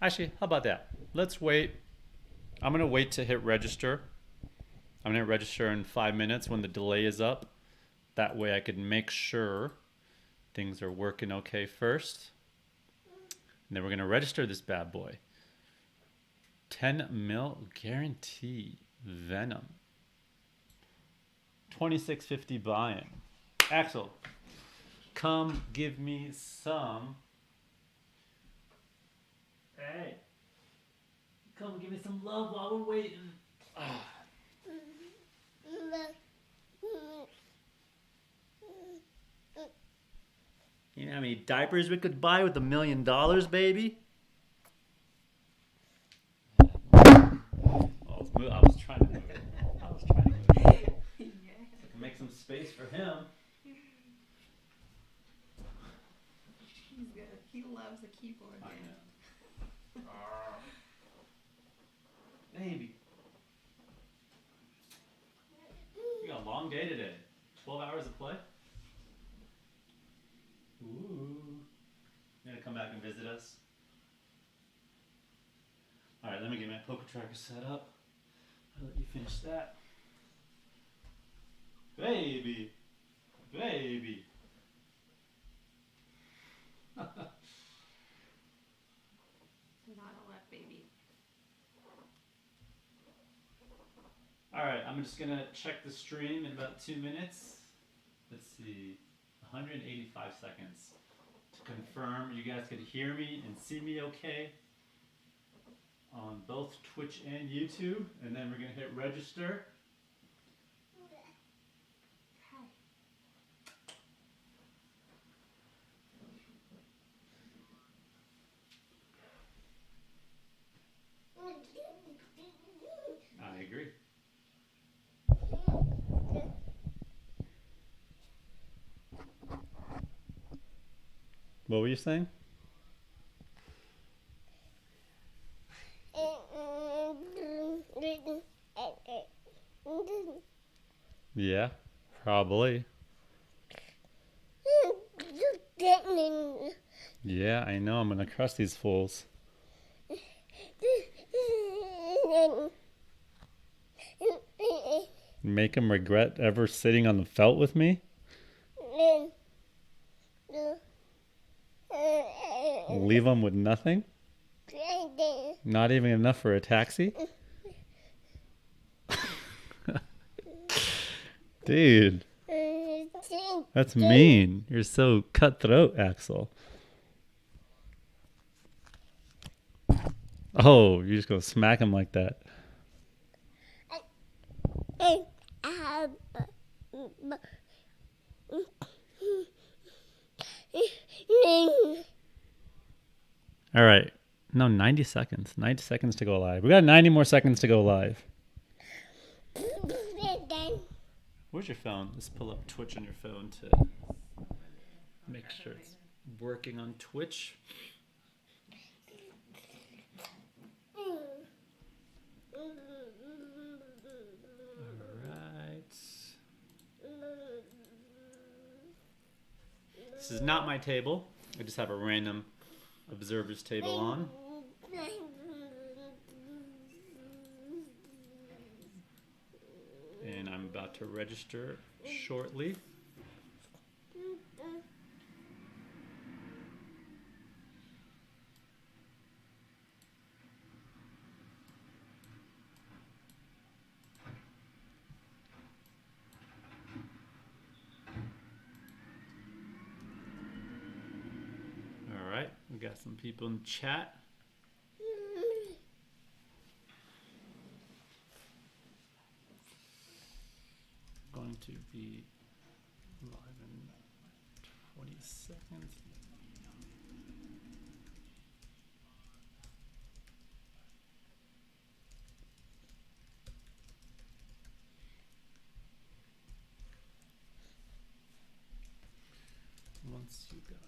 Actually, how about that? Let's wait. I'm going to wait to hit register. I'm going to register in 5 minutes when the delay is up. That way I could make sure things are working okay first. And then we're going to register this bad boy. 10 mil guarantee. Venom. 2650 buy-in. Axel, come give me some. Hey. Come give me some love while we're waiting. You know how many diapers we could buy with $1 million, baby? Oh, I was trying to move it. I was trying to move it. Yeah. So I can make some space for him. He's good. He loves the keyboard. I know. Baby. You got a long day today. 12 hours of play? Ooh. You gonna come back and visit us? Alright, let me get my poker tracker set up. I'll let you finish that. Baby! Baby! Not a left baby. Alright, I'm just gonna check the stream in about 2 minutes. Let's see. 185 seconds to confirm you guys could hear me and see me okay on both Twitch and YouTube, and then we're gonna hit register. I agree. What were you saying? Yeah, probably. Yeah, I know. I'm gonna crush these fools. Make them regret ever sitting on the felt with me? Leave them with nothing? Not even enough for a taxi? Dude. That's mean. You're so cutthroat, Axel. Oh, you're just gonna smack him like that. All right. No, 90 seconds. 90 seconds to go live. We got 90 more seconds to go live. Where's your phone? Let's pull up Twitch on your phone to make sure it's working on Twitch. Alright. This is not my table. I just have a random observer's table on. And I'm about to register shortly. All right, we got some people in the chat. Going to be live in 20 seconds. Once you guys.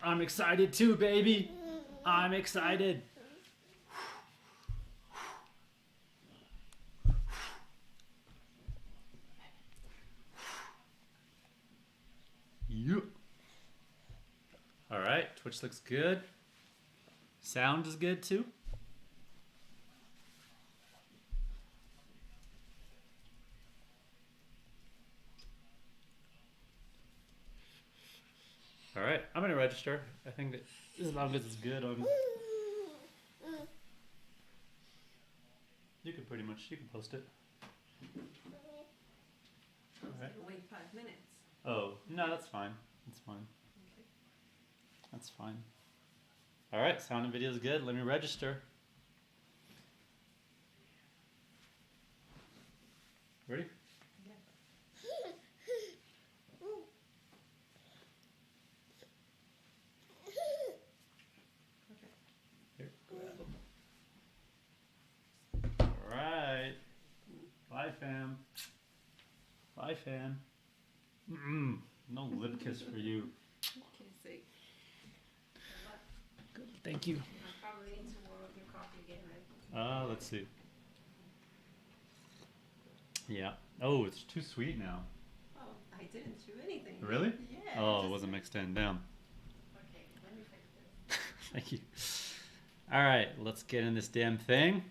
I'm excited too, baby. I'm excited. Twitch looks good. Sound is good too. All right, I'm gonna register. I think that as long as it's good on. You can pretty much, you can post it. I was Alright. gonna wait 5 minutes. Oh, no, that's fine. That's fine. Okay. That's fine. All right, sound and video is good. Let me register. Ready? Yeah. Okay. Here, grab 'em. All right. Bye, fam. Bye, fam. No lip kiss for you. Okay, see. Good luck. Good. Thank you. I probably need to warm up your coffee again, right? Let's see. Yeah. Oh, it's too sweet now. Oh, I didn't do anything. Really? Yeah. Oh, it just- wasn't mixed in. Damn. Okay, let me fix this. Thank you. All right, let's get in this damn thing.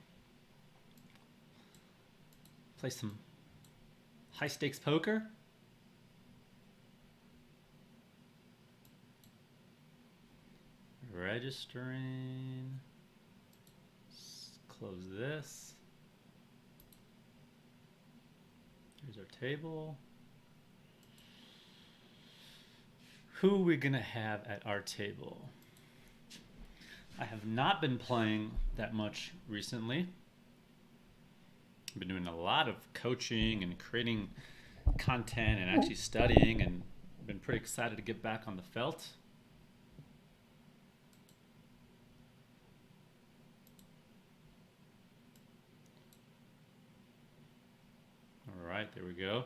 Play some high stakes poker. Registering. Close this. Here's our table. Who are we gonna have at our table? I have not been playing that much recently. I've been doing a lot of coaching and creating content and actually studying, and been pretty excited to get back on the felt. All right, there we go.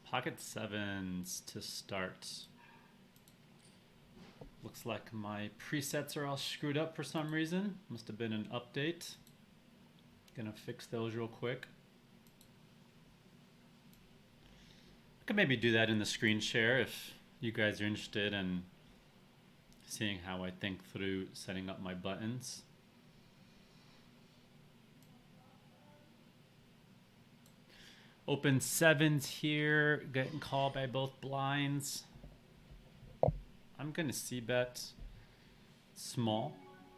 Pocket sevens to start. Looks like my presets are all screwed up for some reason. Must have been an update. Gonna fix those real quick. I could maybe do that in the screen share if you guys are interested in seeing how I think through setting up my buttons. Open sevens here, getting called by both blinds. I'm gonna c-bet small.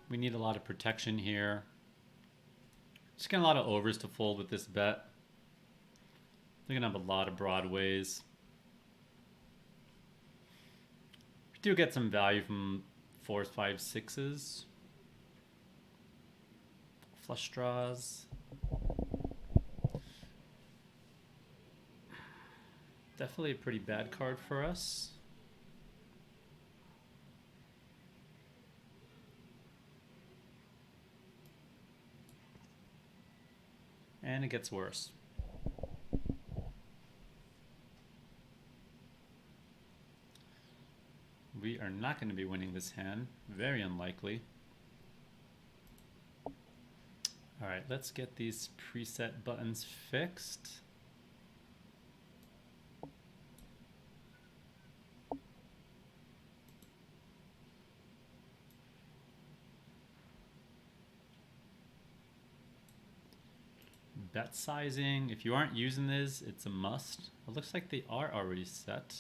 We need a lot of protection here. Just getting a lot of overs to fold with this bet. They're gonna have a lot of broadways. We do get some value from 4s, 5s, 6s. Flush draws. Definitely a pretty bad card for us. And it gets worse. We are not going to be winning this hand. Very unlikely. All right, let's get these preset buttons fixed. Bet sizing, if you aren't using this, it's a must. It looks like they are already set.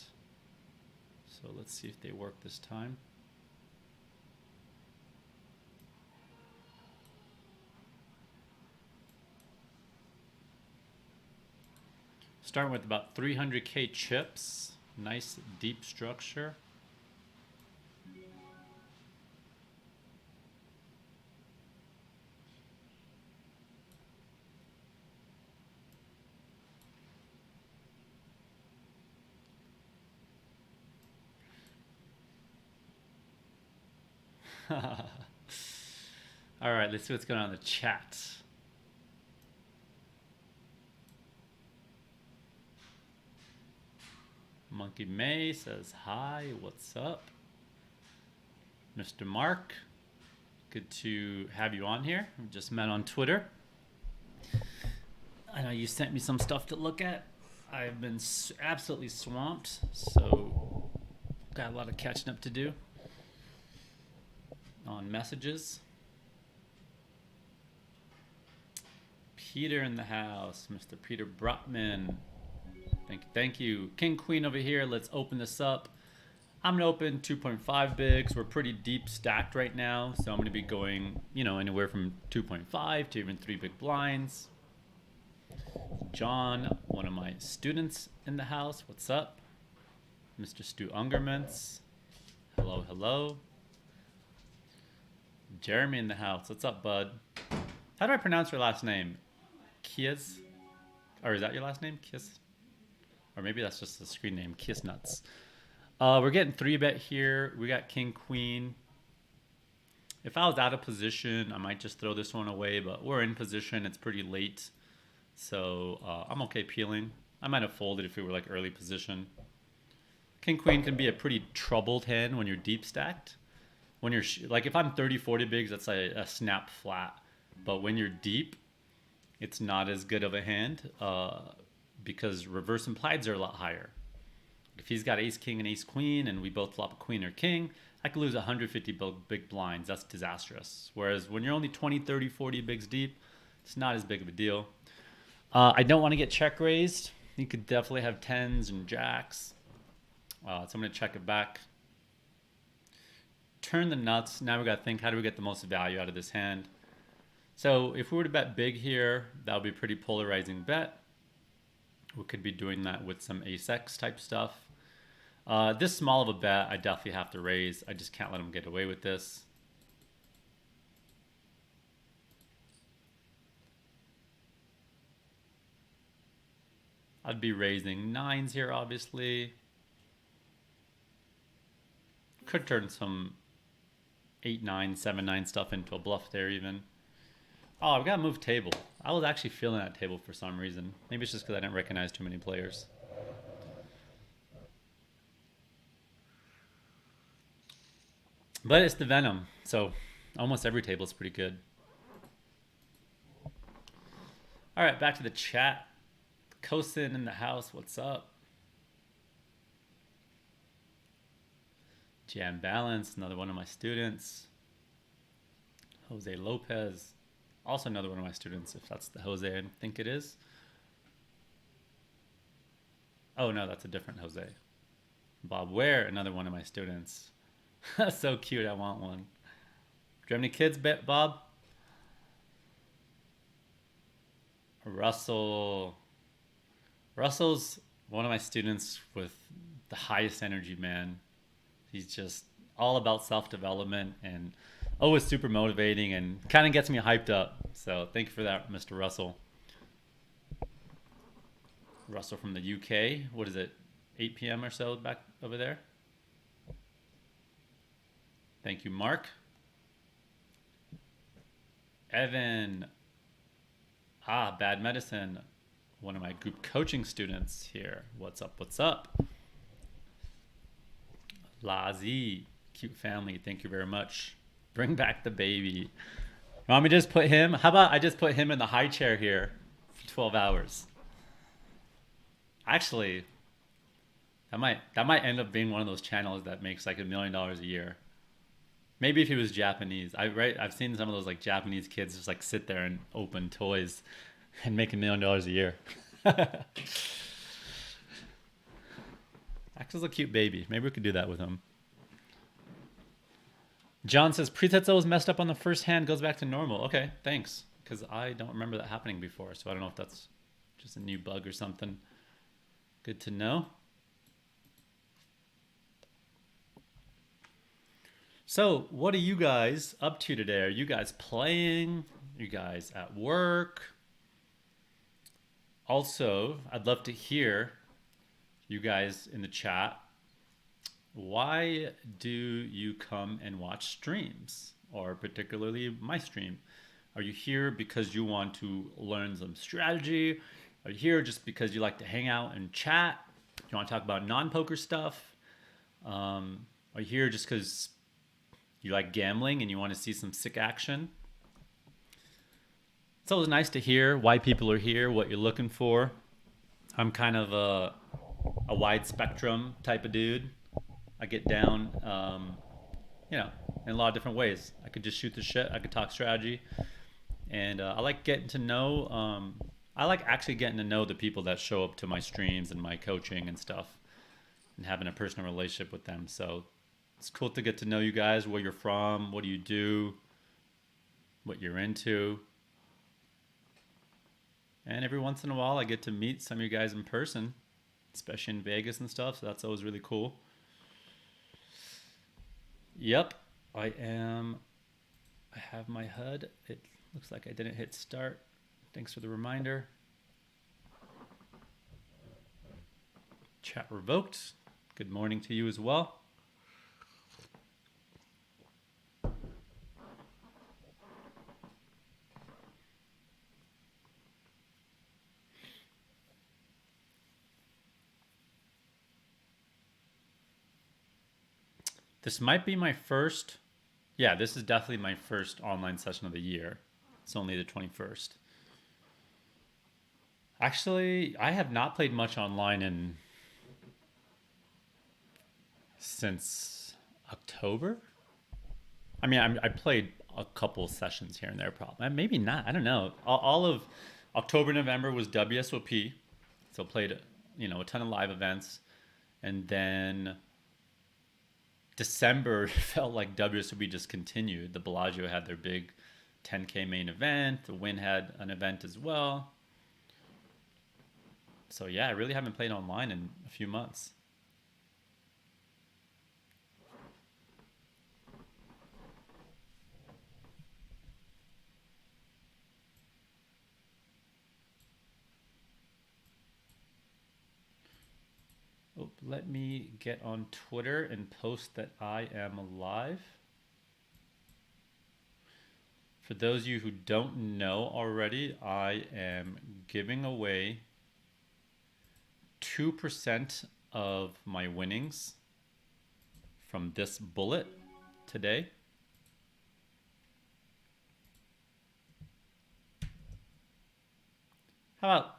So let's see if they work this time. Starting with about 300k chips. Nice deep structure. All right, let's see what's going on in the chat. Monkey May says hi, what's up? Mr. Mark, Good to have you on here. We just met on Twitter. I know you sent me some stuff to look at. I've been absolutely swamped, so got a lot of catching up to do on messages. Peter in the house, Mr. Peter Brotman. Thank you. King Queen over here. Let's open this up. I'm gonna open 2.5 bigs. We're pretty deep stacked right now, so I'm gonna be going, anywhere from 2.5 to even 3 big blinds. John, one of my students in the house. What's up? Mr. Stu Ungermans. Hello, hello. Jeremy in the house. What's up, bud? How do I pronounce your last name? Kies? Or is that your last name? Kiss? Or maybe that's just the screen name. Kiss Nuts. We're getting 3-bet here. We got King Queen. If I was out of position, I might just throw this one away, but we're in position. It's pretty late. So I'm okay peeling. I might have folded if we were like early position. King Queen can be a pretty troubled hand when you're deep stacked. When you're like if I'm 30-40 bigs, that's a snap flat. But when you're deep, it's not as good of a hand because reverse implieds are a lot higher. If he's got ace king and ace queen and we both flop a queen or king, I could lose 150 big blinds. That's disastrous. Whereas when you're only 20, 30, 40 bigs deep, it's not as big of a deal. I don't want to get check raised. You could definitely have 10s and jacks. So I'm going to check it back. Turn the nuts. Now we got to think, how do we get the most value out of this hand? So if we were to bet big here, that would be a pretty polarizing bet. We could be doing that with some ace-x type stuff. This small of a bet, I definitely have to raise. I just can't let him get away with this. I'd be raising 9s here, obviously. Could turn some 8-9, 7-9 stuff into a bluff there even. Oh, I've got to move table. I was actually feeling that table for some reason. Maybe it's just because I didn't recognize too many players. But it's the Venom, so almost every table is pretty good. All right, back to the chat. Kosin in the house, what's up? Jam Balance, another one of my students. Jose Lopez, also another one of my students, if that's the Jose I think it is. Oh no, that's a different Jose. Bob Ware, another one of my students. So cute, I want one. Do you have any kids, Bob? Russell's one of my students with the highest energy, man. He's just all about self-development and always super motivating and kind of gets me hyped up. So thank you for that, Mr. Russell. Russell from the UK. What is it? 8 p.m. or so back over there. Thank you, Mark. Evan. Bad Medicine. One of my group coaching students here. What's up? What's up? Lazi. Cute family. Thank you very much. Bring back the baby. Want me to just put him? How about I just put him in the high chair here for 12 hours? Actually, that might end up being one of those channels that makes like $1 million a year. Maybe if he was Japanese. I've seen some of those like Japanese kids just like sit there and open toys and make $1 million a year. Axel's a cute baby. Maybe we could do that with him. John says presets always messed up on the first hand, goes back to normal. Okay, thanks. Because I don't remember that happening before, so I don't know if that's just a new bug or something. Good to know. So, what are you guys up to today? Are you guys playing? Are you guys at work? Also, I'd love to hear you guys in the chat. Why do you come and watch streams, or particularly my stream? Are you here because you want to learn some strategy? Are you here just because you like to hang out and chat? You want to talk about non-poker stuff? Are you here just because you like gambling and you want to see some sick action. It's always nice to hear why people are here, what you're looking for. I'm kind of a wide spectrum type of dude. I get down, in a lot of different ways. I could just shoot the shit. I could talk strategy, and I like getting to know. I like actually getting to know the people that show up to my streams and my coaching and stuff, and having a personal relationship with them. So it's cool to get to know you guys, where you're from, what do you do, what you're into. And every once in a while, I get to meet some of you guys in person, especially in Vegas and stuff. So that's always really cool. Yep, I have my HUD. It looks like I didn't hit start. Thanks for the reminder. Chat revoked. Good morning to you as well. This might be my first. Yeah, this is definitely my first online session of the year. It's only the 21st. Actually, I have not played much online since October. I mean, I played a couple sessions here and there, probably. Maybe not. I don't know. All of October, November was WSOP, so played a ton of live events, and then December felt like WSOP just continued. The Bellagio had their big 10K main event. The Wynn had an event as well. So yeah, I really haven't played online in a few months. Oh, let me get on Twitter and post that I am live. For those of you who don't know already, I am giving away 2% of my winnings from this bullet today. How about,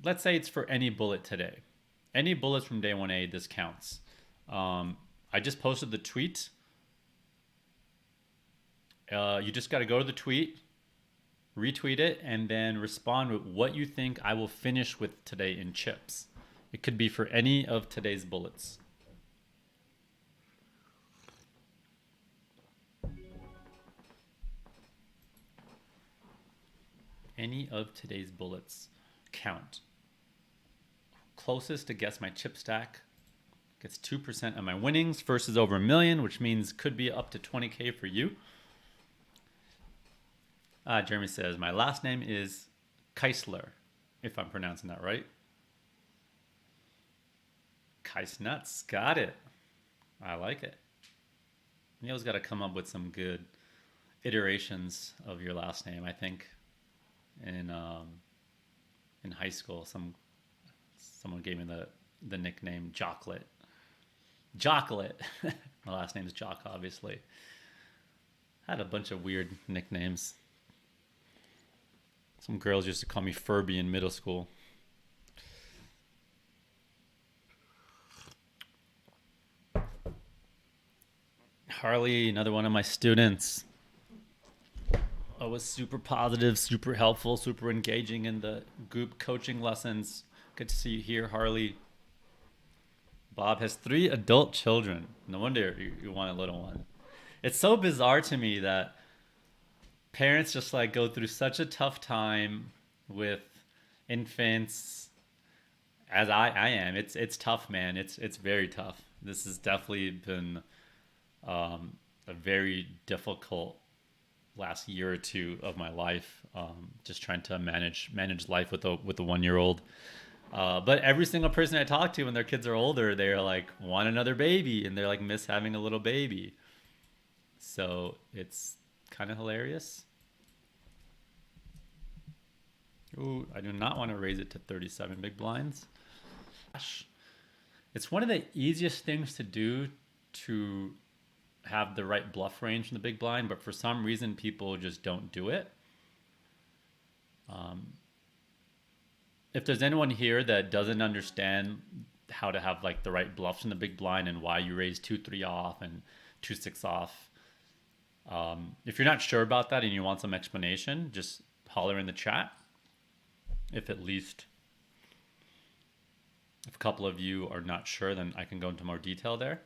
let's say it's for any bullet today. Any bullets from day 1A, this counts. I just posted the tweet. You just got to go to the tweet, retweet it, and then respond with what you think I will finish with today in chips. It could be for any of today's bullets. Any of today's bullets count. Closest to guess my chip stack gets 2% of my winnings. First is over 1 million, which means could be up to 20K for you. Jeremy says, my last name is Keisler, if I'm pronouncing that right. Keisnuts, got it. I like it. You always got to come up with some good iterations of your last name. I think in high school, someone gave me the nickname Jocklet. Jocklet. My last name is Jock, obviously. I had a bunch of weird nicknames. Some girls used to call me Furby in middle school. Harley, another one of my students. Was super positive, super helpful, super engaging in the group coaching lessons. Good to see you here, Harley. Bob has 3 adult children. No wonder you want a little one. It's so bizarre to me that parents just like go through such a tough time with infants, as I am. It's tough, man. It's very tough. This has definitely been a very difficult last year or two of my life, just trying to manage life with a 1-year-old. But every single person I talk to when their kids are older, they're like want another baby, and they're like miss having a little baby. So it's kind of hilarious. Ooh, I do not want to raise it to 37 big blinds. It's one of the easiest things to do to have the right bluff range in the big blind, but for some reason people just don't do it. If there's anyone here that doesn't understand how to have like the right bluffs in the big blind and why you raise 2-3 off and 2-6 off, if you're not sure about that and you want some explanation, just holler in the chat. If at least if a couple of you are not sure, then I can go into more detail there.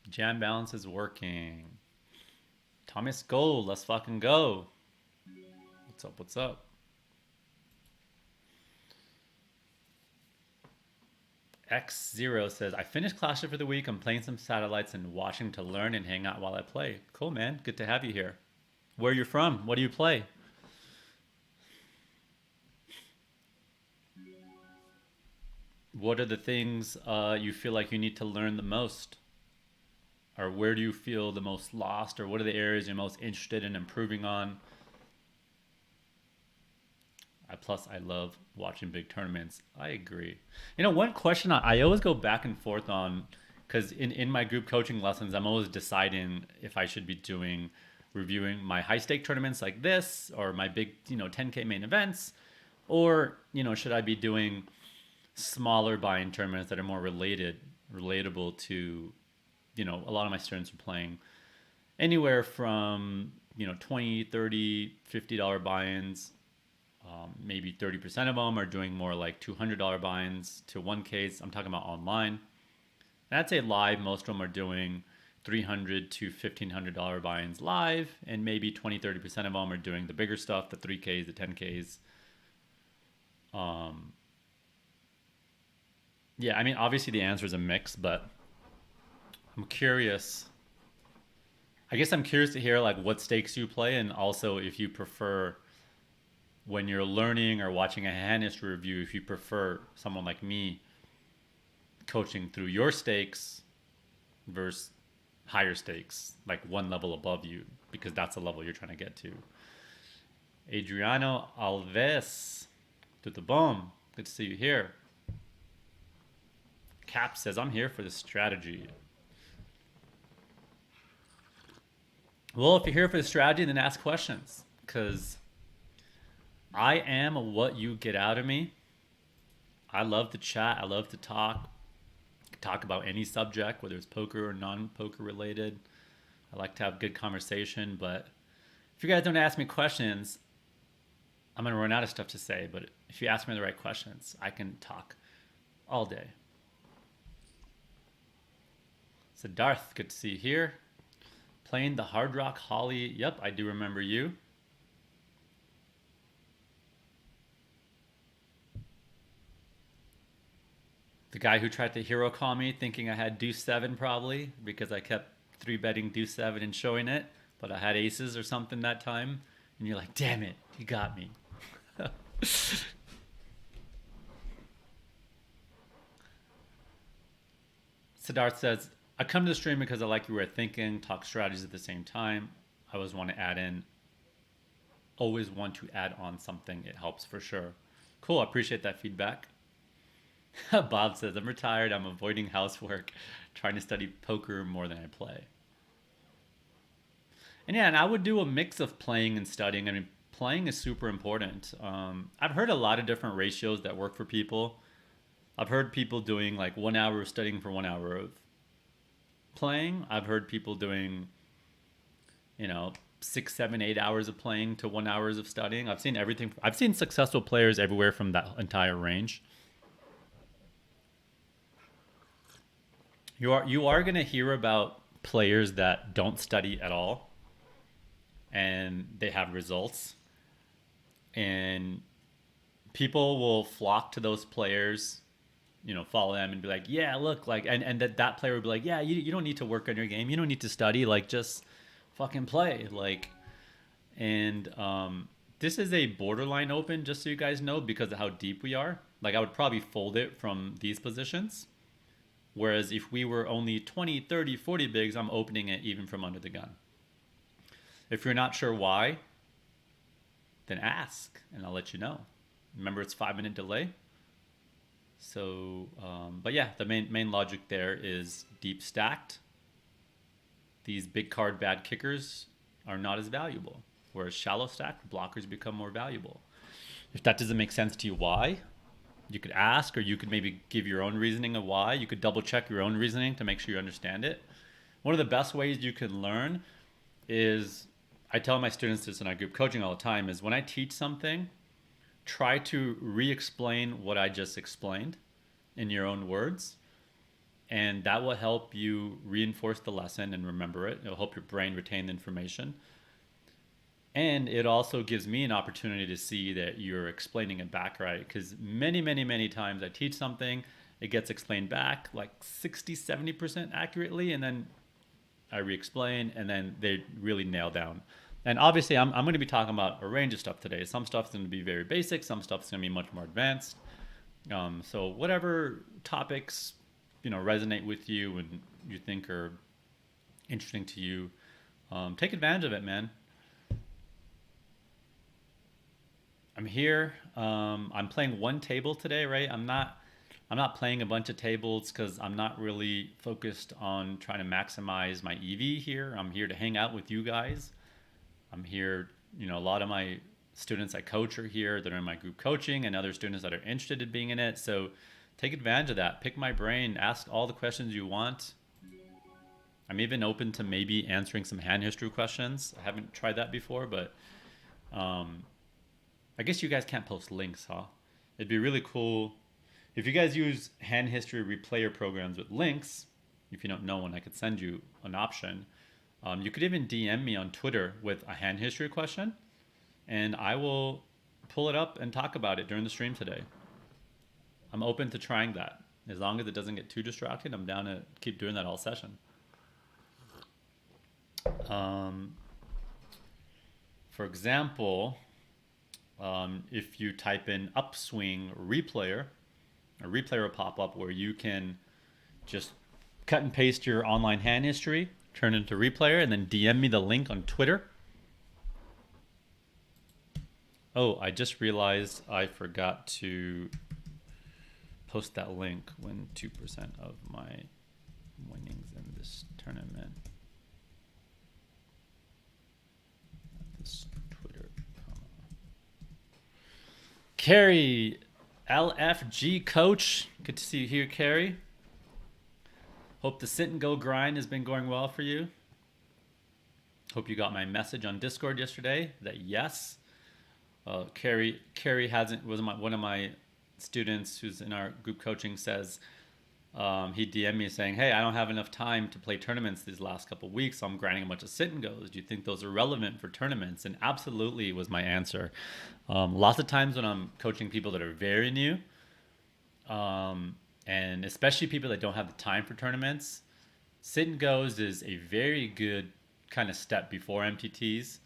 Jam balance is working. Thomas Gold, let's fucking go. What's up? What's up? X0 says, I finished Clash for the week. I'm playing some satellites and watching to learn and hang out while I play. Cool, man. Good to have you here. Where are you from? What do you play? What are the things you feel like you need to learn the most? Or where do you feel the most lost? Or what are the areas you're most interested in improving on? Plus, I love watching big tournaments. I agree. You know, one question I always go back and forth on, because in my group coaching lessons, I'm always deciding if I should be reviewing my high stake tournaments like this, or my big, 10K main events, or, should I be doing smaller buy-in tournaments that are more relatable to, a lot of my students are playing anywhere from, $20, $30, $50 buy-ins. Maybe 30% of them are doing more like $200 buy-ins to 1Ks. I'm talking about online. And I'd say live, most of them are doing $300 to $1,500 buy-ins live, and maybe 20-30% of them are doing the bigger stuff, the 3Ks, the 10Ks. Yeah, I mean, obviously the answer is a mix, but I'm curious. I guess I'm curious to hear like what stakes you play, and also if you prefer, when you're learning or watching a hand history review, if you prefer someone like me coaching through your stakes versus higher stakes, like one level above you, because that's the level you're trying to get to. Adriano Alves, to the boom. Good to see you here. Cap says, I'm here for the strategy. Well, if you're here for the strategy, then ask questions, because I am what you get out of me. I love to chat. I love to talk about any subject, whether it's poker or non-poker related. I like to have good conversation, but if you guys don't ask me questions, I'm going to run out of stuff to say. But if you ask me the right questions, I can talk all day. So Darth, good to see you here. Playing the Hard Rock Holly. Yep, I do remember you. The guy who tried to hero call me thinking I had deuce 7 probably because I kept 3-betting deuce 7 and showing it, but I had aces or something that time. And you're like, damn it, you got me. Siddharth says, I come to the stream because I like your way of thinking, talk strategies at the same time. I always want to add on something. It helps for sure. Cool, I appreciate that feedback. Bob says, I'm retired. I'm avoiding housework, trying to study poker more than I play. And yeah, and I would do a mix of playing and studying. I mean, playing is super important. I've heard a lot of different ratios that work for people. I've heard people doing like 1 hour of studying for 1 hour of playing. I've heard people doing, 6, 7, 8 hours of playing to 1 hour of studying. I've seen everything. I've seen successful players everywhere from that entire range. You are going to hear about players that don't study at all and they have results, and people will flock to those players, follow them and be like, yeah, look, like, and that player would be like, yeah, you don't need to work on your game, you don't need to study, like, just fucking play, like. And this is a borderline open, just so you guys know, because of how deep we are. Like, I would probably fold it from these positions. Whereas if we were only 20, 30, 40 bigs, I'm opening it even from under the gun. If you're not sure why, then ask, and I'll let you know. Remember, it's 5-minute delay. So, but yeah, the main logic there is deep stacked. These big card bad kickers are not as valuable, whereas shallow stacked blockers become more valuable. If that doesn't make sense to you, why? You could ask, or you could maybe give your own reasoning of why. You could double check your own reasoning to make sure you understand it. One of the best ways you can learn is, I tell my students this in our group coaching all the time, is when I teach something, try to re-explain what I just explained in your own words. And that will help you reinforce the lesson and remember it. It'll help your brain retain the information. And it also gives me an opportunity to see that you're explaining it back right. Because many times I teach something, it gets explained back like 60-70% accurately, and then I re-explain, and then they really nail down. And obviously, I'm going to be talking about a range of stuff today. Some stuff's going to be very basic. Some stuff's going to be much more advanced. So whatever topics resonate with you and you think are interesting to you, take advantage of it, man. I'm here. I'm playing one table today, right? I'm not playing a bunch of tables because I'm not really focused on trying to maximize my EV here. I'm here to hang out with you guys. I'm here, a lot of my students I coach are here that are in my group coaching, and other students that are interested in being in it. So take advantage of that. Pick my brain. Ask all the questions you want. I'm even open to maybe answering some hand history questions. I haven't tried that before, but I guess you guys can't post links, huh? It'd be really cool if you guys use hand history replayer programs with links. If you don't know one, I could send you an option. You could even DM me on Twitter with a hand history question, and I will pull it up and talk about it during the stream today. I'm open to trying that. As long as it doesn't get too distracting, I'm down to keep doing that all session. For example, if you type in upswing replayer, a replayer will pop up where you can just cut and paste your online hand history, turn it into replayer, and then DM me the link on Twitter. Oh, I just realized I forgot to post that link when 2% of my winnings in this tournament. This Twitter. Carrie, LFG coach. Good to see you here, Carrie. Hope the sit and go grind has been going well for you. Hope you got my message on Discord yesterday that yes. Carrie was one of my students who's in our group coaching says he DM'd me saying, hey, I don't have enough time to play tournaments these last couple of weeks, so I'm grinding a bunch of sit and goes. Do you think those are relevant for tournaments? And absolutely was my answer. Lots of times when I'm coaching people that are very new, and especially people that don't have the time for tournaments, sit and goes is a very good kind of step before MTTs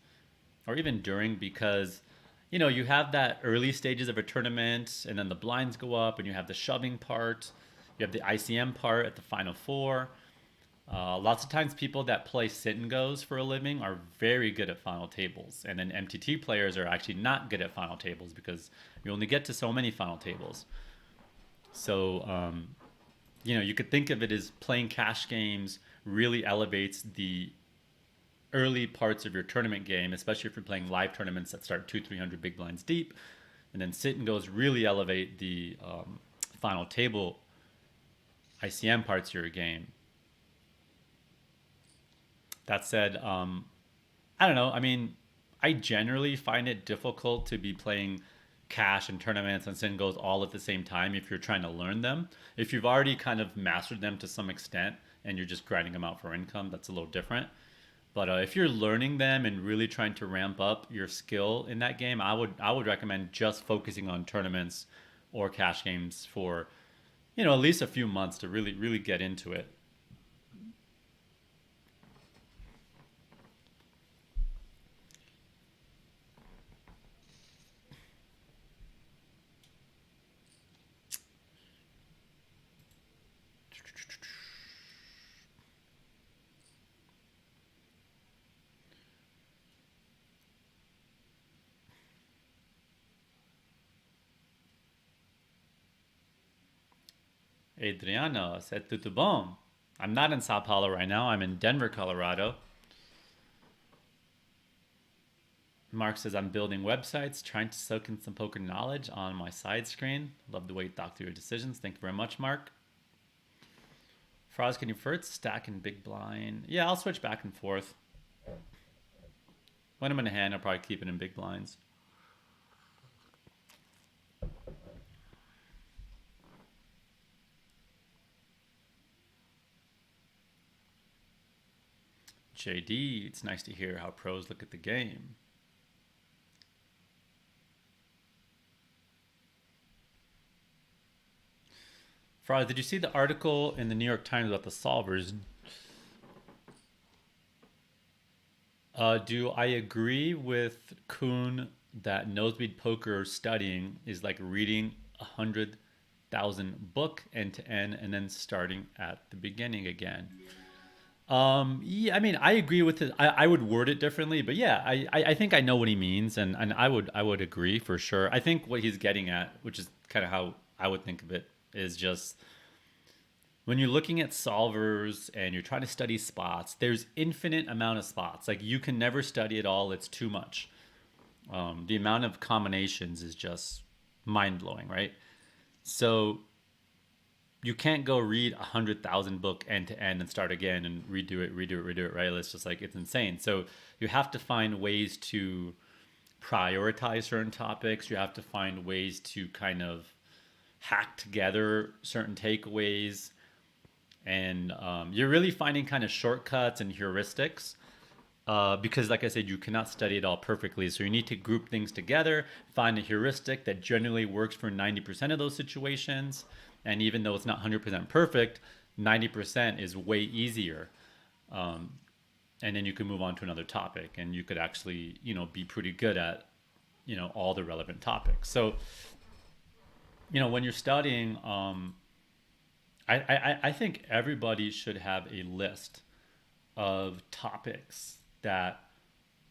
or even during, because you have that early stages of a tournament, and then the blinds go up, and you have the shoving part, you have the ICM part at the final four. Lots of times people that play sit and goes for a living are very good at final tables, and then MTT players are actually not good at final tables because you only get to so many final tables. So you could think of it as playing cash games really elevates the early parts of your tournament game, especially if you're playing live tournaments that start 200-300 big blinds deep, and then sit and goes really elevate the final table ICM parts of your game. That said, I don't know. I mean, I generally find it difficult to be playing cash and tournaments and sit and goes all at the same time if you're trying to learn them. If you've already kind of mastered them to some extent and you're just grinding them out for income, that's a little different. But if you're learning them and really trying to ramp up your skill in that game, I would recommend just focusing on tournaments or cash games for, at least a few months to really get into it. Adriano, c'est tout bon. I'm not in Sao Paulo right now. I'm in Denver, Colorado. Mark says, I'm building websites, trying to soak in some poker knowledge on my side screen. Love the way you thought through your decisions. Thank you very much, Mark. Faraz, can you first stack in big blind? Yeah, I'll switch back and forth. When I'm in a hand, I'll probably keep it in big blinds. JD, it's nice to hear how pros look at the game. Faraz, did you see the article in the New York Times about the solvers? Do I agree with Kuhn that nosebleed poker studying is like reading 100,000 book end to end and then starting at the beginning again? Yeah, I mean, I agree with it. I would word it differently, but yeah, I think I know what he means, and I would agree for sure. I think what he's getting at, which is kind of how I would think of it, is just when you're looking at solvers and you're trying to study spots, there's infinite amount of spots. Like you can never study it all. It's too much. The amount of combinations is just mind blowing, right? So you can't go read 100,000 book end to end and start again and redo it, right? It's just like, it's insane. So you have to find ways to prioritize certain topics. You have to find ways to kind of hack together certain takeaways. And you're really finding kind of shortcuts and heuristics because, like I said, you cannot study it all perfectly. So you need to group things together, find a heuristic that generally works for 90% of those situations. And even though it's not 100% perfect, 90% is way easier. And then you can move on to another topic, and you could actually, be pretty good at, all the relevant topics. So, when you're studying, I think everybody should have a list of topics that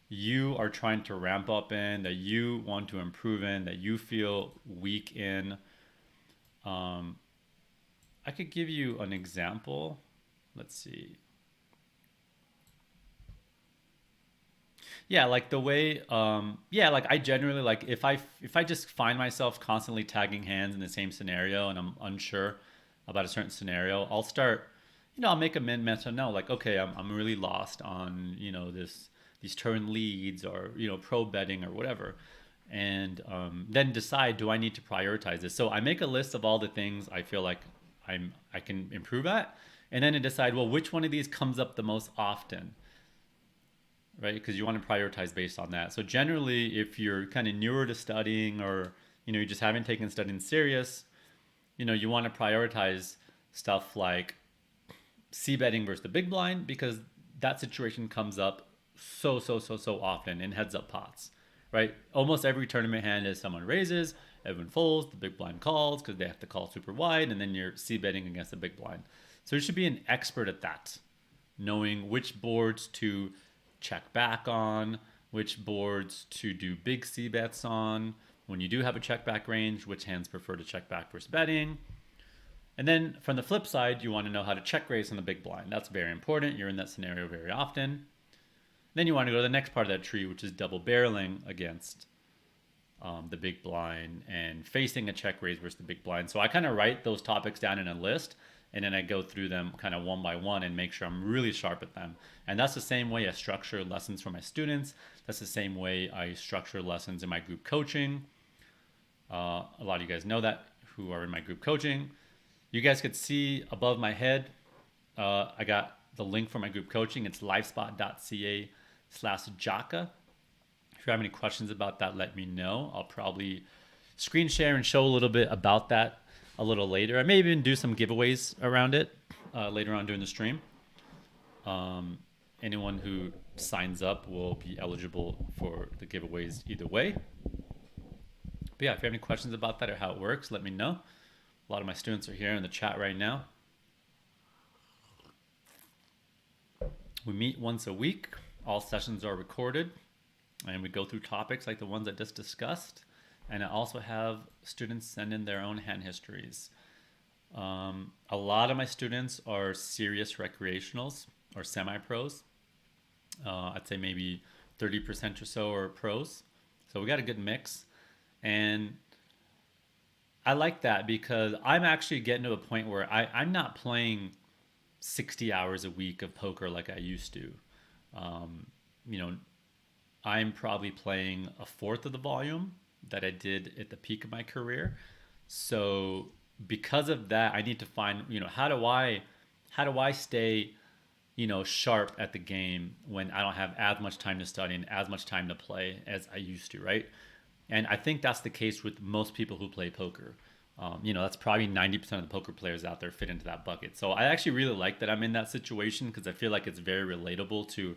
you are trying to ramp up in, that you want to improve in, that you feel weak in. I could give you an example. Let's see. Yeah, like the way, like I generally like if I just find myself constantly tagging hands in the same scenario and I'm unsure about a certain scenario, I'll start, I'll make a mental note like, okay, I'm really lost on, these turn leads or, pro betting or whatever. And then decide, do I need to prioritize this? So I make a list of all the things I feel like I can improve at, and then to decide, well, which one of these comes up the most often, right? Because you want to prioritize based on that. So generally, if you're kind of newer to studying or, you just haven't taken studying serious, you want to prioritize stuff like C betting versus the big blind, because that situation comes up so often in heads up pots, right? Almost every tournament hand is someone raises, everyone folds, the big blind calls because they have to call super wide, and then you're C betting against the big blind. So you should be an expert at that, knowing which boards to check back on, which boards to do big C bets on. When you do have a check back range, which hands prefer to check back versus betting. And then from the flip side, you want to know how to check raise on the big blind. That's very important. You're in that scenario very often. Then you want to go to the next part of that tree, which is double barreling against the big blind and facing a check raise versus the big blind. So I kind of write those topics down in a list, and then I go through them kind of one by one and make sure I'm really sharp at them. And that's the same way I structure lessons for my students. That's the same way I structure lessons in my group coaching. A lot of you guys know that who are in my group coaching. You guys could see above my head, I got the link for my group coaching. It's livespot.ca/Jaka. If you have any questions about that, let me know. I'll probably screen share and show a little bit about that a little later. I may even do some giveaways around it later on during the stream. Anyone who signs up will be eligible for the giveaways either way. But yeah, if you have any questions about that or how it works, let me know. A lot of my students are here in the chat right now. We meet once a week. All sessions are recorded, and we go through topics like the ones I just discussed. And I also have students send in their own hand histories. A lot of my students are serious recreationals or semi-pros. I'd say maybe 30% or so are pros. So we got a good mix. And I like that because I'm actually getting to a point where I'm not playing 60 hours a week of poker like I used to. You know, I'm probably playing a fourth of the volume that I did at the peak of my career. So because of that, I need to find, how do I stay, sharp at the game when I don't have as much time to study and as much time to play as I used to, right? And I think that's the case with most people who play poker. That's probably 90% of the poker players out there fit into that bucket. So I actually really like that I'm in that situation because I feel like it's very relatable to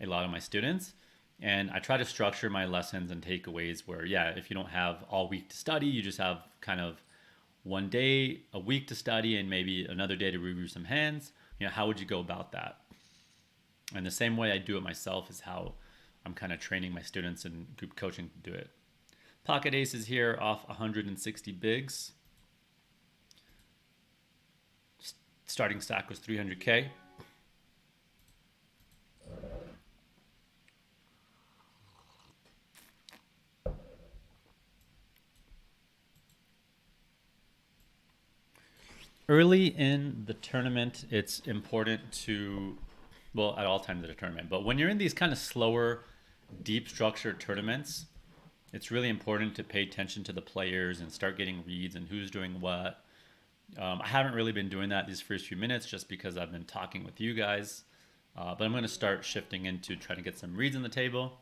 a lot of my students. And I try to structure my lessons and takeaways where, yeah, if you don't have all week to study, you just have kind of one day a week to study and maybe another day to review some hands. How would you go about that? And the same way I do it myself is how I'm kind of training my students and group coaching to do it. Pocket aces here off 160 bigs. Starting stack was 300K. Early in the tournament, it's important to, well, at all times of the tournament, but when you're in these kind of slower, deep structured tournaments, it's really important to pay attention to the players and start getting reads and who's doing what. I haven't really been doing that these first few minutes just because I've been talking with you guys. But I'm going to start shifting into trying to get some reads on the table.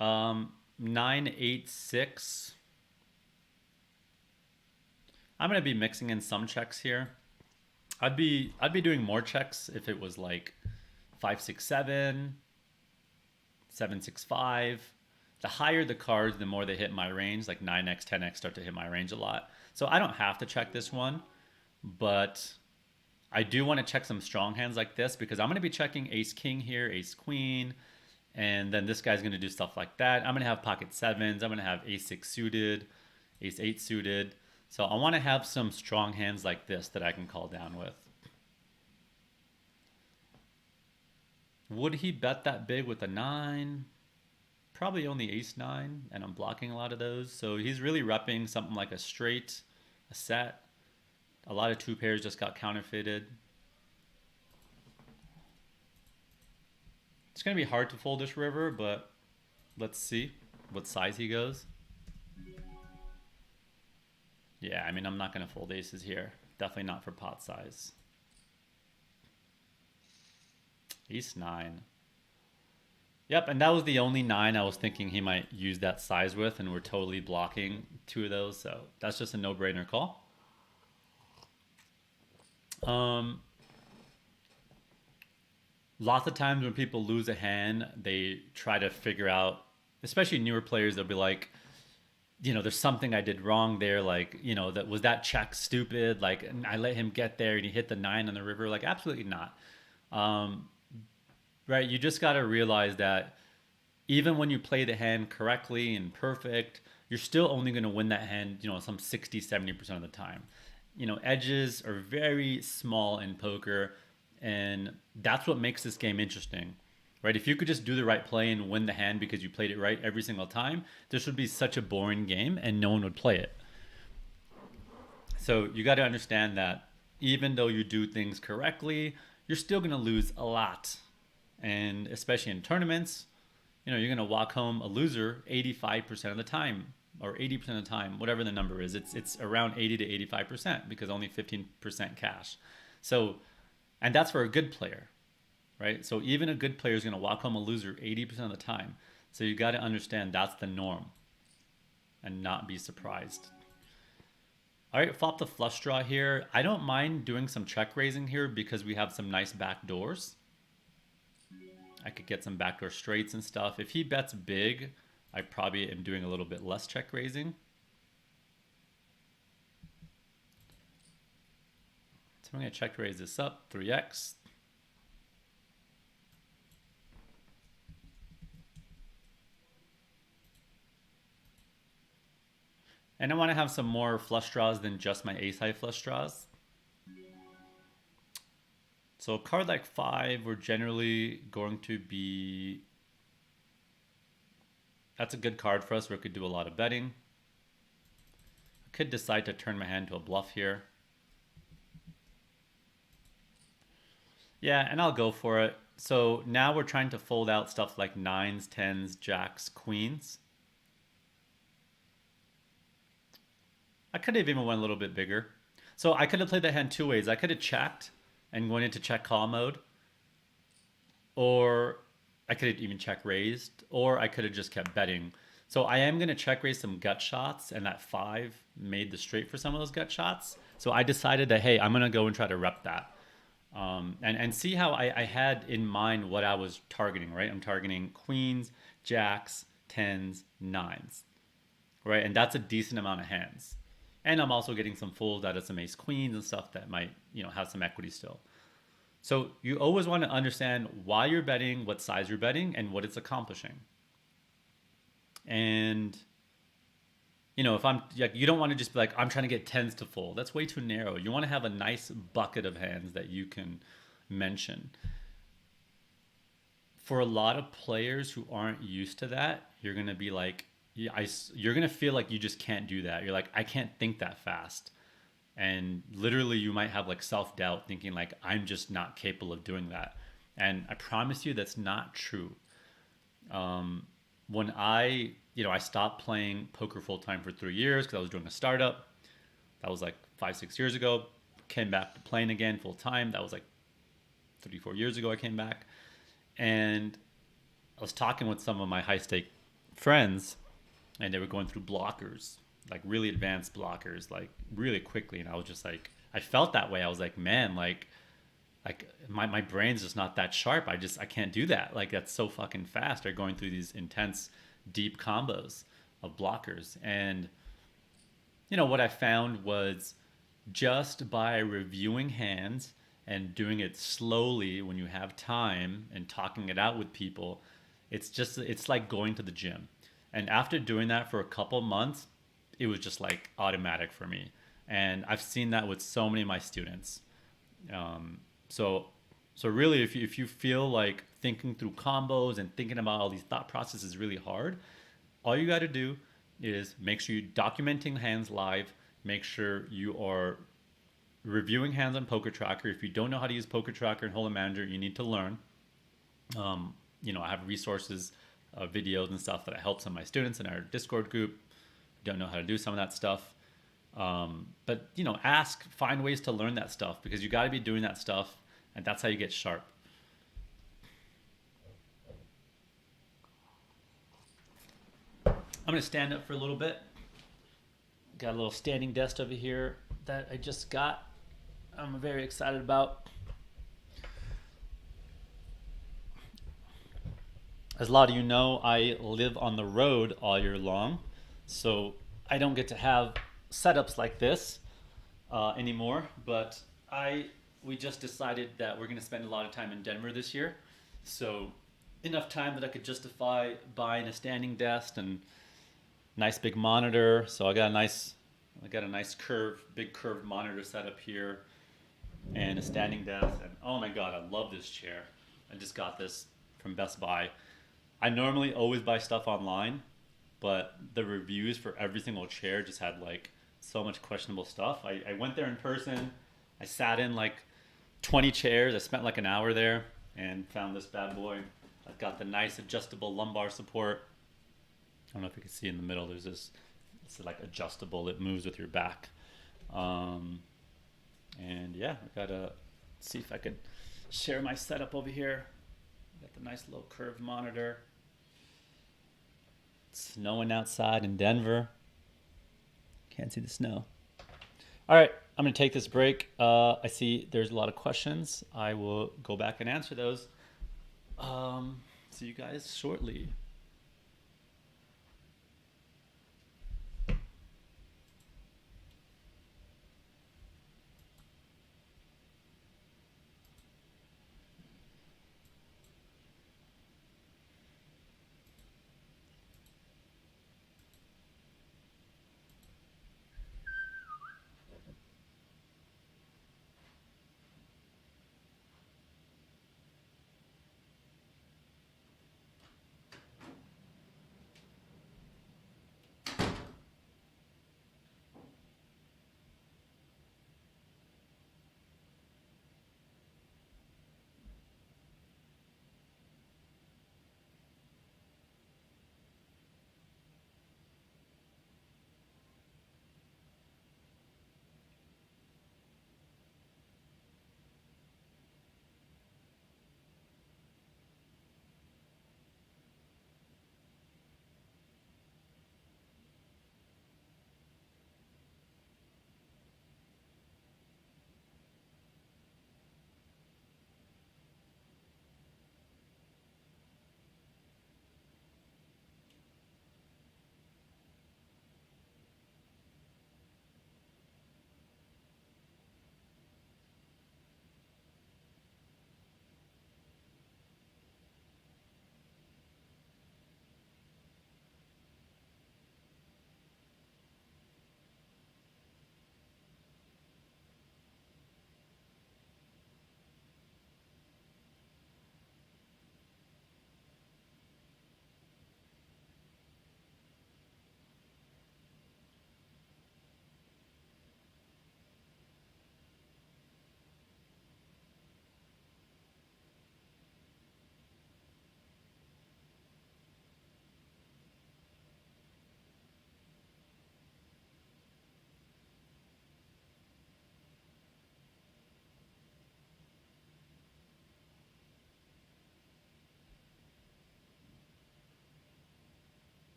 9-8-6. I'm going to be mixing in some checks here. I'd be doing more checks if it was like 5-6-7, 7-6-5. The higher the cards, the more they hit my range. Like 9x, 10x start to hit my range a lot. So I don't have to check this one, but I do want to check some strong hands like this because I'm going to be checking ace king here, ace queen, and then this guy's going to do stuff like that. I'm going to have pocket sevens. I'm going to have ace six suited, ace eight suited. So I want to have some strong hands like this that I can call down with. Would he bet that big with a 9? Probably only ace 9, and I'm blocking a lot of those. So he's really repping something like a straight, a set. A lot of two pairs just got counterfeited. It's going to be hard to fold this river, but let's see what size he goes. Yeah, I mean, I'm not going to fold aces here. Definitely not for pot size. Ace 9. Yep, and that was the only 9 I was thinking he might use that size with, and we're totally blocking 2 of those, so that's just a no-brainer call. Lots of times when people lose a hand, they try to figure out, especially newer players, they'll be like, there's something I did wrong there. Like, was that check stupid? Like, I let him get there and he hit the 9 on the river. Like, absolutely not. Right? You just got to realize that even when you play the hand correctly and perfect, you're still only going to win that hand, some 60, 70% of the time. Edges are very small in poker, and that's what makes this game interesting. Right? If you could just do the right play and win the hand because you played it right every single time, this would be such a boring game and no one would play it. So you got to understand that even though you do things correctly, you're still going to lose a lot. And especially in tournaments, you're going to walk home a loser 85% of the time or 80% of the time, whatever the number is. It's around 80 to 85% because only 15% cash. So, and that's for a good player. Right? So even a good player is going to walk home a loser 80% of the time. So you got to understand that's the norm and not be surprised. All right, flop the flush draw here. I don't mind doing some check raising here because we have some nice back doors. I could get some backdoor straights and stuff. If he bets big, I probably am doing a little bit less check raising. So I'm going to check raise this up, 3x. And I want to have some more flush draws than just my ace-high flush draws. So a card like 5, we're generally going to be... That's a good card for us where we could do a lot of betting. I could decide to turn my hand to a bluff here. Yeah, and I'll go for it. So now we're trying to fold out stuff like 9s, 10s, jacks, queens. I could have even went a little bit bigger. So I could have played that hand two ways. I could have checked and went into check call mode. Or I could have even check raised. Or I could have just kept betting. So I am going to check raise some gut shots. And that 5 made the straight for some of those gut shots. So I decided that, hey, I'm going to go and try to rep that. And see how I had in mind what I was targeting, right? I'm targeting queens, jacks, 10s, 9s, right? And that's a decent amount of hands. And I'm also getting some folds out of some ace queens and stuff that might, have some equity still. So you always want to understand why you're betting, what size you're betting, and what it's accomplishing. And, if I'm like, you don't want to just be like, I'm trying to get 10s to fold. That's way too narrow. You want to have a nice bucket of hands that you can mention. For a lot of players who aren't used to that, you're going to be like, you're going to feel like you just can't do that. You're like, I can't think that fast. And literally you might have like self-doubt thinking like, I'm just not capable of doing that. And I promise you that's not true. When I stopped playing poker full time for 3 years because I was doing a startup. That was like 5-6 years ago. Came back to playing again full time. That was like 3-4 years ago I came back. And I was talking with some of my high stake friends and they were going through blockers, like really advanced blockers, like really quickly. And I was just like, I felt that way. I was like, man, like my brain's just not that sharp. I can't do that. Like that's so fucking fast. They're going through these intense, deep combos of blockers. And what I found was just by reviewing hands and doing it slowly when you have time and talking it out with people, it's like going to the gym. And after doing that for a couple months, it was just like automatic for me. And I've seen that with so many of my students. So really, if you feel like thinking through combos and thinking about all these thought processes is really hard, all you got to do is make sure you're documenting hands live. Make sure you are reviewing hands on Poker Tracker. If you don't know how to use Poker Tracker and Hold'em Manager, you need to learn. I have resources, videos and stuff that I help some of my students in our Discord group. Don't know how to do some of that stuff. But find ways to learn that stuff because you got to be doing that stuff, and that's how you get sharp. I'm gonna stand up for a little bit. Got a little standing desk over here that I just got. I'm very excited about. As a lot of you know, I live on the road all year long, so I don't get to have setups like this anymore. But we just decided that we're going to spend a lot of time in Denver this year, so enough time that I could justify buying a standing desk and nice big monitor. So I got a nice big curved monitor set up here, and a standing desk. And oh my god, I love this chair. I just got this from Best Buy. I normally always buy stuff online, but the reviews for every single chair just had like so much questionable stuff. I went there in person. I sat in like 20 chairs. I spent like an hour there and found this bad boy. I've got the nice adjustable lumbar support. I don't know if you can see in the middle. There's this, it's like adjustable. It moves with your back. And yeah, I gotta see if I could share my setup over here. Got the nice little curved monitor. It's snowing outside in Denver. Can't see the snow. All right, I'm gonna take this break. I see there's a lot of questions. I will go back and answer those. See you guys shortly.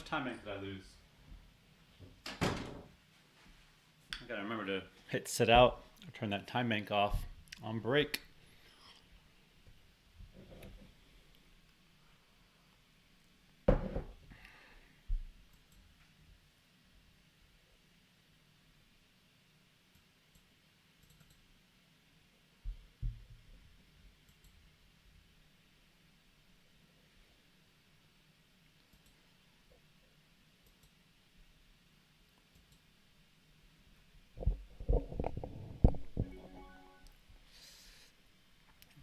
much time bank did I lose? I gotta remember to hit sit out or turn that time bank off on break.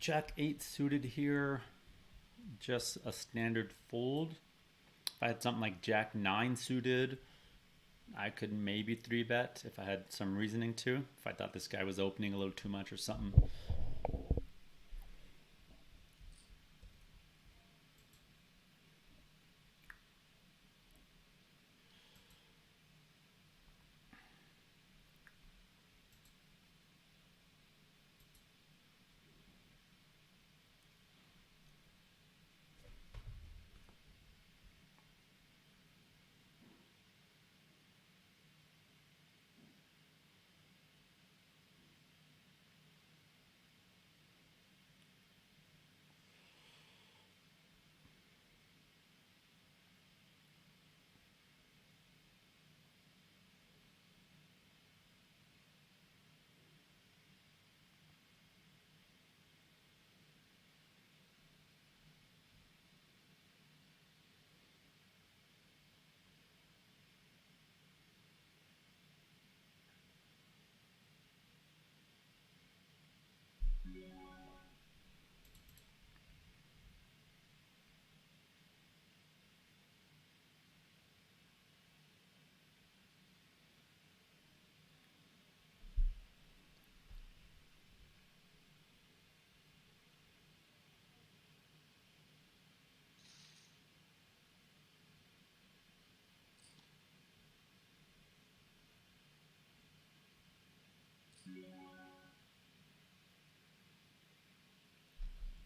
Jack 8 suited here, just a standard fold. If I had something like Jack 9 suited, I could maybe 3-bet if I had some reasoning to. If I thought this guy was opening a little too much or something.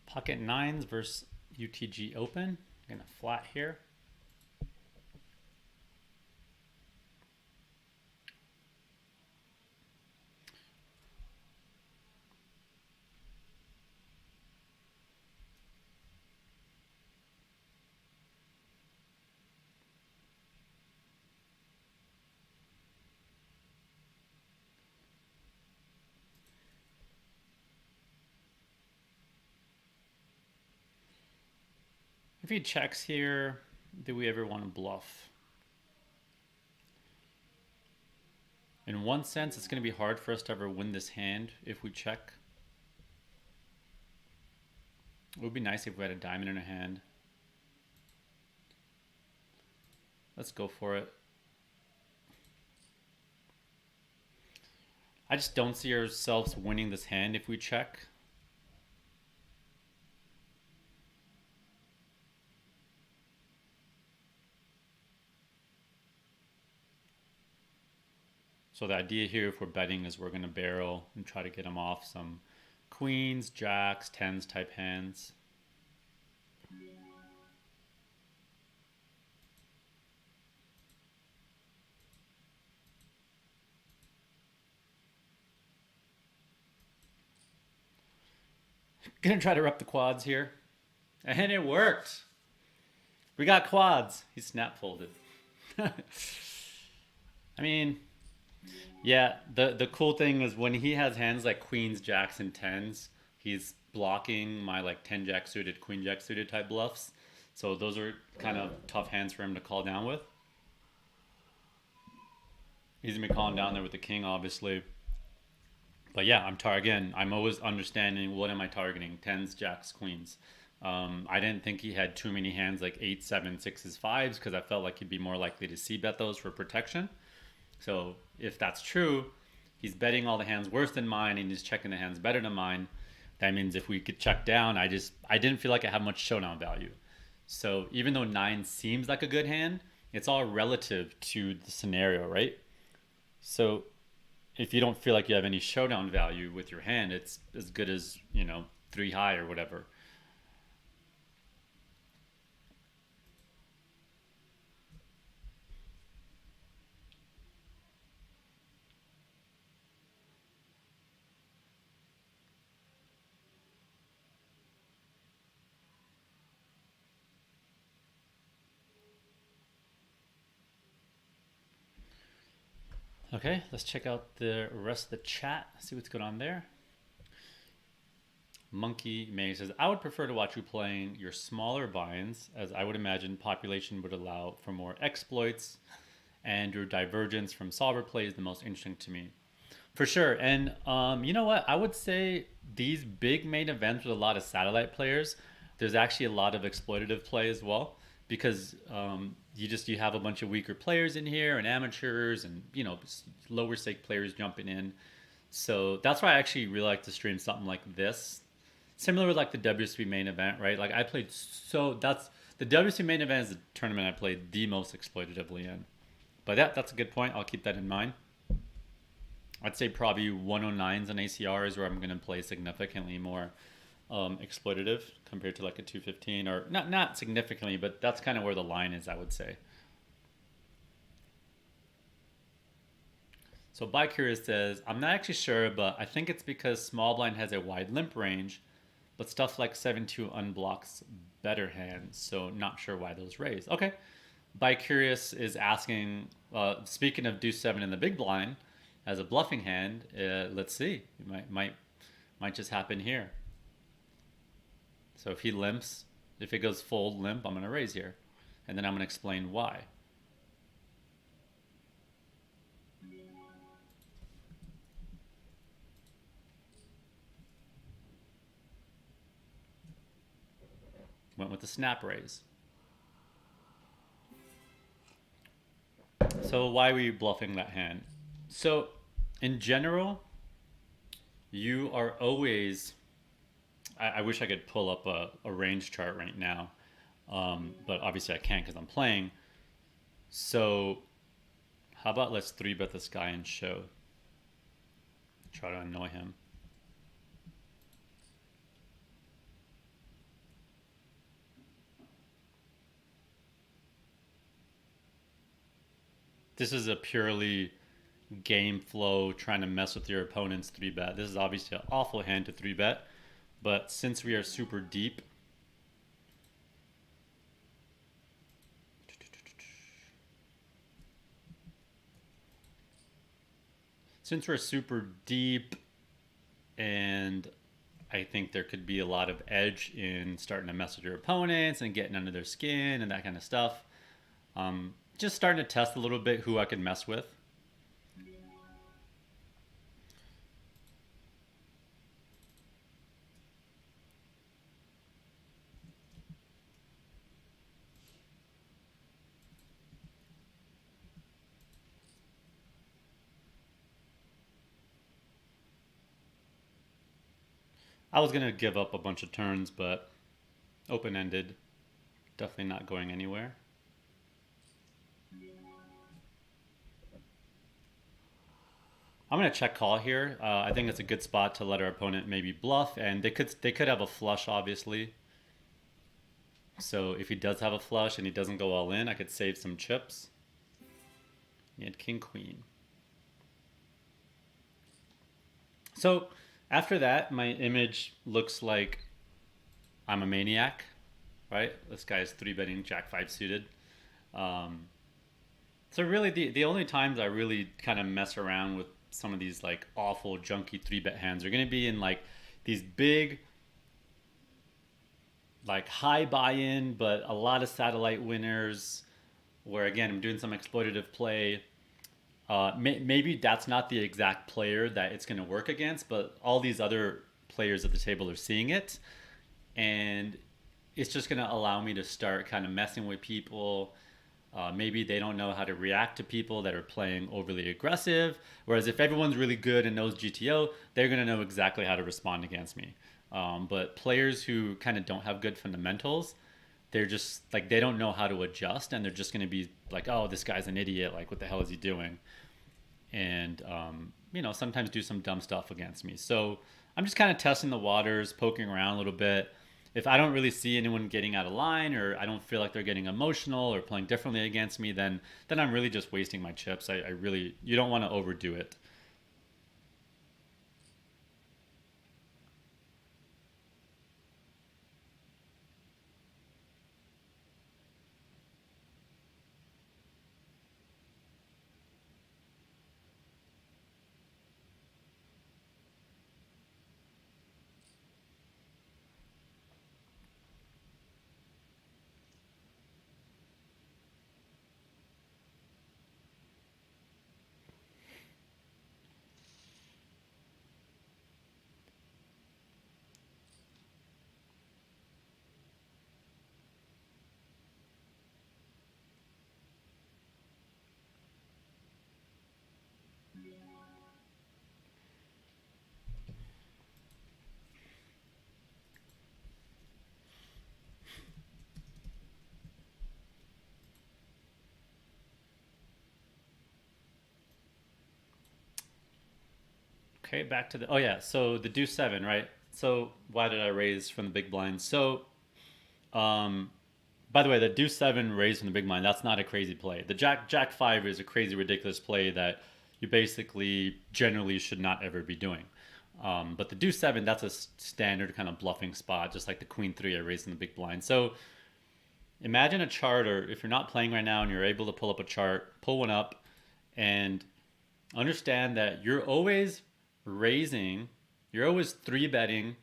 Pocket 9s versus UTG open. I'm gonna flat here. If he checks here, do we ever want to bluff? In one sense, it's going to be hard for us to ever win this hand if we check. It would be nice if we had a diamond in our hand. Let's go for it. I just don't see ourselves winning this hand if we check. So the idea here, if we're betting, is we're going to barrel and try to get him off some queens, jacks, tens type hands. Gonna try to rep the quads here. And it worked. We got quads. He snap folded. I mean, yeah, the cool thing is when he has hands like queens, jacks, and tens, he's blocking my like 10 jack suited, queen jack suited type bluffs. So those are kind of tough hands for him to call down with. He's gonna be calling down there with the king, obviously. But yeah, I'm always understanding what am I targeting? Tens, jacks, queens. I didn't think he had too many hands like 8, 7, 6s, 5s because I felt like he'd be more likely to c-bet those for protection. So if that's true, he's betting all the hands worse than mine and he's checking the hands better than mine. That means if we could check down, I didn't feel like I had much showdown value. So even though 9 seems like a good hand, it's all relative to the scenario, right? So if you don't feel like you have any showdown value with your hand, it's as good as, 3 high or whatever. Okay, let's check out the rest of the chat, see what's going on there. Monkey May says, I would prefer to watch you playing your smaller vines, as I would imagine population would allow for more exploits, and your divergence from solver play is the most interesting to me. For sure. And you know what? I would say these big main events with a lot of satellite players, there's actually a lot of exploitative play as well, because you have a bunch of weaker players in here and amateurs and lower stake players jumping in. So that's why I actually really like to stream something like this, similar with like the WSB main event, right? Like I played that's the WSB main event is the tournament I played the most exploitatively in. But that's a good point. I'll keep that in mind. I'd say probably 109s and ACR is where I'm going to play significantly more exploitative compared to like a 215, or not significantly, but that's kind of where the line is, I would say. So Bicurious says, I'm not actually sure, but I think it's because small blind has a wide limp range, but stuff like 7-2 unblocks better hands, so not sure why those raise. Okay. Bicurious is asking, speaking of deuce 7 in the big blind as a bluffing hand, let's see. It might just happen here. So if he limps, if it goes fold limp, I'm going to raise here. And then I'm going to explain why. Went with the snap raise. So why were you bluffing that hand? So in general, you are always... I wish I could pull up a range chart right now. But obviously I can't because I'm playing. So how about let's 3-bet this guy and show. Try to annoy him. This is a purely game flow, trying to mess with your opponent's 3-bet. This is obviously an awful hand to 3-bet, but since we are super deep, and I think there could be a lot of edge in starting to mess with your opponents and getting under their skin and that kind of stuff. Just starting to test a little bit who I can mess with. I was going to give up a bunch of turns, but open-ended, definitely not going anywhere. I'm going to check call here. I think it's a good spot to let our opponent maybe bluff, and they could have a flush, obviously. So if he does have a flush and he doesn't go all in, I could save some chips. He had king queen. So after that, my image looks like I'm a maniac, right? This guy's 3-betting jack 5 suited. So really the only times I really kind of mess around with some of these like awful junky 3-bet hands are going to be in like these big, like high buy-in, but a lot of satellite winners, where again, I'm doing some exploitative play. Maybe that's not the exact player that it's going to work against, but all these other players at the table are seeing it. And it's just going to allow me to start kind of messing with people. Maybe they don't know how to react to people that are playing overly aggressive. Whereas if everyone's really good and knows GTO, they're going to know exactly how to respond against me. But players who kind of don't have good fundamentals, they're just like, they don't know how to adjust, and they're just going to be like, oh, this guy's an idiot. Like, what the hell is he doing? And, sometimes do some dumb stuff against me. So I'm just kind of testing the waters, poking around a little bit. If I don't really see anyone getting out of line, or I don't feel like they're getting emotional or playing differently against me, then I'm really just wasting my chips. You don't want to overdo it. Okay, back to the. Oh yeah, so the deuce seven, right? So why did I raise from the big blind? So, um, by the way, the deuce seven raised from the big blind. That's not a crazy play. The jack five is a crazy ridiculous play that you basically generally should not ever be doing. But the deuce seven, that's a standard kind of bluffing spot, just like the queen three I raised in the big blind. So imagine a chart, or if you're not playing right now and you're able to pull up a chart, pull one up, and understand that you're always raising, you're always three betting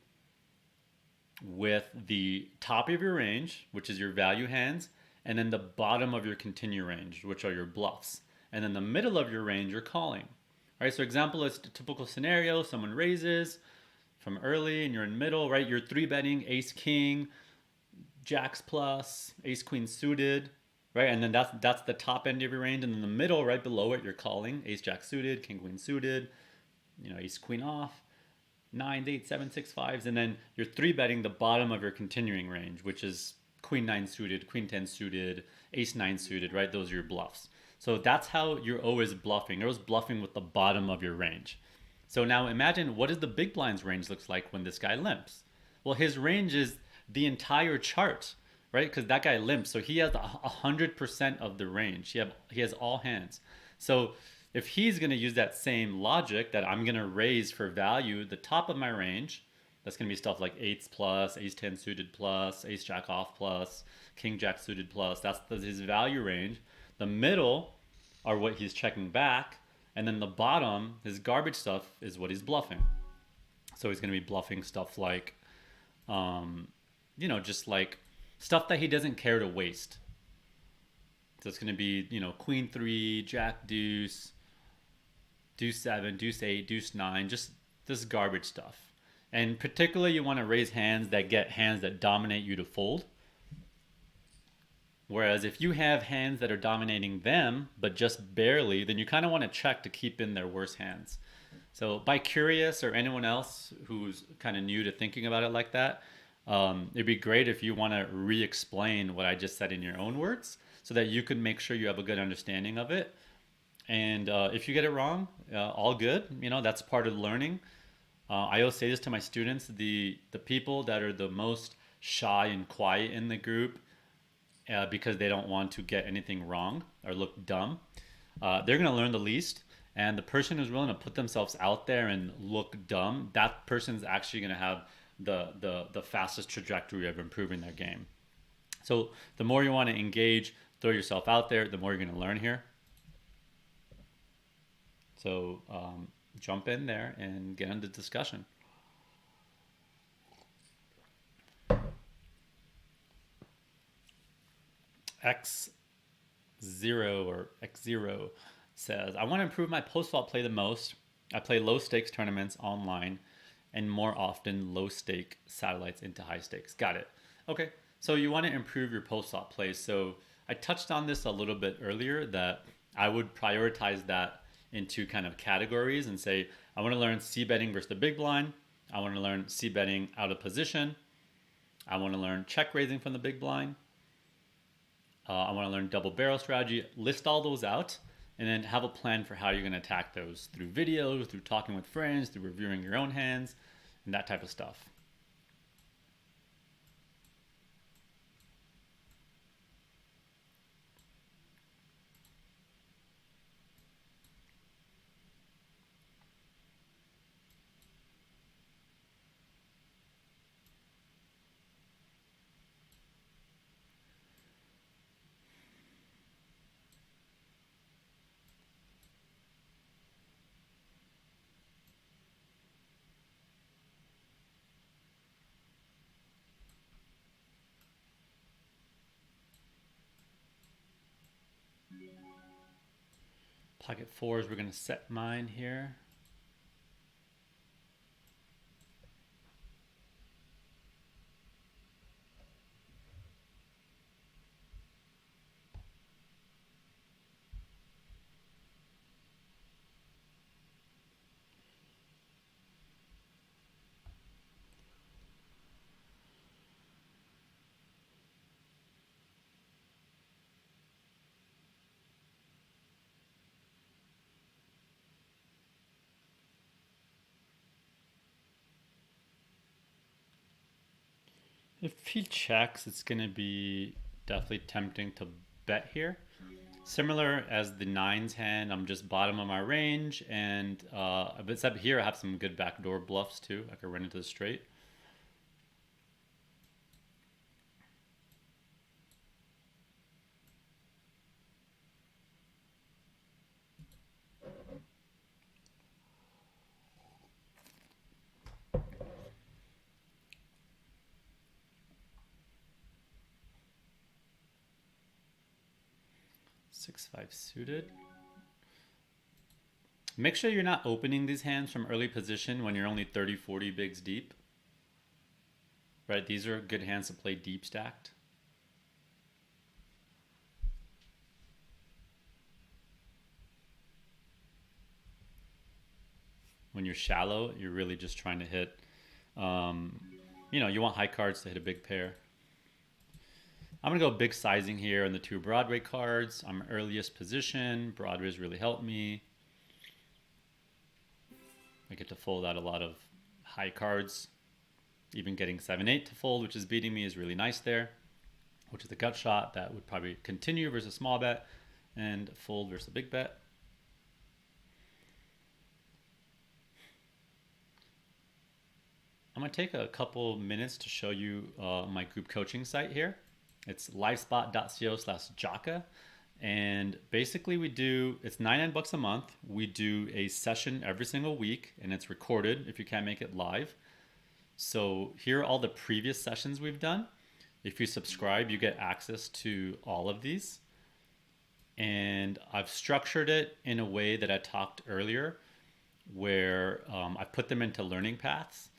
with the top of your range, which is your value hands, and then the bottom of your continue range, which are your bluffs. And then the middle of your range, you're calling. All right, so example is a typical scenario, someone raises from early and you're in middle, right? You're three betting ace king, jacks plus, ace queen suited, right? And then that's the top end of your range, and in the middle, right below it, you're calling ace jack suited, king queen suited, ace queen off, nines, eight, seven, six, fives, and then you're three betting the bottom of your continuing range, which is queen nine suited, queen 10 suited, ace nine suited, right? Those are your bluffs. So that's how you're always bluffing. You're always bluffing with the bottom of your range. So now imagine what does the big blind's range looks like when this guy limps? Well, his range is the entire chart, right? Because that guy limps, so he has 100% of the range. He has all hands. So if he's going to use that same logic that I'm going to raise for value, the top of my range, that's going to be stuff like eights plus, ace 10 suited plus, ace jack off plus, king jack suited plus. That's his value range. The middle are what he's checking back. And then the bottom, his garbage stuff, is what he's bluffing. So he's going to be bluffing stuff like, just like stuff that he doesn't care to waste. So it's going to be, queen three, jack deuce, deuce seven, deuce eight, deuce nine, just this garbage stuff. And particularly you want to raise hands that dominate you to fold. Whereas if you have hands that are dominating them, but just barely, then you kind of want to check to keep in their worst hands. So by curious or anyone else who's kind of new to thinking about it like that, it'd be great if you want to re-explain what I just said in your own words so that you can make sure you have a good understanding of it. And if you get it wrong, all good. That's part of learning. I always say this to my students, the people that are the most shy and quiet in the group, because they don't want to get anything wrong or look dumb, they're going to learn the least. And the person who's willing to put themselves out there and look dumb, that person's actually going to have the fastest trajectory of improving their game. So the more you want to engage, throw yourself out there, the more you're going to learn here. So jump in there and get into discussion. X0 says, I want to improve my post-flop play the most. I play low stakes tournaments online and more often low stake satellites into high stakes. Got it. Okay. So you want to improve your post-flop play. So I touched on this a little bit earlier that I would prioritize that into kind of categories and say, I want to learn C betting versus the big blind. I want to learn C betting out of position. I want to learn check raising from the big blind. I want to learn double barrel strategy. List all those out and then have a plan for how you're going to attack those through videos, through talking with friends, through reviewing your own hands, and that type of stuff. Pocket fours, we're going to set mine here. If he checks, it's going to be definitely tempting to bet here. Similar as the nines hand, I'm just bottom of my range, and except here I have some good backdoor bluffs too. I could run into the straight. Six five suited. Make sure you're not opening these hands from early position when you're only 30, 40 bigs deep. Right, these are good hands to play deep stacked. When you're shallow, you're really just trying to hit, you want high cards to hit a big pair. I'm gonna go big sizing here on the two Broadway cards. I'm earliest position. Broadway's really helped me. I get to fold out a lot of high cards. Even getting 7-8 to fold, which is beating me, is really nice there. Which is a gut shot that would probably continue versus small bet and fold versus a big bet. I'm gonna take a couple minutes to show you my group coaching site here. It's livespot.co/jaka. And basically it's $99 a month. We do a session every single week, and it's recorded if you can't make it live. So here are all the previous sessions we've done. If you subscribe, you get access to all of these. And I've structured it in a way that I talked earlier, where I put them into learning paths.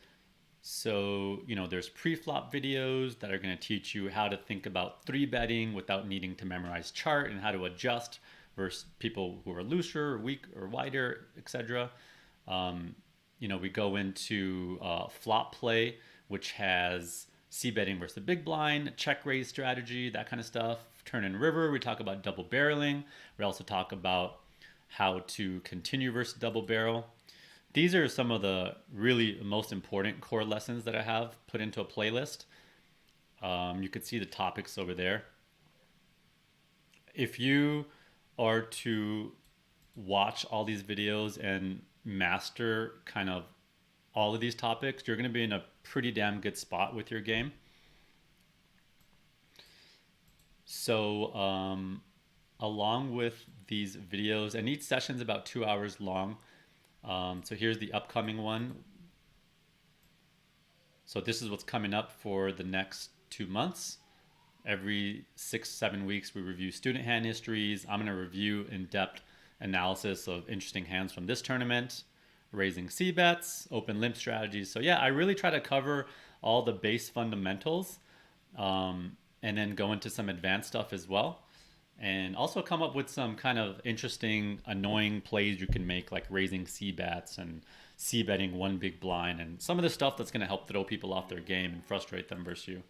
So, there's pre-flop videos that are going to teach you how to think about 3-betting without needing to memorize chart, and how to adjust versus people who are looser, or weak, or wider, etc. We go into flop play, which has c-betting versus the big blind, check raise strategy, that kind of stuff. Turn and river, we talk about double barreling. We also talk about how to continue versus double barrel. These are some of the really most important core lessons that I have put into a playlist. You could see the topics over there. If you are to watch all these videos and master kind of all of these topics, you're going to be in a pretty damn good spot with your game. So along with these videos, and each session is about 2 hours long. So here's the upcoming one. So this is what's coming up for the next 2 months. Every 6-7 weeks, we review student hand histories. I'm going to review in-depth analysis of interesting hands from this tournament, raising c-bets, open limp strategies. So yeah, I really try to cover all the base fundamentals, and then go into some advanced stuff as well. And also come up with some kind of interesting, annoying plays you can make, like raising c-bets and c-betting one big blind, and some of the stuff that's going to help throw people off their game and frustrate them versus you.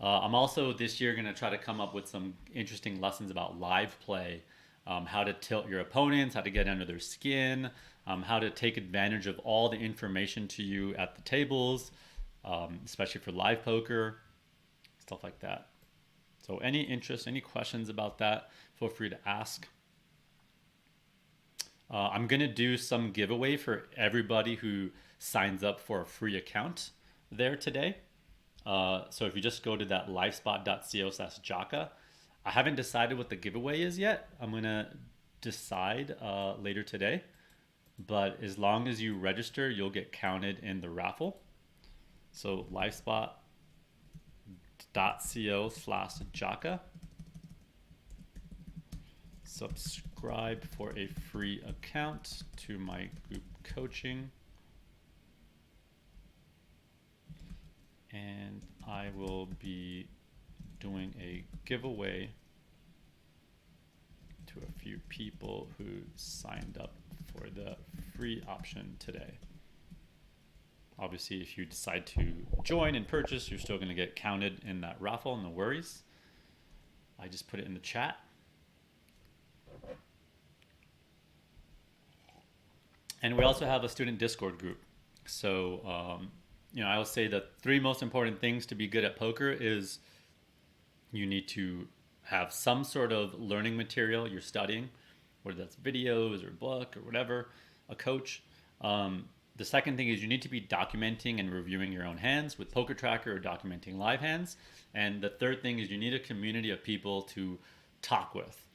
I'm also this year going to try to come up with some interesting lessons about live play, how to tilt your opponents, how to get under their skin, how to take advantage of all the information to you at the tables, especially for live poker, stuff like that. So any interest, any questions about that, feel free to ask. I'm going to do some giveaway for everybody who signs up for a free account there today. So if you just go to that livespot.co/jaka, I haven't decided what the giveaway is yet. I'm going to decide later today. But as long as you register, you'll get counted in the raffle. So livespot.co/jaka. Subscribe for a free account to my group coaching. And I will be doing a giveaway to a few people who signed up for the free option today. Obviously, if you decide to join and purchase, you're still going to get counted in that raffle, no worries. I just put it in the chat. And we also have a student Discord group. So I will say the three most important things to be good at poker is you need to have some sort of learning material you're studying, whether that's videos or book or whatever, a coach. The second thing is you need to be documenting and reviewing your own hands with Poker Tracker or documenting live hands. And the third thing is you need a community of people to talk with.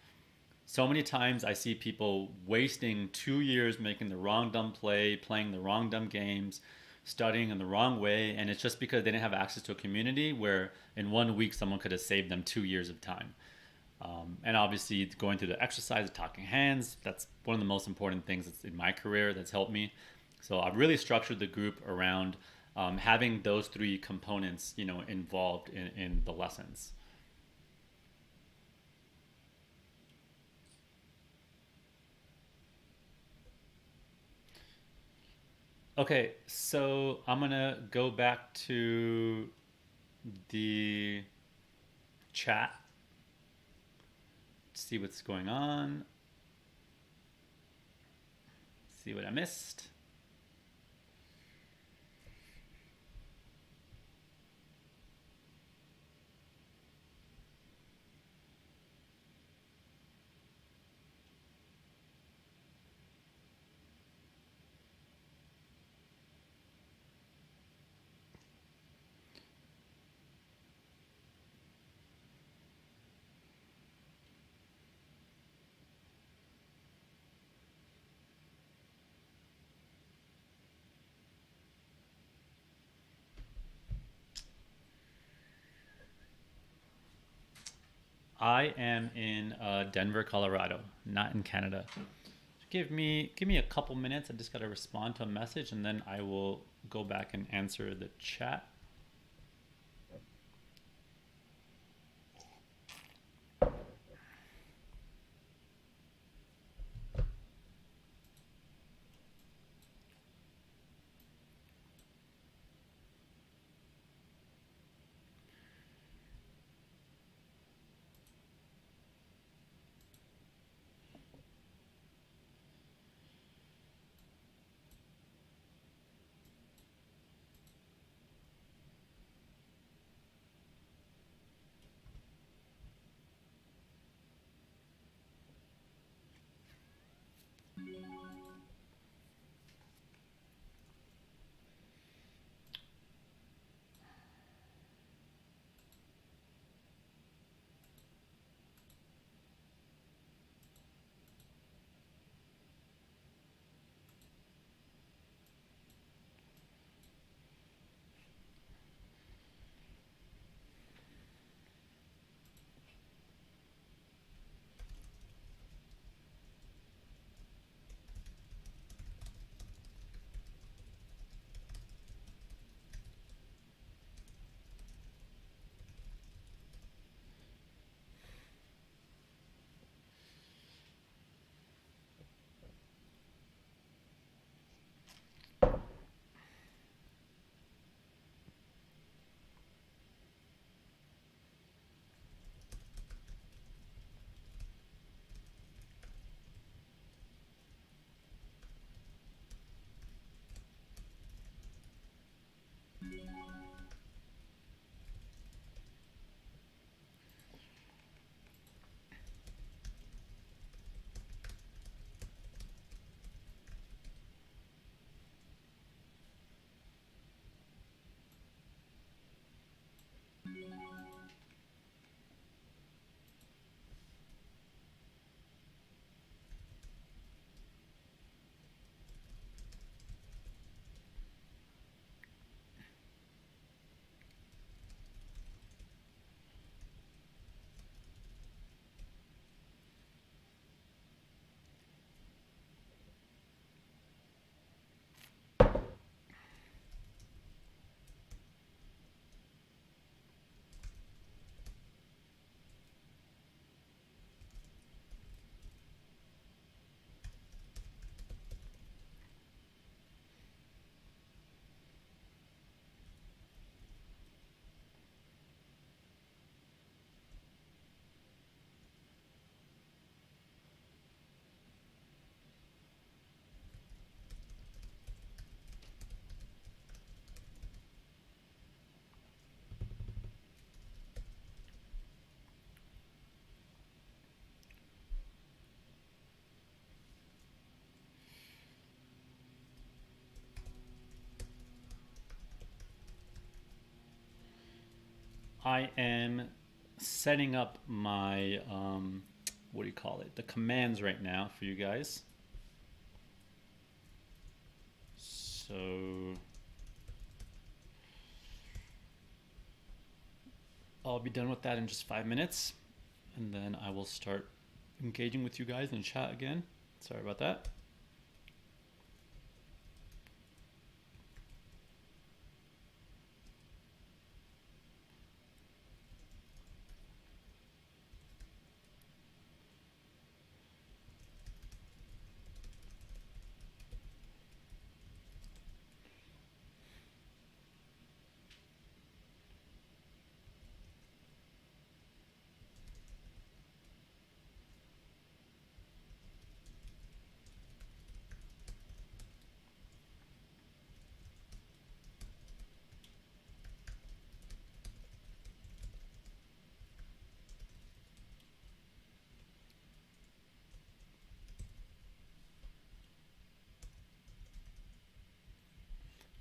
So many times I see people wasting 2 years making the wrong dumb play, playing the wrong dumb games, studying in the wrong way, and it's just because they didn't have access to a community where in 1 week someone could have saved them 2 years of time. And obviously, going through the exercise of talking hands, that's one of the most important things that's in my career that's helped me. So I've really structured the group around having those three components, involved in the lessons. Okay, so I'm gonna go back to the chat, see what's going on, see what I missed. I am in Denver, Colorado, not in Canada. Give me a couple minutes. I just got to respond to a message, and then I will go back and answer the chat. I am setting up my, what do you call it? The commands right now for you guys. So I'll be done with that in just 5 minutes. And then I will start engaging with you guys in chat again. Sorry about that.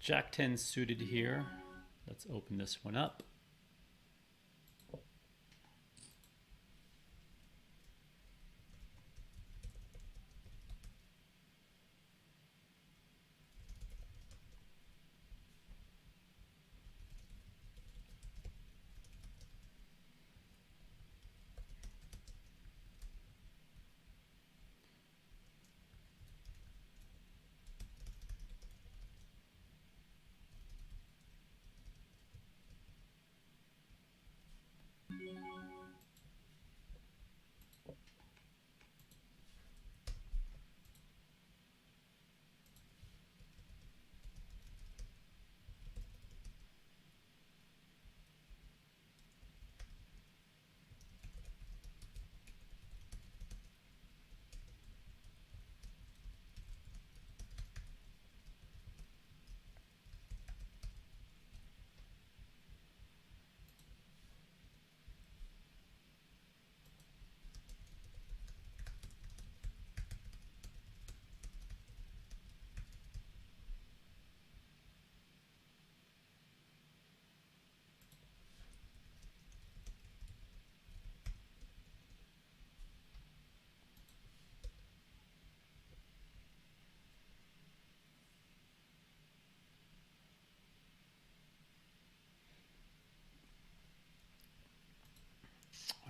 Jack 10 suited here. Let's open this one up.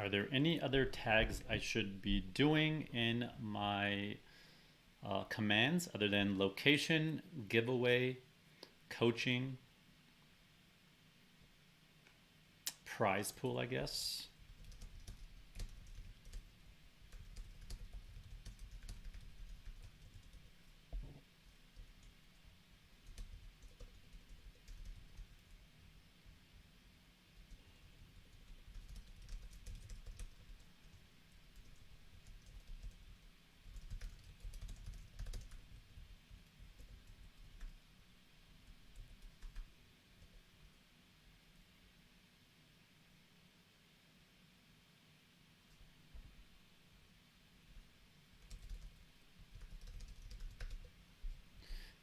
Are there any other tags I should be doing in my commands other than location, giveaway, coaching, prize pool, I guess?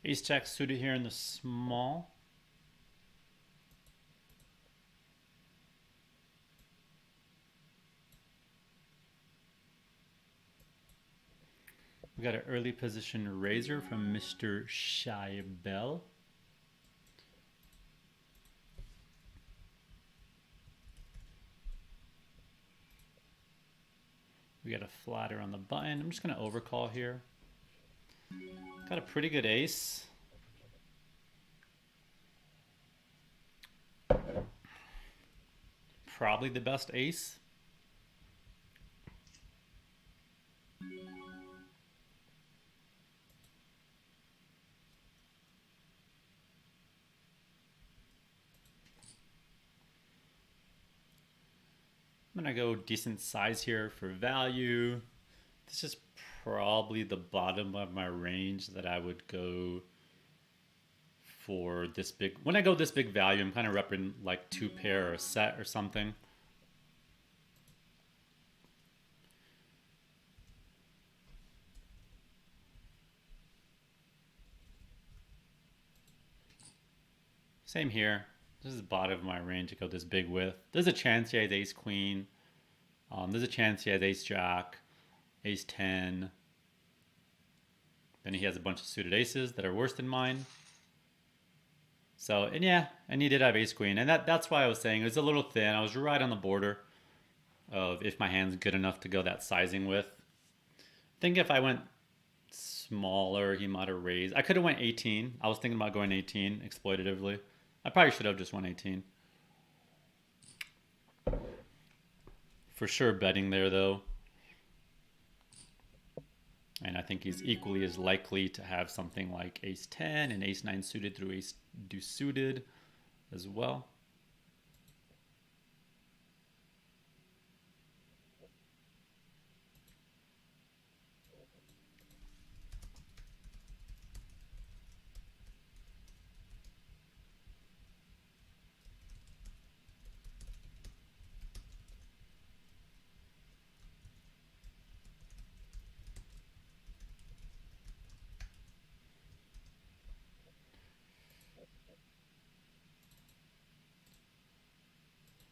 Ace Jack suited here in the small. We got an early position raiser from Mr. Shaibel. We got a flatter on the button. I'm just going to overcall here. Got a pretty good ace. Probably the best ace. I'm gonna go decent size here for value. This is probably the bottom of my range that I would go for this big. When I go this big value, I'm kind of repping like 2 pair or a set or something. Same here. This is bottom of my range to go this big with. There's a chance he has ace queen. There's a chance he has ace jack, ace 10. Then he has a bunch of suited aces that are worse than mine. So, and yeah, and he did have ace queen. And that's why I was saying it was a little thin. I was right on the border of if my hand's good enough to go that sizing with. I think if I went smaller, he might have raised. I could have went 18. I was thinking about going 18 exploitatively. I probably should have just went 18. For sure betting there though. And I think he's equally as likely to have something like ace 10 and ace 9 suited through ace deuce suited as well.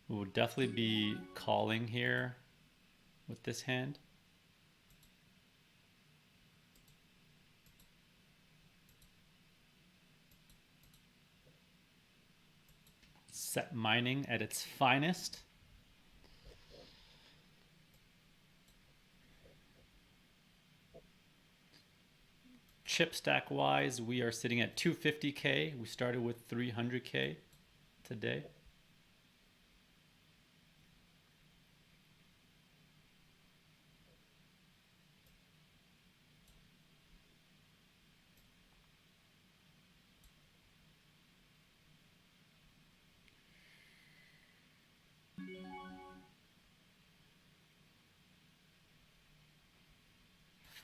We'll definitely be calling here with this hand. Set mining at its finest. Chip stack wise, we are sitting at 250K. We started with 300K today.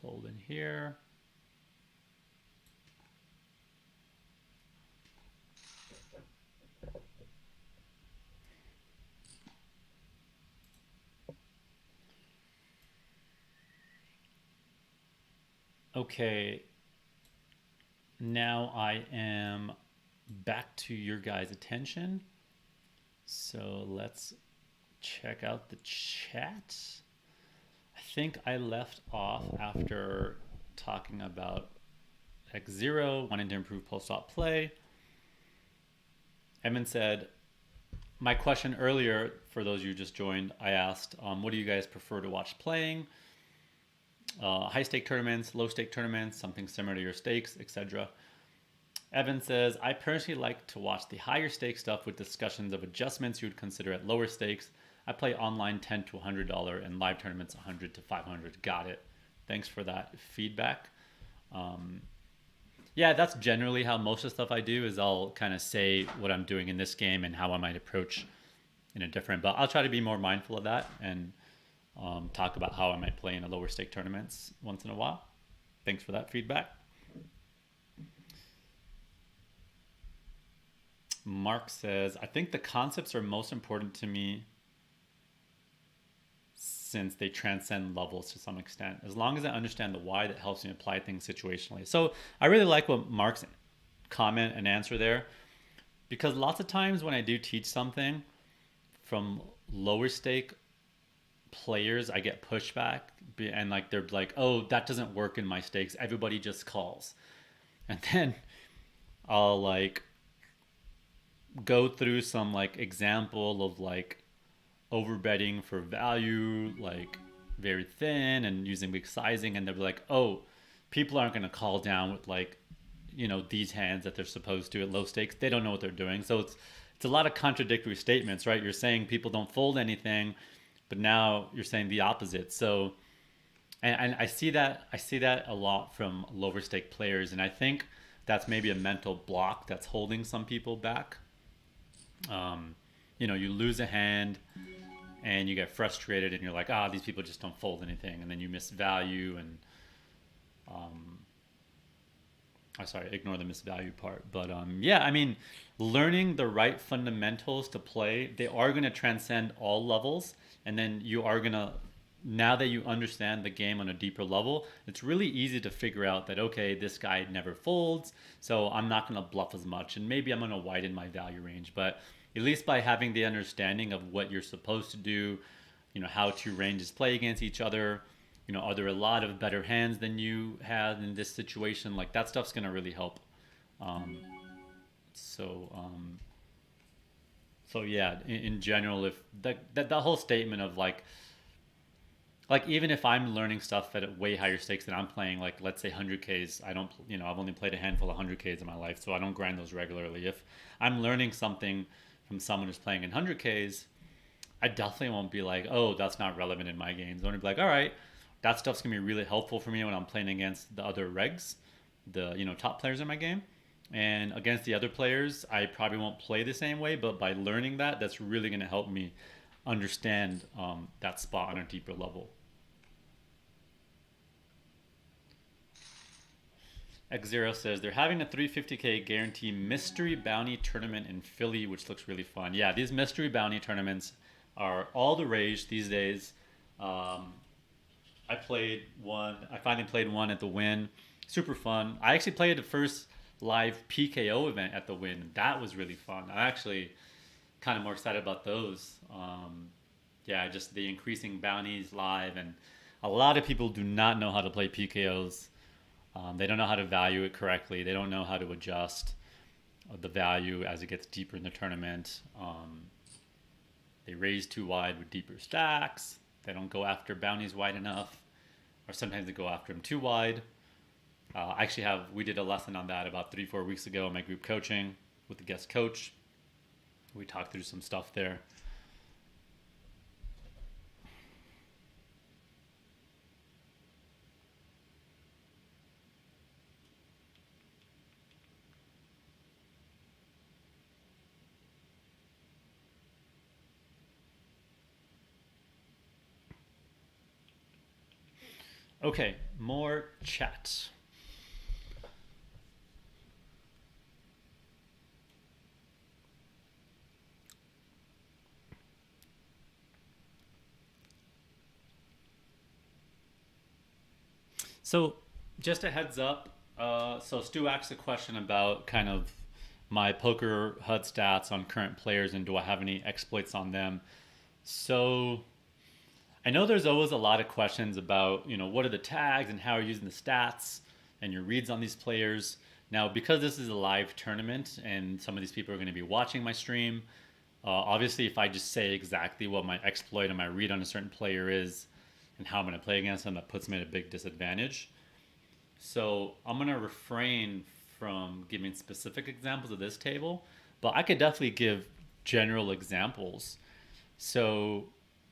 Fold in here. Okay, now I am back to your guys' attention. So let's check out the chat. I think I left off after talking about X0, wanting to improve post-op play. Evan said, my question earlier, for those of you who just joined, I asked, what do you guys prefer to watch playing? High stake tournaments, low stake tournaments, something similar to your stakes, etc. Evan says, I personally like to watch the higher stake stuff with discussions of adjustments you would consider at lower stakes. I play online $10 to $100 and live tournaments $100 to $500. Got it. Thanks for that feedback. Yeah, that's generally how most of the stuff I do is I'll kind of say what I'm doing in this game and how I might approach in a different, but I'll try to be more mindful of that and talk about how I might play in a lower stake tournaments once in a while. Thanks for that feedback. Mark says, I think the concepts are most important to me since they transcend levels to some extent. As long as I understand the why, that helps me apply things situationally. So I really like what Mark's comment and answer there, because lots of times when I do teach something from lower stake players, I get pushback and like they're like, oh, that doesn't work in my stakes, everybody just calls. And then I'll like go through some like example of like overbetting for value, like very thin and using weak sizing, and they're like, oh, people aren't going to call down with like, you know, these hands that they're supposed to at low stakes. They don't know what they're doing. So it's a lot of contradictory statements, right? You're saying people don't fold anything, but now you're saying the opposite. So and I see that a lot from lower stake players, and I think that's maybe a mental block that's holding some people back. You know, you lose a hand and you get frustrated and you're like, these people just don't fold anything, and then you miss value, and ignore the misvalue part. But yeah, I mean, learning the right fundamentals to play, they are going to transcend all levels, and then you are going to now that you understand the game on a deeper level, it's really easy to figure out that, okay, this guy never folds, so I'm not going to bluff as much, and maybe I'm going to widen my value range. But at least by having the understanding of what you're supposed to do, how two ranges play against each other, are there a lot of better hands than you had in this situation? Like that stuff's going to really help. Um, so, um, so yeah, in general, if that whole statement of like even if I'm learning stuff at way higher stakes than I'm playing, like let's say 100Ks, I don't, I've only played a handful of 100Ks in my life, so I don't grind those regularly. If I'm learning something from someone who's playing in 100Ks, I definitely won't be like, oh, that's not relevant in my games. I'm gonna be like, all right, that stuff's gonna be really helpful for me when I'm playing against the other regs, the top players in my game, and against the other players, I probably won't play the same way. But by learning that, that's really gonna help me understand that spot on a deeper level. X0 says they're having a 350K guarantee mystery bounty tournament in Philly, which looks really fun. Yeah, these mystery bounty tournaments are all the rage these days. I played one. I finally played one at the Win. Super fun. I actually played the first live PKO event at the Win. That was really fun. I'm actually kind of more excited about those. Yeah, just the increasing bounties live, and a lot of people do not know how to play PKOs. They don't know how to value it correctly. They don't know how to adjust the value as it gets deeper in the tournament. They raise too wide with deeper stacks. They don't go after bounties wide enough, or sometimes they go after them too wide. We did a lesson on that about 3-4 weeks ago in my group coaching with the guest coach. We talked through some stuff there. Okay, more chat. So, just a heads up. So Stu asked a question about kind of my poker HUD stats on current players and do I have any exploits on them. So I know there's always a lot of questions about, what are the tags and how are you using the stats and your reads on these players. Now, because this is a live tournament and some of these people are going to be watching my stream, obviously if I just say exactly what my exploit and my read on a certain player is and how I'm going to play against them, that puts me at a big disadvantage. So I'm going to refrain from giving specific examples of this table, but I could definitely give general examples. So,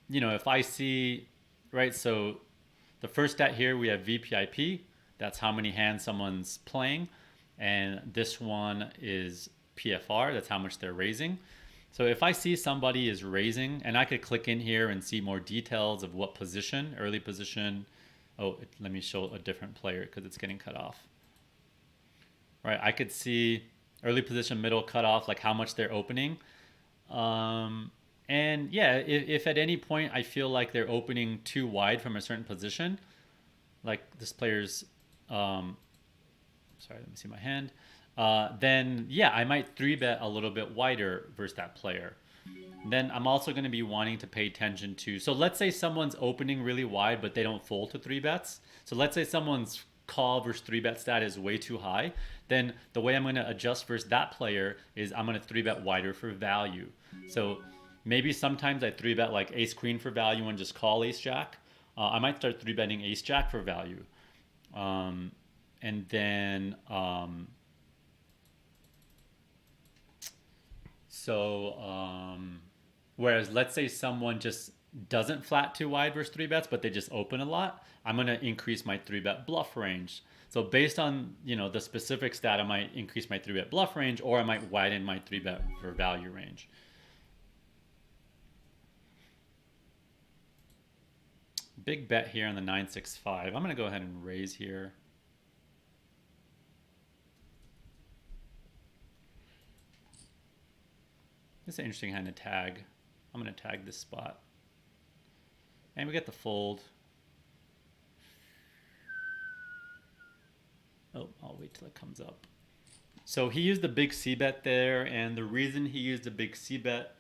if I see, right, so the first stat here, we have VPIP. That's how many hands someone's playing. And this one is PFR. That's how much they're raising. So if I see somebody is raising, and I could click in here and see more details of what position, early position. Let me show a different player because it's getting cut off. All right, I could see early position, middle, cut off, like how much they're opening. And yeah, if at any point I feel like they're opening too wide from a certain position, like this player's, sorry, let me see my hand. Then yeah, I might 3-bet a little bit wider versus that player. Then I'm also going to be wanting to pay attention to, so let's say someone's opening really wide, but they don't fold to 3-bets. So let's say someone's call versus 3-bet stat is way too high. Then the way I'm going to adjust versus that player is I'm going to 3-bet wider for value. So maybe sometimes I 3-bet like ace queen for value and just call ace jack. I might start 3-betting ace jack for value. And then, whereas let's say someone just doesn't flat too wide versus 3-bets, but they just open a lot, I'm going to increase my 3-bet bluff range. So based on, the specific stat, I might increase my 3-bet bluff range, or I might widen my 3-bet for value range. Big bet here on the 965. I'm going to go ahead and raise here. This is an interesting hand to tag. I'm going to tag this spot. And we get the fold. Oh, I'll wait till it comes up. So he used the big C bet there, and the reason he used the big C bet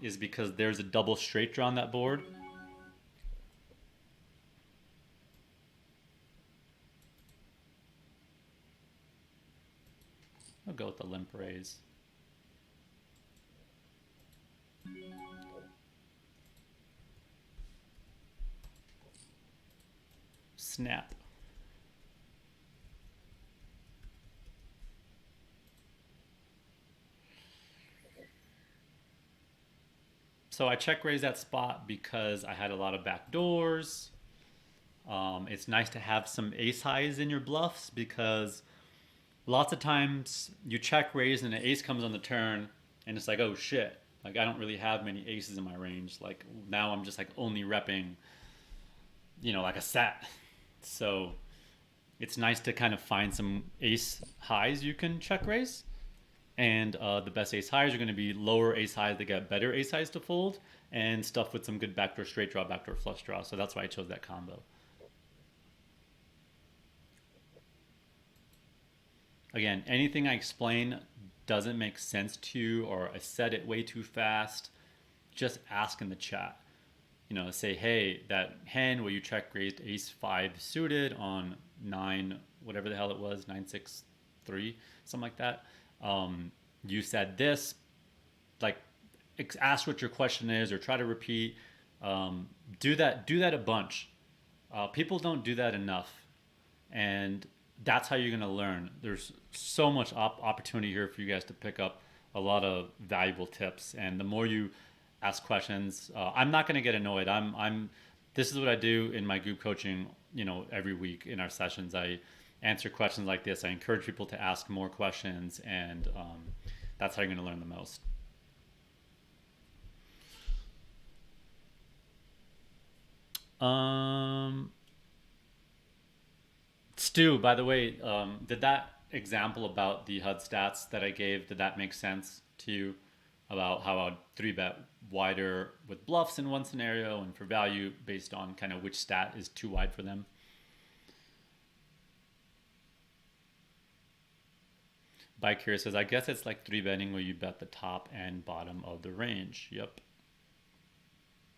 is because there's a double straight draw on that board. I'll go with the limp raise. Snap. So I check raise that spot because I had a lot of back doors. It's nice to have some ace highs in your bluffs because lots of times you check raise and an ace comes on the turn and it's like, oh shit, like I don't really have many aces in my range. Like now I'm just like only repping, you know, like a set. So it's nice to kind of find some ace highs you can check raise. And the best ace highs are going to be lower ace highs that get better ace highs to fold, and stuff with some good backdoor straight draw, backdoor flush draw. So that's why I chose that combo. Again, anything I explain doesn't make sense to you or I said it way too fast, just ask in the chat. You know, say, hey, that hand where you check raised ace 5 suited on 9, whatever the hell it was, 9-6-3, something like that. You said this, like ask what your question is or try to repeat. Do that a bunch. People don't do that enough, and that's how you're going to learn. There's so much opportunity here for you guys to pick up a lot of valuable tips, and the more you ask questions, I'm not going to get annoyed. This is what I do in my group coaching, you know, every week in our sessions. I answer questions like this. I encourage people to ask more questions, and that's how you're going to learn the most. Stu, by the way, did that example about the HUD stats that I gave, did that make sense to you about how I'd 3-bet wider with bluffs in one scenario and for value based on kind of which stat is too wide for them? Bikir says, I guess it's like 3-betting where you bet the top and bottom of the range. Yep.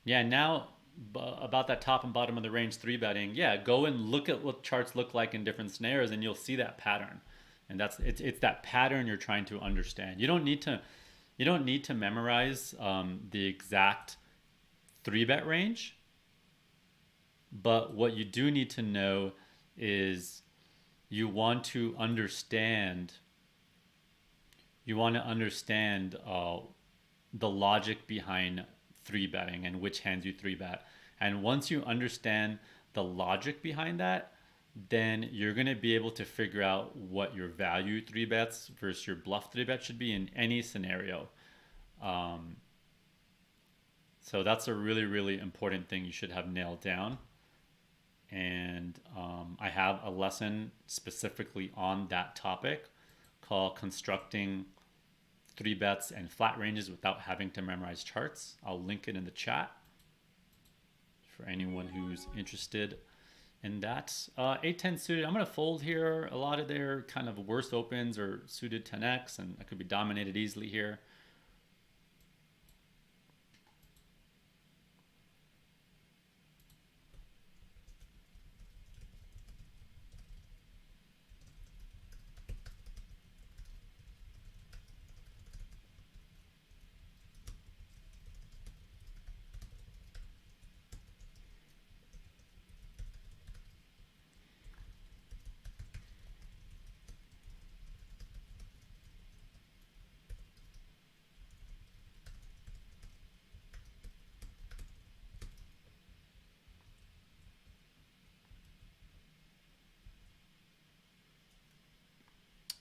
Yeah, now about that top and bottom of the range 3-betting, yeah, go and look at what charts look like in different scenarios and you'll see that pattern. And it's that pattern you're trying to understand. You don't need to memorize the exact 3-bet range, but what you do need to know is you want to understand the logic behind 3-betting and which hands you 3-bet. And once you understand the logic behind that, then you're going to be able to figure out what your value 3-bets versus your bluff 3-bet should be in any scenario. So that's a really, really important thing you should have nailed down. And I have a lesson specifically on that topic called Constructing 3-bets and flat ranges without having to memorize charts. I'll link it in the chat for anyone who's interested in that. 8-10 suited, I'm going to fold here. A lot of their kind of worst opens are suited 10x, and I could be dominated easily here.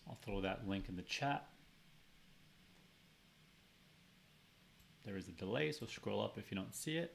I'll throw that link in the chat. There is a delay, so scroll up if you don't see it.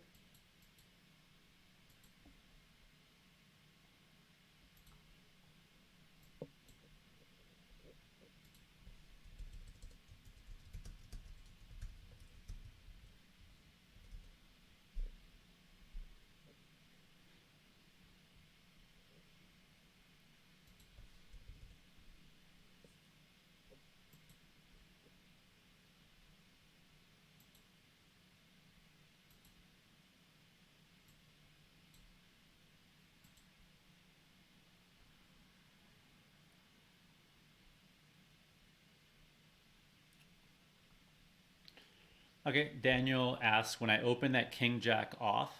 Okay, Daniel asks, when I open that king jack off,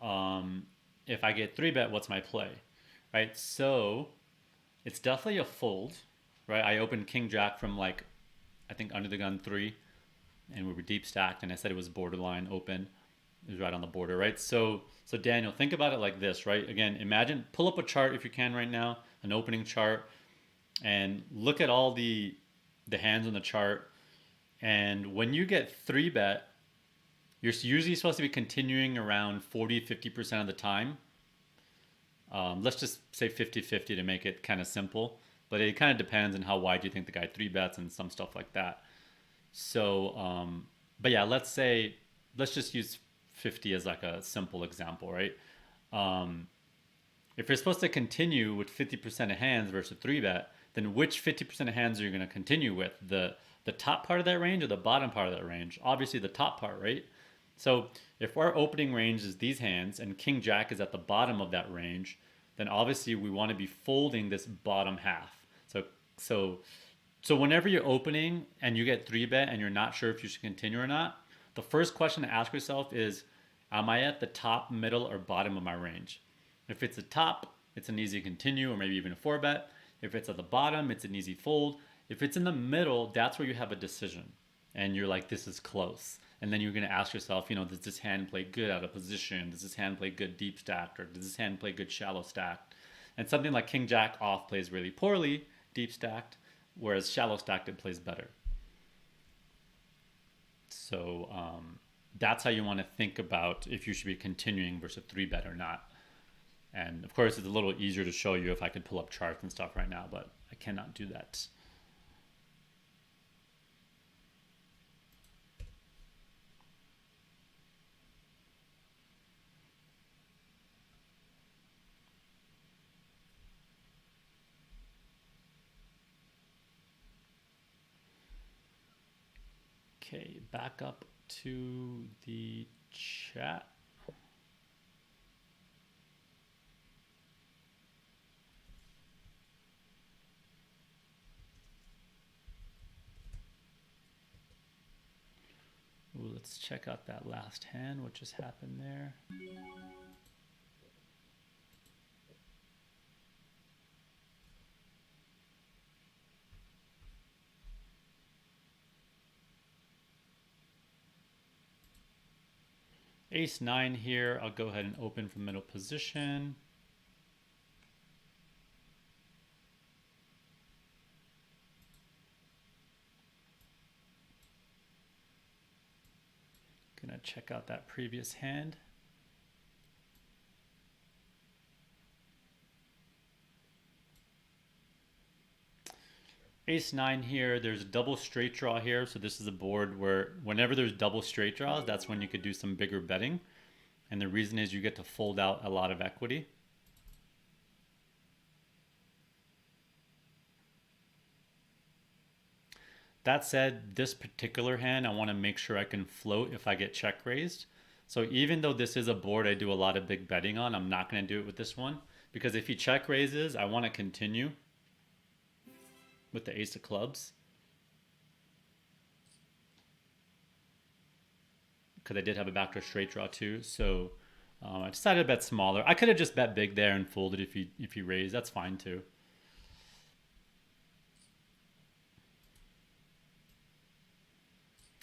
um, if I get 3-bet, what's my play? Right, so it's definitely a fold, right? I opened king jack from like, I think under the gun 3, and we were deep stacked, and I said it was borderline open. It was right on the border, right? So Daniel, think about it like this, right? Again, imagine, pull up a chart if you can right now, an opening chart, and look at all the hands on the chart. And when you get 3-bet, you're usually supposed to be continuing around 40-50% of the time. Let's just say 50-50 to make it kind of simple. But it kind of depends on how wide you think the guy 3-bets and some stuff like that. So, but yeah, let's just use 50 as like a simple example, right? Um, if you're supposed to continue with 50% of hands versus 3-bet, then which 50% of hands are you going to continue with? The top part of that range or the bottom part of that range? Obviously the top part, right? So if our opening range is these hands and king jack is at the bottom of that range, then obviously we want to be folding this bottom half. So so whenever you're opening and you get 3-bet and you're not sure if you should continue or not, the first question to ask yourself is, am I at the top, middle, or bottom of my range? If it's the top, it's an easy continue or maybe even a 4-bet. If it's at the bottom, it's an easy fold. If it's in the middle, that's where you have a decision. And you're like, this is close. And then you're going to ask yourself, does this hand play good out of position? Does this hand play good deep stacked? Or does this hand play good shallow stacked? And something like king jack off plays really poorly, deep stacked, whereas shallow stacked it plays better. So that's how you want to think about if you should be continuing versus 3-bet or not. And of course, it's a little easier to show you if I could pull up charts and stuff right now, but I cannot do that. Okay, back up to the chat. Ooh, let's check out that last hand. What just happened there? Ace 9 here. I'll go ahead and open from middle position. Gonna check out that previous hand. Ace 9 here, there's a double straight draw here, so this is a board where whenever there's double straight draws, that's when you could do some bigger betting. And the reason is you get to fold out a lot of equity. That said, this particular hand, I want to make sure I can float if I get check raised. So even though this is a board I do a lot of big betting on, I'm not going to do it with this one. Because if he check raises, I want to continue with the ace of clubs. Because I did have a backdoor straight draw too. So I decided to bet smaller. I could have just bet big there and folded if he raised. That's fine too.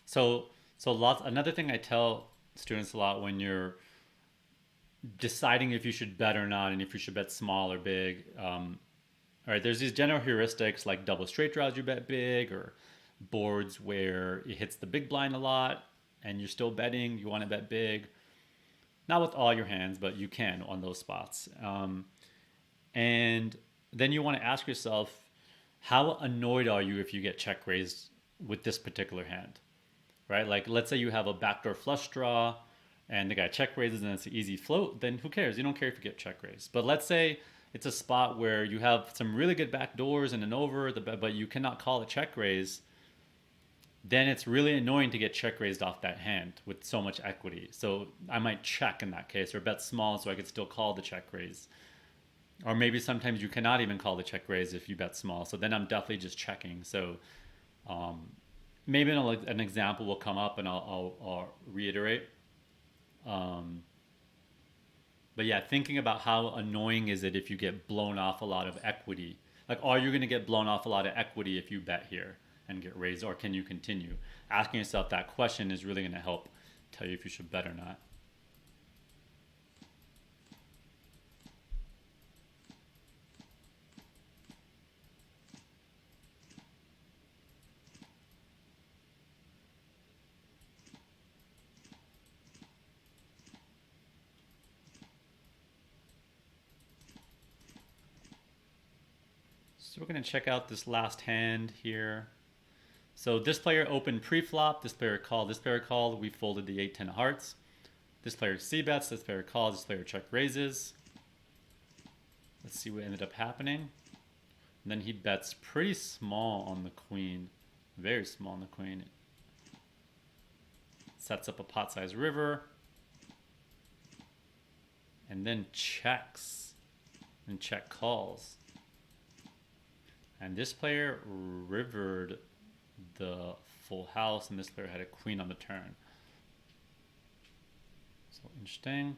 So another thing I tell students a lot when you're deciding if you should bet or not and if you should bet small or big. All right, there's these general heuristics like double straight draws you bet big, or boards where it hits the big blind a lot and you're still betting, you want to bet big. Not with all your hands, but you can on those spots. And then you want to ask yourself, how annoyed are you if you get check raised with this particular hand? Right? Like, let's say you have a backdoor flush draw and the guy check raises and it's an easy float, then who cares? You don't care if you get check raised. But let's say it's a spot where you have some really good backdoors and an over, but you cannot call a check raise, then it's really annoying to get check raised off that hand with so much equity. So I might check in that case or bet small so I could still call the check raise. Or maybe sometimes you cannot even call the check raise if you bet small. So then I'm definitely just checking. So maybe an example will come up and I'll reiterate. Um, but yeah, thinking about how annoying is it if you get blown off a lot of equity. Like, are you going to get blown off a lot of equity if you bet here and get raised, or can you continue? Asking yourself that question is really going to help tell you if you should bet or not. So we're going to check out this last hand here. So this player opened pre-flop, this player called, we folded the 8-10 of hearts. This player c-bets, this player calls, this player check raises. Let's see what ended up happening. And then he bets pretty small on the queen, very small on the queen. Sets up a pot-sized river. And then checks, and check calls. And this player rivered the full house, and this player had a queen on the turn. So interesting.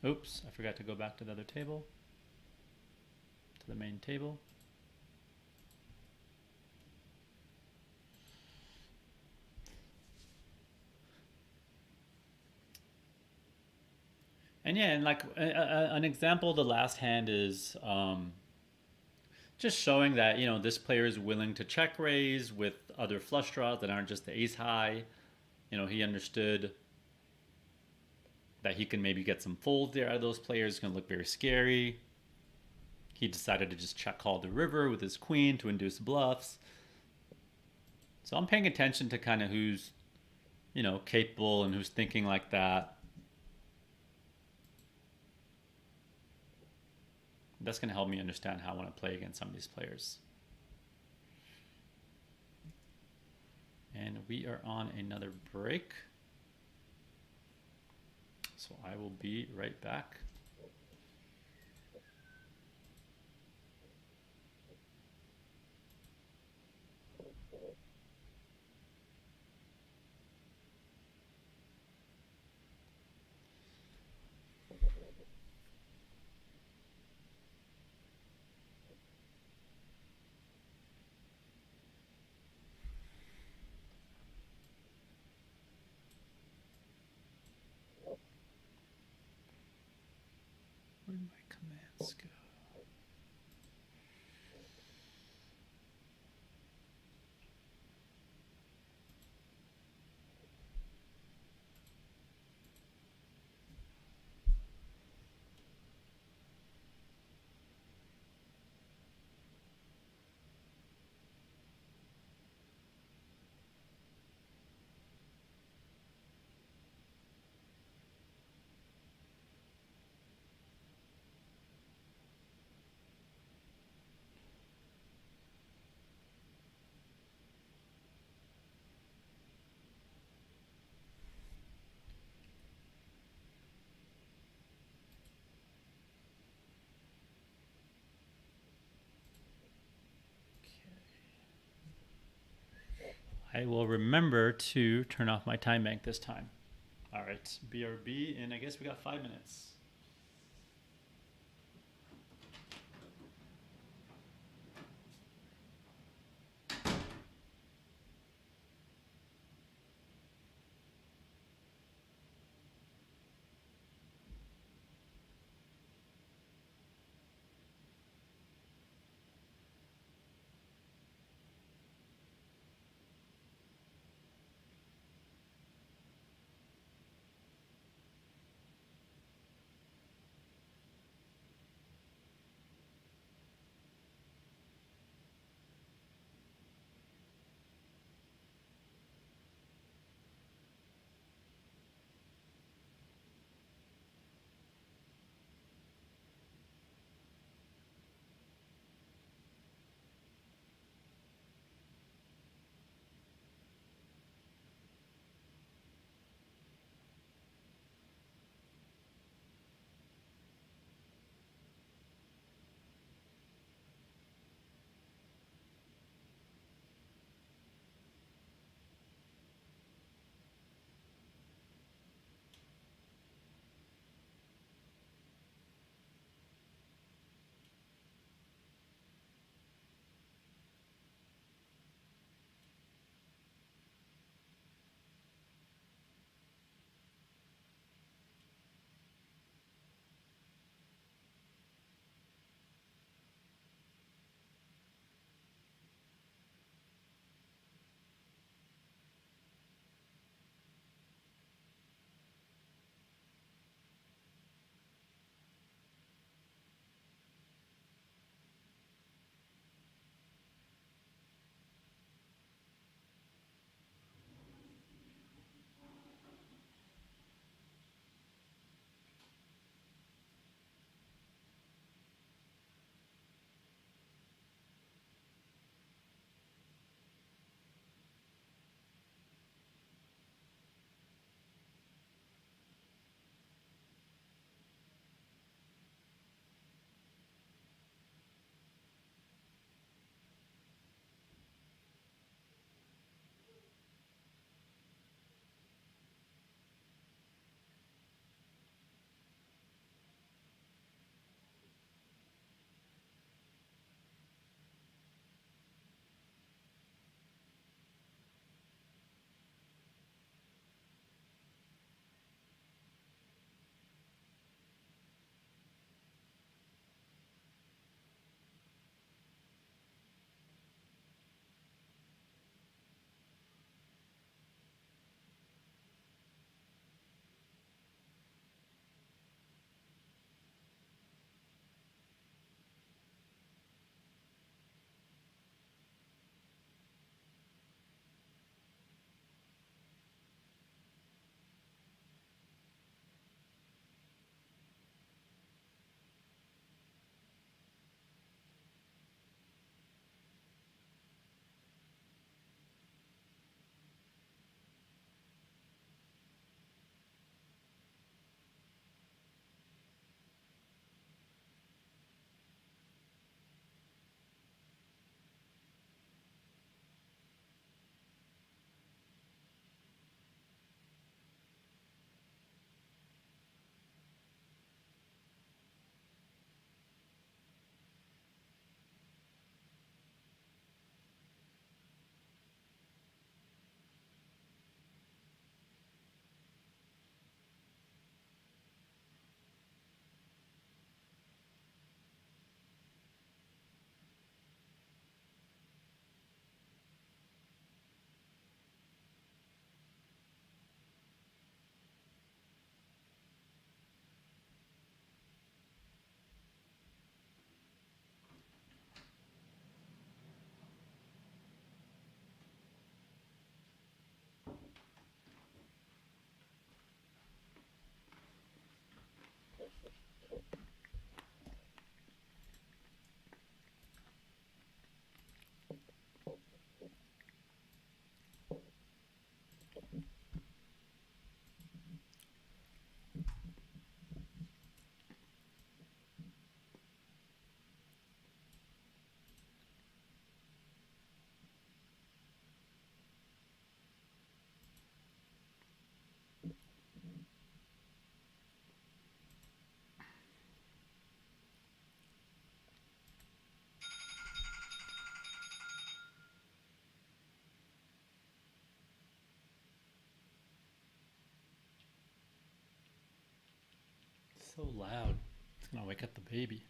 Oops, I forgot to go back to the other table, to the main table. And yeah, and like an example, the last hand is just showing that, you know, this player is willing to check raise with other flush draws that aren't just the ace high. You know, he understood that he can maybe get some folds there out of those players. It's going to look very scary. He decided to just check call the river with his queen to induce bluffs. So I'm paying attention to kind of who's, you know, capable and who's thinking like that. That's going to help me understand how I want to play against some of these players. And we are on another break. So I will be right back. Where did my commands go? I will remember to turn off my time bank this time. All right, BRB, and I guess we got 5 minutes. so loud. It's gonna wake up the baby.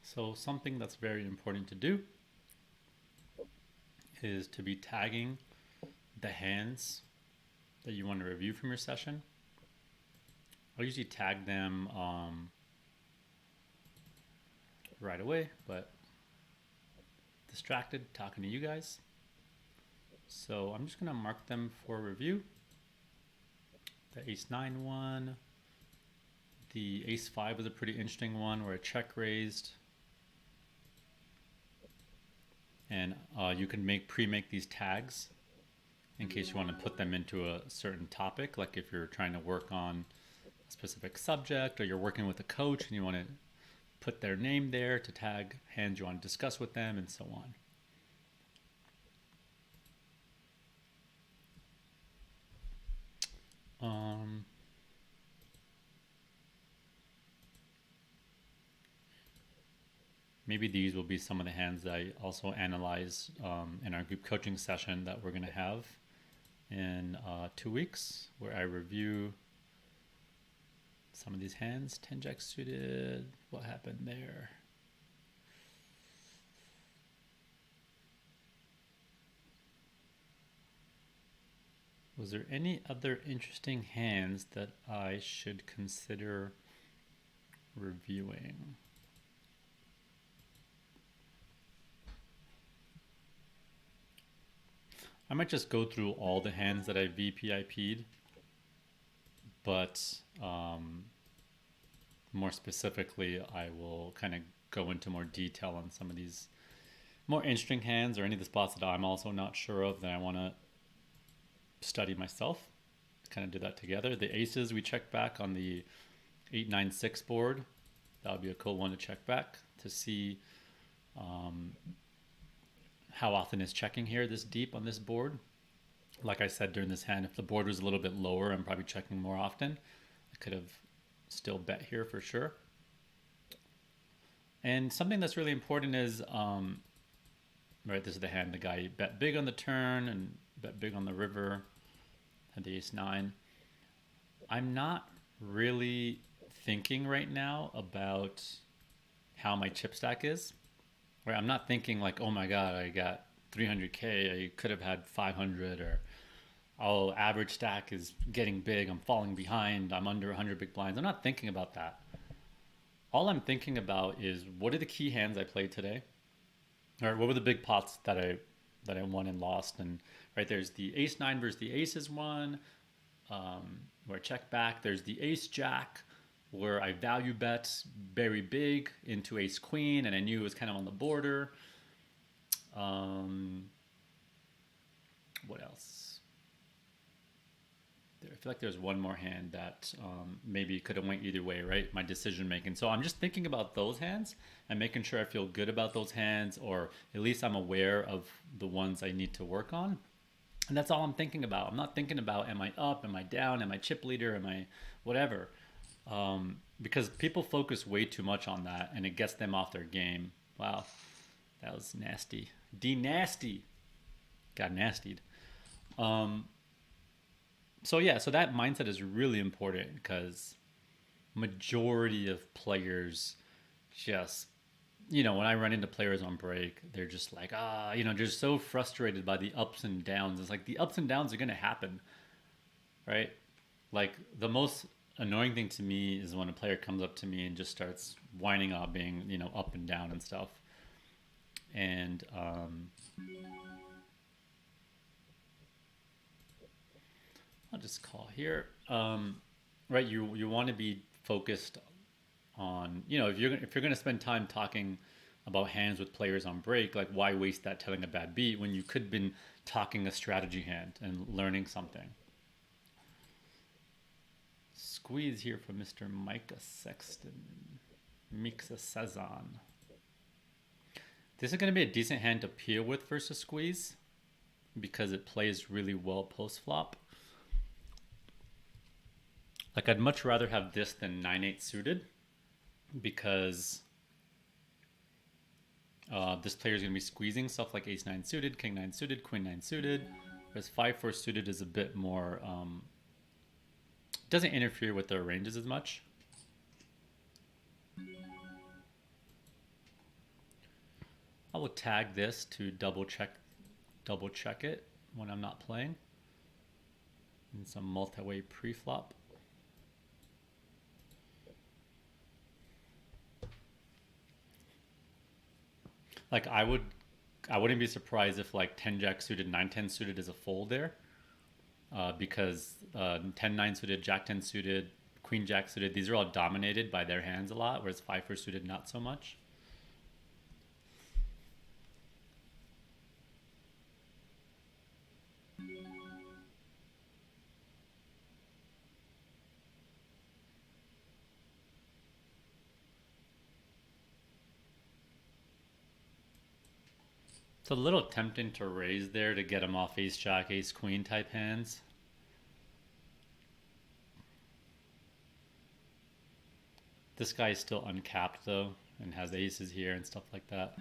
So something that's very important to do is to be tagging the hands that you want to review from your session. I'll usually tag them right away, but distracted talking to you guys. So I'm just gonna mark them for review. The ace-9 one. The ace-5 was a pretty interesting one where a check raised. And you can pre-make these tags in case you want to put them into a certain topic, like if you're trying to work on a specific subject or you're working with a coach and you want to put their name there to tag hands you want to discuss with them and so on. Maybe these will be some of the hands that I also analyze in our group coaching session that we're going to have in 2 weeks, where I review some of these hands. 10 jack suited, what happened there? Was there any other interesting hands that I should consider reviewing? I might just go through all the hands that I VPIP'd, but more specifically, I will kind of go into more detail on some of these more interesting hands or any of the spots that I'm also not sure of that I want to study myself. Kind of do that together. The aces we check back on the 8-9-6 board. That would be a cool one to check back to see how often is checking here this deep on this board. Like I said during this hand, if the board was a little bit lower, I'm probably checking more often. I could have still bet here for sure. And something that's really important is, right, this is the hand, the guy bet big on the turn and bet big on the river, had the ace-9. I'm not really thinking right now about how my chip stack is. Right, I'm not thinking like, oh my God, I got 300K, I could have had 500, or oh, average stack is getting big, I'm falling behind, I'm under 100 big blinds. I'm not thinking about that. All I'm thinking about is what are the key hands I played today? Or what were the big pots that I won and lost? And right, there's the ace-9 versus the aces one, where I check back. There's the ace-jack, where I value bet very big into ace queen, and I knew it was kind of on the border. What else? I feel like there's one more hand that maybe could have went either way, right? My decision making. So I'm just thinking about those hands and making sure I feel good about those hands, or at least I'm aware of the ones I need to work on. And that's all I'm thinking about. I'm not thinking about, am I up, am I down, am I chip leader, am I whatever. Because people focus way too much on that and it gets them off their game. Wow, that was nasty. D-nasty. Got nastied. So yeah, so that mindset is really important because majority of players just, when I run into players on break, they're just like, they're so frustrated by the ups and downs. It's like the ups and downs are going to happen, right? Like the most annoying thing to me is when a player comes up to me and just starts whining up, being, up and down and stuff. And I'll just call here. Right, you want to be focused on, if you're going to spend time talking about hands with players on break, like why waste that telling a bad beat when you could have been talking a strategy hand and learning something. Squeeze here from Mr. Micah Sexton. Mixa Sazan. This is going to be a decent hand to peel with versus squeeze because it plays really well post-flop. Like I'd much rather have this than 9-8 suited because this player is going to be squeezing stuff like ace-9 suited, king-9 suited, queen-9 suited, whereas 5-4 suited is a bit more, doesn't interfere with their ranges as much. I will tag this to double check it when I'm not playing. And some multi-way pre-flop. Like I wouldn't be surprised if like 10-jack suited, 9-10 suited is a fold there, because 10-9 suited, jack-10 suited, queen-jack suited, these are all dominated by their hands a lot, whereas 5-4 suited not so much. It's a little tempting to raise there to get him off ace-jack, ace-queen type hands. This guy is still uncapped though, and has aces here and stuff like that.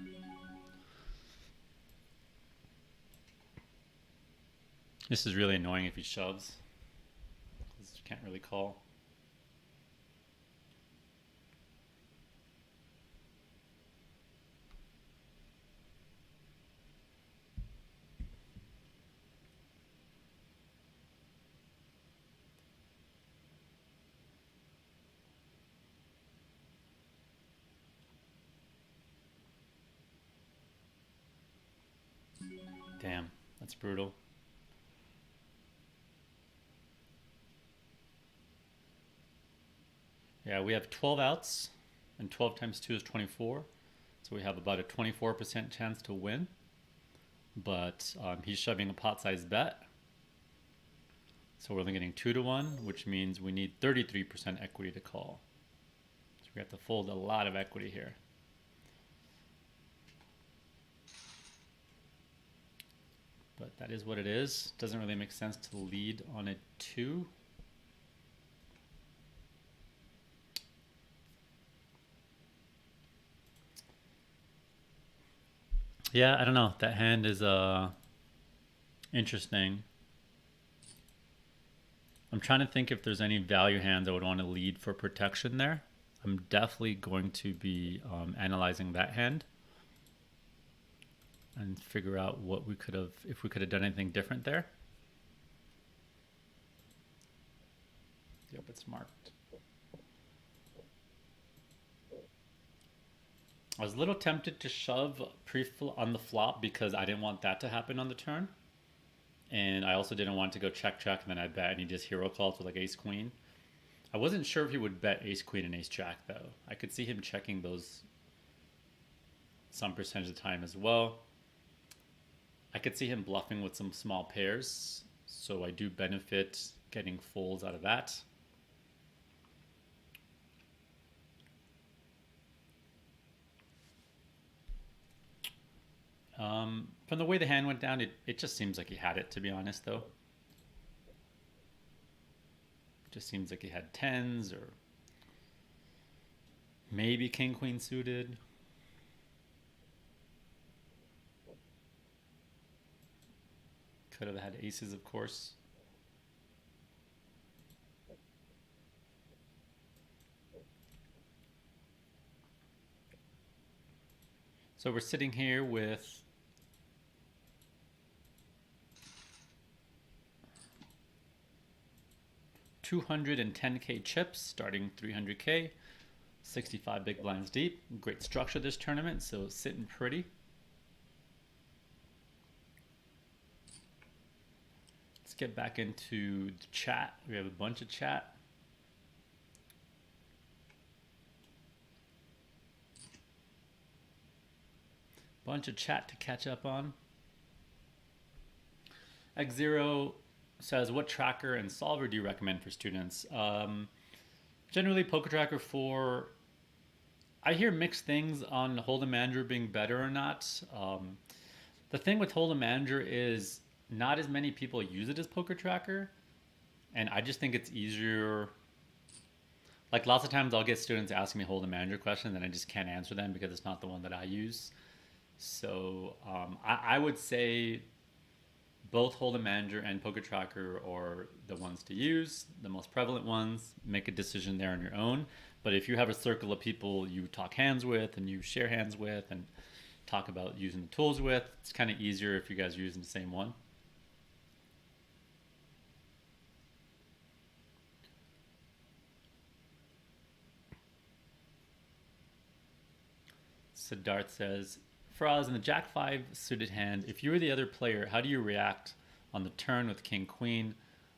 This is really annoying if he shoves, because you can't really call. Damn, that's brutal. Yeah, we have 12 outs, and 12 times 2 is 24. So we have about a 24% chance to win. But he's shoving a pot-sized bet. So we're only getting 2-1, which means we need 33% equity to call. So we have to fold a lot of equity here. But that is what it is. Doesn't really make sense to lead on a 2. Yeah, I don't know. That hand is interesting. I'm trying to think if there's any value hands I would want to lead for protection there. I'm definitely going to be analyzing that hand and figure out what we could have, if we could have done anything different there. Yep, it's marked. I was a little tempted to shove on the flop because I didn't want that to happen on the turn. And I also didn't want to go check, check, and then I bet and he just hero calls with like ace queen. I wasn't sure if he would bet ace queen and ace jack though. I could see him checking those some percentage of the time as well. I could see him bluffing with some small pairs, so I do benefit getting folds out of that. From the way the hand went down, it just seems like he had it, to be honest, though. It just seems like he had tens or maybe king queen suited. Could have had aces, of course. So we're sitting here with $210K chips, starting 300K, 65 big blinds deep. Great structure this tournament, so sitting pretty. Let's get back into the chat. We have a bunch of chat. Bunch of chat to catch up on. X0 says, what tracker and solver do you recommend for students? Generally, Poker Tracker 4. I hear mixed things on Hold'em Manager being better or not. The thing with Hold'em Manager is not as many people use it as Poker Tracker, and I just think it's easier Like lots of times I'll get students asking me hold a manager questions and I just can't answer them because it's not the one that I use. So I would say both hold a manager and poker tracker are the ones to use, the most prevalent ones. Make a decision there on your own. But if you have a circle of people you talk hands with and you share hands with and talk about using the tools with, it's kind of easier if you guys are using the same one. Siddharth says, Faraz, in the Jack 5 suited hand, if you were the other player, how do you react on the turn with King Queen?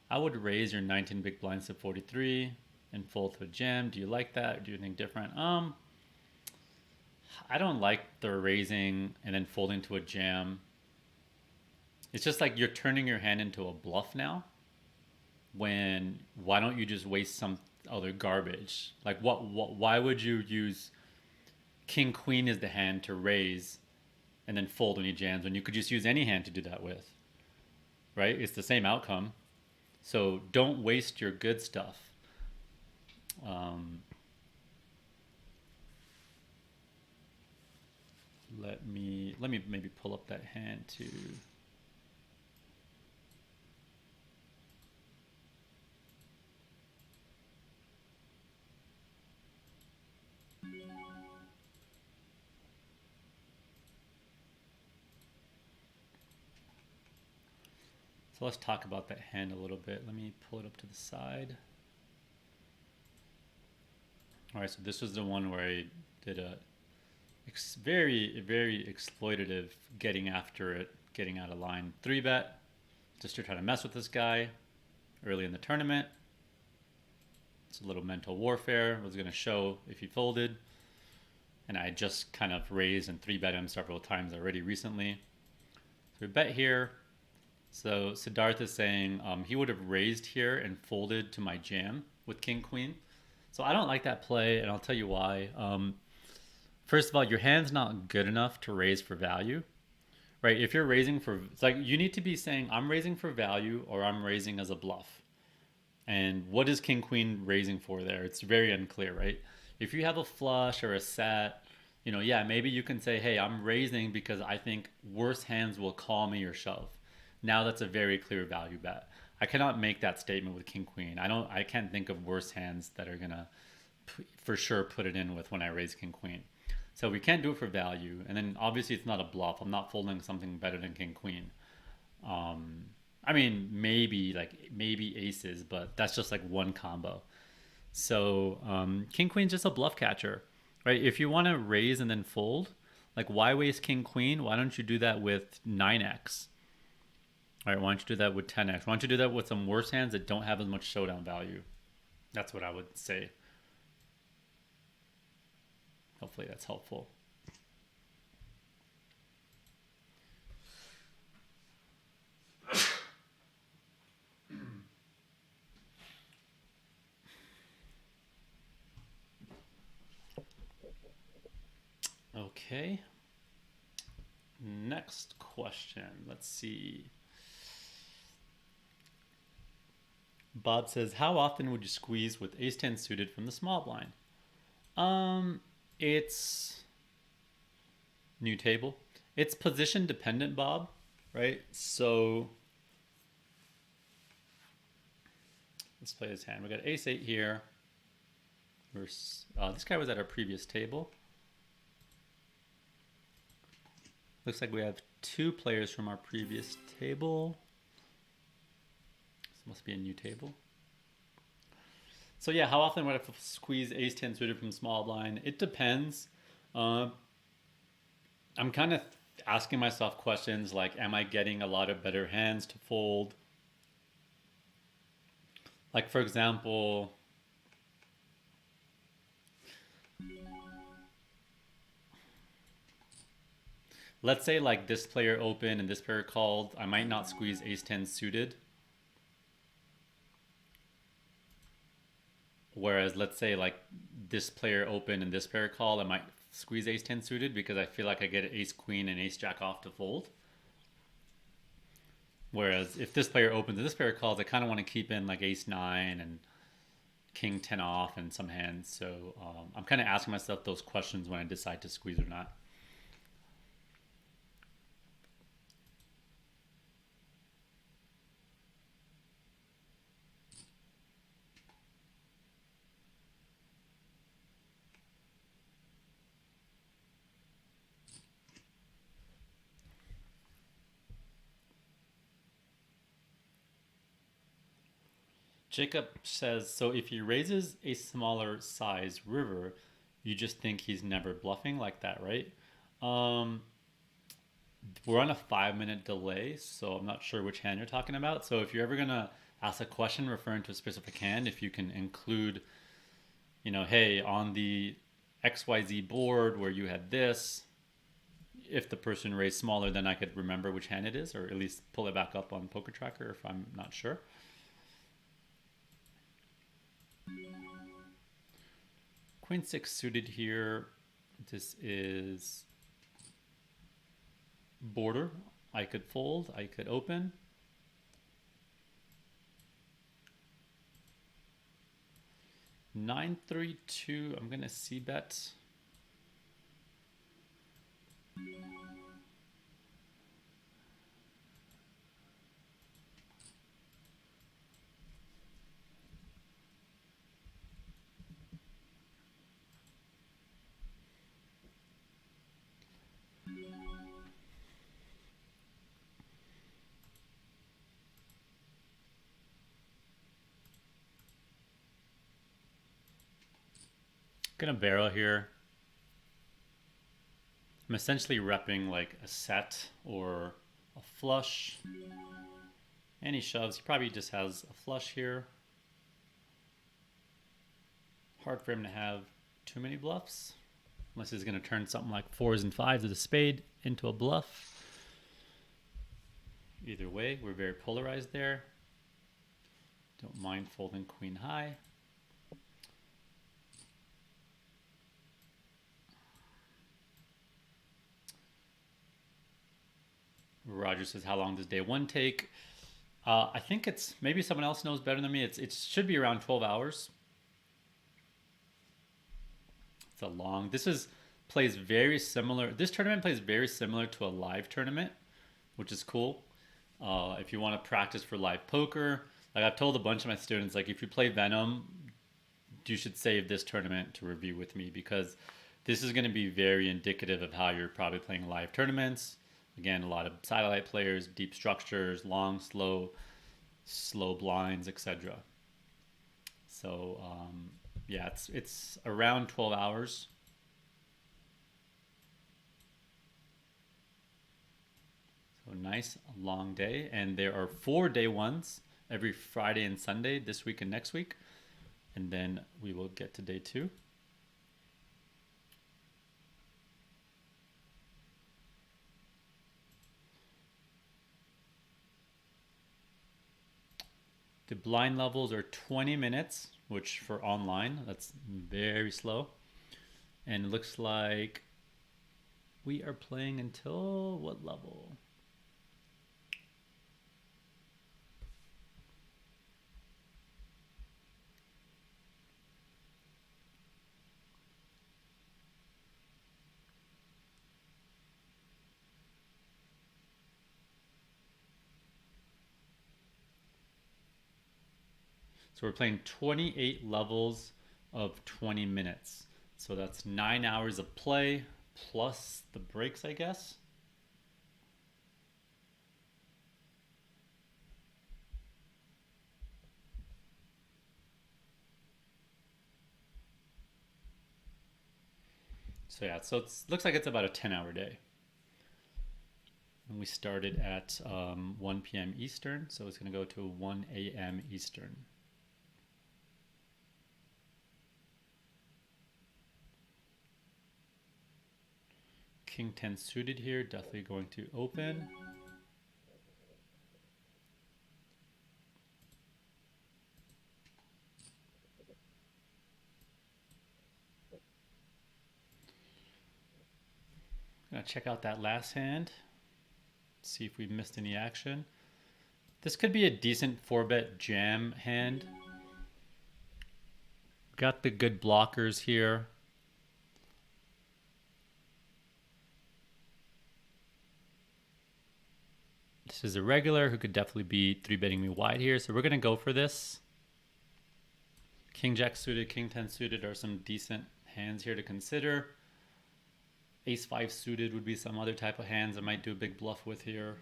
I would raise your 19 big blinds to 43 and fold to a jam. Do you like that, or do you think different? I don't like the raising and then folding to a jam. It's just like you're turning your hand into a bluff now. When why don't you just waste some other garbage? Like why would you use King Queen as the hand to raise and then fold when he jams when you could just use any hand to do that with? Right? It's the same outcome. So don't waste your good stuff. Let me maybe pull up that hand too. So let's talk about that hand a little bit. Let me pull it up to the side. All right, so this was the one where I did a very, very exploitative getting after it, getting out of line 3-bet, just to try to mess with this guy early in the tournament. It's a little mental warfare. I was going to show if he folded. And I just kind of raised and 3-bet him several times already recently. So we bet here. So Siddharth is saying he would have raised here and folded to my jam with King Queen. So I don't like that play, and I'll tell you why. First of all, your hand's not good enough to raise for value, right? If you're raising for, it's like you need to be saying, I'm raising for value or I'm raising as a bluff. And what is King Queen raising for there? It's very unclear, right? If you have a flush or a set, you know, yeah, maybe you can say, hey, I'm raising because I think worse hands will call me or shove. Now that's a very clear value bet. I cannot make that statement with King Queen. I can't think of worse hands that are gonna for sure put it in with when I raise King Queen. So we can't do it for value. And then obviously it's not a bluff. I'm not folding something better than King Queen. I mean, maybe aces, but that's just like one combo. So King Queen's just a bluff catcher, right? If you want to raise and then fold, like why waste King Queen? Why don't you do that with 9x? All right, why don't you do that with 10x? Why don't you do that with some worse hands that don't have as much showdown value? That's what I would say. Hopefully that's helpful. Okay. Next question. Let's see. Bob says, how often would you squeeze with ace-10 suited from the small blind? It's new table. It's position dependent, Bob, right? So let's play this hand. We got ace-8 here. This guy was at our previous table. Looks like we have 2 players from our previous table. This must be a new table. So yeah, how often would I squeeze ace-10 suited from small blind? It depends. I'm kind of asking myself questions like, am I getting a lot of better hands to fold? Like for example, let's say like this player opened and this player called, I might not squeeze ace-10 suited. Whereas let's say like this player open and this player call, I might squeeze ace-10 suited because I feel like I get ace-queen and ace-jack off to fold. Whereas if this player opens and this player calls, I kind of want to keep in like ace-9 and king 10 off in some hands. So I'm kind of asking myself those questions when I decide to squeeze or not. Jacob says, so if he raises a smaller size river, you just think he's never bluffing like that, right? We're on a 5-minute delay, so I'm not sure which hand you're talking about. So if you're ever going to ask a question referring to a specific hand, if you can include, you know, hey, on the XYZ board where you had this, if the person raised smaller, then I could remember which hand it is, or at least pull it back up on Poker Tracker if I'm not sure. Queen 6 suited here. This is border. I could fold, I could open. Nine, 3, 2, I'm gonna c-bet. Gonna barrel here. I'm essentially repping like a set or a flush. And he shoves. He probably just has a flush here. Hard for him to have too many bluffs. Unless he's going to turn something like 4s and 5s with a spade into a bluff. Either way, we're very polarized there. Don't mind folding queen high. Roger says, how long does day one take? I think it's, maybe someone else knows better than me. It should be around 12 hours. It's a long, plays very similar. This tournament plays very similar to a live tournament, which is cool. If you want to practice for live poker, like I've told a bunch of my students, like if you play Venom, you should save this tournament to review with me, because this is going to be very indicative of how you're probably playing live tournaments. Again, a lot of satellite players, deep structures, long, slow blinds, etc. So yeah, it's around 12 hours. So nice long day, and there are 4 day ones every Friday and Sunday this week and next week, and then we will get to day 2. The blind levels are 20 minutes, which for online, that's very slow. And it looks like we are playing until what level? So we're playing 28 levels of 20 minutes. So that's 9 hours of play plus the breaks, I guess. So yeah, so it looks like it's about a 10-hour day. And we started at 1 p.m. Eastern, so it's going to go to 1 a.m. Eastern. King 10 suited here, definitely going to open. Gonna check out that last hand, see if we missed any action. This could be a decent 4-bet jam hand. Got the good blockers here. This is a regular who could definitely be 3-betting me wide here. So we're going to go for this. King Jack suited, King 10 suited are some decent hands here to consider. Ace 5 suited would be some other type of hands I might do a big bluff with here.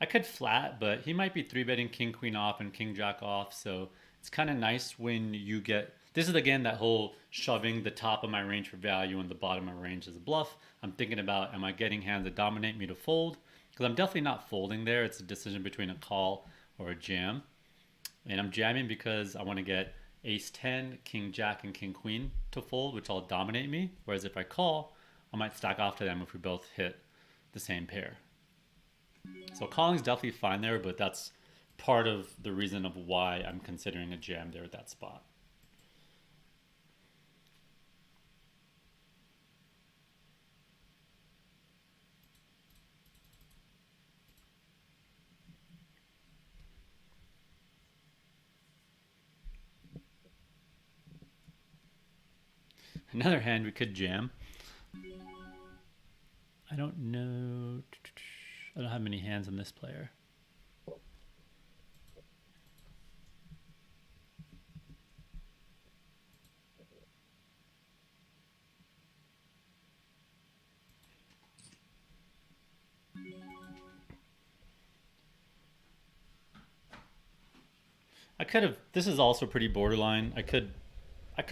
I could flat, but he might be 3-betting King Queen off and King Jack off. So it's kind of nice when you get... This is again that whole shoving the top of my range for value and the bottom of my range as a bluff. I'm thinking about, am I getting hands that dominate me to fold? Because I'm definitely not folding there. It's a decision between a call or a jam. And I'm jamming because I want to get Ace 10, King Jack, and King Queen to fold, which will dominate me. Whereas if I call, I might stack off to them if we both hit the same pair. So calling's definitely fine there, but that's part of the reason of why I'm considering a jam there at that spot. Another hand we could jam. I don't know. I don't have many hands on this player. I could have... This is also pretty borderline. I could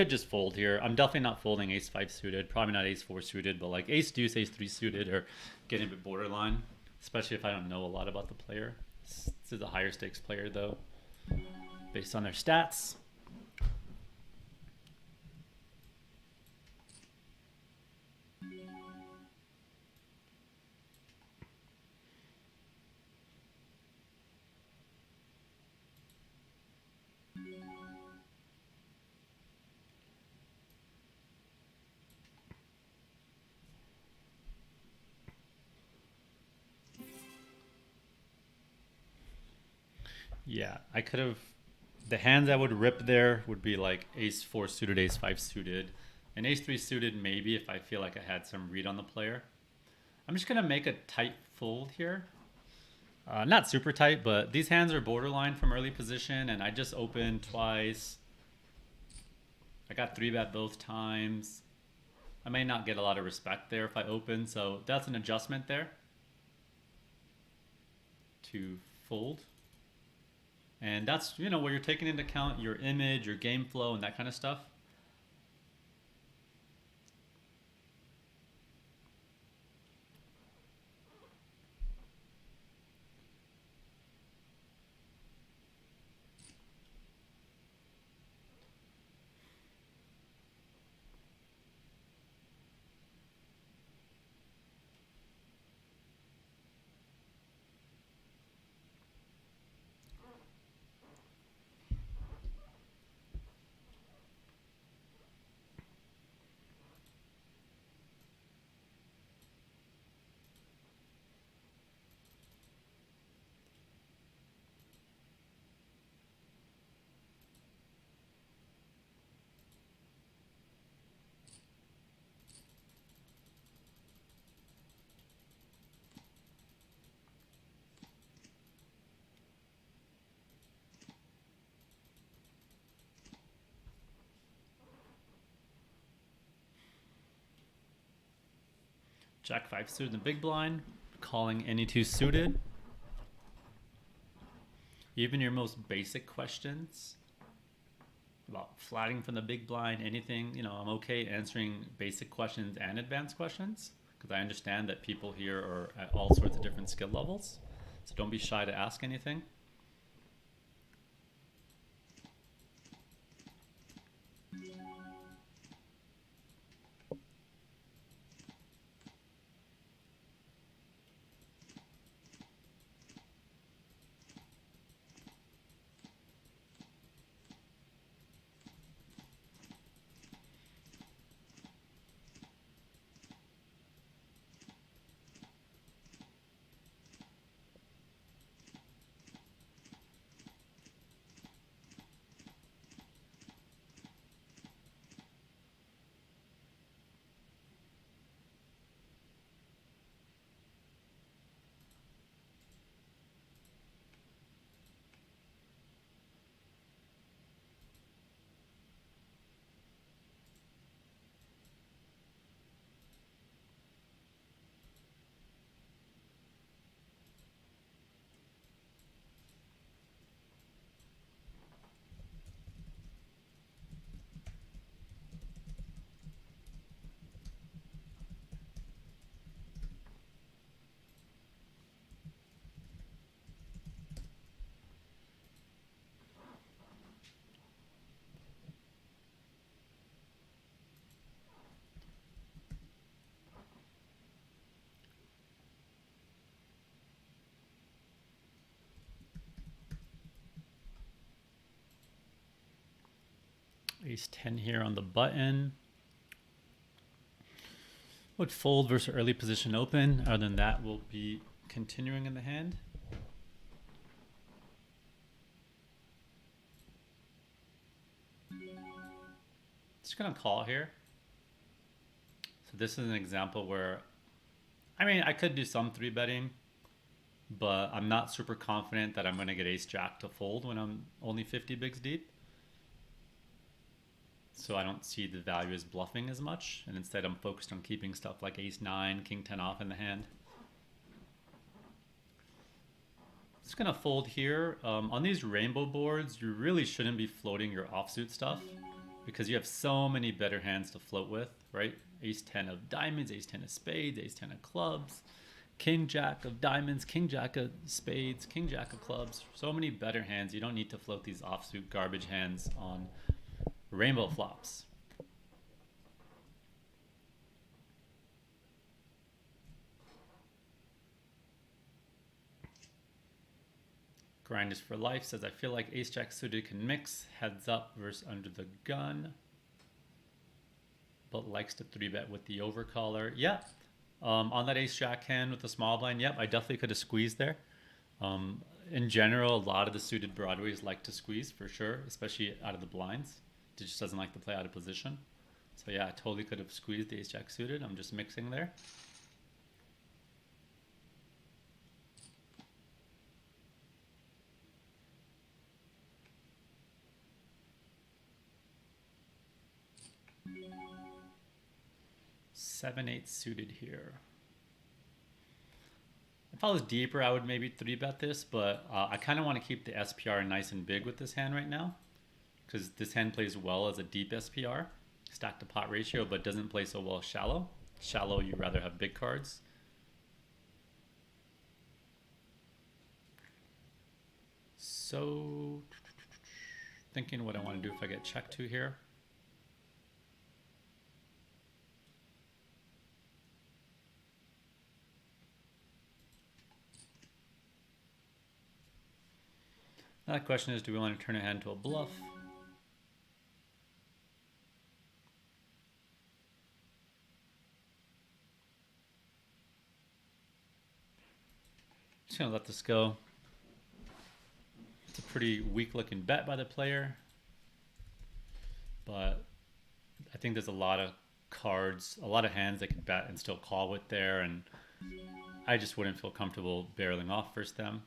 just fold here. I'm definitely not folding Ace 5 suited. Probably not Ace 4 suited, but like Ace Deuce, Ace 3 suited are getting a bit borderline, especially if I don't know a lot about the player. This is a higher stakes player though, based on their stats. Yeah, I could have... The hands I would rip there would be like Ace 4 suited, Ace 5 suited, and Ace 3 suited maybe if I feel like I had some read on the player. I'm just going to make a tight fold here. Not super tight, but these hands are borderline from early position, and I just opened twice. I got 3-bet both times. I may not get a lot of respect there if I open, so that's an adjustment there to fold. And that's, you know, where you're taking into account your image, your game flow, and that kind of stuff. Jack 5 suited in the big blind, calling any 2 suited. Even your most basic questions about flatting from the big blind, anything, you know, I'm okay answering basic questions and advanced questions because I understand that people here are at all sorts of different skill levels. So don't be shy to ask anything. ace 10 here on the button. Would fold versus early position open. Other than that, we'll be continuing in the hand. Just gonna call here. So this is an example where, I mean, I could do some 3-betting, but I'm not super confident that I'm gonna get ace jack to fold when I'm only 50 bigs deep. So I don't see the value as bluffing as much, and instead I'm focused on keeping stuff like ace 9, king 10 off in the hand. Just gonna fold here. On these rainbow boards, you really shouldn't be floating your offsuit stuff because you have so many better hands to float with, right? Ace 10 of diamonds, ace 10 of spades, ace 10 of clubs, king jack of diamonds, king jack of spades, king jack of clubs. So many better hands. You don't need to float these offsuit garbage hands on rainbow flops. Grind is for life says, I feel like ace jack suited can mix heads up versus under the gun, but likes to 3-bet with the overcaller. Yeah, on that ace jack hand with the small blind, yep, I definitely could have squeezed there. In general, a lot of the suited broadways like to squeeze for sure, especially out of the blinds. It just doesn't like to play out of position. So yeah, I totally could have squeezed the ace jack suited. I'm just mixing there. Seven, eight suited here. If I was deeper, I would maybe 3-bet this, but I kind of want to keep the SPR nice and big with this hand right now, because this hand plays well as a deep SPR, stack to pot ratio, but doesn't play so well shallow. Shallow, you rather have big cards. So, thinking what I want to do if I get check to here. That question is, do we want to turn a hand to a bluff? Just gonna let this go. It's a pretty weak looking bet by the player, but I think there's a lot of cards, a lot of hands they could bet and still call with there, and I just wouldn't feel comfortable barreling off first them.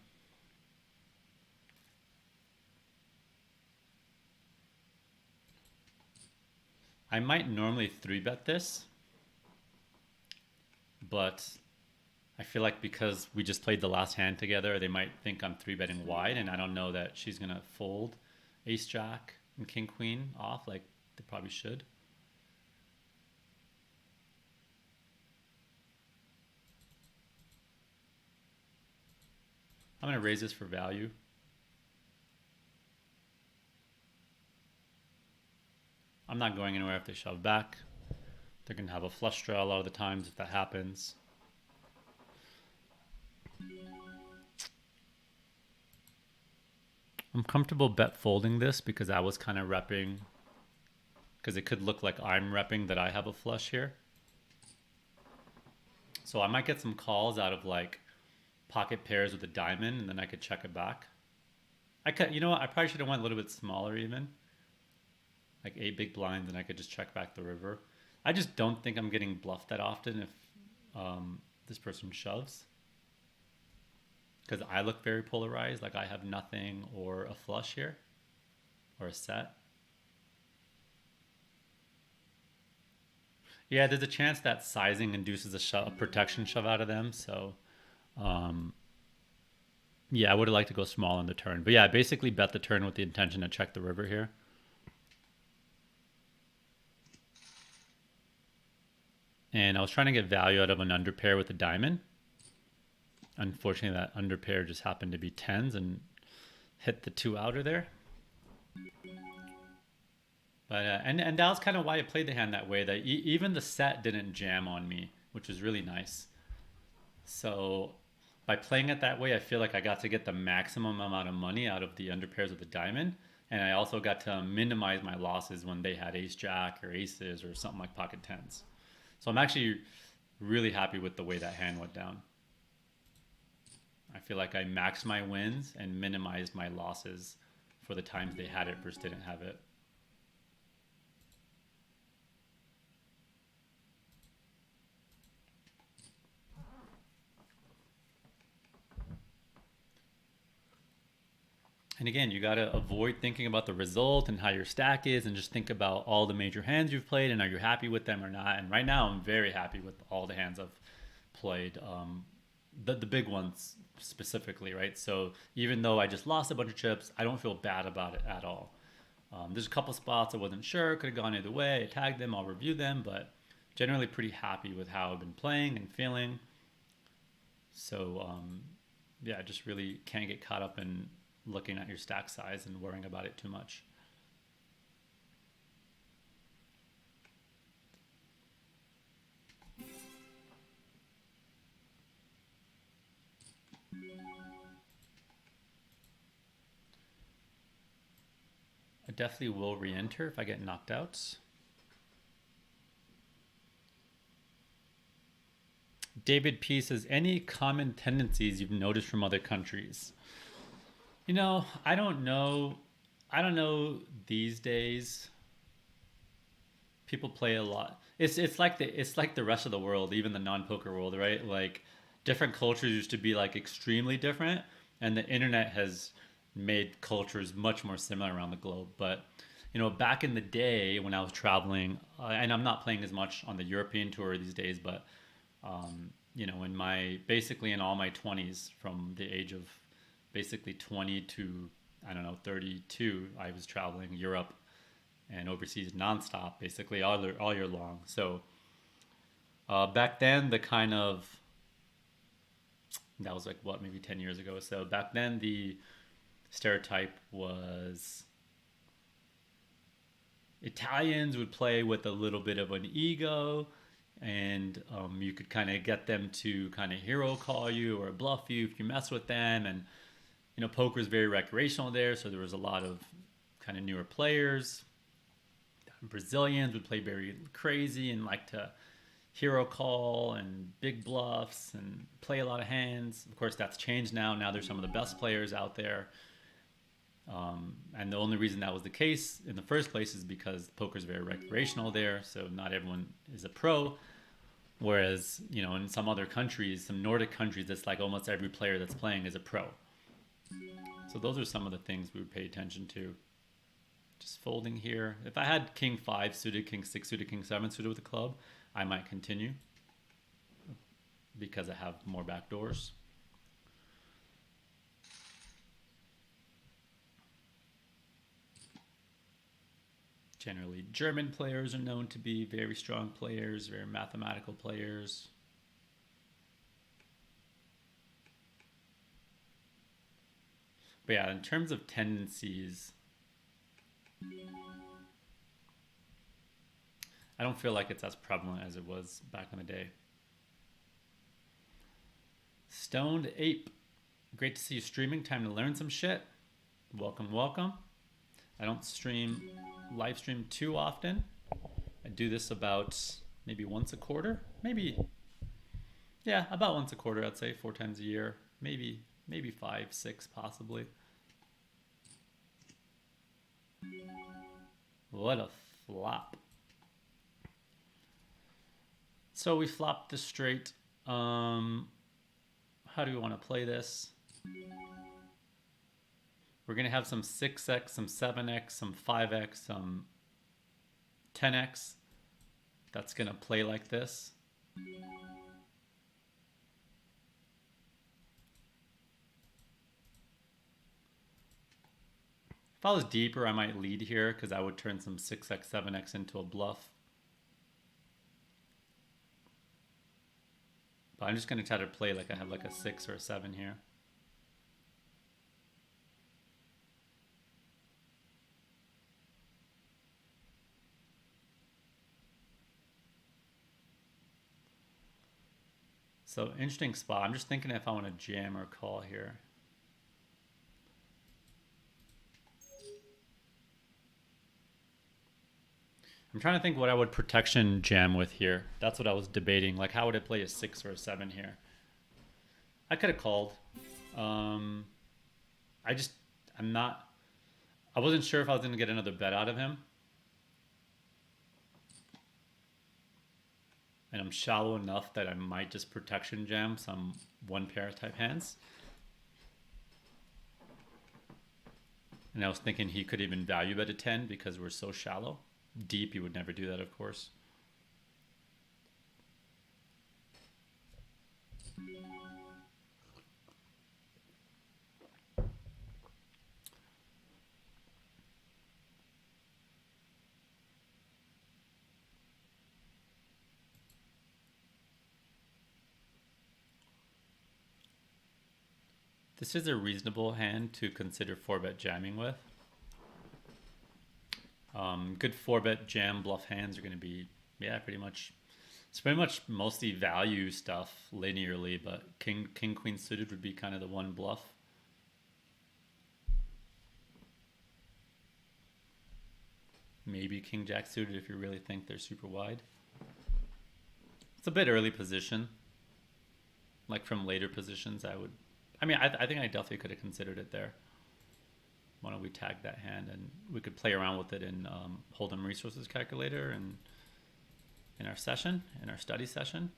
I might normally 3-bet this, but I feel like because we just played the last hand together, they might think I'm 3-betting wide, and I don't know that she's gonna fold ace jack and king queen off like they probably should. I'm gonna raise this for value. I'm not going anywhere if they shove back. They're gonna have a flush draw a lot of the times if that happens. I'm comfortable bet folding this because I was kind of repping, because it could look like I'm repping that I have a flush here. So I might get some calls out of like pocket pairs with a diamond, and then I could check it back. I could, you know what? I probably should have went a little bit smaller even. Like 8 big blinds, and I could just check back the river. I just don't think I'm getting bluffed that often if this person shoves, because I look very polarized, like I have nothing or a flush here or a set. Yeah, there's a chance that sizing induces a protection shove out of them. So yeah, I would have liked to go small on the turn, but yeah, I basically bet the turn with the intention to check the river here. And I was trying to get value out of an underpair with a diamond. Unfortunately, that underpair just happened to be 10s and hit the 2 outer there. But and that was kind of why I played the hand that way. That even the set didn't jam on me, which was really nice. So by playing it that way, I feel like I got to get the maximum amount of money out of the underpairs with the diamond. and I also got to minimize my losses when they had ace jack or aces or something like pocket tens. So I'm actually really happy with the way that hand went down. I feel like I maxed my wins and minimized my losses for the times they had it versus didn't have it. And again, you got to avoid thinking about the result and how your stack is, and just think about all the major hands you've played and are you happy with them or not. And right now, I'm very happy with all the hands I've played. The big ones specifically, right? So even though I just lost a bunch of chips, I don't feel bad about it at all. There's a couple spots I wasn't sure, could have gone either way. I tagged them, I'll review them, but generally pretty happy with how I've been playing and feeling. So yeah, just really can't get caught up in looking at your stack size and worrying about it too much. I definitely will re-enter if I get knocked out. David P says, any common tendencies you've noticed from other countries? You know, I don't know. I don't know these days. People play a lot. It's like the rest of the world, even the non-poker world, right? Like different cultures used to be like extremely different, and the internet has made cultures much more similar around the globe. But you know, back in the day when I was traveling, and I'm not playing as much on the European tour these days, but you know, in my basically in all my 20s, from the age of basically 20 to I don't know 32, I was traveling Europe and overseas nonstop, basically all year long. So back then, the kind of that was like what, maybe 10 years ago. So back then, the stereotype was Italians would play with a little bit of an ego, and you could kind of get them to kind of hero call you or bluff you if you mess with them. And you know, poker is very recreational there, so there was a lot of kind of newer players. Brazilians would play very crazy and like to hero call and big bluffs and play a lot of hands. Of course, that's changed now. Now there's some of the best players out there. And the only reason that was the case in the first place is because poker is very recreational there, so not everyone is a pro. Whereas, you know, in some other countries, some Nordic countries, it's like almost every player that's playing is a pro. So those are some of the things we would pay attention to. Just folding here. If I had king 5 suited, king 6 suited, king 7 suited with a club, I might continue because I have more back doors. Generally, German players are known to be very strong players, very mathematical players. But yeah, in terms of tendencies, I don't feel like it's as prevalent as it was back in the day. Stoned Ape, great to see you streaming. Time to learn some shit. Welcome, welcome. I don't live stream too often. I do this about maybe once a quarter. Maybe, yeah, about once a quarter, I'd say 4 times a year. Maybe 5, 6 possibly. What a flop. So we flopped this straight. How do we want to play this? We're going to have some 6x, some 7x, some 5x, some 10x. That's going to play like this. If I was deeper, I might lead here because I would turn some 6x, 7x into a bluff. But I'm just going to try to play like I have like a 6 or a 7 here. So interesting spot. I'm just thinking if I want to jam or call here. I'm trying to think what I would protection jam with here. That's what I was debating. Like, how would I play a 6 or a 7 here? I could have called. Um, I just, I'm not, I wasn't sure if I was going to get another bet out of him. And I'm shallow enough that I might just protection jam some one pair type hands. And I was thinking he could even value bet a 10 because we're so shallow. Deep, he would never do that, of course. This is a reasonable hand to consider 4-bet jamming with. Good 4-bet jam bluff hands are going to be, yeah, pretty much. It's pretty much mostly value stuff linearly, but king queen suited would be kind of the one bluff. Maybe king jack suited if you really think they're super wide. It's a bit early position. Like from later positions, I think I definitely could have considered it there. Why don't we tag that hand and we could play around with it in Hold'em resources calculator and in our session, in our study session.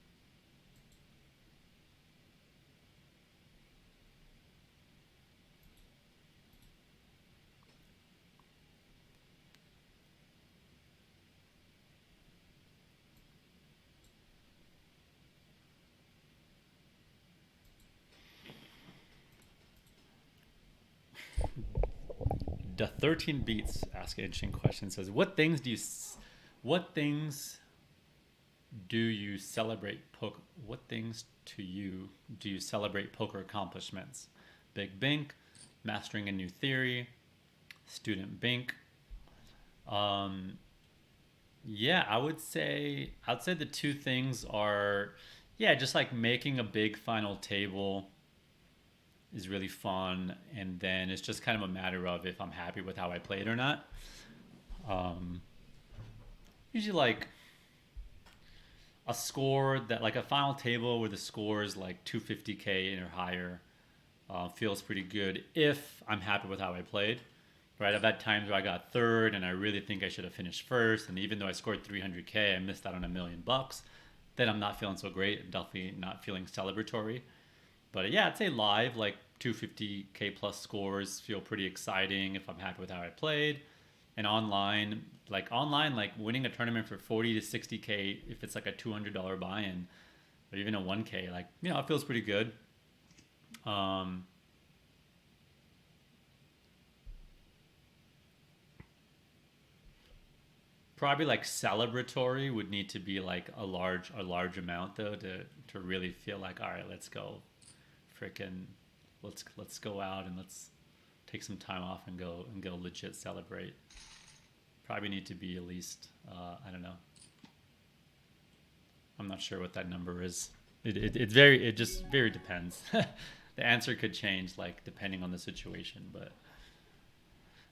The 13 beats ask an interesting question. Says, what things do you celebrate poker? What things to you do you celebrate poker accomplishments? Big Bink, mastering a new theory, student Bink. Yeah, I would say the two things are, yeah, just like making a big final table is really fun, and then it's just kind of a matter of if I'm happy with how I played or not. Usually like a score that, like a final table where the score is like 250k or higher, feels pretty good if I'm happy with how I played. Right, I've had times where I got third and I really think I should have finished first, and even though I scored 300k, I missed out on $1 million. Then I'm not feeling so great. Definitely not feeling celebratory. But yeah, I'd say live, like 250k plus scores feel pretty exciting if I'm happy with how I played. And online, like winning a tournament for 40 to 60k if it's like a $200 buy-in, or even a 1k, like, you know, it feels pretty good. Probably like celebratory would need to be like a large amount though to really feel like, all right, let's go, freaking, let's go out and let's take some time off and go legit celebrate. Probably need to be at least I don't know. I'm not sure what that number is. It just very depends. The answer could change like depending on the situation, but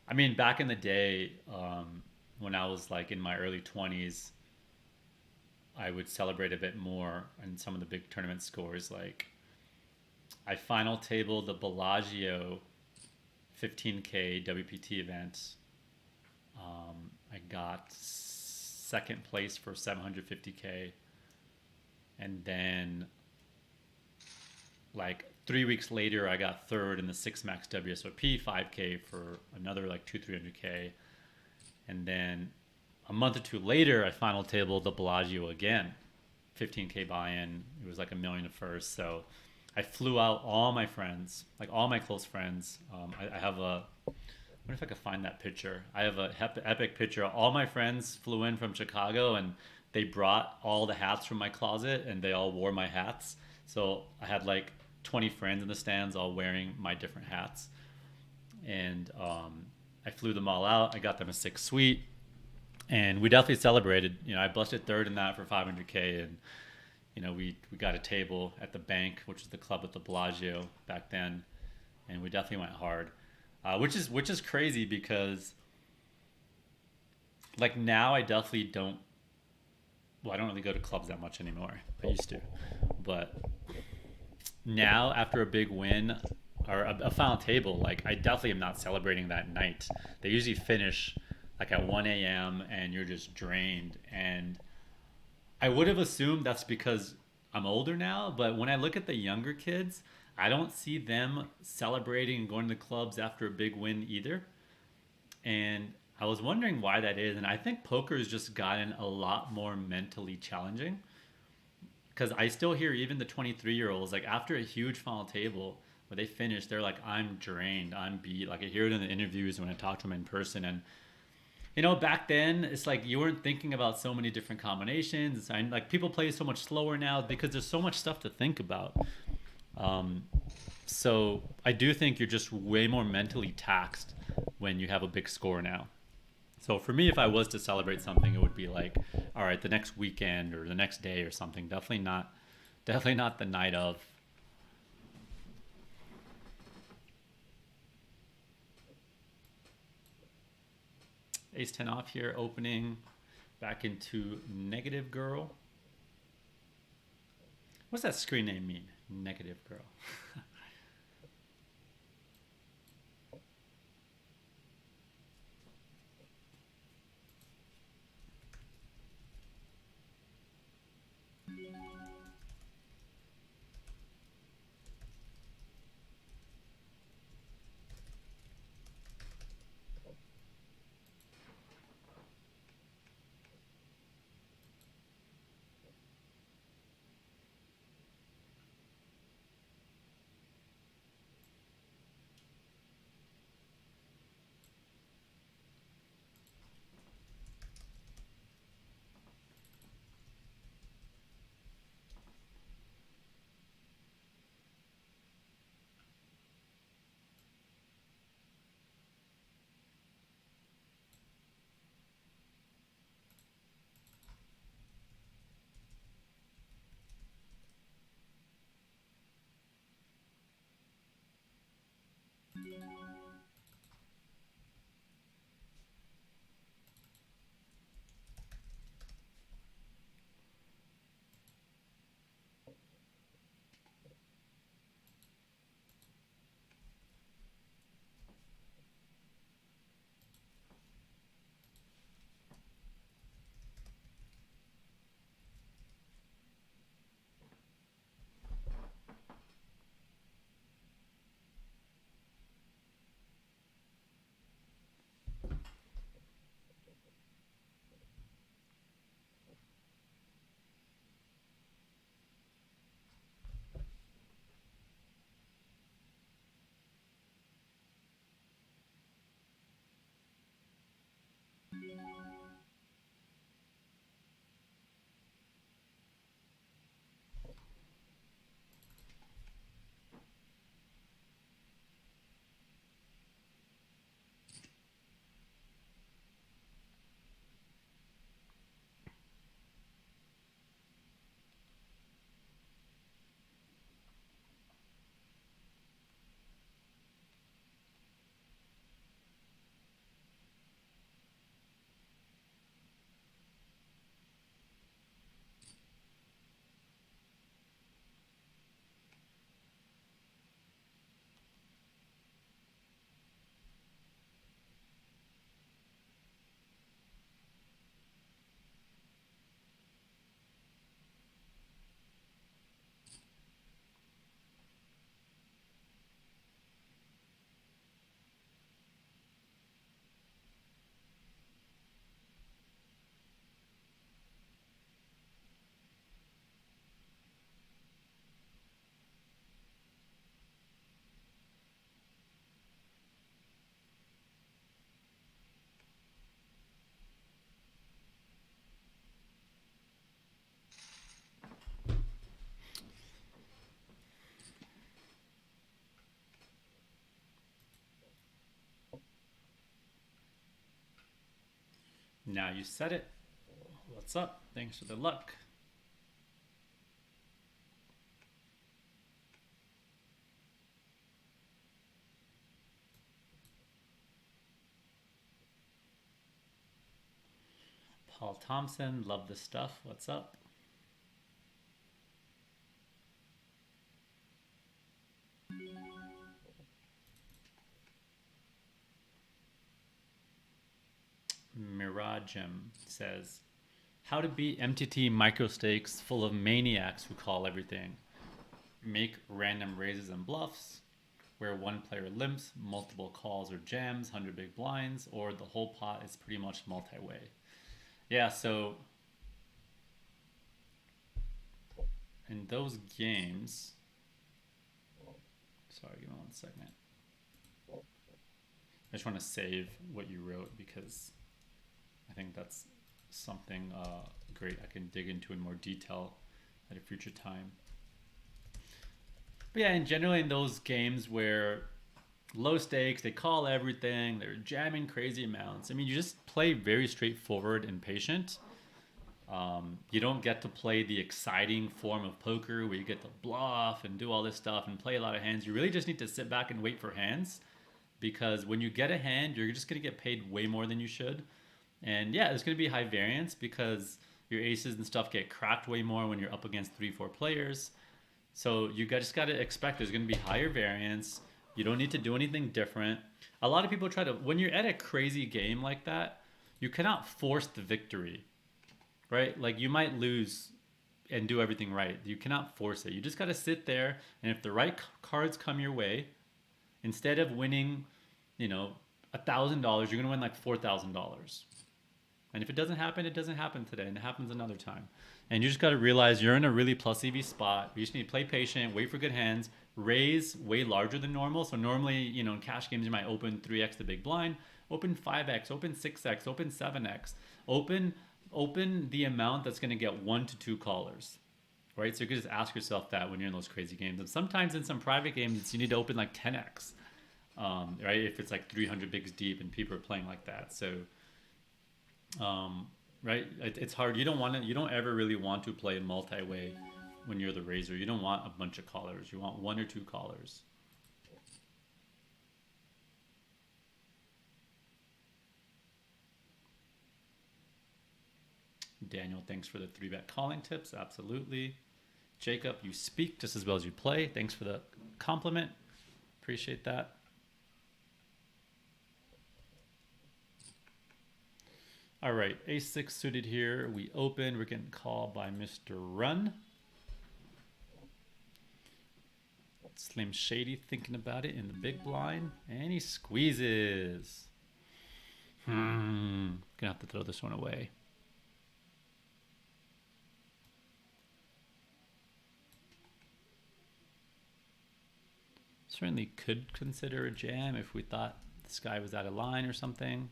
I mean back in the day. When I was like in my early 20s, I would celebrate a bit more in some of the big tournament scores. Like I final tabled the Bellagio 15k WPT event. I got second place for 750k, and then like 3 weeks later I got third in the 6 max WSOP 5k for another like 300k. And then a month or two later, I final tabled the Bellagio again, 15k buy-in. It was like $1 million at first. So I flew out all my friends, like all my close friends. I have a, I wonder if I could find that picture. I have a epic picture. All my friends flew in from Chicago, and they brought all the hats from my closet, and they all wore my hats. So I had like 20 friends in the stands all wearing my different hats. And I flew them all out. I got them a 6 suite, and we definitely celebrated. You know, I busted third in that for 500k, and you know, we got a table at the bank, which is the club at the Bellagio back then, and we definitely went hard, which is crazy because like now I definitely don't. Well, I don't really go to clubs that much anymore. I used to, but now after a big win or a final table, like I definitely am not celebrating that night. They usually finish like at 1 a.m. and you're just drained. And I would have assumed that's because I'm older now, but when I look at the younger kids, I don't see them celebrating and going to the clubs after a big win either. And I was wondering why that is. And I think poker has just gotten a lot more mentally challenging because I still hear even the 23-year-olds like after a huge final table where they finish, they're like, I'm drained, I'm beat. Like I hear it in the interviews when I talk to them in person. And back then it's like you weren't thinking about so many different combinations. And like people play so much slower now because there's so much stuff to think about. Um, so I do think you're just way more mentally taxed when you have a big score now. So for me, if I was to celebrate something, it would be like, all right, the next weekend or the next day or something. Definitely not the night of. Ace 10 off here, opening back into negative girl. What's that screen name mean? Negative girl. Now you said it. What's up? Thanks for the luck. Paul Thompson, love the stuff. What's up? Miragem says, how to beat MTT micro stakes full of maniacs who call everything. Make random raises and bluffs, where one player limps, multiple calls or jams, 100 big blinds, or the whole pot is pretty much multi-way. Yeah, so in those games, sorry, give me 1 second. I just want to save what you wrote because I think that's something great I can dig into in more detail at a future time. But yeah, and generally in those games where low stakes, they call everything, they're jamming crazy amounts. I mean, you just play very straightforward and patient. You don't get to play the exciting form of poker where you get to bluff and do all this stuff and play a lot of hands. You really just need to sit back and wait for hands, because when you get a hand, you're just going to get paid way more than you should. And yeah, there's going to be high variance because your aces and stuff get cracked way more when you're up against 3-4 players. So you just got to expect there's going to be higher variance. You don't need to do anything different. A lot of people try to, when you're at a crazy game like that, you cannot force the victory, right? Like you might lose and do everything right. You cannot force it. You just got to sit there, and if the right cards come your way, instead of winning, $1,000, you're going to win like $4,000. And if it doesn't happen, it doesn't happen today, and it happens another time. And you just got to realize you're in a really plus EV spot. You just need to play patient, wait for good hands, raise way larger than normal. So normally, in cash games, you might open 3x the big blind, open 5x, open 6x, open 7x, open the amount that's going to get 1 to 2 callers, right? So you can just ask yourself that when you're in those crazy games. And sometimes in some private games, you need to open like 10x, right? If it's like 300 bigs deep and people are playing like that. So, right, it's hard. You don't ever really want to play multi-way when you're the raiser. You don't want a bunch of callers. You want 1 or 2 callers. Daniel, thanks for the 3-bet calling tips. Absolutely. Jacob, you speak just as well as you play. Thanks for the compliment. Appreciate that. All right, ace-6 suited here. We open. We're getting called by Mr. Run. Slim Shady thinking about it in the big blind, and he squeezes. Gonna have to throw this one away. Certainly could consider a jam if we thought this guy was out of line or something.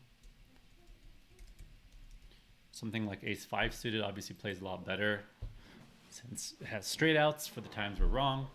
Something like ace-5 suited obviously plays a lot better since it has straight outs for the times we're wrong.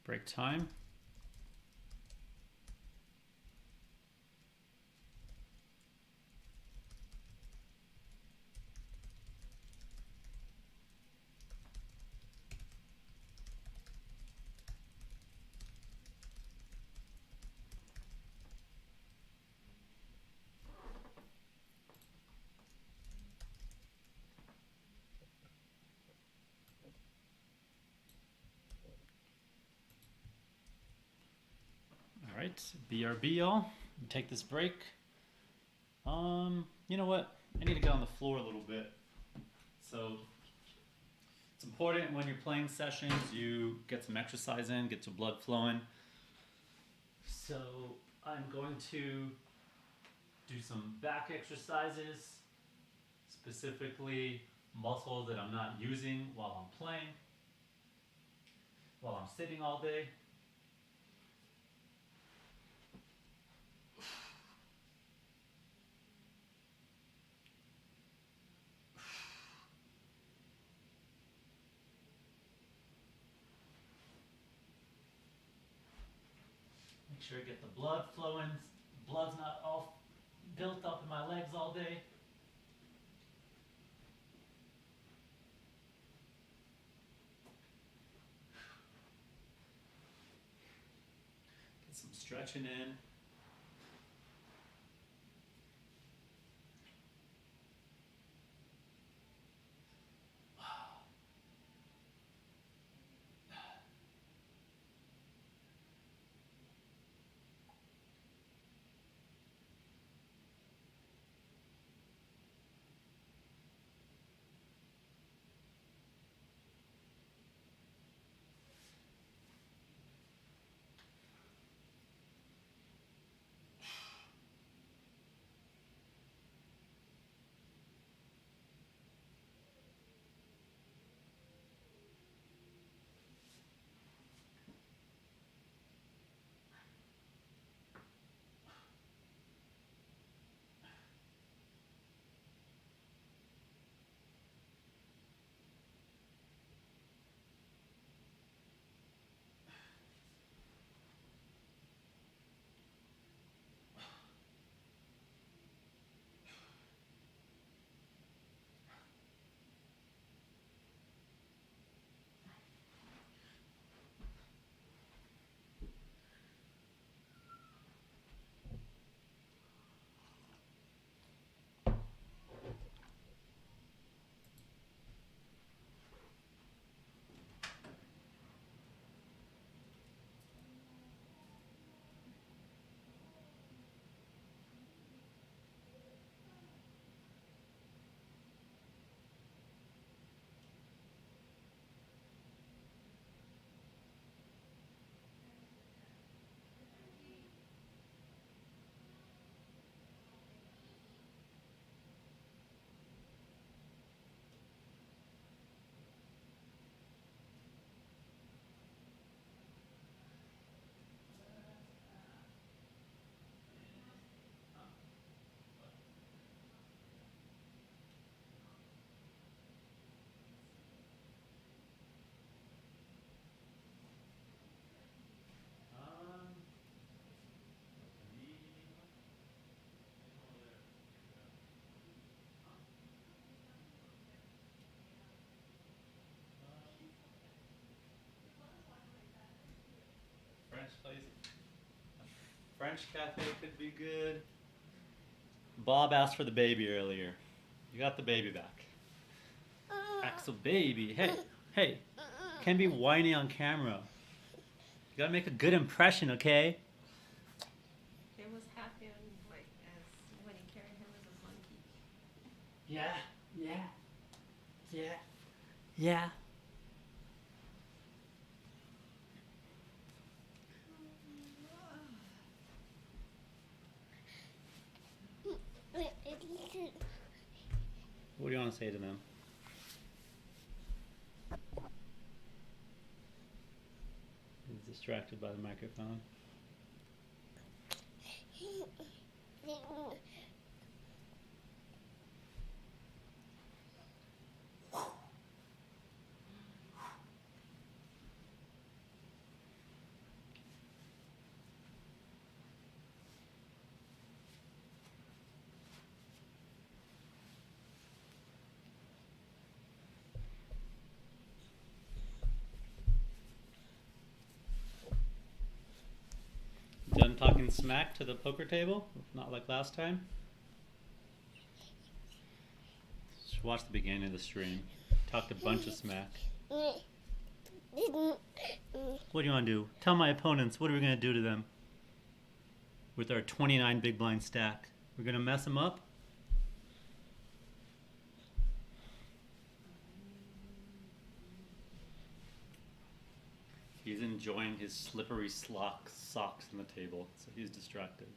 Break time. right, BRB, y'all. Take this break. You know what? I need to get on the floor a little bit. So it's important when you're playing sessions, you get some exercise in, get your blood flowing. So I'm going to do some back exercises, specifically muscles that I'm not using while I'm playing, while I'm sitting all day. Make sure I get the blood flowing. Blood's not all built up in my legs all day. Get some stretching in. French place. French cafe could be good. Bob asked for the baby earlier. You got the baby back. Axel baby. Hey, hey. Can't be whiny on camera. You gotta make a good impression, okay? It was happy like as when he carried him as a monkey. Yeah, yeah, yeah, yeah. What do you want to say to them? He's distracted by the microphone. Done talking smack to the poker table? Not like last time? Just watch the beginning of the stream. Talked a bunch of smack. What do you want to do? Tell my opponents, what are we going to do to them? with our 29 big blind stack. We're gonna mess him up. He's enjoying his slippery socks on the table, so he's distracted.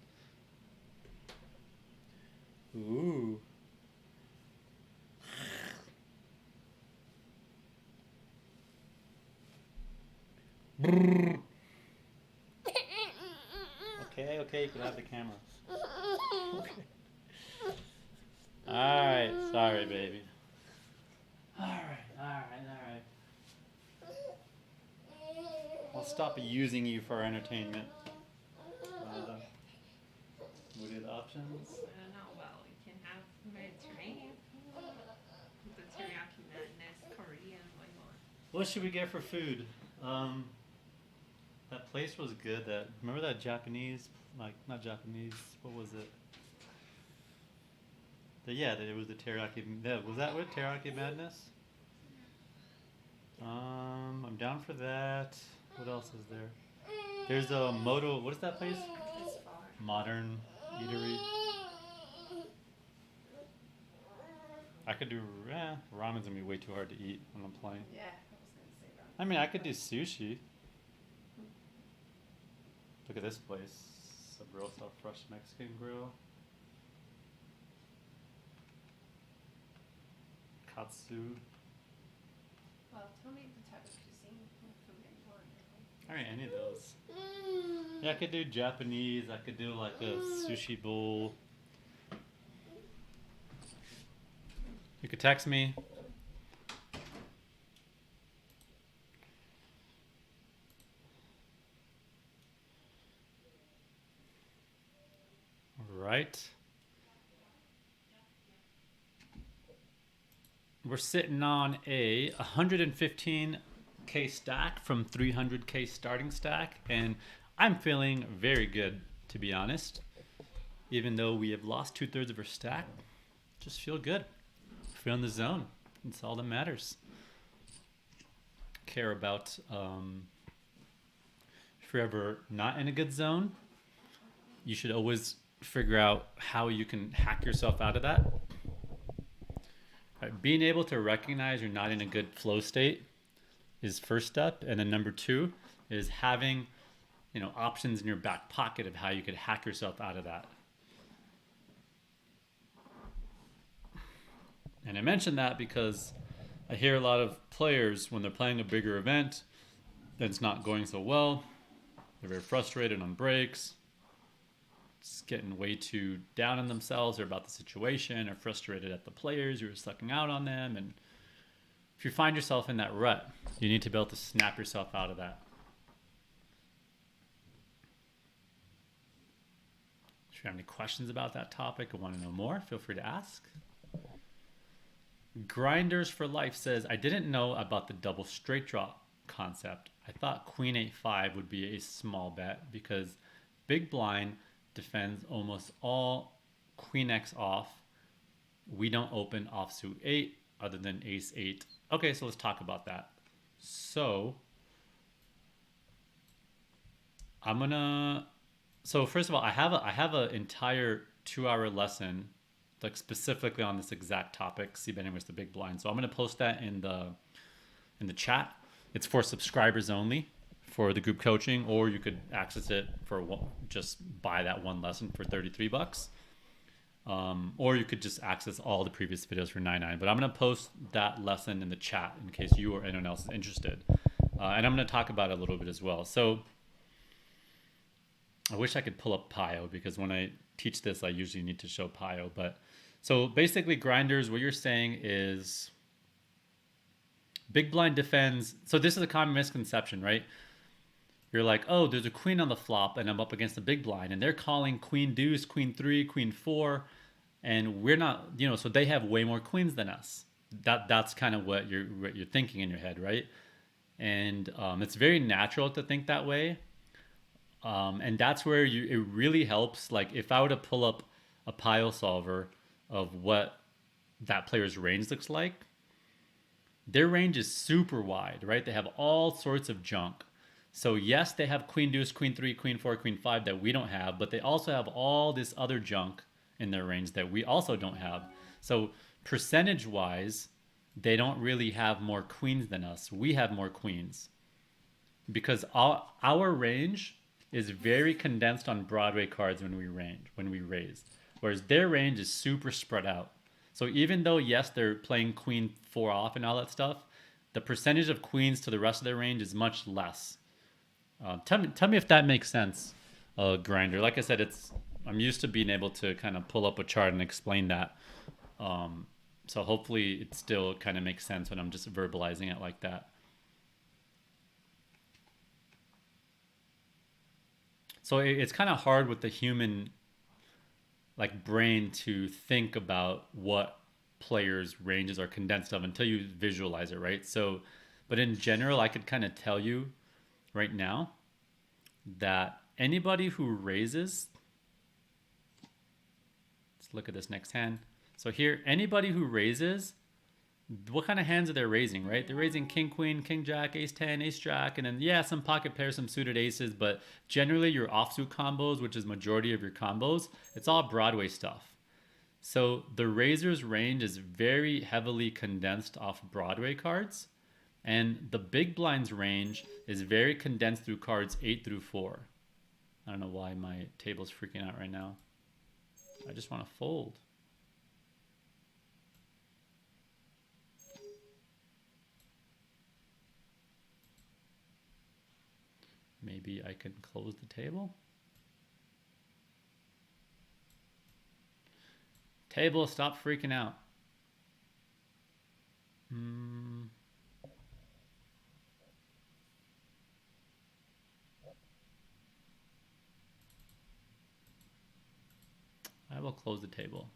Ooh. Okay, you can have the camera. Okay. Alright, sorry, baby. Alright. I'll stop using you for entertainment. What are the options? I don't know. Well, you can have Mediterranean food, the teriyaki madness, Korean, what you want. What should we get for food? That place was good. Remember that Japanese, like not Japanese. What was it? It was the teriyaki. Was that what teriyaki madness? I'm down for that. What else is there? There's a Moto. What is that place? This far. Modern eatery. I could do ramen's gonna be way too hard to eat when I'm playing. Yeah, I was gonna say that. I mean, I could do sushi. Look at this place. Sabrosa Fresh Mexican Grill. Katsu. Well, tell me the type of cuisine or food that you want. Alright, any of those. Yeah, I could do Japanese. I could do like a sushi bowl. You could text me. Right. We're sitting on a 115k stack from 300k starting stack, and I'm feeling very good, to be honest. Even though we have lost 2/3 of our stack, just feel good. Feel in the zone. That's all that matters. Care about if you're ever not in a good zone, you should always figure out how you can hack yourself out of that. Right, being able to recognize you're not in a good flow state is first step, and then number 2 is having, options in your back pocket of how you could hack yourself out of that. And I mention that because I hear a lot of players when they're playing a bigger event that's not going so well, they're very frustrated on breaks, just getting way too down on themselves or about the situation, or frustrated at the players who are sucking out on them. And if you find yourself in that rut, you need to be able to snap yourself out of that. If you have any questions about that topic or want to know more, feel free to ask. Grinders for Life says, I didn't know about the double straight draw concept. I thought Queen 8-5 would be a small bet because big blind defends almost all Queen X off. We don't open offsuit 8 other than Ace 8. Okay, so let's talk about that. So first of all, I have an entire 2-hour lesson like specifically on this exact topic, c-betting versus the big blind. So I'm gonna post that in the chat. It's for subscribers only for the group coaching, or you could access it for just buy that one lesson for $33. Or you could just access all the previous videos for $99. But I'm gonna post that lesson in the chat in case you or anyone else is interested. And I'm gonna talk about it a little bit as well. So I wish I could pull up Pio, because when I teach this, I usually need to show Pio. But so basically grinders, what you're saying is big blind defends. So this is a common misconception, right? You're like, oh, there's a queen on the flop and I'm up against the big blind and they're calling queen deuce, queen 3, queen 4. And we're not, so they have way more queens than us. That's kind of what you're thinking in your head, right? And it's very natural to think that way. And that's where it really helps. Like if I were to pull up a pile solver of what that player's range looks like, their range is super wide, right? They have all sorts of junk. So yes, they have queen deuce, queen three, queen four, queen five that we don't have, but they also have all this other junk in their range that we also don't have. So percentage wise, they don't really have more queens than us. We have more queens because our range is very condensed on Broadway cards when we raise, whereas their range is super spread out. So even though yes they're playing queen four off and all that stuff, the percentage of queens to the rest of their range is much less. Tell me if that makes sense, Grinder. Like I said, I'm used to being able to kind of pull up a chart and explain that. So hopefully it still kind of makes sense when I'm just verbalizing it like that. So it's kind of hard with the human like brain to think about what players' ranges are condensed of until you visualize it, right? So, but in general, I could kind of tell you right now that anybody who raises, let's look at this next hand. So here, anybody who raises, what kind of hands are they raising, right? They're raising king, queen, king, jack, ace 10, ace, jack, and then, yeah, some pocket pairs, some suited aces, but generally your offsuit combos, which is majority of your combos, it's all Broadway stuff. So the raiser's range is very heavily condensed off Broadway cards, and the big blind's range is very condensed through cards 8 through 4. I don't know why my table's freaking out right now. I just want to fold. Maybe I can close the table. Table, stop freaking out. I will close the table.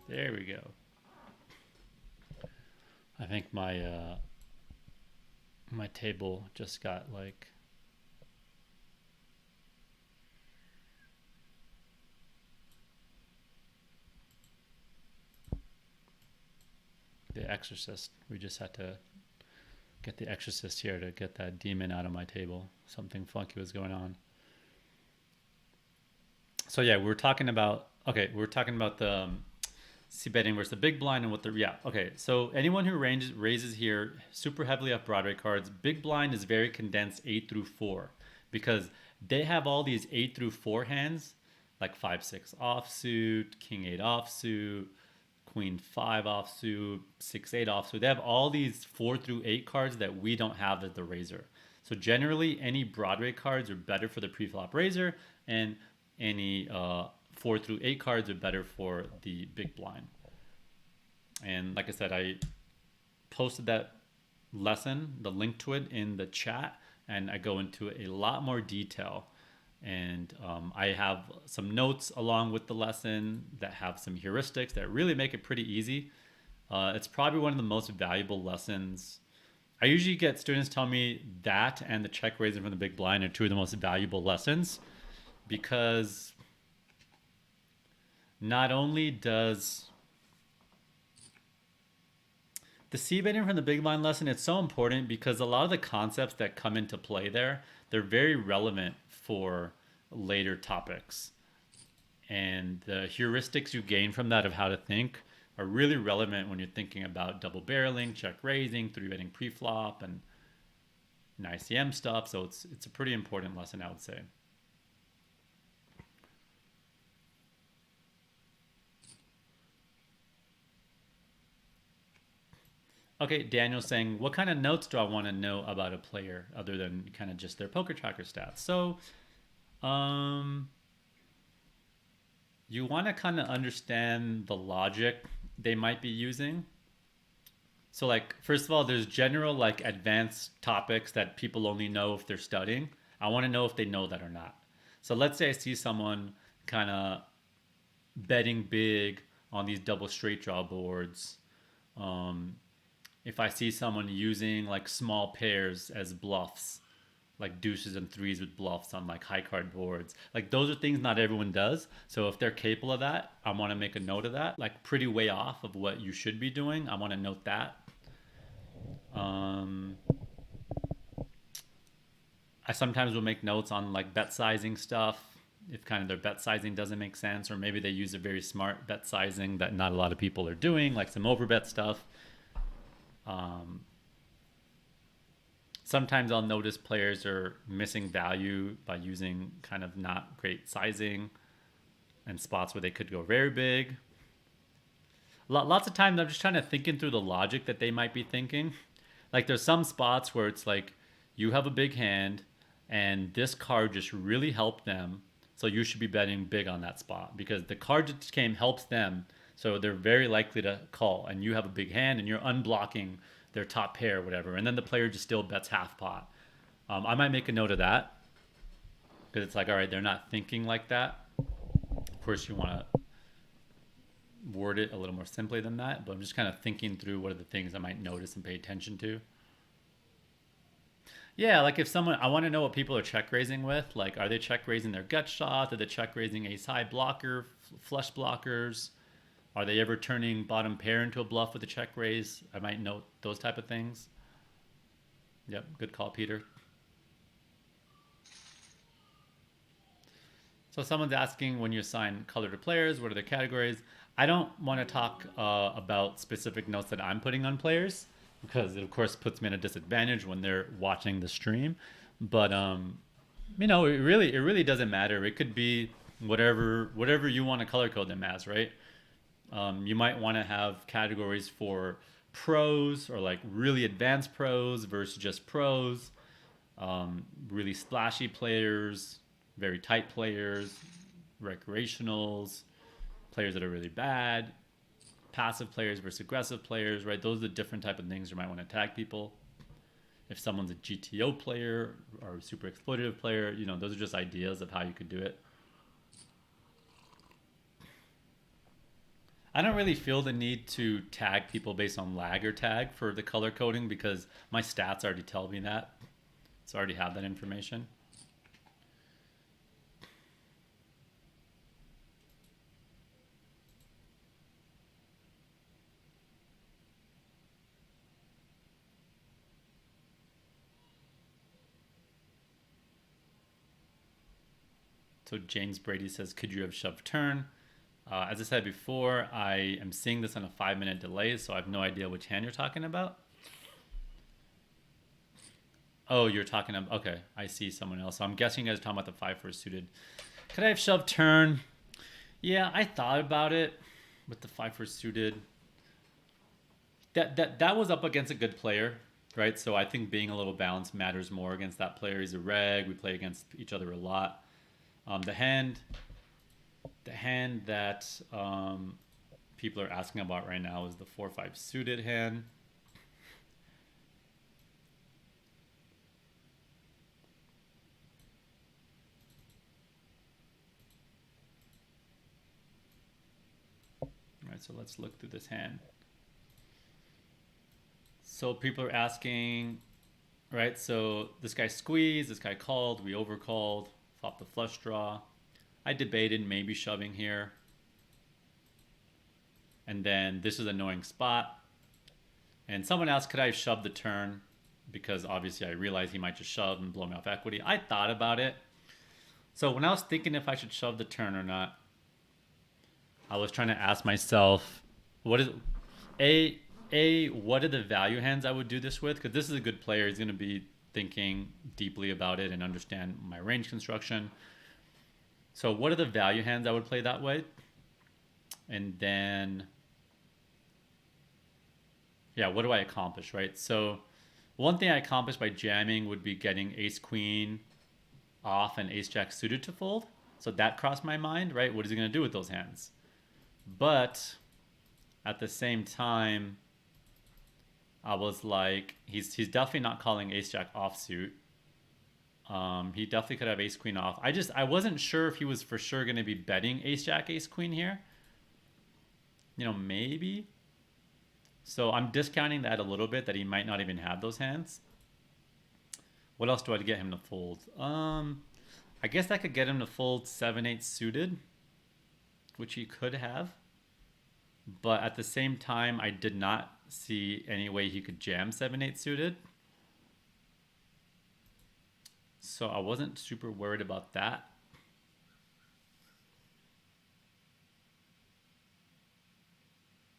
There we go. I think my my table just got like the Exorcist. We just had to get the Exorcist here to get that demon out of my table. Something funky was going on. So yeah, we're talking about the C betting versus the big blind and what the okay. So anyone who raises here super heavily off Broadway cards, big blind is very condensed 8 through 4 because they have all these 8 through 4 hands like 5-6 offsuit, king 8 offsuit, queen 5 offsuit, 6-8 offsuit. They have all these 4 through 8 cards that we don't have as the raiser. So generally any Broadway cards are better for the pre-flop raiser, and any 4 through 8 cards are better for the big blind. And like I said, I posted that lesson, the link to it, in the chat, and I go into a lot more detail. And I have some notes along with the lesson that have some heuristics that really make it pretty easy. It's probably one of the most valuable lessons. I usually get students tell me that and the check raising from the big blind are two of the most valuable lessons, because not only does the C betting from the big blind lesson, it's so important because a lot of the concepts that come into play there, they're very relevant for later topics. And the heuristics you gain from that of how to think are really relevant when you're thinking about double barreling, check raising, 3-betting pre-flop, and ICM stuff. So it's a pretty important lesson, I would say. Okay, Daniel's saying, what kind of notes do I want to know about a player other than kind of just their poker tracker stats? So, you want to kind of understand the logic they might be using. So like, first of all, there's general like advanced topics that people only know if they're studying. I want to know if they know that or not. So let's say I see someone kind of betting big on these double straight draw boards, if I see someone using like small pairs as bluffs, like deuces and threes with bluffs on like high card boards. Like those are things not everyone does. So if they're capable of that, I want to make a note of that. Like pretty way off of what you should be doing. I want to note that. I sometimes will make notes on like bet sizing stuff if kind of their bet sizing doesn't make sense, or maybe they use a very smart bet sizing that not a lot of people are doing, like some overbet stuff. Sometimes I'll notice players are missing value by using kind of not great sizing and spots where they could go very big. Lots of times I'm just trying to thinking through the logic that they might be thinking. Like there's some spots where it's like you have a big hand and this card just really helped them. So you should be betting big on that spot because the card that came helps them. So they're very likely to call, and you have a big hand and you're unblocking their top pair or whatever. And then the player just still bets half pot. I might make a note of that because it's like, all right, they're not thinking like that. Of course, you want to word it a little more simply than that, but I'm just kind of thinking through what are the things I might notice and pay attention to. Yeah, like if someone, I want to know what people are check raising with. Like, are they check raising their gut shot? Are they check raising ace high blocker, flush blockers? Are they ever turning bottom pair into a bluff with a check raise? I might note those type of things. Yep, good call, Peter. So someone's asking, when you assign color to players, what are the categories? I don't want to talk about specific notes that I'm putting on players because it of course puts me at a disadvantage when they're watching the stream. But you know, it really doesn't matter. It could be whatever you want to color code them as, right? You might want to have categories for pros or like really advanced pros versus just pros, really splashy players, very tight players, recreationals, players that are really bad, passive players versus aggressive players, right? Those are the different type of things you might want to tag people. If someone's a GTO player or a super exploitative player, you know, those are just ideas of how you could do it. I don't really feel the need to tag people based on lag or tag for the color coding because my stats already tell me that. So I already have that information. So James Brady says, could you have shoved turn? As I said before, I am seeing this on a 5-minute delay, so I have no idea which hand you're talking about. Oh, you're talking about, okay, I see someone else. So I'm guessing you guys are talking about the 5-4 suited. Could I have shoved turn? Yeah, I thought about it with the 5-4 suited. That was up against a good player, right? So I think being a little balanced matters more against that player. He's a reg. We play against each other a lot. The hand that people are asking about right now is the 4-5 suited hand. All right, so let's look through this hand. So people are asking, right? So this guy squeezed, this guy called, we overcalled, flop the flush draw. I debated maybe shoving here. And then this is an annoying spot. And someone asked, could I have shoved the turn? Because obviously I realized he might just shove and blow me off equity. I thought about it. So when I was thinking if I should shove the turn or not, I was trying to ask myself, what are the value hands I would do this with? Because this is a good player. He's going to be thinking deeply about it and understand my range construction. So what are the value hands I would play that way? And then, yeah, what do I accomplish, right? So one thing I accomplished by jamming would be getting ace queen off and ace jack suited to fold. So that crossed my mind, right? What is he going to do with those hands? But at the same time, I was like, he's definitely not calling ace jack offsuit. He definitely could have ace queen off. I wasn't sure if he was for sure going to be betting ace jack ace queen here. You know, maybe. So I'm discounting that a little bit, that he might not even have those hands. What else do I get him to fold? I guess I could get him to fold 7-8 suited, which he could have. But at the same time, I did not see any way he could jam 7-8 suited. So I wasn't super worried about that.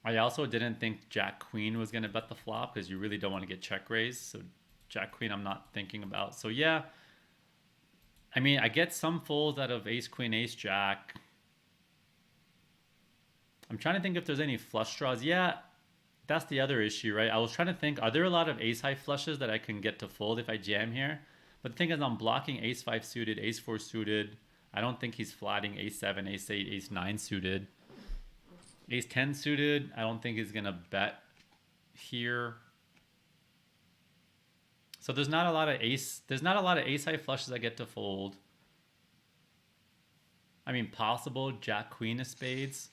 I also didn't think Jack Queen was going to bet the flop, because you really don't want to get check raised. So Jack Queen I'm not thinking about. So yeah, I mean, I get some folds out of Ace Queen, Ace Jack. I'm trying to think if there's any flush draws. Yeah, that's the other issue, right? I was trying to think, are there a lot of ace high flushes that I can get to fold if I jam here? But the thing is, I'm blocking ace 5 suited, ace 4 suited. I don't think he's flatting ace 7, ace 8, ace 9 suited. Ace 10 suited, I don't think he's going to bet here. So there's not a lot of ace high flushes I get to fold. I mean, possible Jack Queen of spades.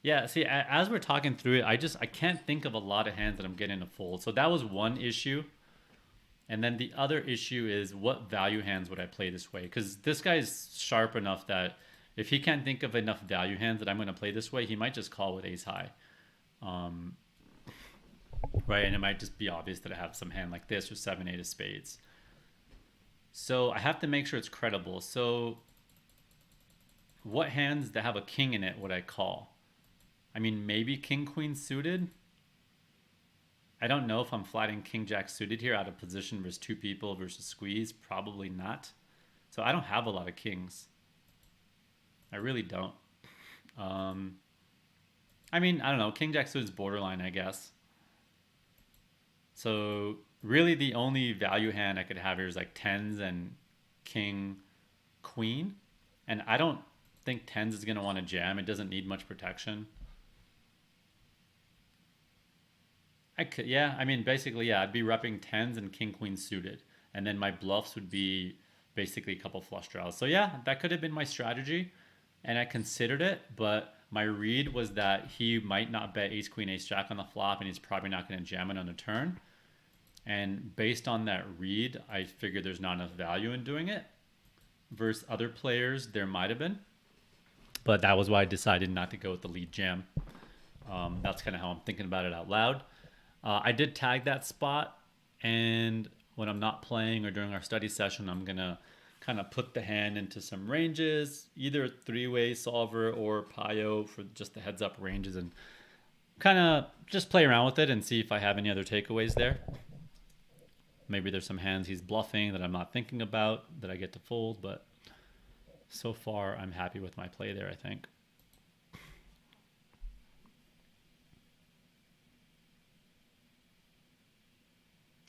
Yeah, see, as we're talking through it, I can't think of a lot of hands that I'm getting to fold. So that was one issue. And then the other issue is, what value hands would I play this way? Because this guy's sharp enough that if he can't think of enough value hands that I'm going to play this way, he might just call with ace high. Right, and it might just be obvious that I have some hand like this or 7-8 of spades. So I have to make sure it's credible. So what hands that have a king in it would I call? I mean, maybe king queen suited. I don't know if I'm flatting king jack suited here out of position versus two people versus squeeze. Probably not. So I don't have a lot of kings. I really don't. I mean, I don't know. King jack suited is borderline, I guess. So really the only value hand I could have here is like tens and king queen. And I don't think tens is going to want to jam. It doesn't need much protection. I could, yeah. I mean, basically, yeah. I'd be repping tens and king queen suited, and then my bluffs would be basically a couple flush draws. So yeah, that could have been my strategy, and I considered it. But my read was that he might not bet ace queen ace jack on the flop, and he's probably not going to jam it on the turn. And based on that read, I figured there's not enough value in doing it. Versus other players, there might have been, but that was why I decided not to go with the lead jam. That's kind of how I'm thinking about it out loud. I did tag that spot, and when I'm not playing or during our study session, I'm going to kind of put the hand into some ranges, either three-way solver or Pio for just the heads up ranges, and kind of just play around with it and see if I have any other takeaways there. Maybe there's some hands he's bluffing that I'm not thinking about that I get to fold, but so far I'm happy with my play there, I think.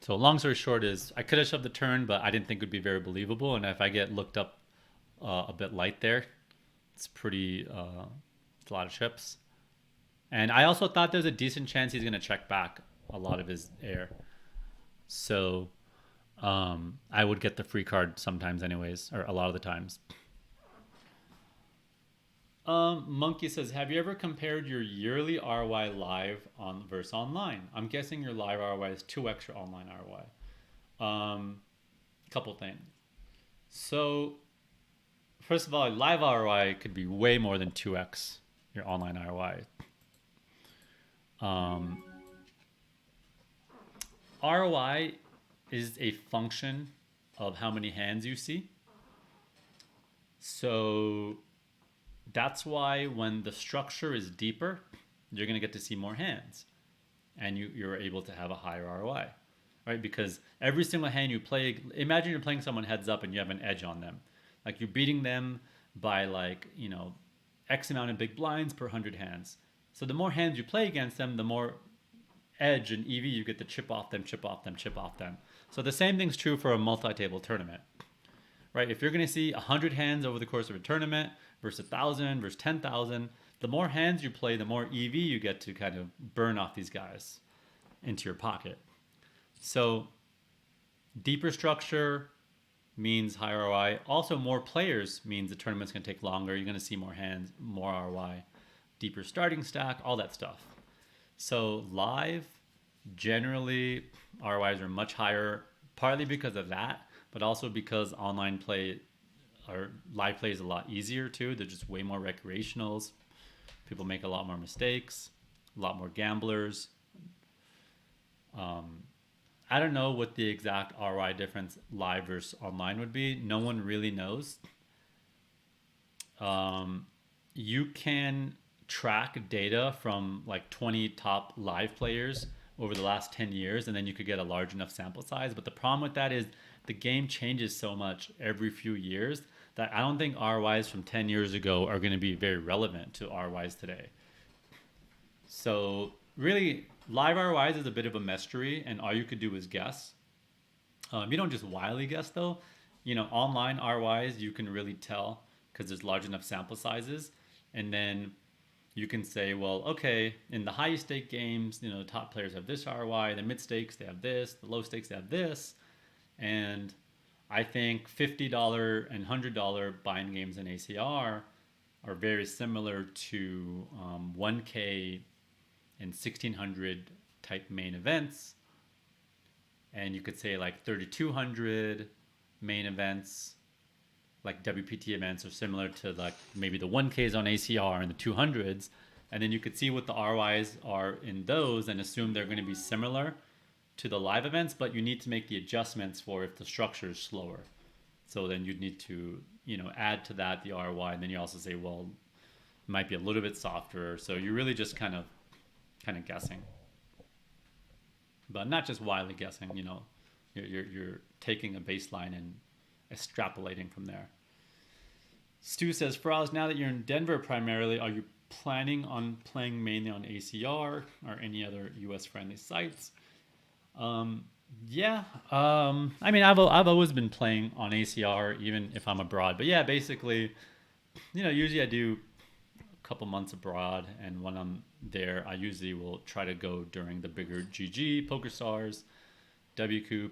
So long story short is I could have shoved the turn, but I didn't think it would be very believable. And if I get looked up a bit light there, it's pretty, it's a lot of chips. And I also thought there's a decent chance he's going to check back a lot of his air. So I would get the free card sometimes anyways, or a lot of the times. Monkey says, have you ever compared your yearly ROI live on versus online? I'm guessing your live ROI is 2x your online ROI. Couple things. So first of all, live ROI could be way more than 2x your online ROI. ROI is a function of how many hands you see. So that's why when the structure is deeper, you're going to get to see more hands, and you're able to have a higher ROI, right? Because every single hand you play, imagine you're playing someone heads up and you have an edge on them. Like you're beating them by like, you know, X amount of big blinds per 100 hands. So the more hands you play against them, the more edge and EV you get to chip off them, chip off them, chip off them. So the same thing's true for a multi-table tournament, right? If you're going to see 100 hands over the course of a tournament versus 1,000 versus 10,000, the more hands you play, the more EV you get to kind of burn off these guys into your pocket. So deeper structure means higher ROI. Also, more players means the tournament's going to take longer. You're going to see more hands, more ROI, deeper starting stack, all that stuff. So live Generally, ROIs are much higher, partly because of that, but also because online play or live play is a lot easier too. They're just way more recreationals. People make a lot more mistakes, a lot more gamblers. I don't know what the exact ROI difference live versus online would be. No one really knows. You can track data from like 20 top live players over the last 10 years, and then you could get a large enough sample size. But the problem with that is the game changes so much every few years that I don't think ROIs from 10 years ago are going to be very relevant to ROIs today. So really, live ROIs is a bit of a mystery, and all you could do is guess. You don't just wildly guess though. Online ROIs you can really tell because there's large enough sample sizes, and then you can say, well, okay, in the high stake games, the top players have this ROI, the mid stakes they have this, the low stakes they have this, and I think $50 and $100 buy-in games in ACR are very similar to 1K and 1600 type main events. And you could say like 3200 main events, like WPT events, are similar to like maybe the 1Ks on ACR and the 200s. And then you could see what the ROIs are in those and assume they're going to be similar to the live events, but you need to make the adjustments for if the structure is slower. So then you'd need to, add to that the ROI, and then you also say, well, it might be a little bit softer. So you're really just kind of guessing, but not just wildly guessing. You're taking a baseline and extrapolating from there. Stu says, Faraz, now that you're in Denver primarily, are you planning on playing mainly on ACR or any other US friendly sites? Yeah. I mean, I've always been playing on ACR even if I'm abroad. But yeah, basically, usually I do a couple months abroad, and when I'm there, I usually will try to go during the bigger GG, PokerStars, WCoop,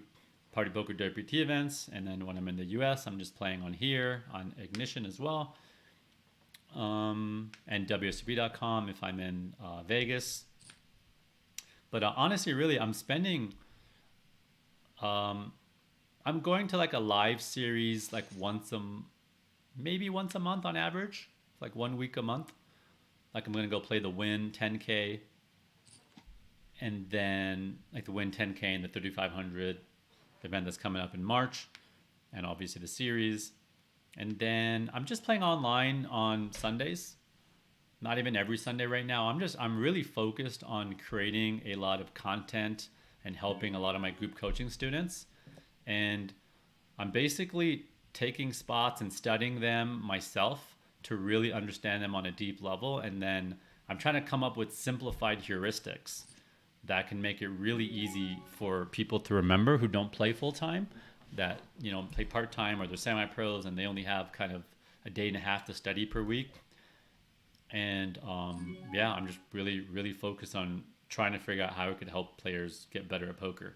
Party Poker WPT events, and then when I'm in the US, I'm just playing on here on Ignition as well, and WSOP.com if I'm in Vegas. But honestly, really, I'm spending. I'm going to like a live series like maybe once a month on average, like 1 week a month. Like I'm gonna go play the Win 10K, and then like the Win 10K and the 3500 event that's coming up in March, and obviously the series. And then I'm just playing online on Sundays. Not even every Sunday right now. I'm really focused on creating a lot of content and helping a lot of my group coaching students. And I'm basically taking spots and studying them myself to really understand them on a deep level. And then I'm trying to come up with simplified heuristics that can make it really easy for people to remember who don't play full time, that play part time or they're semi pros and they only have kind of a day and a half to study per week. And I'm just really focused on trying to figure out how it could help players get better at poker.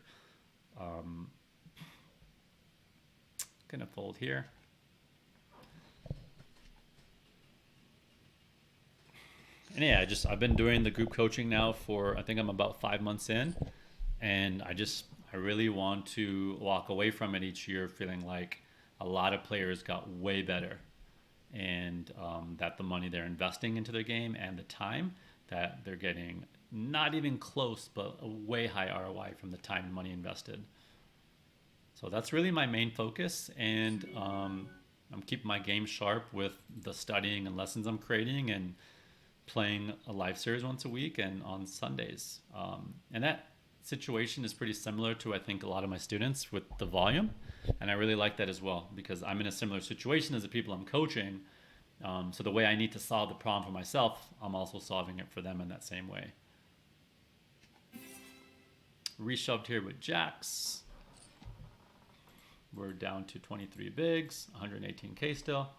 Gonna fold here. And yeah, I've been doing the group coaching now for, I think I'm about 5 months in, and I really want to walk away from it each year feeling like a lot of players got way better, and that the money they're investing into their game and the time that they're getting, not even close, but a way high ROI from the time and money invested. So that's really my main focus, and I'm keeping my game sharp with the studying and lessons I'm creating, and playing a live series once a week and on Sundays. And that situation is pretty similar to, I think, a lot of my students with the volume. And I really like that as well, because I'm in a similar situation as the people I'm coaching. So the way I need to solve the problem for myself, I'm also solving it for them in that same way. Reshoved here with jacks. We're down to 23 bigs, 118K still.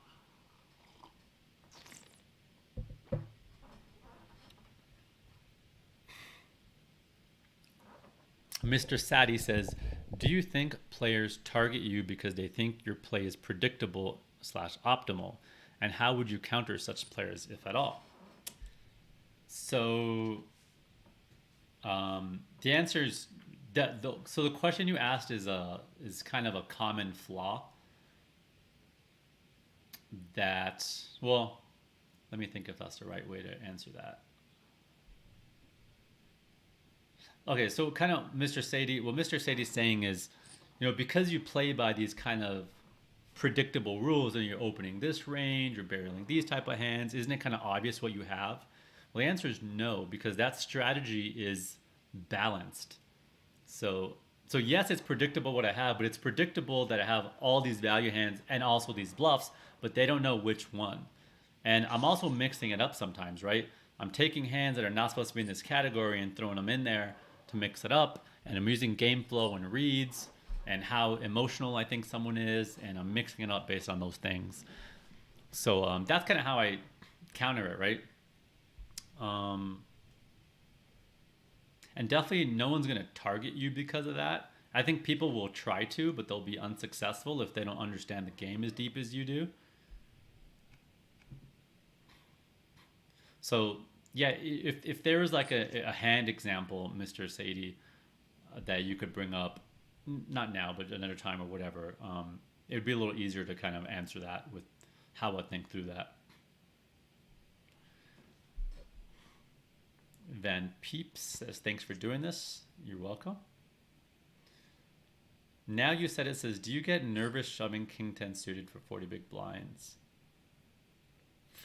Mr. Sadi says, do you think players target you because they think your play is predictable / optimal? And how would you counter such players, if at all? So The answer is that. So the question you asked is kind of a common flaw. That well, let me think if that's the right way to answer that. Okay, so kind of Mr. Sadie, what Mr. Sadie's saying is, because you play by these kind of predictable rules and you're opening this range or barreling these type of hands, isn't it kind of obvious what you have? Well, the answer is no, because that strategy is balanced. So so yes, it's predictable what I have, but it's predictable that I have all these value hands and also these bluffs, but they don't know which one. And I'm also mixing it up sometimes, right? I'm taking hands that are not supposed to be in this category and throwing them in there to mix it up. And I'm using game flow and reads and how emotional I think someone is, and I'm mixing it up based on those things. So that's kind of how I counter it, right? Um, and definitely no one's going to target you because of that. I think people will try to, but they'll be unsuccessful if they don't understand the game as deep as you do. So yeah, if there was like a hand example, Mr. Sadie, that you could bring up, not now, but another time or whatever, it would be a little easier to kind of answer that with how I think through that. Van Peeps says, thanks for doing this. You're welcome. Now you said it says, do you get nervous shoving King 10 suited for 40 big blinds?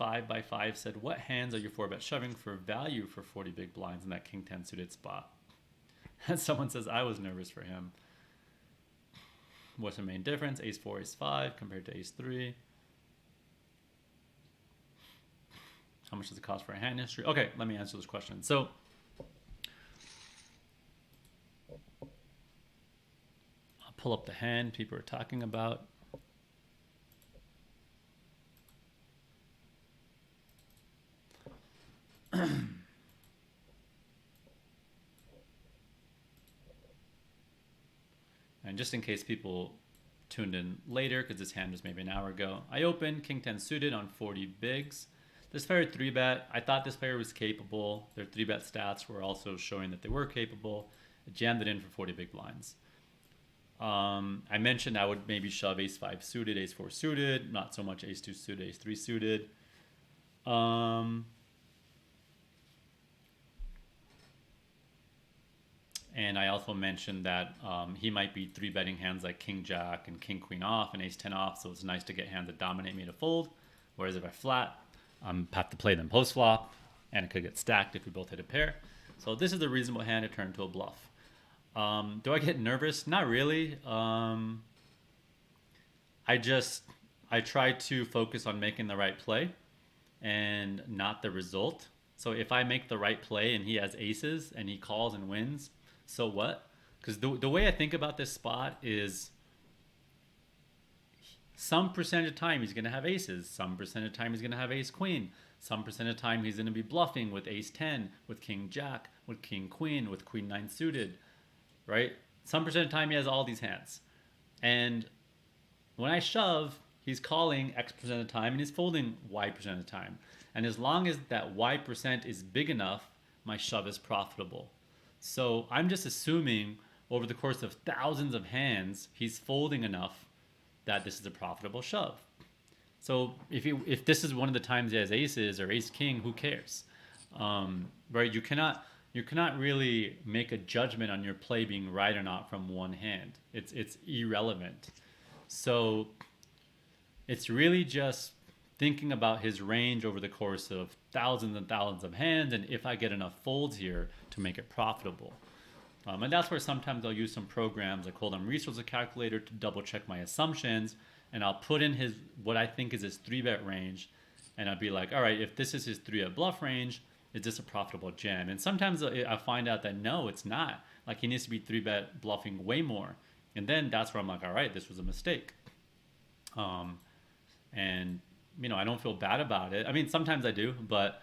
5x5 said, what hands are you 4-bet shoving for value for 40 big blinds in that King 10 suited spot? And someone says, I was nervous for him. What's the main difference? Ace 4, Ace 5 compared to Ace 3. How much does it cost for a hand history? Okay, let me answer this question. So, I'll pull up the hand people are talking about. And just in case people tuned in later, because this hand was maybe an hour ago, I opened King 10 suited on 40 bigs. This player 3-bet. I thought this player was capable. Their 3-bet stats were also showing that they were capable. I jammed it in for 40 big blinds. I mentioned I would maybe shove Ace 5 suited, Ace 4 suited, not so much Ace 2 suited, Ace 3 suited. And I also mentioned that he might be 3-betting hands like King Jack and King Queen off and Ace 10 off, so it's nice to get hands that dominate me to fold. Whereas if I flat, have to play them post flop, and it could get stacked if we both hit a pair. So this is a reasonable hand to turn to a bluff. Do I get nervous? Not really. I try to focus on making the right play and not the result. So if I make the right play and he has aces and he calls and wins, so what? Because the way I think about this spot is some percentage of time he's going to have aces. Some percent of time he's going to have ace queen. Some percent of time he's going to be bluffing with ace 10, with king jack, with king queen, with queen 9 suited, right? Some percent of time he has all these hands. And when I shove, he's calling X percent of the time and he's folding Y percent of the time. And as long as that Y percent is big enough, my shove is profitable. So I'm just assuming over the course of thousands of hands, he's folding enough that this is a profitable shove. So if this is one of the times he has aces or ace king, who cares? Right? You cannot really make a judgment on your play being right or not from one hand. It's irrelevant. So it's really just thinking about his range over the course of thousands and thousands of hands, and if I get enough folds here to make it profitable. And that's where sometimes I'll use some programs like Hold'em Resource Calculator to double check my assumptions, and I'll put in what I think is his 3-bet range, and I'll be like, all right, if this is his 3-bet bluff range, is this a profitable jam? And sometimes I find out that no, it's not. Like he needs to be 3-bet bluffing way more, and then that's where I'm like, all right, this was a mistake. And I don't feel bad about it. I mean, sometimes I do, but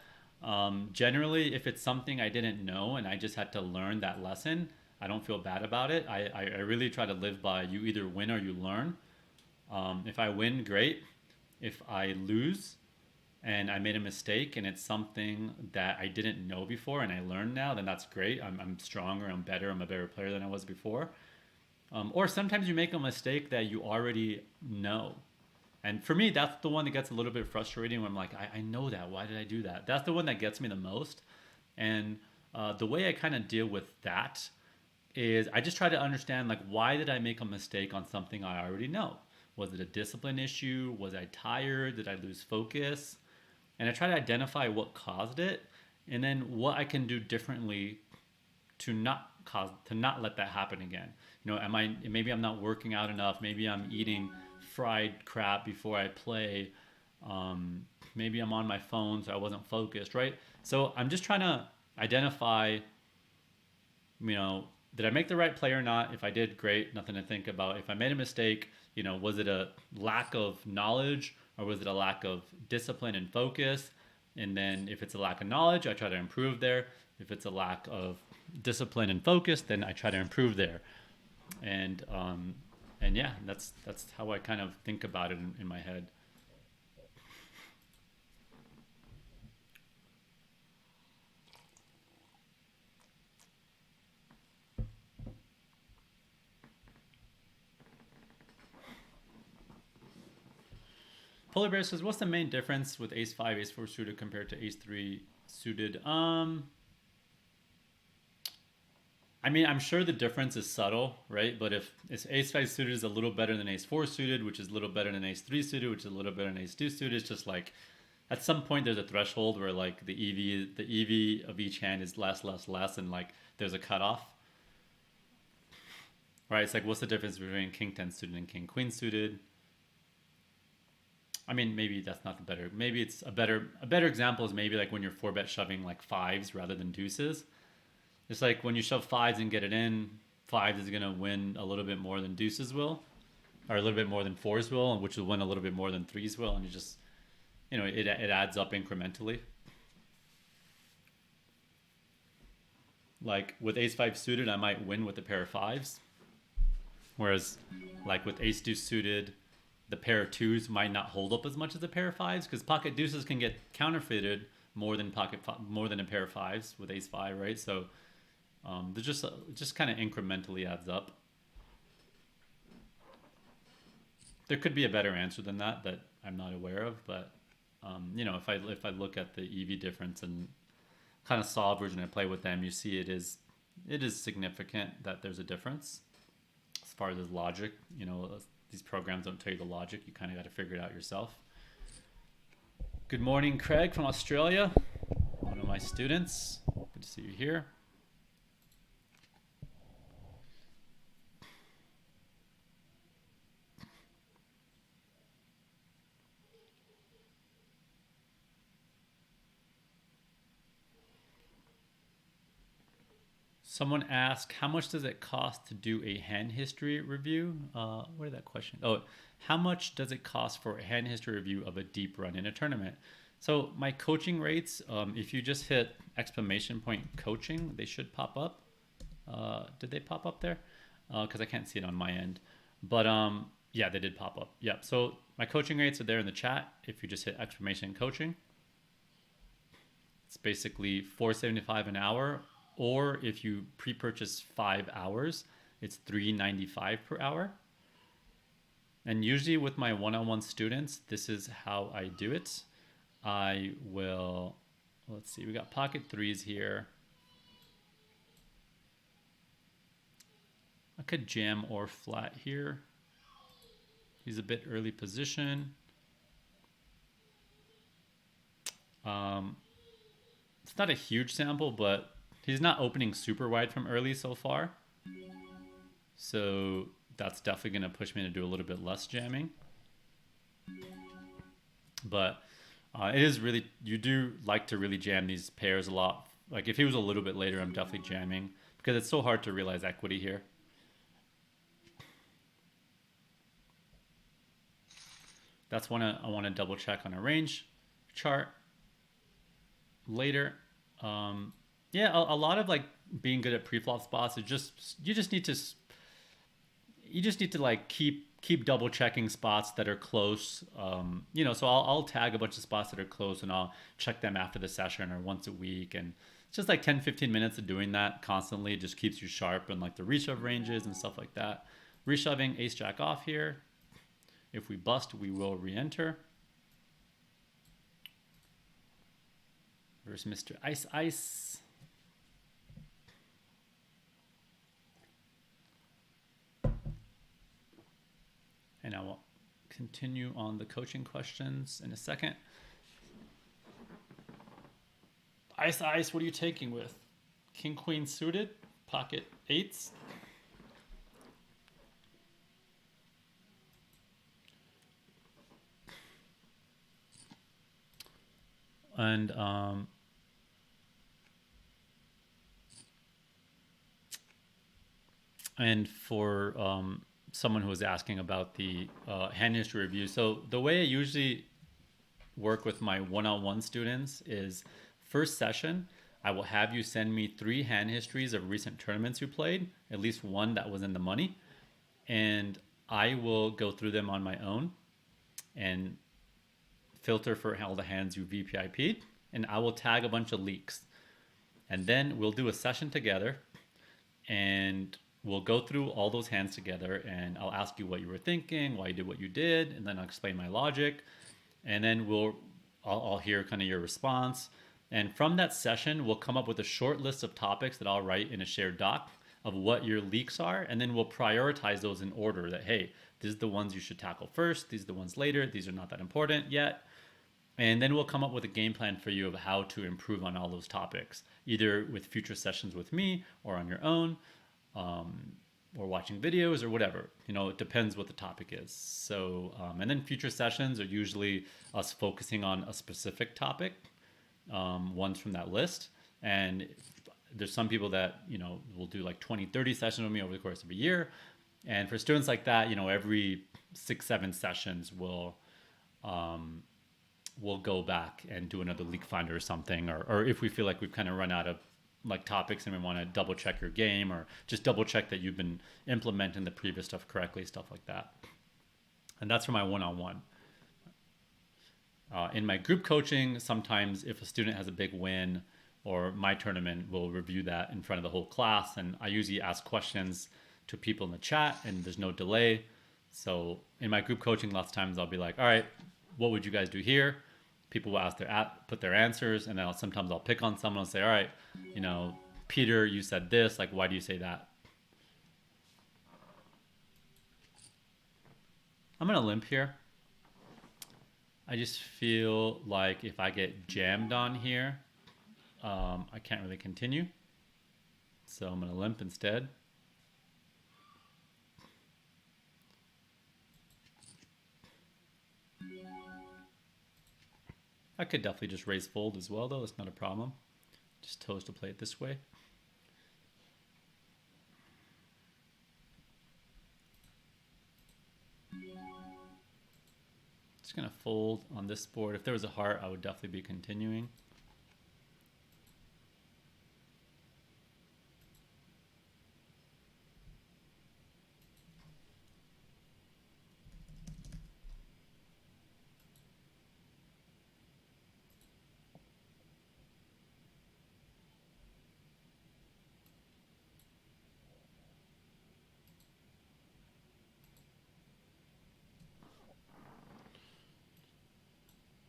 generally, if it's something I didn't know and I just had to learn that lesson, I don't feel bad about it. I really try to live by you either win or you learn. If I win, great. If I lose, and I made a mistake and it's something that I didn't know before and I learned now, then that's great. I'm stronger, I'm better, I'm a better player than I was before. Or sometimes you make a mistake that you already know. And for me, that's the one that gets a little bit frustrating when I'm like, I know that. Why did I do that? That's the one that gets me the most. And the way I kind of deal with that is I just try to understand, like, why did I make a mistake on something I already know? Was it a discipline issue? Was I tired? Did I lose focus? And I try to identify what caused it and then what I can do differently to not let that happen again. You know, maybe I'm not working out enough, maybe I'm eating fried crap before I play, maybe I'm on my phone so I wasn't focused, right? So I'm just trying to identify, you know, did I make the right play or not? If I did, great, nothing to think about. If I made a mistake, you know, was it a lack of knowledge or was it a lack of discipline and focus? And then if it's a lack of knowledge, I try to improve there. If it's a lack of discipline and focus, then I try to improve there. And yeah, that's how I kind of think about it in my head. Polar Bear says, what's the main difference with ace 5, ace 4 suited compared to ace 3 suited? I mean, I'm sure the difference is subtle, right? But if ace 5 suited is a little better than ace 4 suited, which is a little better than ace 3 suited, which is a little better than ace 2 suited, it's just like at some point there's a threshold where like the EV of each hand is less, and like there's a cutoff. Right? It's like, what's the difference between king 10 suited and king queen suited? I mean, maybe that's not the better. Maybe it's a better example is maybe like when you're 4-bet shoving like fives rather than deuces. It's like when you shove fives and get it in, fives is gonna win a little bit more than deuces will, or a little bit more than fours will, which will win a little bit more than threes will, and you just, you know, it adds up incrementally. Like with ace 5 suited, I might win with a pair of fives, whereas like with ace deuce suited, the pair of twos might not hold up as much as a pair of fives because pocket deuces can get counterfeited more than a pair of fives with ace 5, right? So there's just kind of incrementally adds up. There could be a better answer than that I'm not aware of, but you know, if I look at the EV difference and kind of solvers and I play with them, you see it is significant that there's a difference as far as logic. You know, these programs don't tell you the logic. You kind of got to figure it out yourself. Good morning, Craig from Australia, one of my students. Good to see you here. Someone asked, how much does it cost to do a hand history review? What is that question? Oh, how much does it cost for a hand history review of a deep run in a tournament? So my coaching rates, if you just hit exclamation point coaching, they should pop up. Did they pop up there? Because I can't see it on my end. But yeah, they did pop up. Yep. So my coaching rates are there in the chat. If you just hit exclamation coaching, it's basically $4.75 an hour. Or if you pre-purchase 5 hours, it's $3.95 per hour. And usually with my one-on-one students, this is how I do it. I will, let's see, we got pocket threes here. I could jam or flat here. He's a bit early position. It's not a huge sample, but he's not opening super wide from early so far. So that's definitely going to push me to do a little bit less jamming. But it is really, you do like to really jam these pairs a lot. Like if he was a little bit later, I'm definitely jamming because it's so hard to realize equity here. That's when I want to double check on a range chart later. Yeah, a lot of like being good at pre-flop spots is just you just need to like keep keep double checking spots that are close. So I'll tag a bunch of spots that are close and I'll check them after the session or once a week. And it's just like 10-15 minutes of doing that constantly. It just keeps you sharp and like the reshove ranges and stuff like that. Reshoving ace jack off here. If we bust, we will re-enter. Versus Mr. Ice Ice. And I will continue on the coaching questions in a second. Ice Ice, what are you taking with? King Queen suited, pocket eights. And for someone who was asking about the hand history review, so the way I usually work with my one-on-one students is first session, I will have you send me 3 hand histories of recent tournaments you played, at least one that was in the money, and I will go through them on my own and filter for all the hands you VPIP'd, and I will tag a bunch of leaks. And then we'll do a session together and we'll go through all those hands together and I'll ask you what you were thinking, why you did what you did, and then I'll explain my logic. And then I'll hear kind of your response. And from that session, we'll come up with a short list of topics that I'll write in a shared doc of what your leaks are. And then we'll prioritize those in order that, hey, these are the ones you should tackle first. These are the ones later. These are not that important yet. And then we'll come up with a game plan for you of how to improve on all those topics, either with future sessions with me or on your own, or watching videos or whatever. It depends what the topic is. So, and then future sessions are usually us focusing on a specific topic, ones from that list. And there's some people that, will do like 20-30 sessions with me over the course of a year. And for students like that, every 6-7 sessions we'll go back and do another leak finder or something, or if we feel like we've kind of run out of like topics and we want to double check your game, or just double check that you've been implementing the previous stuff correctly, stuff like that. And that's for my one-on-one. In my group coaching, sometimes if a student has a big win or my tournament, we'll review that in front of the whole class. And I usually ask questions to people in the chat and there's no delay. So in my group coaching, lots of times I'll be like, all right, what would you guys do here? People will put their answers, and then sometimes I'll pick on someone and say, all right, Peter, you said this, like, why do you say that? I'm gonna limp here. I just feel like if I get jammed on here, I can't really continue. So I'm gonna limp instead. I could definitely just raise fold as well, though. That's not a problem. Just toes to play it this way. Just gonna fold on this board. If there was a heart, I would definitely be continuing.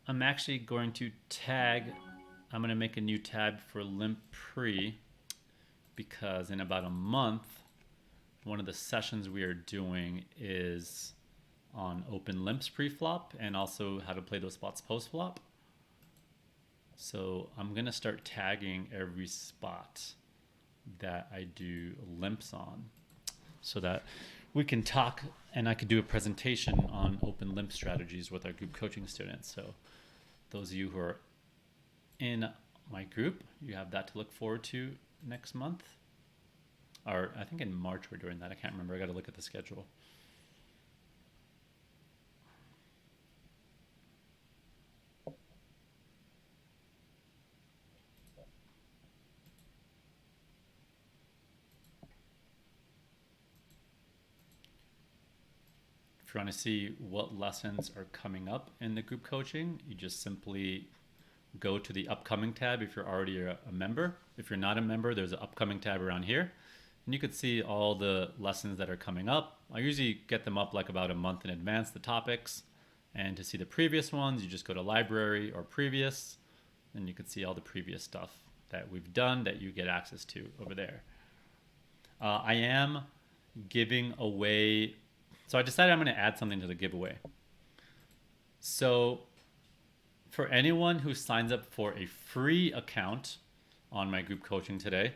I'm actually going to tag, I'm going to make a new tab for Limp Pre, because in about a month, one of the sessions we are doing is on open limps pre-flop and also how to play those spots post-flop. So I'm going to start tagging every spot that I do limps on so that we can talk and I could do a presentation on open limp strategies with our group coaching students. So those of you who are in my group, you have that to look forward to next month. Or I think in March we're doing that. I can't remember. I got to look at the schedule. if you want to see what lessons are coming up in the group coaching, you just simply go to the upcoming tab if you're already a member. If you're not a member, there's an upcoming tab around here. And you can see all the lessons that are coming up. I usually get them up like about a month in advance, the topics. And to see the previous ones, you just go to library or previous, and you can see all the previous stuff that we've done that you get access to over there. I am giving away, so I decided I'm going to add something to the giveaway. So for anyone who signs up for a free account on my group coaching today,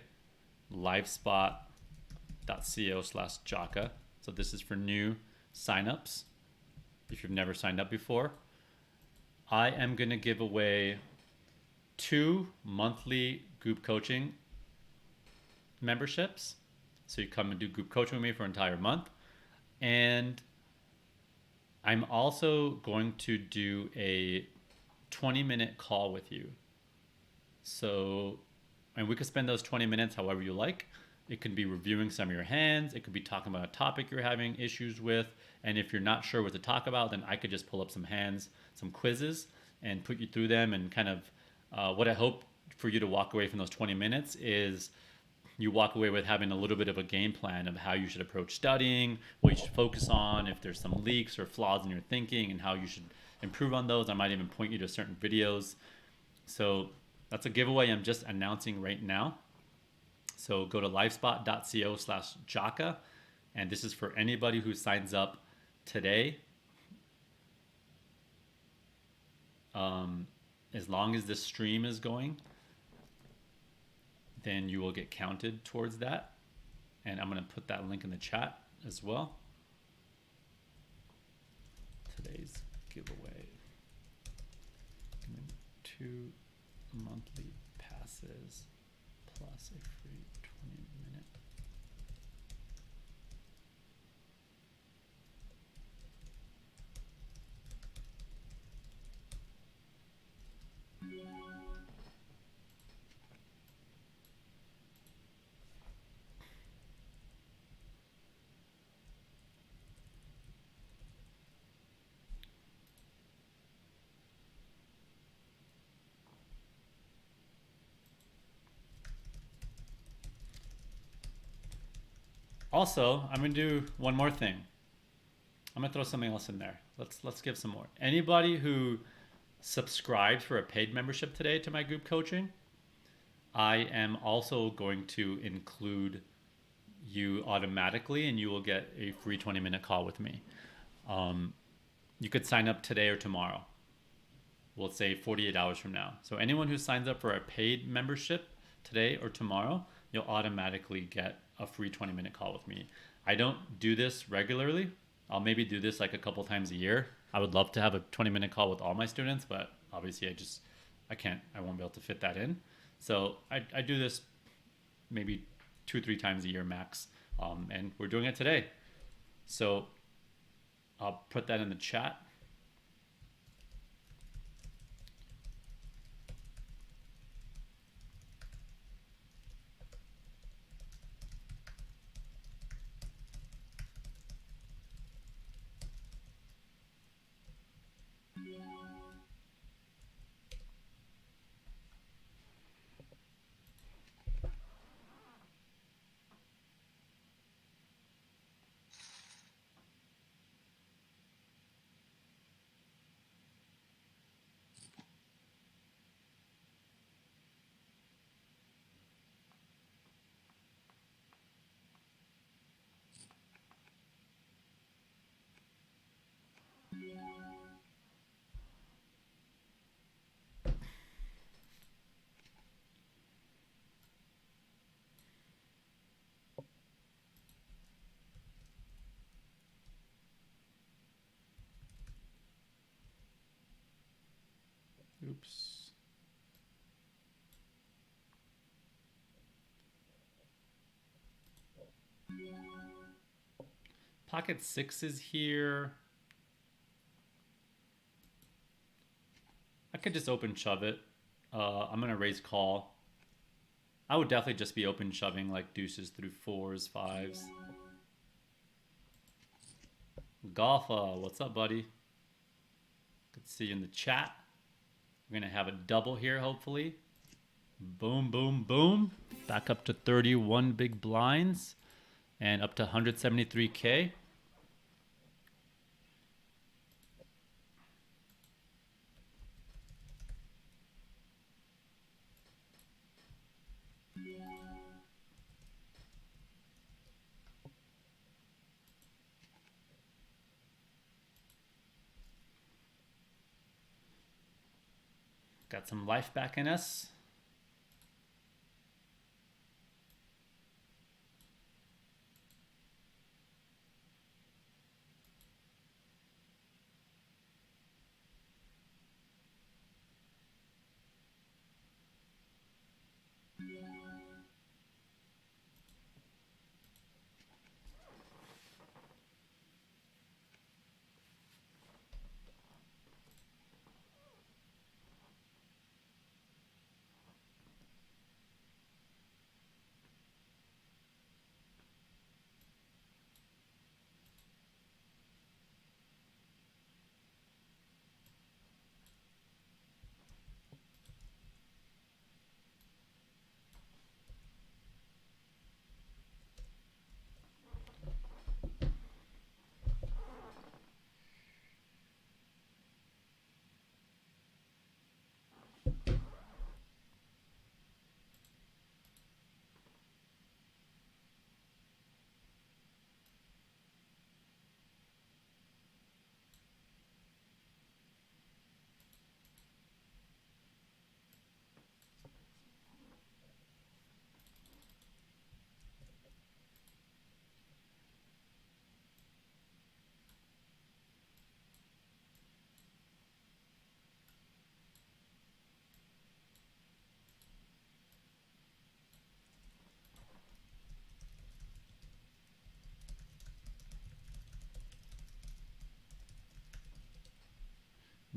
livespot.co/Jaka. So this is for new signups. If you've never signed up before, I am going to give away 2 monthly group coaching memberships. So you come and do group coaching with me for an entire month. And I'm also going to do a 20-minute call with you. So, and we could spend those 20 minutes however you like. It could be reviewing some of your hands. It could be talking about a topic you're having issues with. And if you're not sure what to talk about, then I could just pull up some hands, some quizzes, and put you through them. And kind of what I hope for you to walk away from those 20 minutes is you walk away with having a little bit of a game plan of how you should approach studying, what you should focus on, if there's some leaks or flaws in your thinking, and how you should improve on those. I might even point you to certain videos. So that's a giveaway I'm just announcing right now. So go to livespot.co/Jaka, and this is for anybody who signs up today. As long as this stream is going, then you will get counted towards that. And I'm going to put that link in the chat as well. Today's giveaway. 2 monthly passes plus a free 20-minute. Also, I'm gonna do one more thing. I'm gonna throw something else in there. Let's give some more. Anybody who subscribed for a paid membership today to my group coaching, I am also going to include you automatically, and you will get a free 20-minute call with me. You could sign up today or tomorrow. We'll say 48 hours from now. So anyone who signs up for a paid membership today or tomorrow, you'll automatically get a free 20-minute call with me. I don't do this regularly. I'll maybe do this like a couple times a year. I would love to have a 20-minute call with all my students, but obviously I won't be able to fit that in. So I do this maybe 2-3 times a year max. And we're doing it today. So I'll put that in the chat. Oops. Pocket 6 is here. I could just open shove it. I'm going to raise call. I would definitely just be open shoving like deuces through 4s, 5s. Golfa, what's up, buddy? Good to see you in the chat. We're gonna have a double here, hopefully. Boom, boom, boom. Back up to 31 big blinds and up to 173K. Got some life back in us.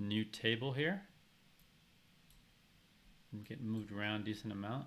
New table here. I'm getting moved around a decent amount.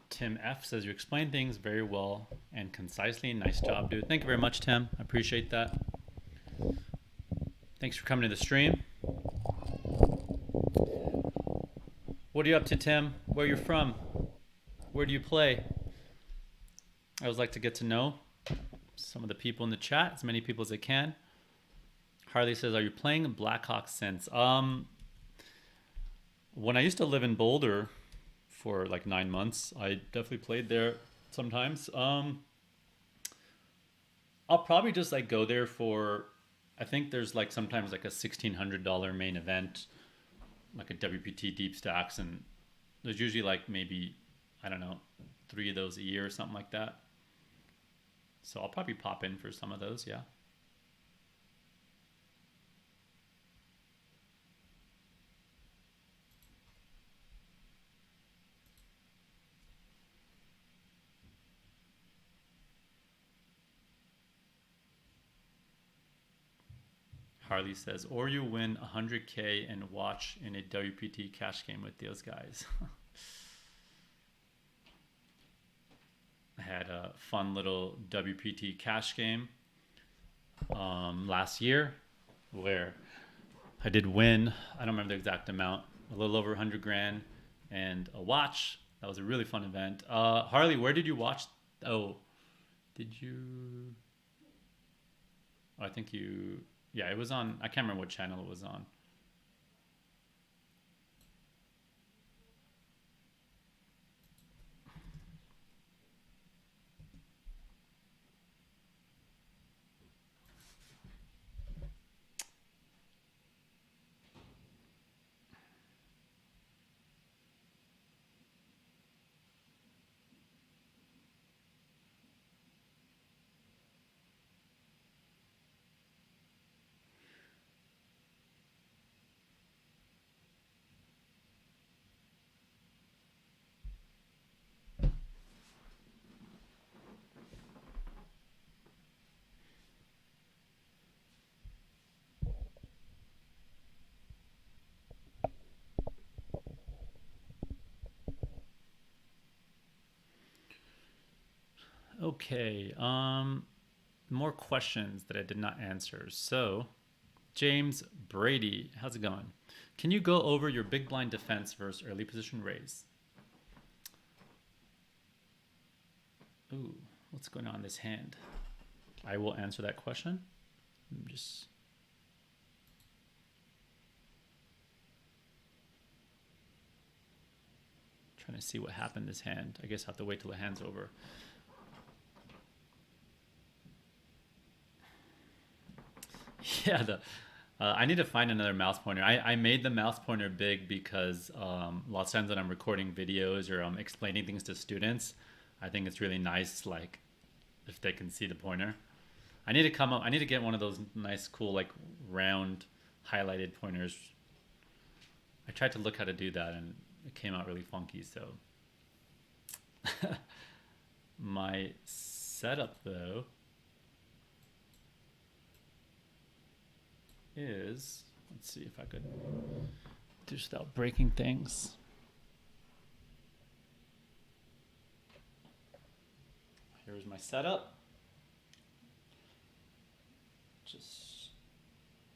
Tim F says you explain things very well and concisely. Nice job, dude. Thank you very much, Tim. I appreciate that. Thanks for coming to the stream. What are you up to, Tim? Where you're from? Where do you play? I always like to get to know some of the people in the chat, as many people as I can. Harley says, are you playing Blackhawk since? When I used to live in Boulder for like 9 months, I definitely played there sometimes. I'll probably just like go there for, I think there's like sometimes like a $1,600 main event, like a WPT deep stacks, and there's usually like maybe, I don't know, 3 of those a year or something like that. So I'll probably pop in for some of those, yeah. Harley says, or you win 100K and watch in a WPT cash game with those guys. I had a fun little WPT cash game last year where I did win, I don't remember the exact amount, a little over 100 grand and a watch. That was a really fun event. Harley, where did you watch? Oh, did you? I think you, yeah, it was on, I can't remember what channel it was on. Okay, more questions that I did not answer. So, James Brady, how's it going? Can you go over your big blind defense versus early position raise? Ooh, what's going on in this hand? I will answer that question. I'm just trying to see what happened this hand. I guess I have to wait till the hand's over. Yeah, I need to find another mouse pointer. I made the mouse pointer big because lots of times when I'm recording videos or I'm explaining things to students, I think it's really nice, like, if they can see the pointer. I need to get one of those nice, cool, like, round, highlighted pointers. I tried to look how to do that, and it came out really funky, so. My setup, though, is, let's see if I could do this without breaking things. Here's my setup. Just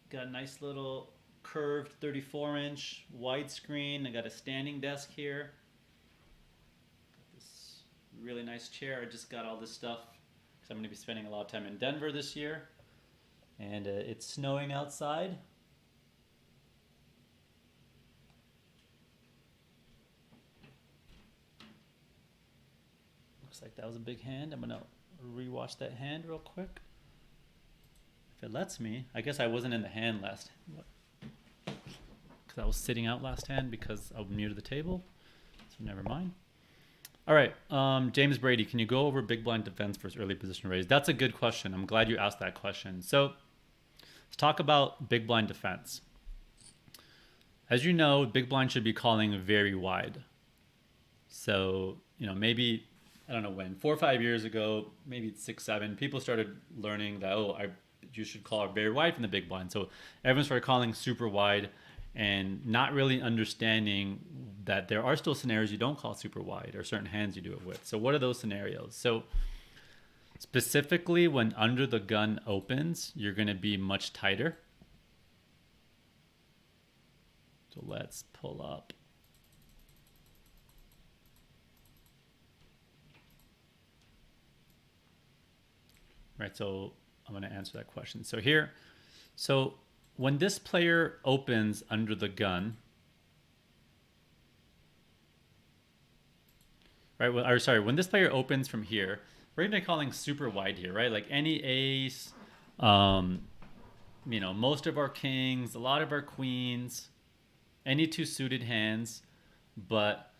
got a nice little curved 34-inch widescreen. I got a standing desk here. Got this really nice chair. I just got all this stuff because I'm going to be spending a lot of time in Denver this year. And it's snowing outside. Looks like that was a big hand. I'm gonna rewatch that hand real quick. If it lets me. I guess I wasn't in the hand last, because I was sitting out last hand because I muted the table. So never mind. All right, James Brady, can you go over big blind defense versus early position raise? That's a good question. I'm glad you asked that question. So let's talk about big blind defense. As you know, big blind should be calling very wide. So, you know, maybe, I don't know when, 4 or 5 years ago, maybe 6, 7, people started learning that, you should call very wide from the big blind. So everyone started calling super wide and not really understanding that there are still scenarios you don't call super wide or certain hands you do it with. So what are those scenarios? So specifically, when under the gun opens, you're going to be much tighter. So let's pull up. Right, so I'm going to answer that question. So here, so when this player opens under the gun, right, or sorry, when this player opens from here, we're going to be calling super wide here, right? Like any ace, you know, most of our kings, a lot of our queens, any two suited hands. But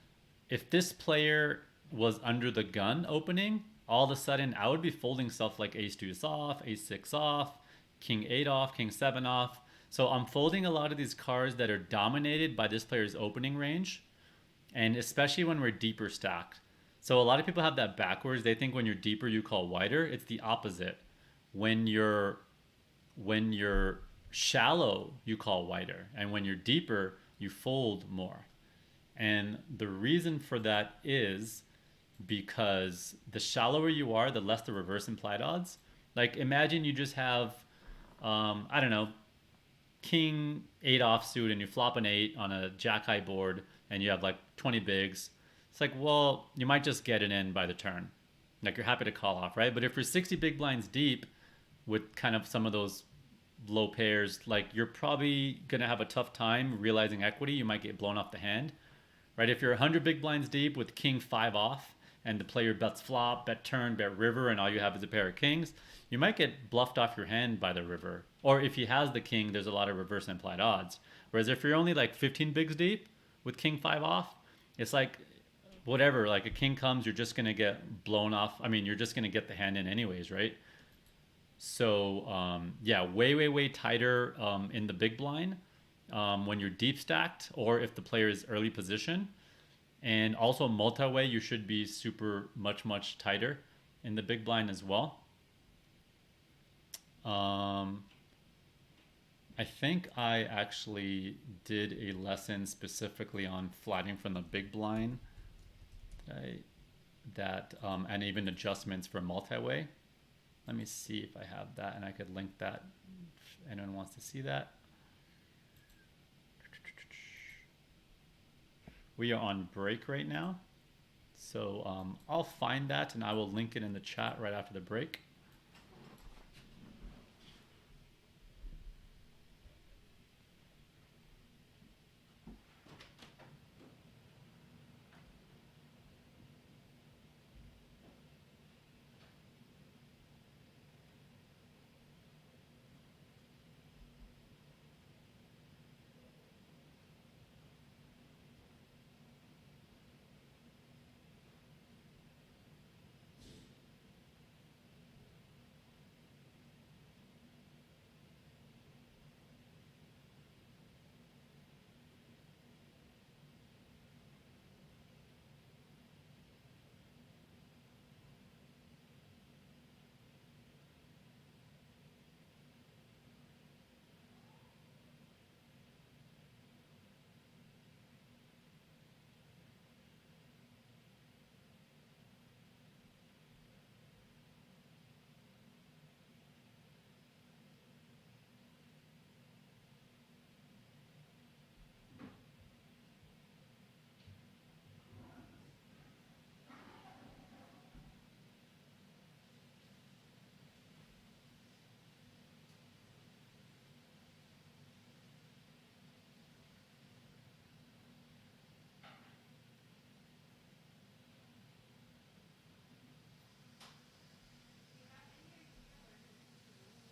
if this player was under the gun opening, all of a sudden I would be folding stuff like ace deuce off, ace six off, king 8 off, king 7 off. So I'm folding a lot of these cards that are dominated by this player's opening range, and especially when we're deeper stacked. So a lot of people have that backwards. They think when you're deeper you call wider. It's the opposite. When you're shallow, you call wider. And when you're deeper, you fold more. And the reason for that is because the shallower you are, the less the reverse implied odds. Like imagine you just have, I don't know, king 8 offsuit and you flop an 8 on a jack high board and you have like 20 bigs. It's like, well, you might just get it in by the turn. Like you're happy to call off, right? But if you're 60 big blinds deep with kind of some of those low pairs, like you're probably going to have a tough time realizing equity. You might get blown off the hand, right? If you're 100 big blinds deep with king 5 off and the player bets flop, bet turn, bet river, and all you have is a pair of kings, you might get bluffed off your hand by the river. Or if he has the king, there's a lot of reverse implied odds. Whereas if you're only like 15 bigs deep with king 5 off, it's like whatever, like a king comes, you're just going to get blown off. I mean, you're just going to get the hand in anyways, right? So yeah, way tighter in the big blind when you're deep stacked or if the player is early position. And also multi-way, you should be super much tighter in the big blind as well. I think I actually did a lesson specifically on flatting from the big blind and even adjustments for multi-way. Let me see if I have that and I could link that if anyone wants to see that. We are on break right now. So I'll find that and I will link it in the chat right after the break.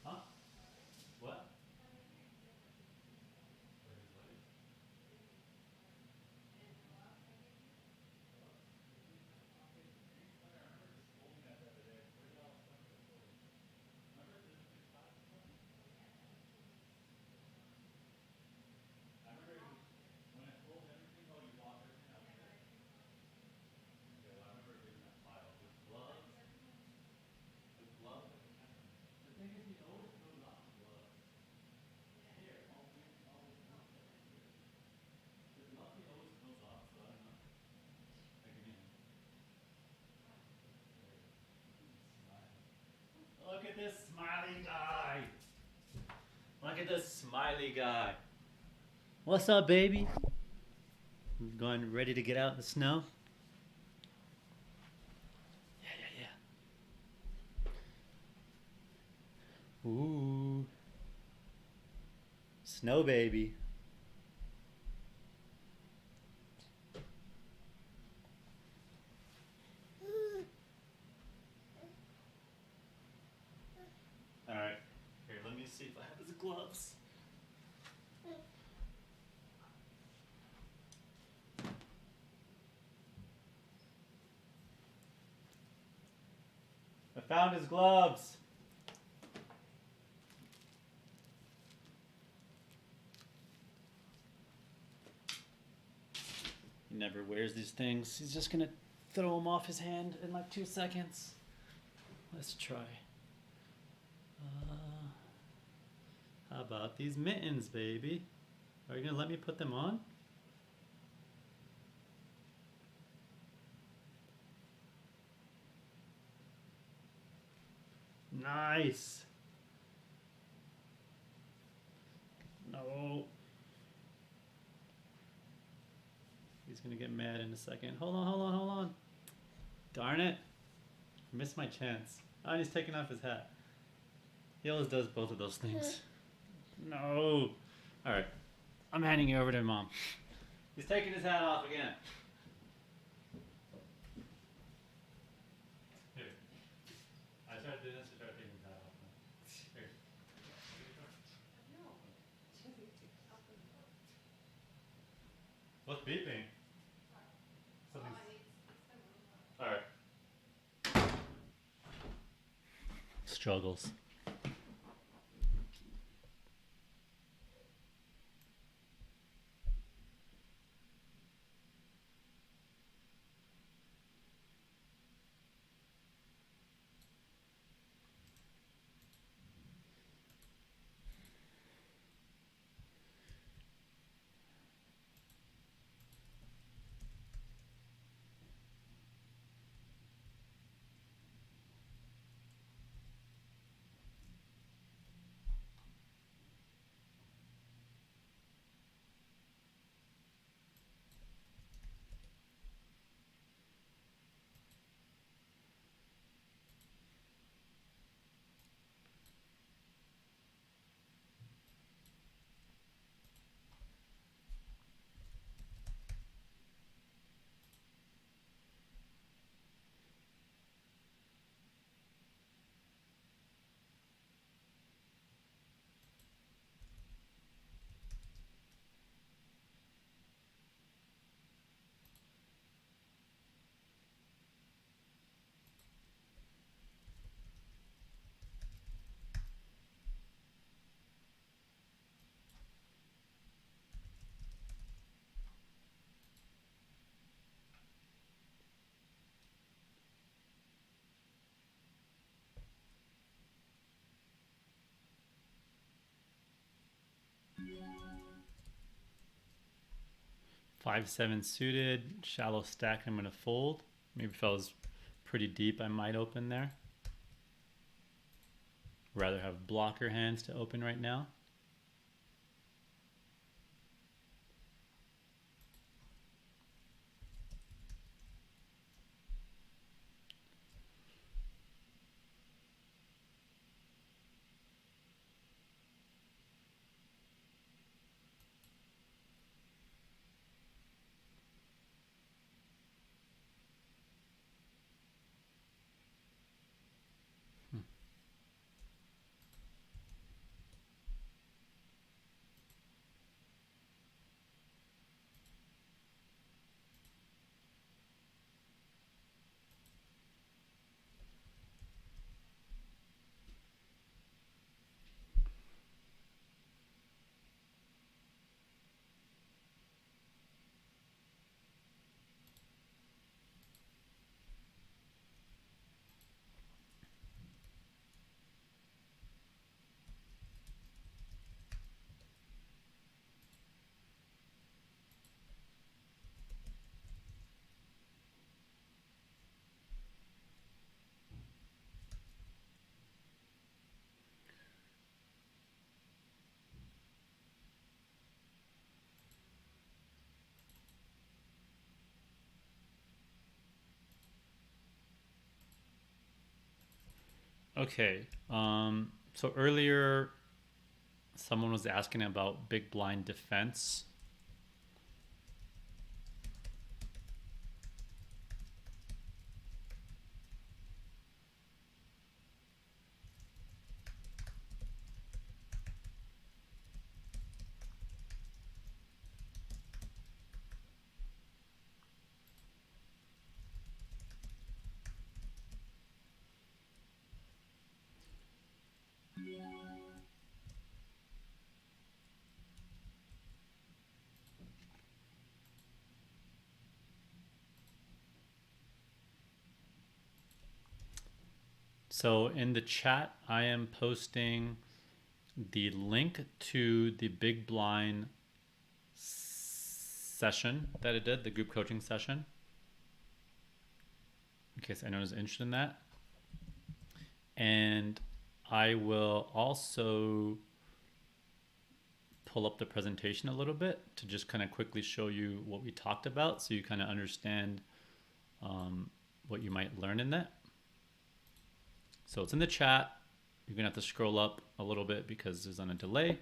Huh? What? Look at this smiley guy. Look at this smiley guy. What's up, baby? Going ready to get out in the snow? Yeah. Ooh. Snow baby. Alright. Here, let me see if I have his gloves. I found his gloves. He never wears these things. He's just gonna throw them off his hand in like 2 seconds. Let's try. How about these mittens, baby? Are you gonna let me put them on? Nice. No. He's gonna get mad in a second. Hold on, hold on, hold on. Darn it. Missed my chance. Oh, and he's taking off his hat. He always does both of those things. No. Alright. I'm handing you over to Mom. He's taking his hat off again. Here. I started doing this to start taking his hat off. Here. What's beeping? Alright. Struggles. Five seven suited, shallow stack. I'm gonna fold. Maybe if I was pretty deep, I might open there. Rather have blocker hands to open right now. Okay. So earlier, someone was asking about big blind defense. So in the chat, I am posting the link to the big blind session that I did, the group coaching session, in case anyone is interested in that. And I will also pull up the presentation a little bit to just kind of quickly show you what we talked about, so you kind of understand what you might learn in that. So it's in the chat. You're gonna have to scroll up a little bit because there's on a delay.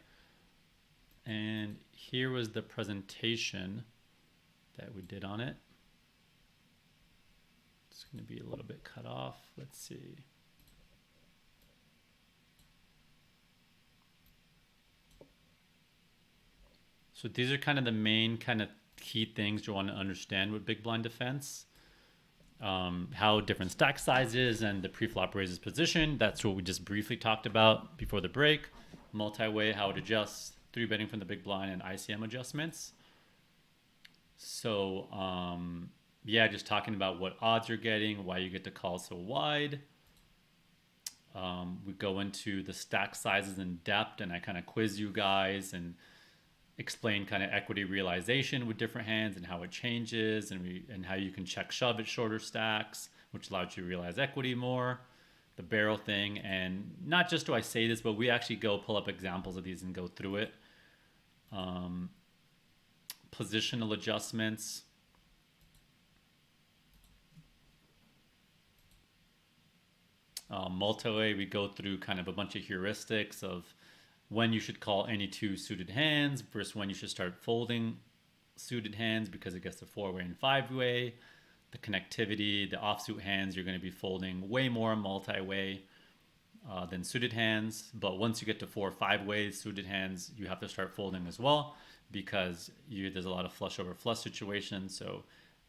And here was the presentation that we did on it. It's gonna be a little bit cut off. Let's see. So these are kind of the main kind of key things you want to understand with big blind defense. How different stack sizes and the pre-flop raises position. That's what we just briefly talked about before the break. Multi-way, how it adjusts, 3-betting from the big blind, and ICM adjustments. So yeah, just talking about what odds you're getting, why you get to call so wide. We go into the stack sizes in depth, and I kind of quiz you guys and explain kind of equity realization with different hands and how it changes, and how you can check shove at shorter stacks, which allows you to realize equity more, the barrel thing. And not just do I say this, but we actually go pull up examples of these and go through it. Positional adjustments. Multi-way, we go through kind of a bunch of heuristics of when you should call any two suited hands versus when you should start folding suited hands because it gets to 4-way and 5-way. The connectivity, the offsuit hands, you're going to be folding way more multi-way than suited hands. But once you get to 4 or 5-way suited hands, you have to start folding as well because there's a lot of flush over flush situations. So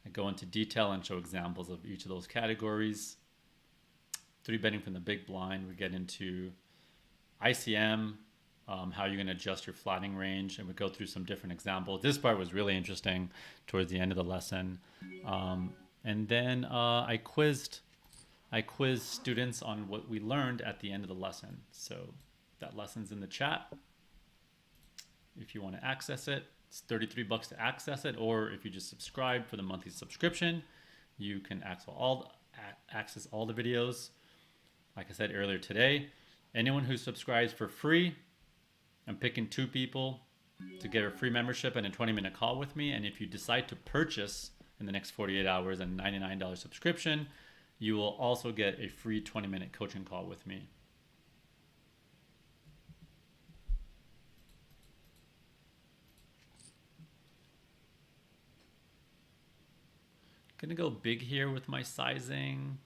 I go into detail and show examples of each of those categories. 3-betting from the big blind, we get into ICM, how you're going to adjust your flattening range, and we go through some different examples. This part was really interesting towards the end of the lesson. And then I quizzed students on what we learned at the end of the lesson. So that lesson's in the chat. If you want to access it, it's $33 to access it, or if you just subscribe for the monthly subscription, you can access all the videos. Like I said earlier today, anyone who subscribes for free, I'm picking 2 people to get a free membership and a 20-minute call with me. And if you decide to purchase in the next 48 hours a $99 subscription, you will also get a free 20-minute coaching call with me. Gonna go big here with my sizing.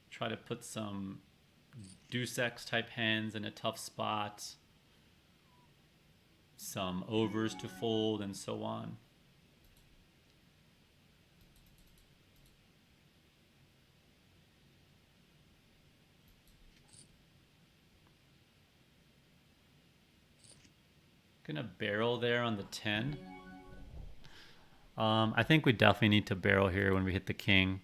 Try to put some deuce X type hands in a tough spot, some overs to fold, and so on. Gonna barrel there on the 10. I think we definitely need to barrel here when we hit the king.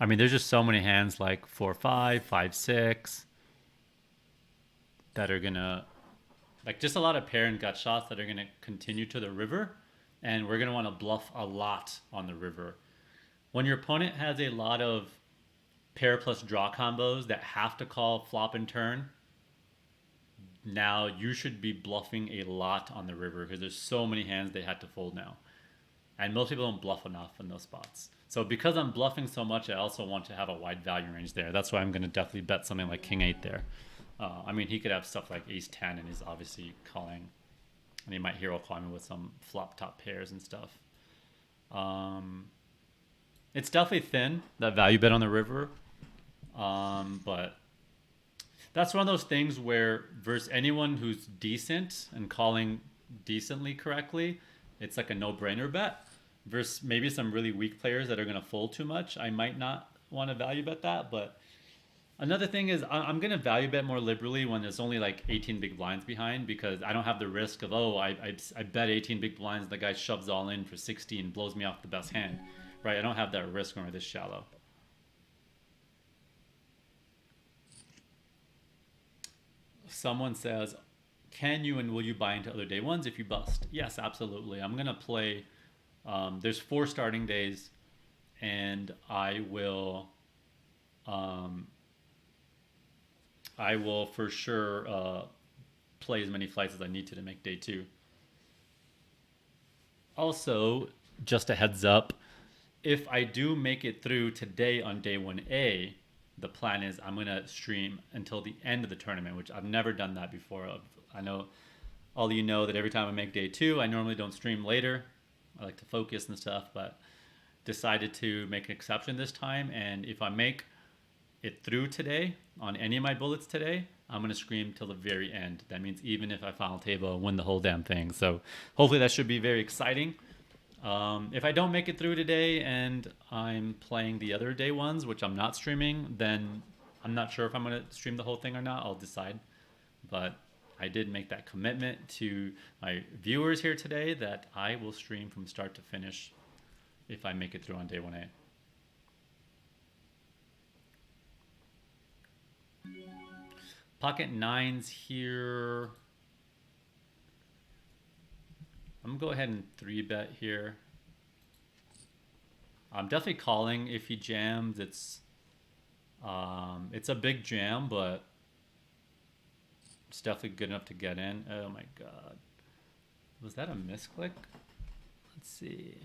I mean, there's just so many hands like 4-5, 5-6 that are gonna, like, just a lot of pair and gut shots that are gonna continue to the river, and we're gonna want to bluff a lot on the river. When your opponent has a lot of pair plus draw combos that have to call flop and turn, now you should be bluffing a lot on the river because there's so many hands they had to fold now. And most people don't bluff enough in those spots. So because I'm bluffing so much, I also want to have a wide value range there. That's why I'm going to definitely bet something like King 8 there. I mean, he could have stuff like Ace 10, and he's obviously calling. And he might hero call me with some flop top pairs and stuff. It's definitely thin, that value bet on the river. But that's one of those things where versus anyone who's decent and calling decently correctly, it's like a no-brainer bet. Versus maybe some really weak players that are going to fold too much, I might not want to value bet that. But another thing is I'm going to value bet more liberally when there's only like 18 big blinds behind, because I don't have the risk of, oh, I bet 18 big blinds, the guy shoves all in for 60 and blows me off the best hand. Right, I don't have that risk when we're this shallow. Someone says, can you and will you buy into other day ones if you bust? Yes, absolutely. I'm going to play, there's 4 starting days, and I will for sure play as many flights as I need to make day 2. Also, just a heads up, if I do make it through today on day 1A, the plan is I'm going to stream until the end of the tournament, which I've never done that before. I know all of you know that every time I make day 2, I normally don't stream later. I like to focus and stuff, but decided to make an exception this time. And if I make it through today on any of my bullets today, I'm going to stream till the very end. That means even if I final table, I'll win the whole damn thing. So hopefully that should be very exciting. If I don't make it through today and I'm playing the other day ones, which I'm not streaming, then I'm not sure if I'm going to stream the whole thing or not. I'll decide. But I did make that commitment to my viewers here today that I will stream from start to finish if I make it through on day 1A. Pocket 9s here. I'm gonna go ahead and 3-bet here. I'm definitely calling if he jams. It's a big jam, but it's definitely good enough to get in. Oh my god, was that a misclick? Let's see.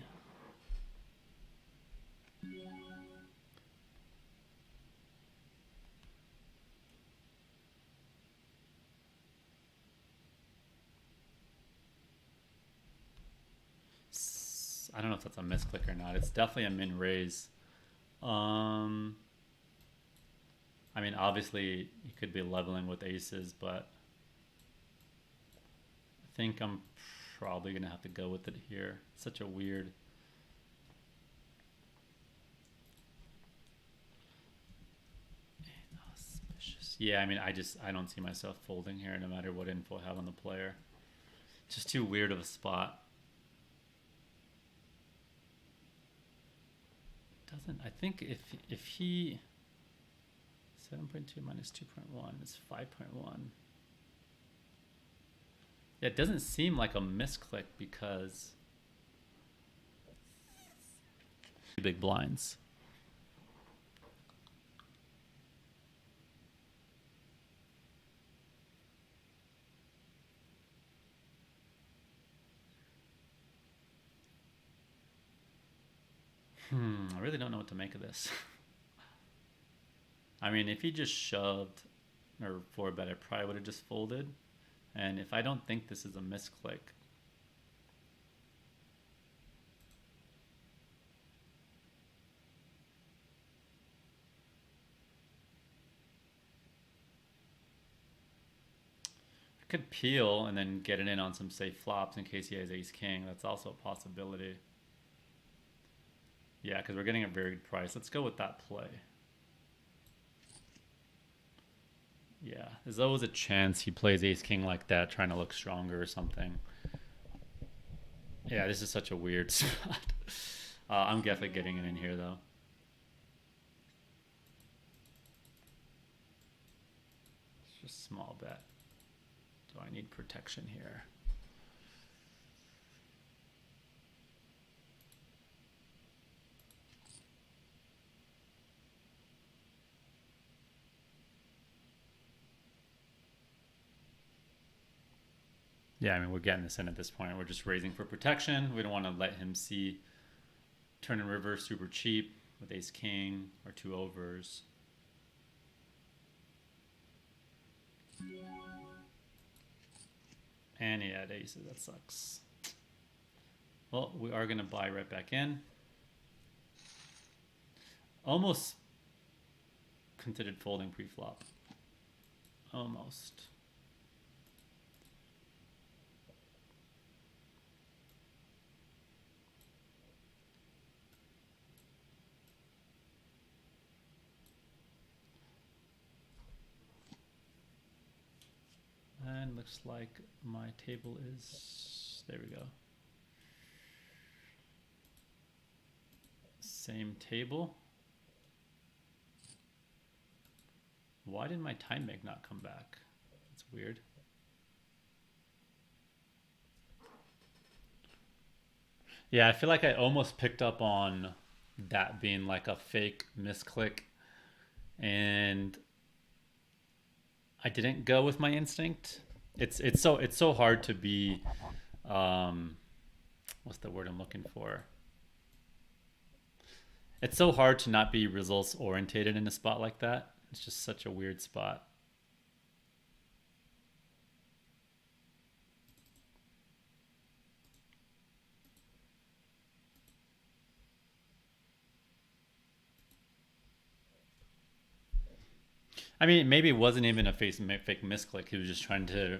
I don't know if that's a misclick or not. It's definitely a min raise. I mean, obviously, you could be leveling with aces, but I think I'm probably going to have to go with it here. It's such a weird... Inauspicious. Yeah, I mean, I don't see myself folding here no matter what info I have on the player. It's just too weird of a spot. I think if he 7.2 minus 2.1 is 5.1. Yeah, it doesn't seem like a misclick because big blinds. I really don't know what to make of this. I mean, if he just shoved or 4-bet, I probably would have just folded. And if I don't think this is a misclick, I could peel and then get it in on some safe flops in case he has ace-king. That's also a possibility. Yeah, because we're getting a very good price. Let's go with that play. Yeah, there's always a chance he plays ace-king like that, trying to look stronger or something. Yeah, this is such a weird spot. I'm definitely getting it in here, though. It's just small bet. Do I need protection here? Yeah, I mean, we're getting this in at this point. We're just raising for protection. We don't want to let him see turn and river super cheap with ace-king or 2 overs. And he had aces. That sucks. Well, we are going to buy right back in. Almost considered folding pre-flop. Almost. And looks like my table is, there we go. same table. Why did my time make not come back? That's weird. Yeah, I feel like I almost picked up on that being like a fake misclick, and I didn't go with my instinct. It's so hard to be what's the word I'm looking for? It's so hard to not be results orientated in a spot like that. It's just such a weird spot. I mean, maybe it wasn't even a fake misclick. He was just trying to,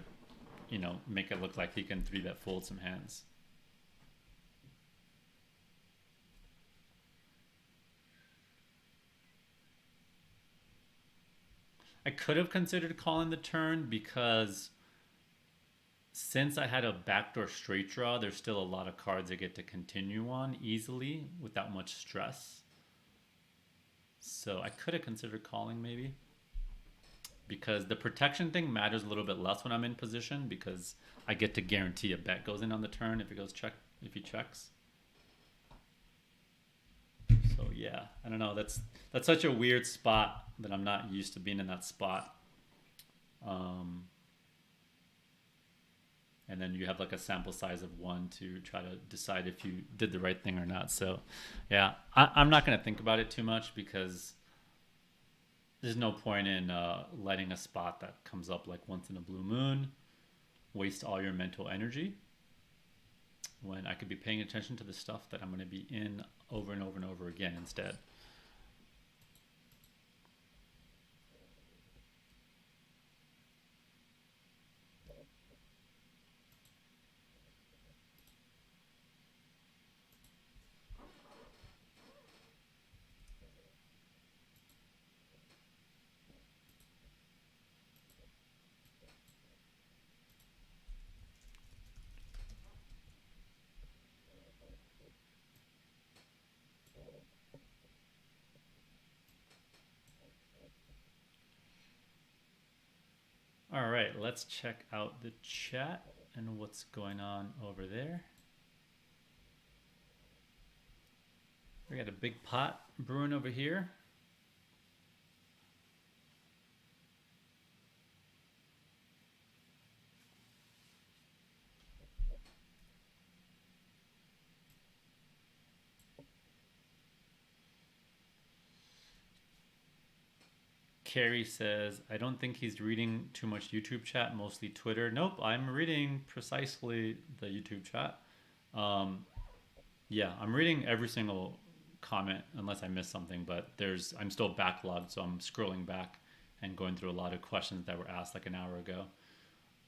you know, make it look like he can 3-bet fold some hands. I could have considered calling the turn because since I had a backdoor straight draw, there's still a lot of cards I get to continue on easily without much stress. So I could have considered calling maybe, because the protection thing matters a little bit less when I'm in position, because I get to guarantee a bet goes in on the turn if it goes check, if he checks. So yeah, I don't know. That's such a weird spot that I'm not used to being in that spot. And then you have like a sample size of 1 to try to decide if you did the right thing or not. So yeah, I'm not going to think about it too much, because there's no point in letting a spot that comes up like once in a blue moon waste all your mental energy, when I could be paying attention to the stuff that I'm going to be in over and over and over again instead. All right, let's check out the chat and what's going on over there. We got a big pot brewing over here. Carrie says, I don't think he's reading too much YouTube chat, mostly Twitter. Nope, I'm reading precisely the YouTube chat. Yeah, I'm reading every single comment unless I miss something, but I'm still backlogged, so I'm scrolling back and going through a lot of questions that were asked like an hour ago.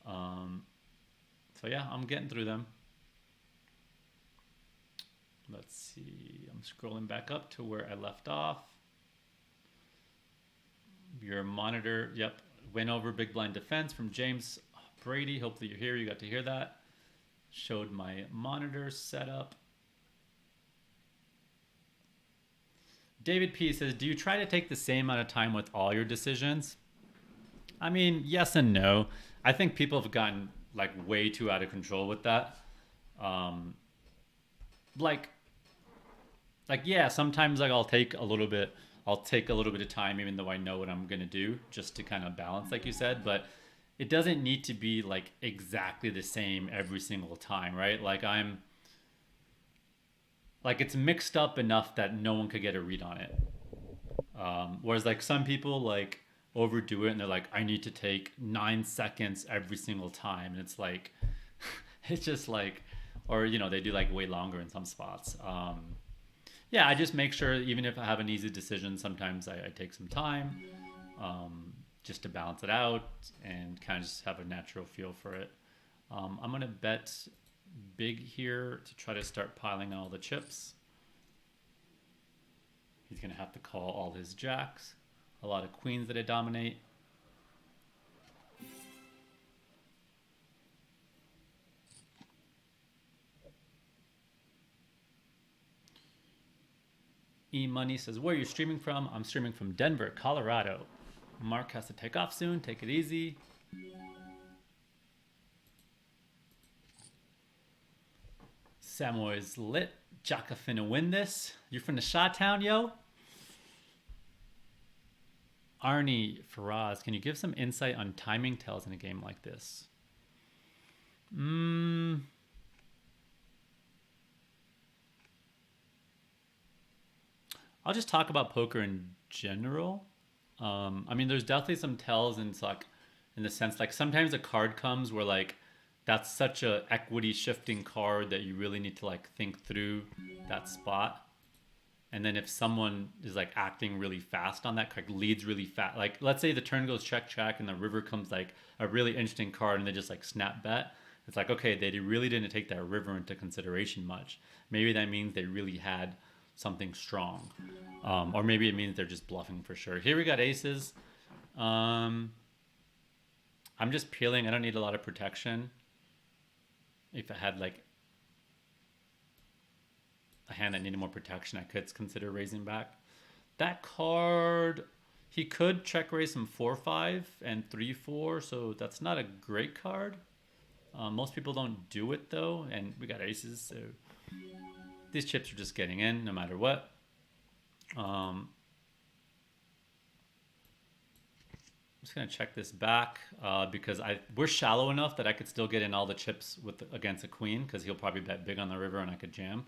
So yeah, I'm getting through them. Let's see, I'm scrolling back up to where I left off. Your monitor, yep, went over big blind defense from James Brady. Hopefully you're here, you got to hear that. Showed my monitor setup. David P says, do you try to take the same amount of time with all your decisions? I mean, yes and no. I think people have gotten like way too out of control with that. Like yeah, sometimes like I'll take a little bit of time, even though I know what I'm gonna do, just to kind of balance, like you said. But it doesn't need to be like exactly the same every single time, right? Like it's mixed up enough that no one could get a read on it. Whereas like some people like overdo it and they're like, I need to take 9 seconds every single time, and it's like it's just like, or you know, they do like way longer in some spots. Yeah, I just make sure, even if I have an easy decision, sometimes I take some time just to balance it out and kind of just have a natural feel for it. I'm going to bet big here to try to start piling all the chips. He's going to have to call all his jacks. A lot of queens that I dominate. E-Money says, where are you streaming from? I'm streaming from Denver, Colorado. Mark has to take off soon. Take it easy. Samoy's lit. Jaka finna win this. You from the Shawtown, yo? Arnie Faraz, can you give some insight on timing tells in a game like this? I'll just talk about poker in general. I mean, there's definitely some tells in the sense like sometimes a card comes where like that's such a equity shifting card that you really need to like think through that spot. And then if someone is like acting really fast on that card, leads really fast, like let's say the turn goes check check and the river comes like a really interesting card and they just like snap bet. It's like, okay, they really didn't take that river into consideration much. Maybe that means they really had something strong. Or maybe it means they're just bluffing for sure. Here we got aces. I'm just peeling. I don't need a lot of protection. If I had like a hand that needed more protection, I could consider raising back. That card, he could check raise some 4-5 and 3-4, so that's not a great card. Most people don't do it though, and we got aces, so these chips are just getting in no matter what. I'm just gonna check this back because we're shallow enough that I could still get in all the chips against a queen because he'll probably bet big on the river and I could jam.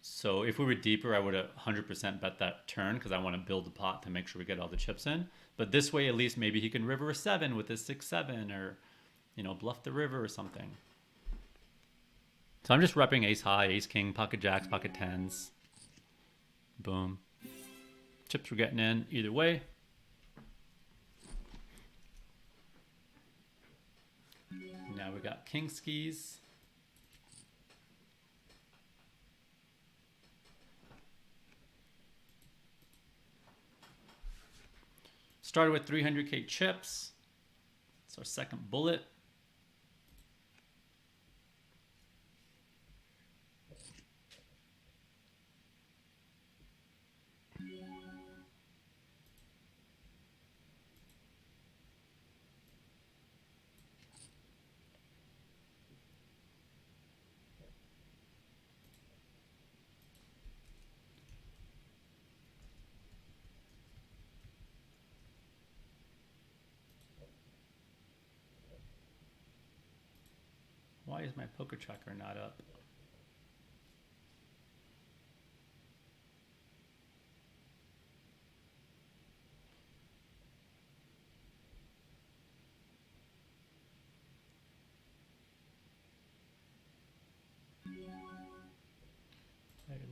So if we were deeper, I would have 100% bet that turn because I want to build the pot to make sure we get all the chips in. But this way, at least maybe he can river a 7 with his 6-7 or, you know, bluff the river or something. So I'm just repping ace high, ace king, pocket jacks, pocket tens. Boom. Chips were getting in either way. Now we got king skis. Started with 300k chips. It's our second bullet. Why is my poker tracker not up?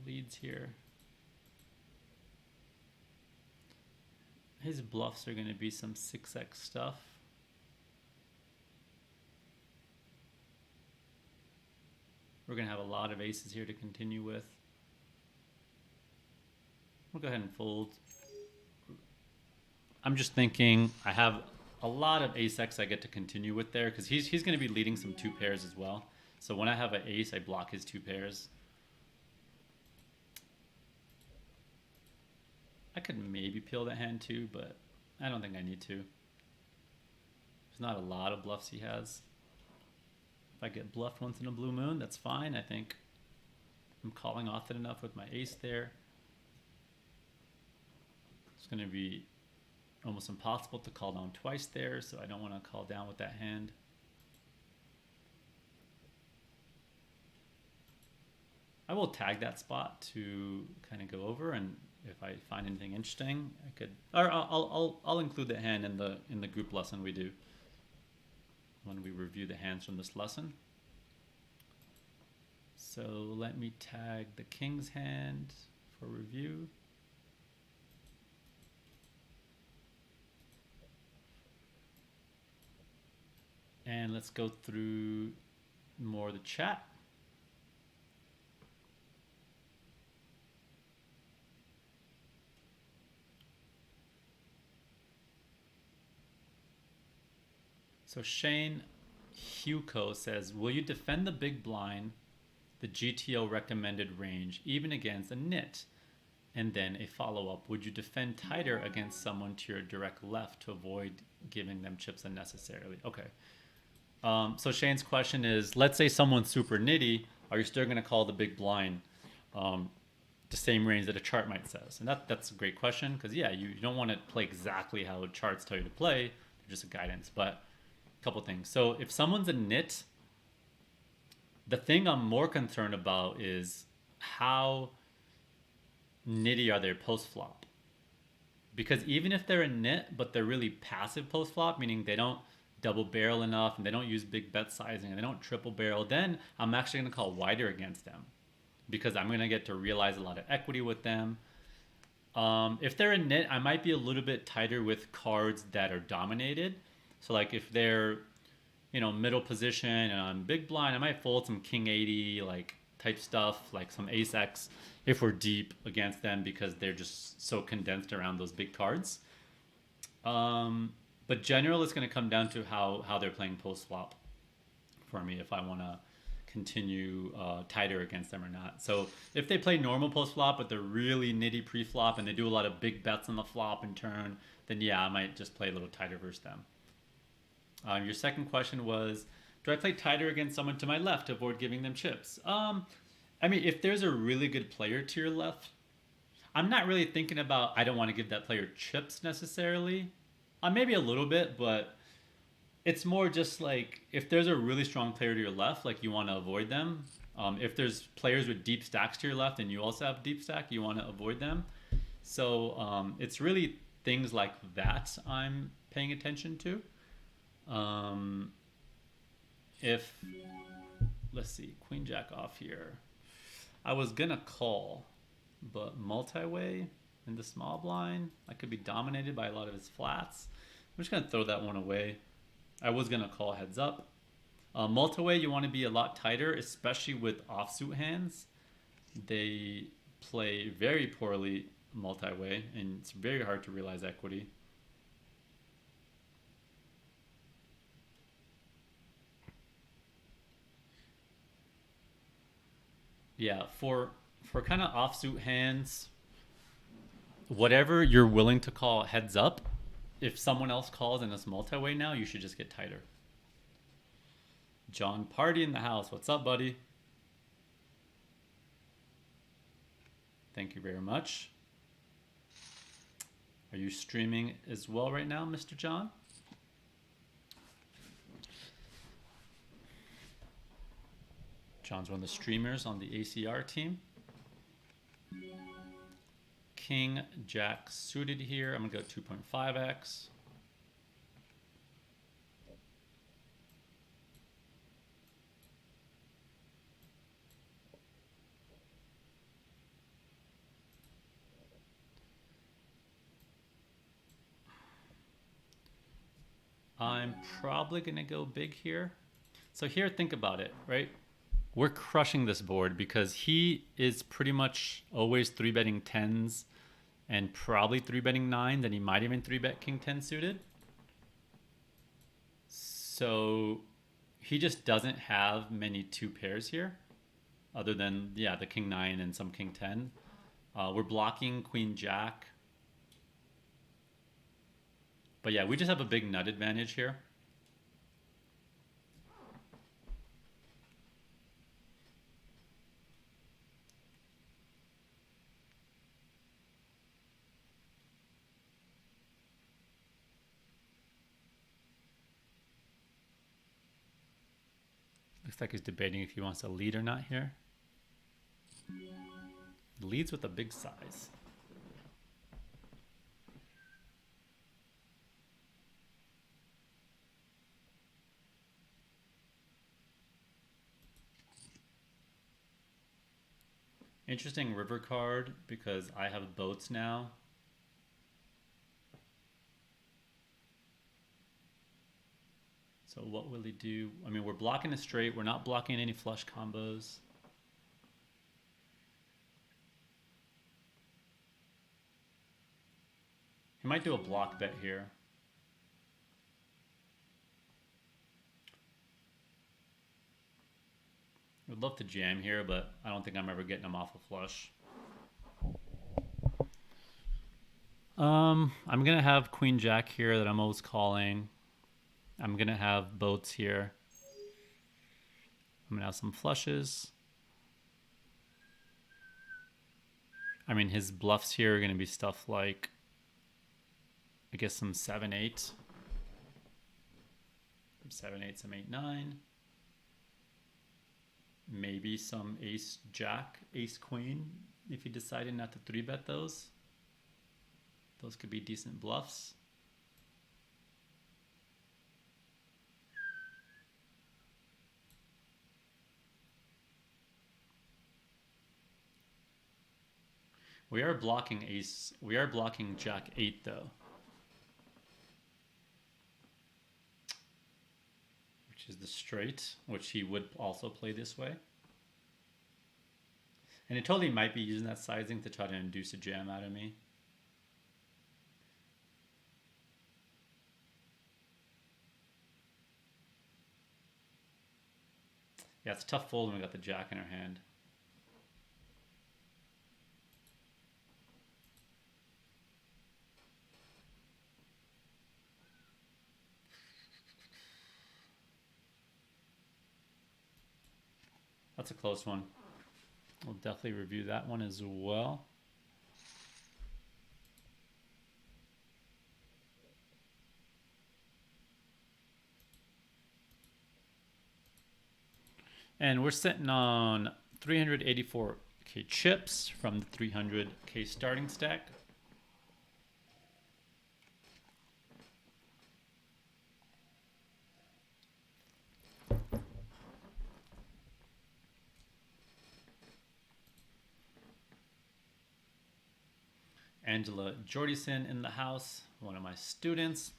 Leads here. His bluffs are going to be some 6x stuff. We're going to have a lot of aces here to continue with. We'll go ahead and fold. I'm just thinking I have a lot of ace X I get to continue with there because he's going to be leading some 2 pairs as well. So when I have an ace, I block his 2 pairs. I could maybe peel that hand too, but I don't think I need to. There's not a lot of bluffs he has. If I get bluffed once in a blue moon, that's fine. I think I'm calling off it enough with my ace there. It's going to be almost impossible to call down twice there, so I don't want to call down with that hand. I will tag that spot to kind of go over, and if I find anything interesting, I could, or I'll include the hand in the group lesson we do when we review the hands from this lesson. So let me tag the king's hand for review. And let's go through more of the chat. So Shane Huco says, will you defend the big blind the GTO recommended range even against a nit? And then a follow-up, would you defend tighter against someone to your direct left to avoid giving them chips unnecessarily? Okay. So Shane's question is, let's say someone's super nitty, are you still going to call the big blind the same range that a chart might says? And that's a great question, because yeah, you don't want to play exactly how charts tell you to play, they're just a guidance. But a couple things. So if someone's a nit, the thing I'm more concerned about is how nitty are they post flop. Because even if they're a nit, but they're really passive post flop, meaning they don't double barrel enough and they don't use big bet sizing and they don't triple barrel, then I'm actually going to call wider against them, because I'm going to get to realize a lot of equity with them. If they're a nit, I might be a little bit tighter with cards that are dominated. So like if they're, you know, middle position and I'm big blind, I might fold some king 80 like type stuff, like some ace x if we're deep against them, because they're just so condensed around those big cards. But general, it's going to come down to how they're playing post flop for me, if I want to continue tighter against them or not. So if they play normal post flop, but they're really nitty pre flop and they do a lot of big bets on the flop and turn, then yeah, I might just play a little tighter versus them. Your second question was, do I play tighter against someone to my left to avoid giving them chips? I mean, if there's a really good player to your left, I'm not really thinking about, I don't want to give that player chips necessarily. Maybe a little bit, but it's more just like, if there's a really strong player to your left, like you want to avoid them. If there's players with deep stacks to your left and you also have deep stack, you want to avoid them. So it's really things like that I'm paying attention to. If, let's see, queen jack off here, I was gonna call, but multi-way in the small blind, I could be dominated by a lot of his flats. I'm just gonna throw that one away. I was gonna call heads up. Multi-way, you want to be a lot tighter, especially with offsuit hands. They play very poorly multi-way, and it's very hard to realize equity. Yeah, for kind of offsuit hands, whatever you're willing to call heads up, if someone else calls and it's multi-way now, you should just get tighter. John Party in the house. What's up, buddy? Thank you very much. Are you streaming as well right now, Mr. John? John's one of the streamers on the ACR team. King Jack suited here. I'm gonna go 2.5x. I'm probably gonna go big here. So here, think about it, right? We're crushing this board because he is pretty much always 3-betting 10s and probably 3-betting 9s, and he might even 3-bet king 10 suited. So he just doesn't have many 2 pairs here, other than, yeah, the king 9 and some king 10. We're blocking queen jack. But yeah, we just have a big nut advantage here. Looks like he's debating if he wants to lead or not here. He leads with a big size. Interesting river card because I have boats now. So what will he do? I mean, we're blocking a straight. We're not blocking any flush combos. He might do a block bet here. It love to jam here, but I don't think I'm ever getting him off a flush. I'm gonna have Queen Jack here that I'm always calling. I'm gonna have boats here. I'm gonna have some flushes. I mean, his bluffs here are gonna be stuff like, I guess, some 7-8. From 7-8, some 8-9. Maybe some ace jack, ace queen, if he decided not to 3-bet those. Those could be decent bluffs. We are blocking ace. We are blocking jack 8 though, which is the straight, which he would also play this way. And it totally might be using that sizing to try to induce a jam out of me. Yeah, it's a tough fold when we got the jack in our hand. That's a close one. We'll definitely review that one as well. And we're sitting on 384K chips from the 300K starting stack. Angela Jordison in the house, one of my students.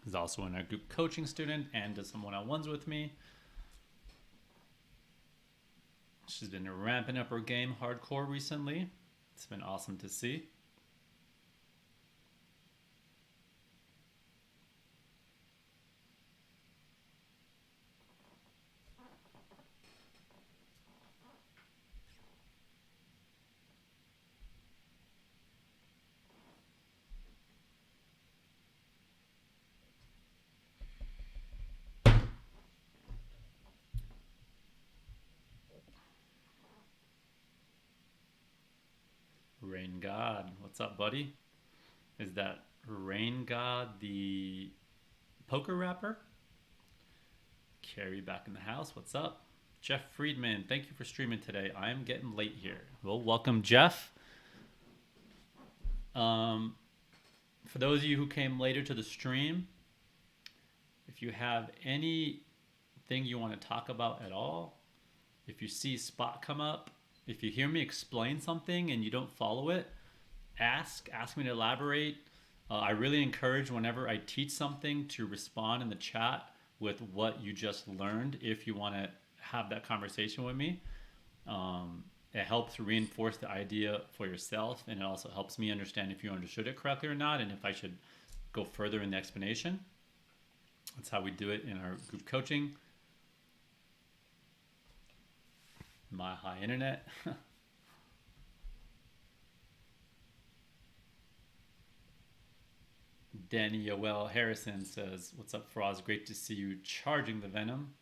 Is also in our group coaching student and does some one-on-ones with me. She's been ramping up her game hardcore recently. It's been awesome to see. Rain God, what's up, buddy? Is that Rain God the poker rapper? Carrie back in the house, what's up? Jeff Friedman, thank you for streaming today. I am getting late here. Well, welcome, Jeff. For those of you who came later to the stream, if you have anything you want to talk about at all, if you see spot come up, if you hear me explain something and you don't follow it, ask me to elaborate. I really encourage whenever I teach something to respond in the chat with what you just learned if you want to have that conversation with me. It helps reinforce the idea for yourself, and it also helps me understand if you understood it correctly or not, and if I should go further in the explanation. That's how we do it in our group coaching. My high internet. Danielle Harrison says, what's up, Faraz? Great to see you charging the Venom.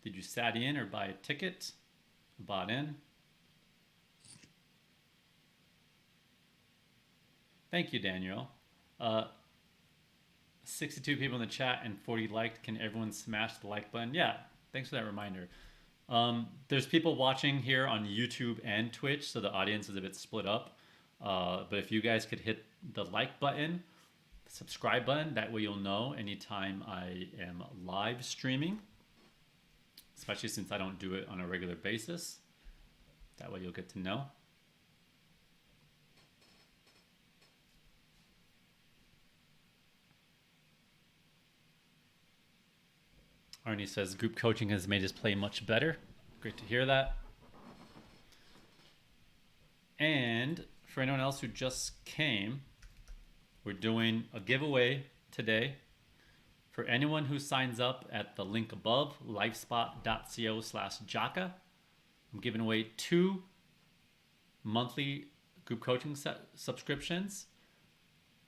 Did you sat in or buy a ticket? Bought in. Thank you, Daniel. 62 people in the chat and 40 liked. Can everyone smash the like button? Yeah, thanks for that reminder. There's people watching here on YouTube and Twitch, so the audience is a bit split up. But if you guys could hit the like button, the subscribe button, that way you'll know anytime I am live streaming, especially since I don't do it on a regular basis. That way you'll get to know. Arnie says, group coaching has made us play much better. Great to hear that. And for anyone else who just came, we're doing a giveaway today. For anyone who signs up at the link above, livespot.co/Jaka, I'm giving away 2 monthly group coaching subscriptions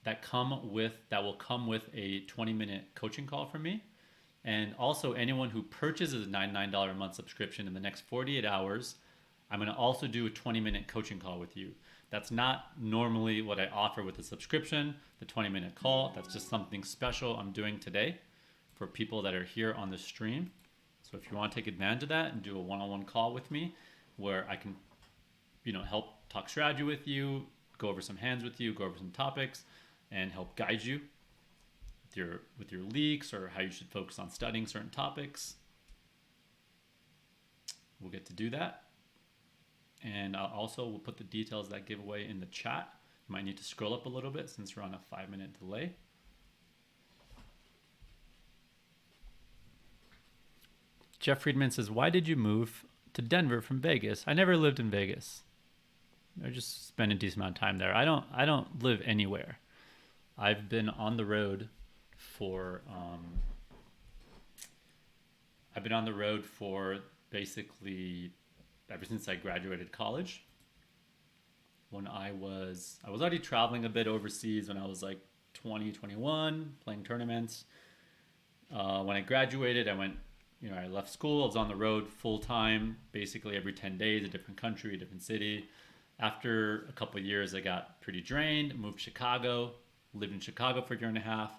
that will come with a 20-minute coaching call from me. And also anyone who purchases a $99 a month subscription in the next 48 hours, I'm going to also do a 20-minute coaching call with you. That's not normally what I offer with the subscription, the 20-minute call. That's just something special I'm doing today for people that are here on the stream. So if you want to take advantage of that and do a one-on-one call with me where I can, help talk strategy with you, go over some hands with you, go over some topics, and help guide you with your leaks or how you should focus on studying certain topics, we'll get to do that. And we'll put the details of that giveaway in the chat. You might need to scroll up a little bit since we're on a 5-minute delay. Jeff Friedman says, why did you move to Denver from Vegas? I never lived in Vegas. I just spent a decent amount of time there. I don't live anywhere. I've been on the road for basically ever since I graduated college. When I was already traveling a bit overseas when I was like 20, 21, playing tournaments. When I graduated, I left school. I was on the road full time, basically every 10 days, a different country, a different city. After a couple of years, I got pretty drained, moved to Chicago, lived in Chicago for a year and a half.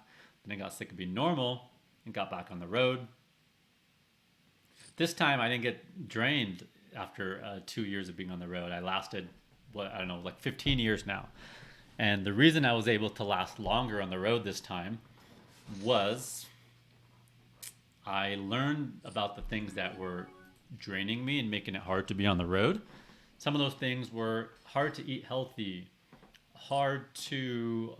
Then I got sick of being normal and got back on the road. This time I didn't get drained after 2 years of being on the road. I lasted, like 15 years now. And the reason I was able to last longer on the road this time was I learned about the things that were draining me and making it hard to be on the road. Some of those things were hard to eat healthy, hard to,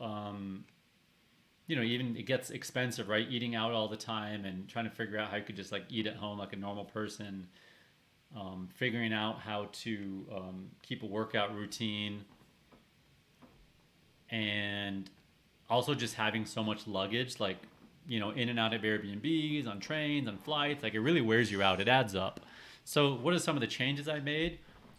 even it gets expensive, right? Eating out all the time and trying to figure out how you could just like eat at home like a normal person. Figuring out how to keep a workout routine. And also just having so much luggage, like, in and out of Airbnbs, on trains, on flights, like it really wears you out. It adds up. So what are some of the changes I made?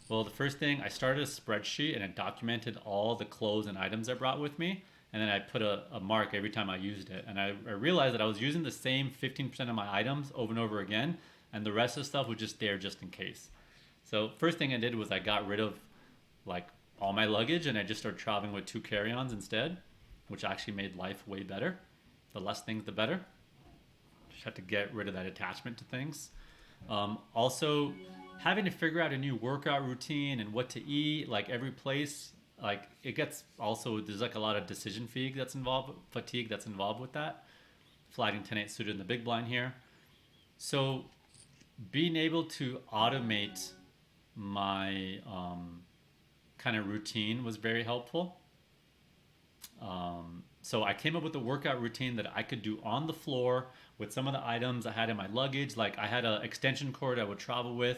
Well, the first thing, I started a spreadsheet and it documented all the clothes and items I brought with me. And then I put a mark every time I used it. And I realized that I was using the same 15% of my items over and over again. And the rest of the stuff was just there just in case. So first thing I did was I got rid of like all my luggage and I just started traveling with 2 carry-ons instead, which actually made life way better. The less things, the better. Just had to get rid of that attachment to things. Also, having to figure out a new workout routine and what to eat, like every place, like it gets also, there's like a lot of decision fatigue that's involved with that. Flighting 10-8 suited in the big blind here. So being able to automate my kind of routine was very helpful. So I came up with a workout routine that I could do on the floor with some of the items I had in my luggage. Like I had an extension cord I would travel with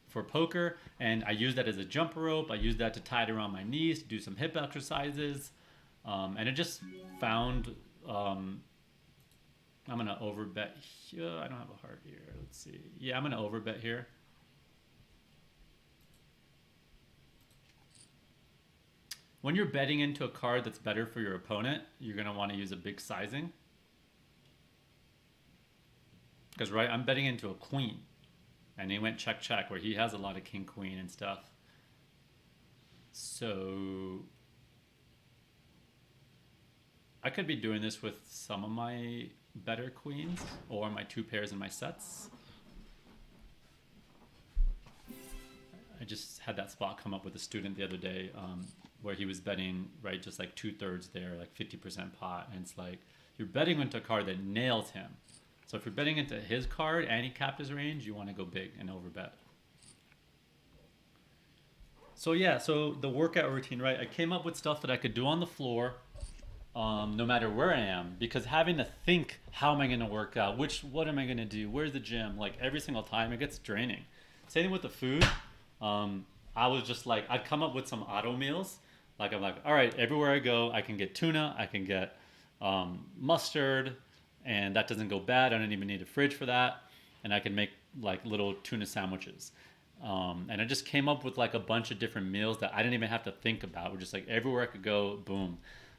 for poker, and I used that as a jump rope. I used that to tie it around my knees to do some hip exercises. And it just found, I'm going to overbet here. I don't have a heart here. Let's see. Yeah, I'm going to overbet here. When you're betting into a card that's better for your opponent, you're going to want to use a big sizing. Because, right, I'm betting into a queen. And he went check, check, where he has a lot of king, queen and stuff. So I could be doing this with some of my better queens or my 2 pairs in my sets. I just had that spot come up with a student the other day where he was betting, right, just like 2/3 there, like 50% pot. And it's like, you're betting into a card that nails him. So if you're betting into his card and he capped his range, you want to go big and overbet. So yeah, so the workout routine, right? I came up with stuff that I could do on the floor no matter where I am, because having to think, how am I going to work out? What am I going to do? Where's the gym? Like every single time, it gets draining. Same with the food. I was just like, I'd come up with some auto meals. Like I'm like, all right, everywhere I go, I can get tuna, I can get mustard, and that doesn't go bad. I don't even need a fridge for that. And I can make like little tuna sandwiches. And I just came up with like a bunch of different meals that I didn't even have to think about. We're just like everywhere I could go, boom.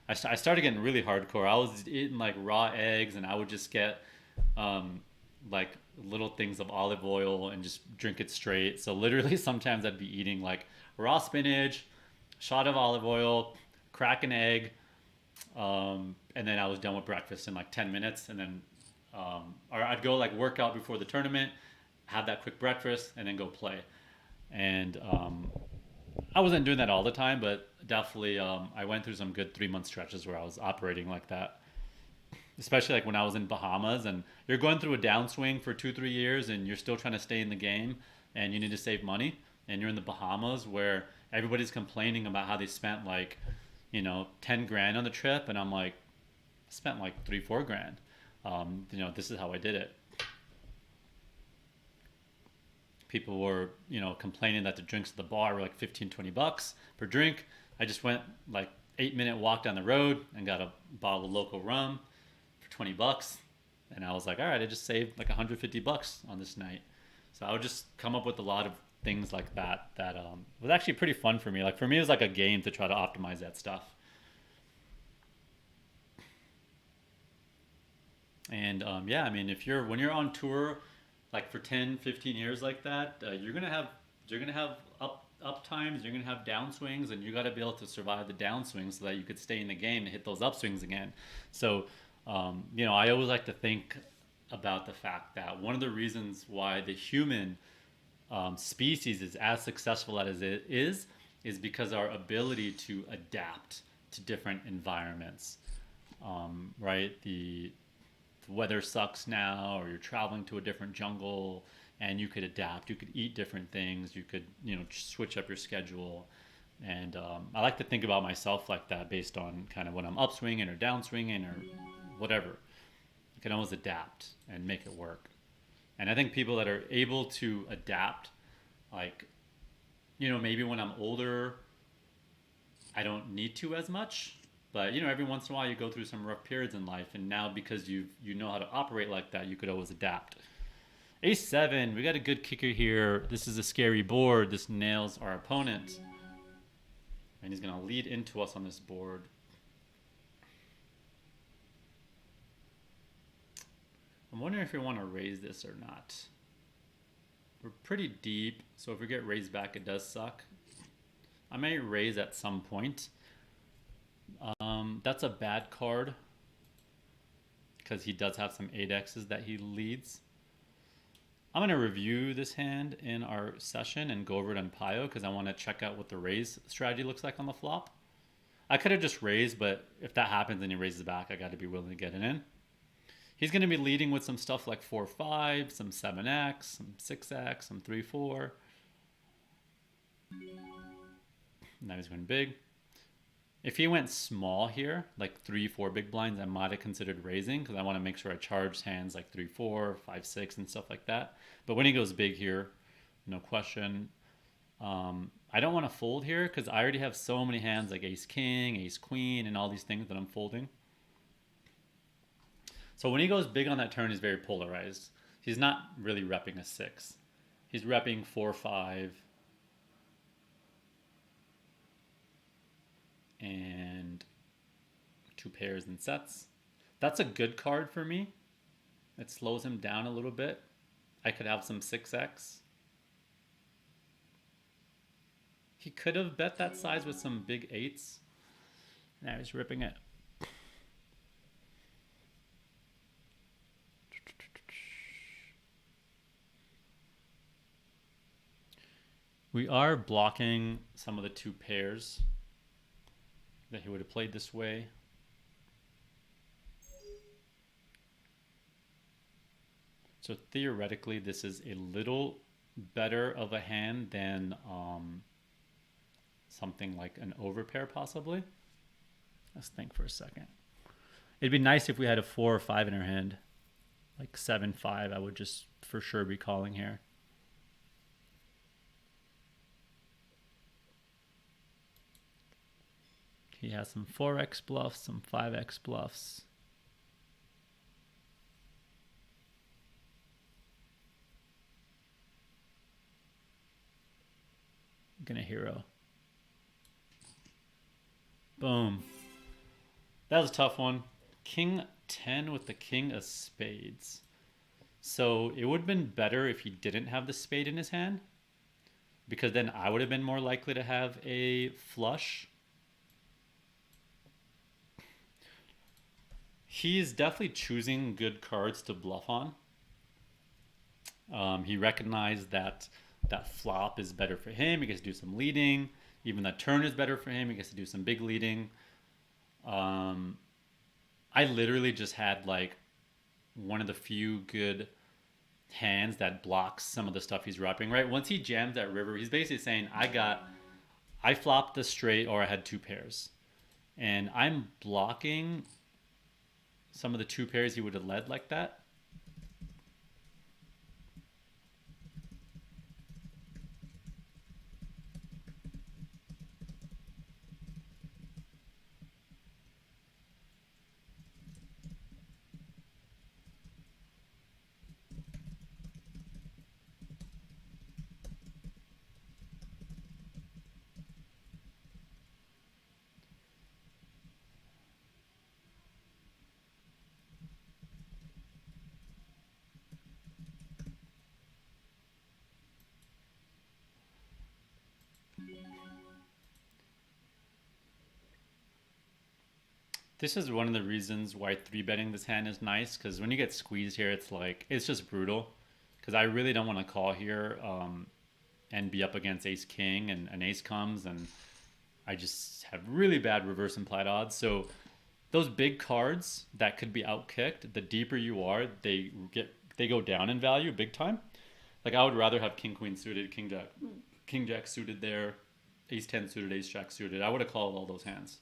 I started getting really hardcore. I was eating like raw eggs, and I would just get um, like little things of olive oil and just drink it straight. So literally, sometimes I'd be eating like raw spinach, shot of olive oil, crack an egg, and then I was done with breakfast in like 10 minutes. And then, or I'd go like work out before the tournament, have that quick breakfast, and then go play. And I wasn't doing that all the time, but definitely I went through some good 3 month stretches where I was operating like that. Especially like when I was in Bahamas and you're going through a downswing for 2 3 years and you're still trying to stay in the game and you need to save money and you're in the Bahamas where everybody's complaining about how they spent like 10 grand on the trip and I'm like I spent like 3 4 grand. This is how I did it. People were complaining that the drinks at the bar were like 15 20 bucks per drink. I just went like 8 minute walk down the road and got a bottle of local rum for 20 bucks. And I was like, all right, I just saved like 150 bucks on this night. So I would just come up with a lot of things like that was actually pretty fun for me. Like for me, it was like a game to try to optimize that stuff. And yeah, I mean, when you're on tour, like for 10, 15 years like that, you're gonna have up times, you're gonna have downswings, and you got to be able to survive the downswings so that you could stay in the game and hit those upswings again. So, I always like to think about the fact that one of the reasons why the human species is as successful as it is because our ability to adapt to different environments. Right? The weather sucks now, or you're traveling to a different jungle, and you could adapt. You could eat different things. You could, switch up your schedule. And I like to think about myself like that, based on kind of when I'm upswinging or downswinging or whatever. I can always adapt and make it work. And I think people that are able to adapt, like, maybe when I'm older, I don't need to as much. But every once in a while you go through some rough periods in life, and now because you know how to operate like that, you could always adapt. A7, we got a good kicker here. This is a scary board. This nails our opponent, and he's gonna lead into us on this board. I'm wondering if we want to raise this or not. We're pretty deep, so if we get raised back, it does suck. I may raise at some point. That's a bad card because he does have some 8x's that he leads. I'm going to review this hand in our session and go over it on Pio because I want to check out what the raise strategy looks like on the flop. I could have just raised, but if that happens and he raises back, I got to be willing to get it in. He's going to be leading with some stuff like 4-5, some 7x, some 6x, some 3-4. Now he's going big. If he went small here, like 3-4 big blinds, I might have considered raising because I want to make sure I charge hands like 3-4, 5-6, and stuff like that. But when he goes big here, no question. I don't want to fold here because I already have so many hands like ace king, ace queen, and all these things that I'm folding. So when he goes big on that turn, he's very polarized. He's not really repping a 6. He's repping 4-5. And 2 pairs and sets. That's a good card for me. It slows him down a little bit. I could have some 6x. He could have bet that size with some big 8s. Now he's ripping it. We are blocking some of the 2 pairs that he would have played this way. So theoretically, this is a little better of a hand than something like an overpair possibly. Let's think for a second. It'd be nice if we had a 4 or 5 in our hand. Like 7-5, I would just for sure be calling here. He has some 4x bluffs, some 5x bluffs. gonna hero. Boom. That was a tough one. King 10 with the king of spades. So it would have been better if he didn't have the spade in his hand, because then I would have been more likely to have a flush. He's definitely choosing good cards to bluff on. He recognized that that flop is better for him. He gets to do some leading. Even that turn is better for him. He gets to do some big leading. I literally just had like one of the few good hands that blocks some of the stuff he's wrapping, right? Once he jams that river, he's basically saying, I flopped the straight or I had two pairs. And I'm blocking some of the two pairs he would have led like that. This is one of the reasons why 3-betting this hand is nice, because when you get squeezed here, it's like, it's just brutal. Because I really don't want to call here and be up against ace king, and an ace comes, and I just have really bad reverse implied odds. So those big cards that could be outkicked, the deeper you are, they go down in value big time. Like I would rather have king queen suited, king jack suited there, ace 10 suited, ace jack suited. I would have called all those hands,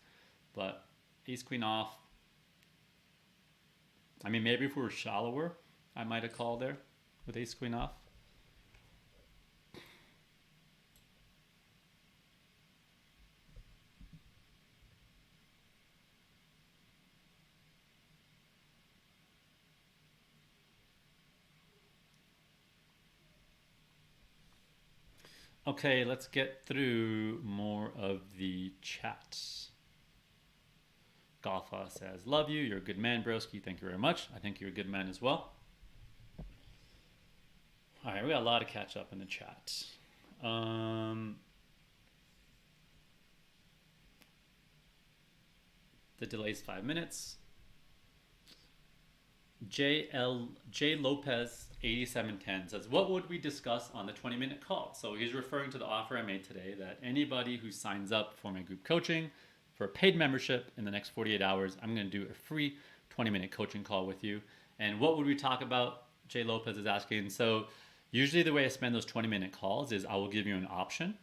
but ace queen off. I mean, maybe if we were shallower, I might have called there with ace queen off. Okay, let's get through more of the chats. Golfa says, love you. You're a good man, broski. Thank you very much. I think you're a good man as well. All right, we got a lot to catch up in the chat. The delay's 5 minutes. J Lopez 8710 says, what would we discuss on the 20-minute call? So he's referring to the offer I made today that anybody who signs up for my group coaching for a paid membership in the next 48 hours, I'm going to do a free 20-minute coaching call with you. And what would we talk about? Jay Lopez is asking. So usually the way I spend those 20-minute calls is I will give you an option.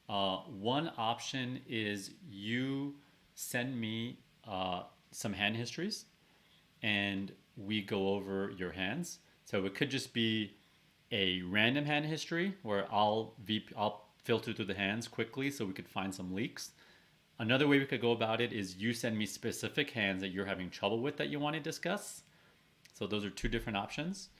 One option is you send me some hand histories and we go over your hands. So it could just be a random hand history where I'll filter through the hands quickly so we could find some leaks. Another way we could go about it is you send me specific hands that you're having trouble with that you want to discuss. So those are two different options.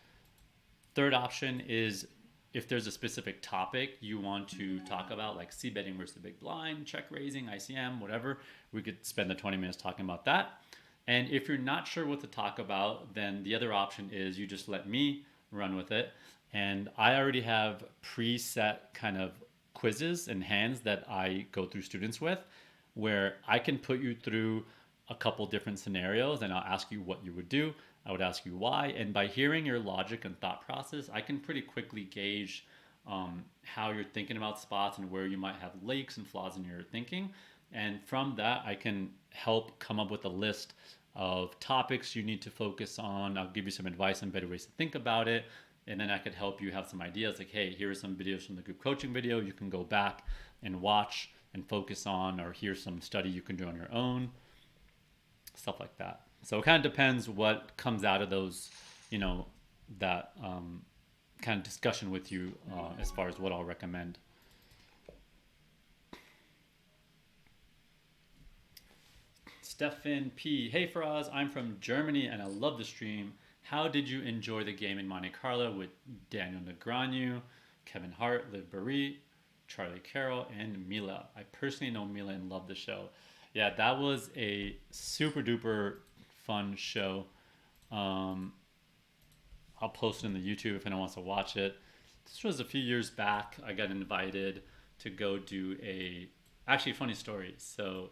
Third option is if there's a specific topic you want to talk about, like c-betting versus the big blind, check raising, ICM, whatever, we could spend the 20 minutes talking about that. And if you're not sure what to talk about, then the other option is you just let me run with it. And I already have preset kind of quizzes and hands that I go through students with, where I can put you through a couple different scenarios and I'll ask you what you would do. I would ask you why. And by hearing your logic and thought process, I can pretty quickly gauge how you're thinking about spots and where you might have leaks and flaws in your thinking. And from that, I can help come up with a list of topics you need to focus on. I'll give you some advice on better ways to think about it. And then I could help you have some ideas like, hey, here are some videos from the group coaching video you can go back and watch and focus on, or here's some study you can do on your own, stuff like that. So it kind of depends what comes out of those, that kind of discussion with you as far as what I'll recommend. Stefan P. Hey Faraz, I'm from Germany and I love the stream. How did you enjoy the game in Monte Carlo with Daniel Negreanu, Kevin Hart, Liv Barry? Charlie Carroll, and Mila. I personally know Mila and love the show. Yeah, that was a super duper fun show. Um, I'll post it in the YouTube if anyone wants to watch it. This was a few years back. I got invited to go do a, actually funny story. So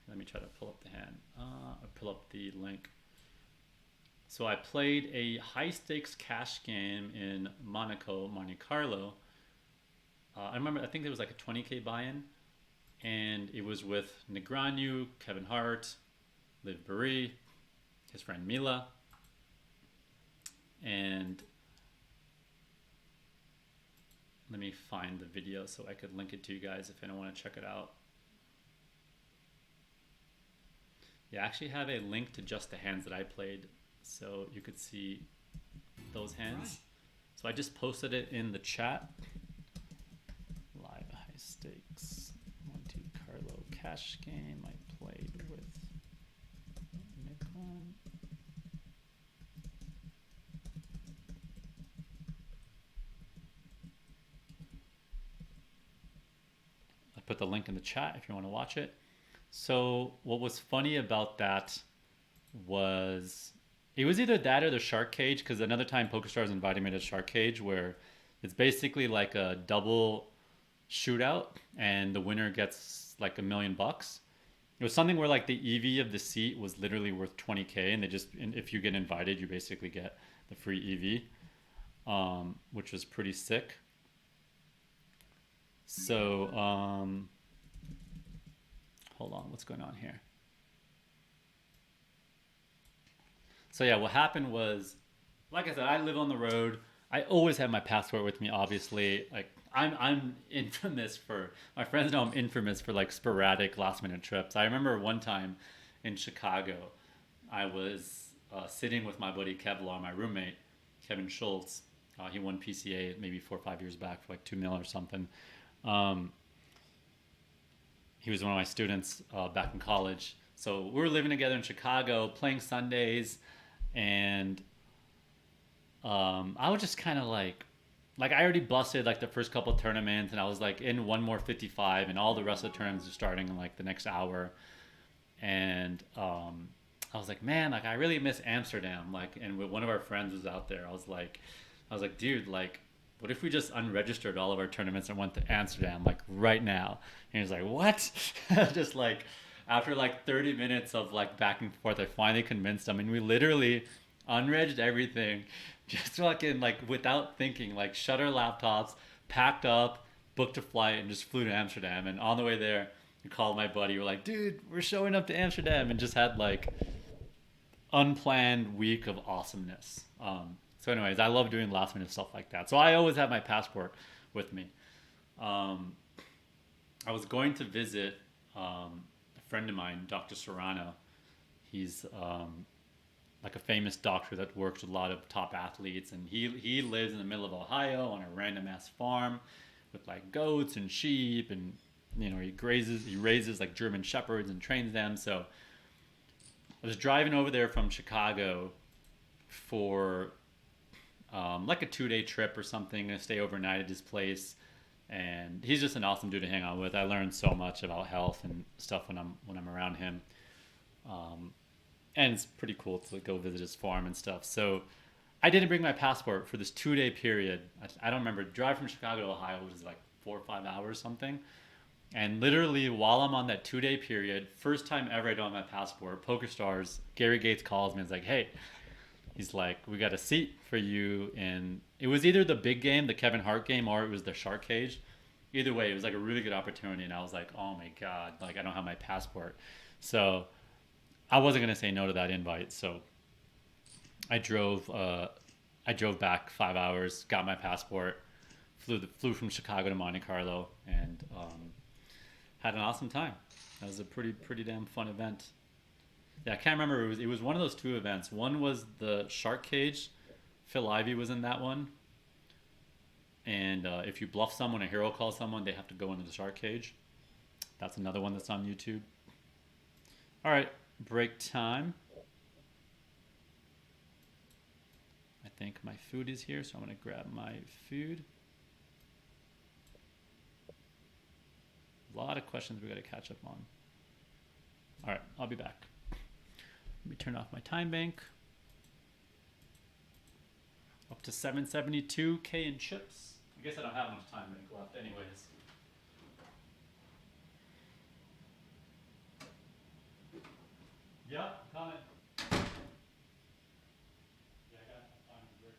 let me try to pull up the hand, or pull up the link. So I played a high stakes cash game in Monaco, Monte Carlo. I remember, I think it was like a 20K buy-in, and it was with Negreanu, Kevin Hart, Liv Barry, his friend Mila, and let me find the video so I could link it to you guys if anyone want to check it out. Yeah, I actually have a link to just the hands that I played, so you could see those hands. So I just posted it in the chat. Live high stakes Monte Carlo cash game I played with Nikon. I put the link in the chat if you want to watch it. So what was funny about that was it was either that or the shark cage, because another time PokerStars invited me to shark cage where it's basically like a double shootout and the winner gets like $1 million. It was something where like the EV of the seat was literally worth 20K, and they just, and if you get invited, you basically get the free EV, which was pretty sick. So hold on, what's going on here? So yeah, what happened was, like I said, I live on the road. I always have my passport with me, obviously. Like I'm infamous for, my friends know I'm infamous for like sporadic last minute trips. I remember one time in Chicago, I was sitting with my buddy Kevlar, my roommate, Kevin Schultz. He won PCA maybe 4 or 5 years back for like 2 mil or something. He was one of my students back in college. So we were living together in Chicago, playing Sundays, and I was just kind of like I already busted like the first couple of tournaments, and I was like in one more 55, and all the rest of the tournaments are starting in like the next hour. And I was like, man, like I really miss Amsterdam. Like, and one of our friends was out there. I was like, dude, like, what if we just unregistered all of our tournaments and went to Amsterdam like right now? And he was like, what? Just like after like 30 minutes of like back and forth, I finally convinced him, and we literally unregged everything, just fucking like without thinking, like shut our laptops, packed up, booked a flight, and just flew to Amsterdam. And on the way there, we called my buddy. We're like, dude, we're showing up to Amsterdam, and just had like unplanned week of awesomeness. So anyways, I love doing last minute stuff like that. So I always have my passport with me. I was going to visit a friend of mine, Dr. Serrano. He's like a famous doctor that works with a lot of top athletes, and he lives in the middle of Ohio on a random ass farm with like goats and sheep, and you know he raises like German shepherds and trains them. So I was driving over there from Chicago for like a 2-day trip or something, to stay overnight at his place. And he's just an awesome dude to hang out with. I learned so much about health and stuff when I'm around him. And it's pretty cool to go visit his farm and stuff. So I didn't bring my passport for this 2-day period. I don't remember. Drive from Chicago to Ohio was like 4 or 5 hours something. And literally while I'm on that 2-day period, first time ever I don't have my passport, PokerStars, Gary Gates calls me and is like, hey, he's like, we got a seat for you. And it was either the big game, the Kevin Hart game, or it was the shark cage. Either way, it was like a really good opportunity. And I was like, oh my God, like I don't have my passport. So I wasn't going to say no to that invite. So I drove back 5 hours, got my passport, flew from Chicago to Monte Carlo, and had an awesome time. That was a pretty damn fun event. Yeah, I can't remember. It was one of those 2 events. One was the shark cage. Phil Ivey was in that one. And if you bluff someone, a hero calls someone, they have to go into the shark cage. That's another one that's on YouTube. All right, break time. I think my food is here, so I'm gonna grab my food. A lot of questions we gotta catch up on. All right, I'll be back. Let me turn off my time bank. Up to 772K in chips. I guess I don't have enough time bank left anyways. Yeah, coming. Yeah, I got time to break.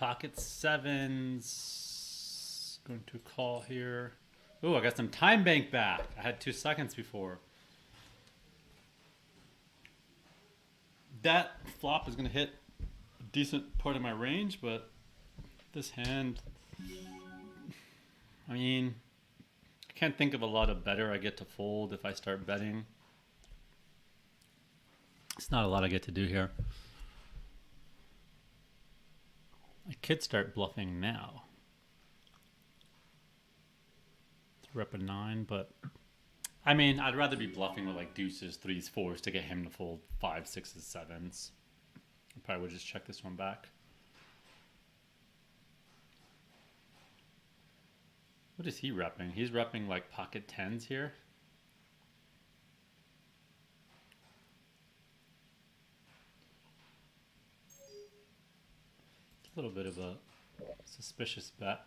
pocket sevens. Going to call here. Oh, I got some time bank back. I had 2 seconds before. That flop is going to hit a decent part of my range, but this hand, I mean, I can't think of a lot of better I get to fold if I start betting. It's not a lot I get to do here. I could start bluffing now. It's rep a 9, but I mean, I'd rather be bluffing with like deuces, threes, fours to get him to fold 5s, 6s, 7s. I probably would just check this one back. What is he repping? He's repping like pocket 10s here. It's a little bit of a suspicious bet.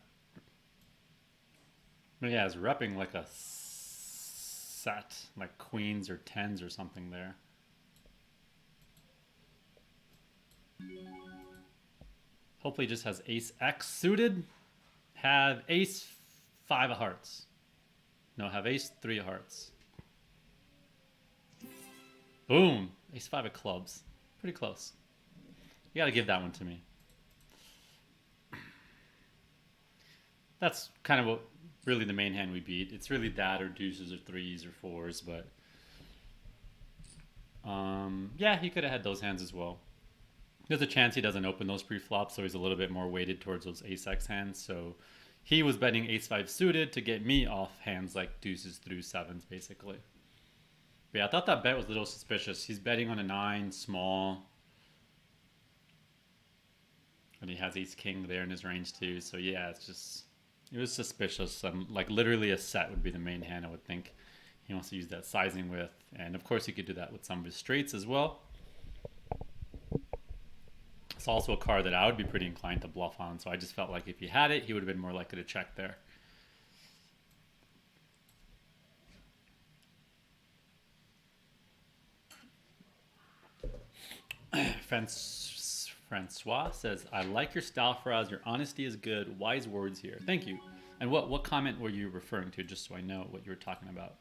But yeah, it's repping like a set, like queens or 10s or something there. Hopefully he just has ace X suited. Have ace 5 of hearts. No, have ace 3 of hearts. Boom! Ace 5 of clubs. Pretty close. You gotta give that one to me. That's kind of what really the main hand we beat. It's really that or deuces or threes or fours, but yeah, he could have had those hands as well. There's a chance he doesn't open those pre-flops, so he's a little bit more weighted towards those ace-x hands. So he was betting ace-5 suited to get me off hands like deuces through 7s, basically. But yeah, I thought that bet was a little suspicious. He's betting on a 9, small. And he has ace-king there in his range too. So yeah, it's just... it was suspicious. Like literally a set would be the main hand I would think he wants to use that sizing with. And of course he could do that with some of his straights as well. It's also a card that I would be pretty inclined to bluff on. So I just felt like if he had it, he would have been more likely to check there. Francois says, I like your style, Faraz. Your honesty is good. Wise words here. Thank you. And what comment were you referring to, just so I know what you were talking about?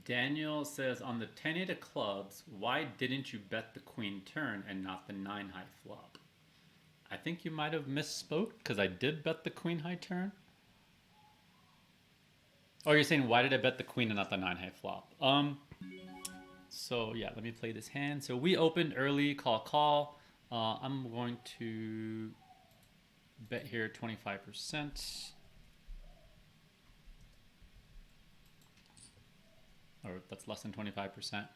Daniel says, on the 10-8 of clubs, why didn't you bet the queen turn and not the 9 high flop? I think you might have misspoke, because I did bet the queen high turn. Oh, you're saying, why did I bet the queen and not the 9 high flop? So yeah, let me play this hand. So we opened early, call. I'm going to bet here 25%. Or that's less than 25%.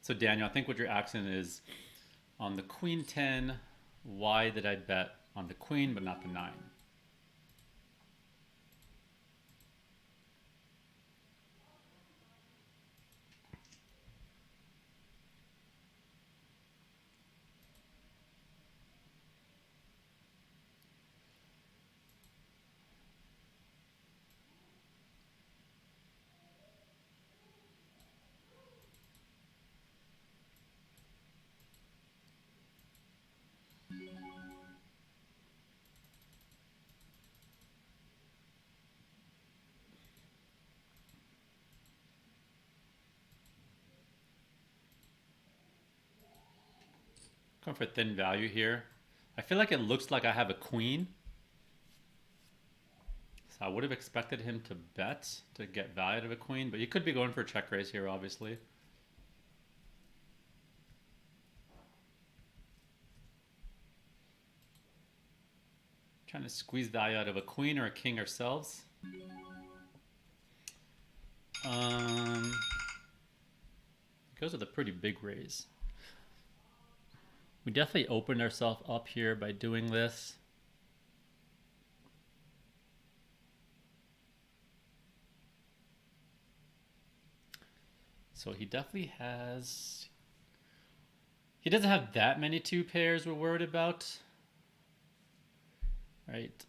So Daniel, I think what you're asking is, on the queen 10, why did I bet on the queen but not the 9? Going for thin value here. I feel like it looks like I have a queen. So I would have expected him to bet to get value out of a queen, but he could be going for a check raise here, obviously. Trying to squeeze value out of a queen or a king ourselves. Goes with a pretty big raise. We definitely opened ourselves up here by doing this. So he definitely has... He doesn't have that many two pairs we're worried about. Right?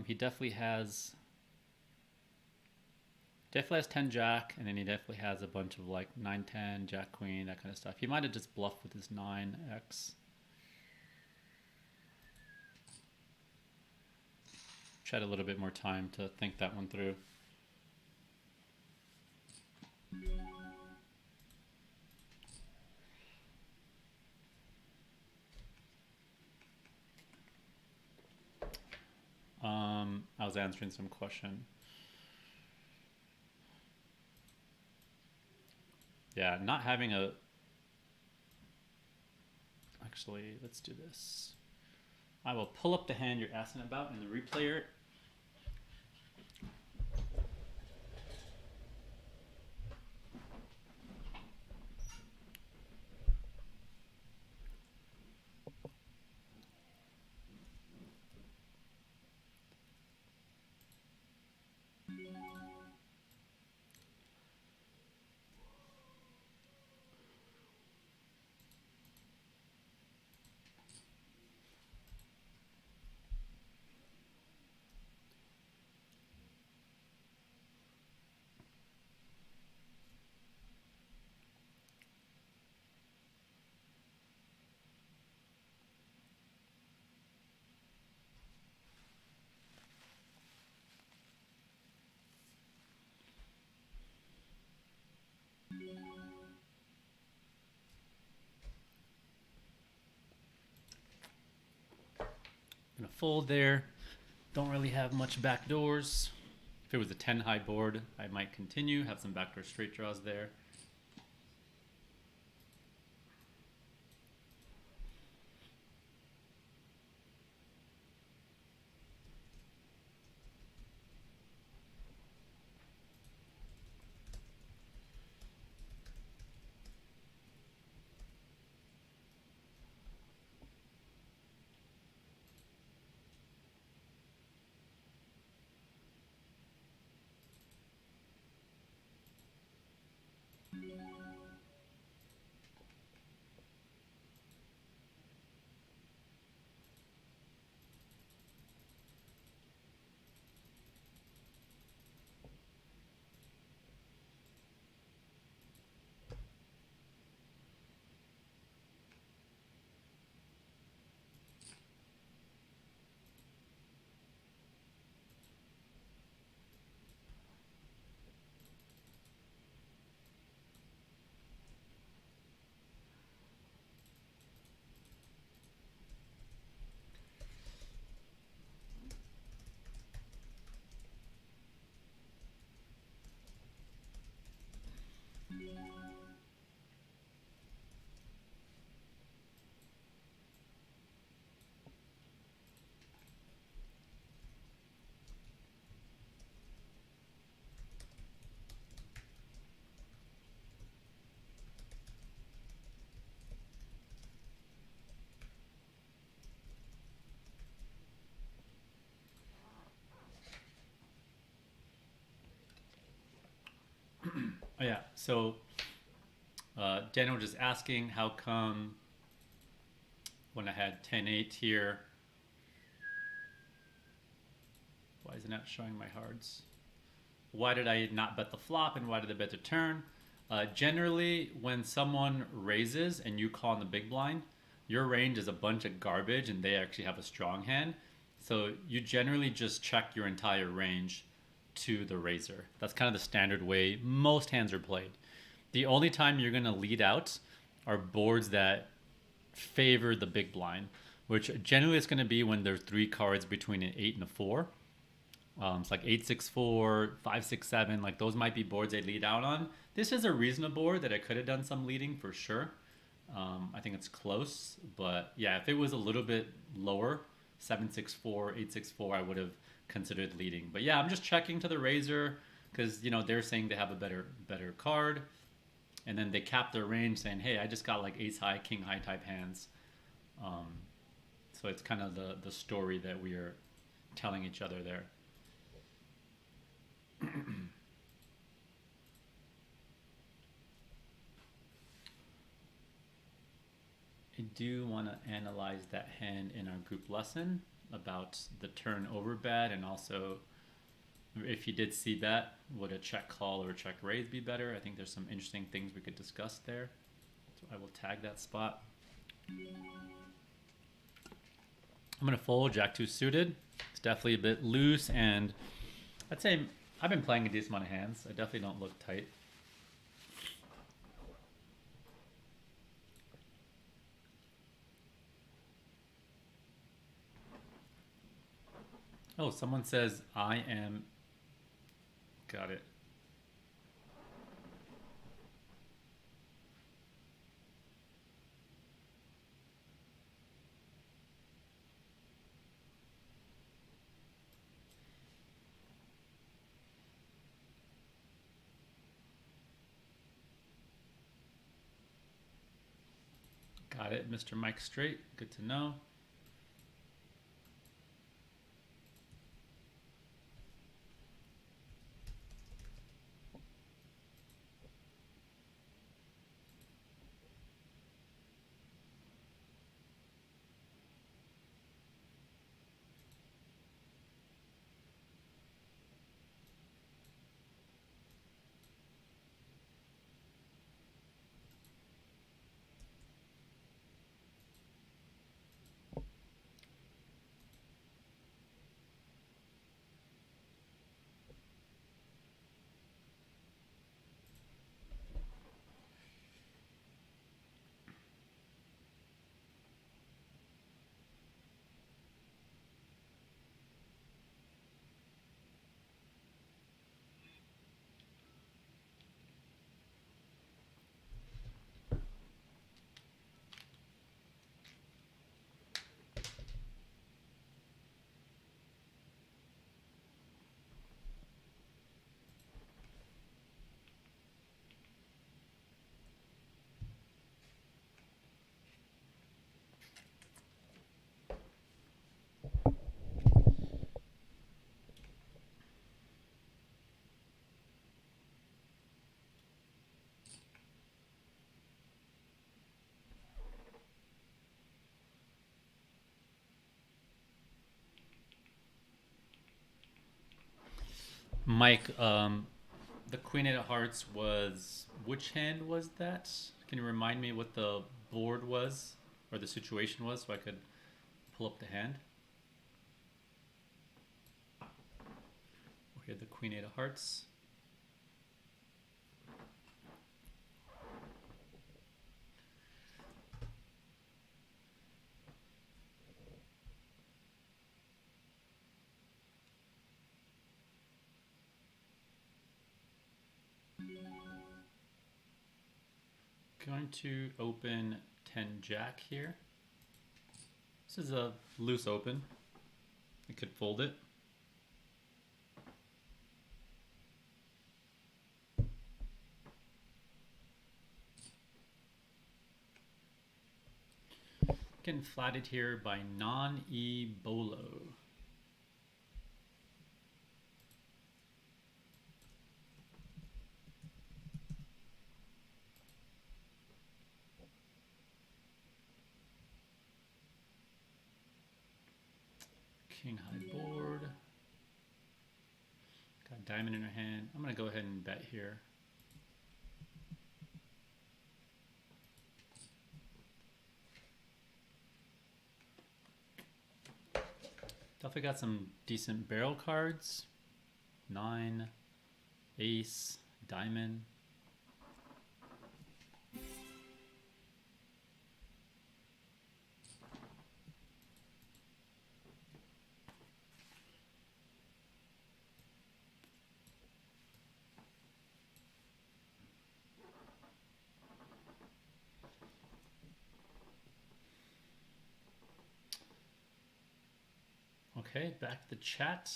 He definitely has 10 jack, and then he definitely has a bunch of like 9-10, jack queen, that kind of stuff. He might have just bluffed with his 9x. Had a little bit more time to think that one through. I was answering some question. Yeah, not having a... Actually, let's do this. I will pull up the hand you're asking about in the replayer. Gonna fold there. Don't really have much back doors. If it was a 10 high board, I might continue, have some backdoor straight draws there. Oh yeah, so Daniel was just asking how come when I had 10-8 here, why isn't that showing my hards? Why did I not bet the flop and why did I bet the turn? Generally, when someone raises and you call in the big blind, your range is a bunch of garbage and they actually have a strong hand. So you generally just check your entire range to the raiser. That's kind of the standard way most hands are played. The only time you're going to lead out are boards that favor the big blind, which generally is going to be when there's 3 cards between an 8 and a 4. It's like 8-6-4, 5-6-7. Like those might be boards they lead out on. This is a reasonable board that I could have done some leading for sure. I think it's close, but yeah, if it was a little bit lower, 7-6-4, 8-6-4, I would have considered leading. But yeah, I'm just checking to the raiser because you know they're saying they have a better card. and then they cap their range saying, hey, I just got like ace high, king high type hands. So it's kind of the story that we are telling each other there. I do want to analyze that hand in our group lesson about the turn over bet, and also if you did see that, would a check call or a check raise be better? I think there's some interesting things we could discuss there. So I will tag that spot. I'm going to fold Jack 2 suited. It's definitely a bit loose, and I'd say I've been playing a decent amount of hands. I definitely don't look tight. Oh, someone says I am... Got it. Got it, Mr. Mike Straight. Good to know. Mike, the Queen of Hearts was... Which hand was that? Can you remind me what the board was, or the situation was, so I could pull up the hand? Okay, the Queen of Hearts. Going to open 10 Jack here. This is a loose open. I could fold it. Getting flatted here by non-Ebolo. King high board. Got diamond in her hand. I'm gonna go ahead and bet here. Definitely got some decent barrel cards. 9, ace, diamond. Okay, back to the chat.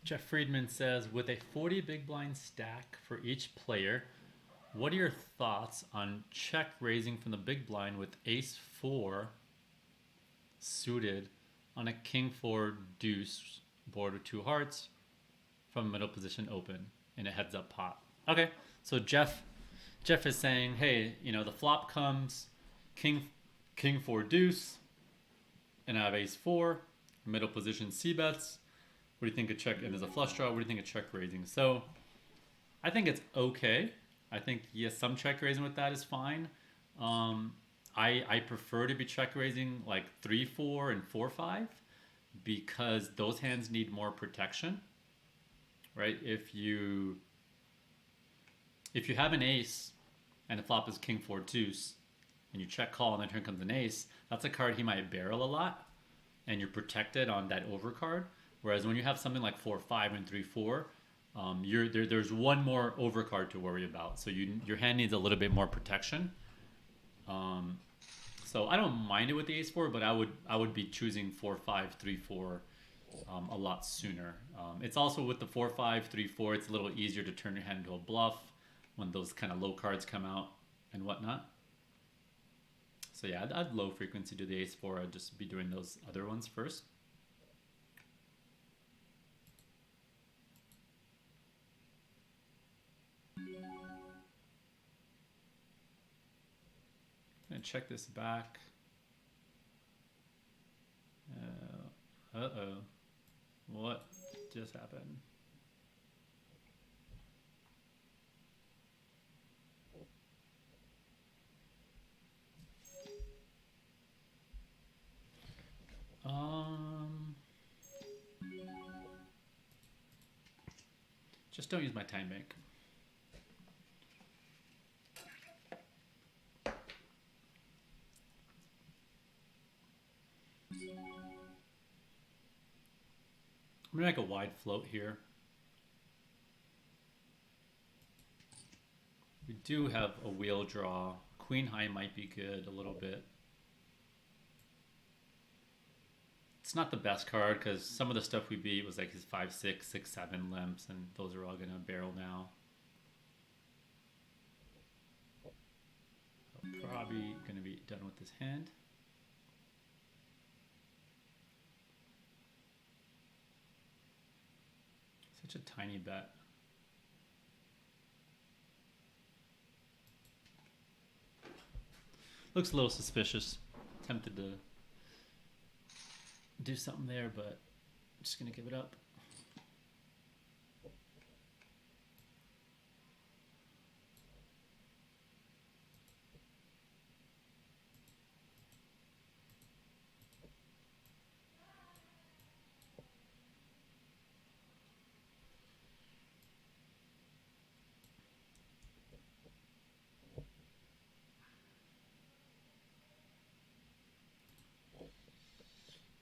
Jeff Friedman says, with a 40 big blind stack for each player, what are your thoughts on check raising from the big blind with ace 4 suited on a king 4 deuce board with 2 hearts from middle position open in a heads up pot? Okay, so Jeff is saying, hey, you know, the flop comes king 4 deuce, and I have ace 4, middle position c bets. What do you think of check? And there's a flush draw. What do you think of check raising? So I think it's okay. I think, yes, some check raising with that is fine. I prefer to be check raising like 3-4 and 4-5 because those hands need more protection, right? If you have an ace and the flop is king 4 deuce and you check call and then turn comes an ace, that's a card he might barrel a lot and you're protected on that overcard. Whereas when you have something like 4-5 and 3-4, there's one more overcard to worry about. So your hand needs a little bit more protection. So I don't mind it with the ace 4, but I would be choosing 4-5, 3-4 a lot sooner. It's also with the 4-5, 3-4, it's a little easier to turn your hand into a bluff when those kind of low cards come out and whatnot. So yeah, I'd low frequency do the ace 4. I'd just be doing those other ones first. I'm gonna check this back. Uh-oh. What just happened? Just don't use my time bank. I'm gonna make a wide float here. We do have a wheel draw. Queen high might be good a little bit. It's not the best card because some of the stuff we beat was like his 5-6, 6-7 limps, and those are all gonna barrel now. Probably gonna be done with this hand. Such a tiny bet. Looks a little suspicious. Tempted to do something there, but I'm just gonna give it up.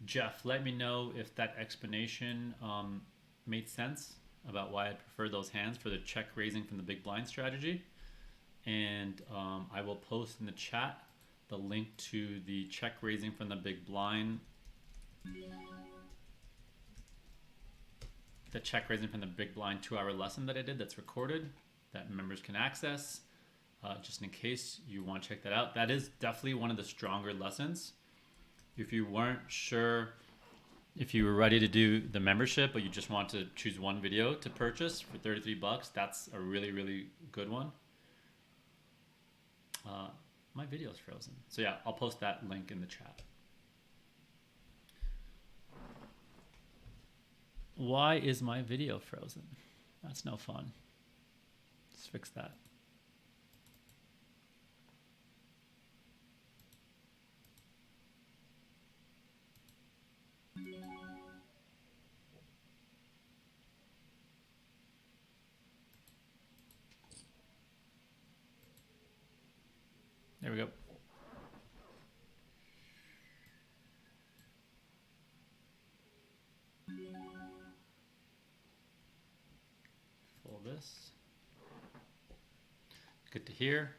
Jeff, let me know if that explanation made sense about why I'd prefer those hands for the check raising from the big blind strategy. And I will post in the chat the link to the check raising from the big blind. The check raising from the big blind 2-hour lesson that I did that's recorded that members can access just in case you want to check that out. That is definitely one of the stronger lessons. If you weren't sure if you were ready to do the membership, but you just want to choose one video to purchase for $33, that's a really, really good one. My video is frozen. So yeah, I'll post that link in the chat. Why is my video frozen? That's no fun. Let's fix that. There we go. Full this. Good to hear.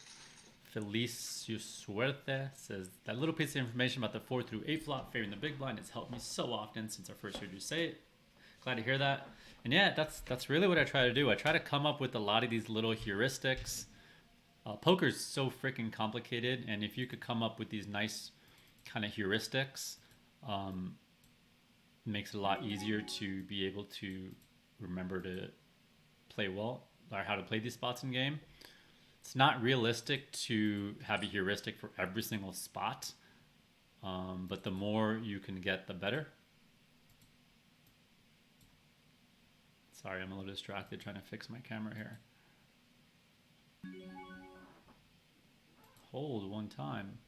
Felicio Suerte says, that little piece of information about the 4 through 8 flop favoring the big blind has helped me so often since our first heard you say it. Glad to hear that. And yeah, that's really what I try to do. I try to come up with a lot of these little heuristics. Poker's so freaking complicated, and if you could come up with these nice kind of heuristics, um, it makes it a lot easier to be able to remember to play well or how to play these spots in game. It's not realistic to have a heuristic for every single spot, but the more you can get, the better. Sorry, I'm a little distracted trying to fix my camera here. Hold one time.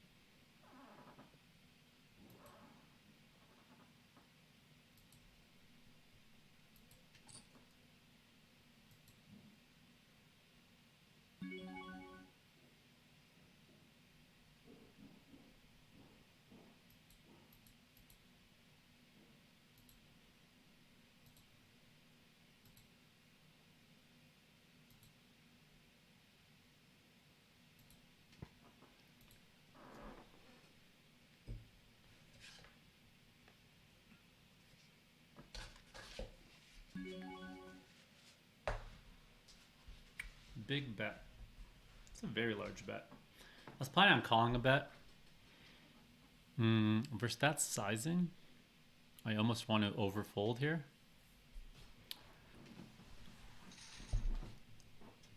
Big bet. It's a very large bet. I was planning on calling a bet. Versus that sizing, I almost want to overfold here.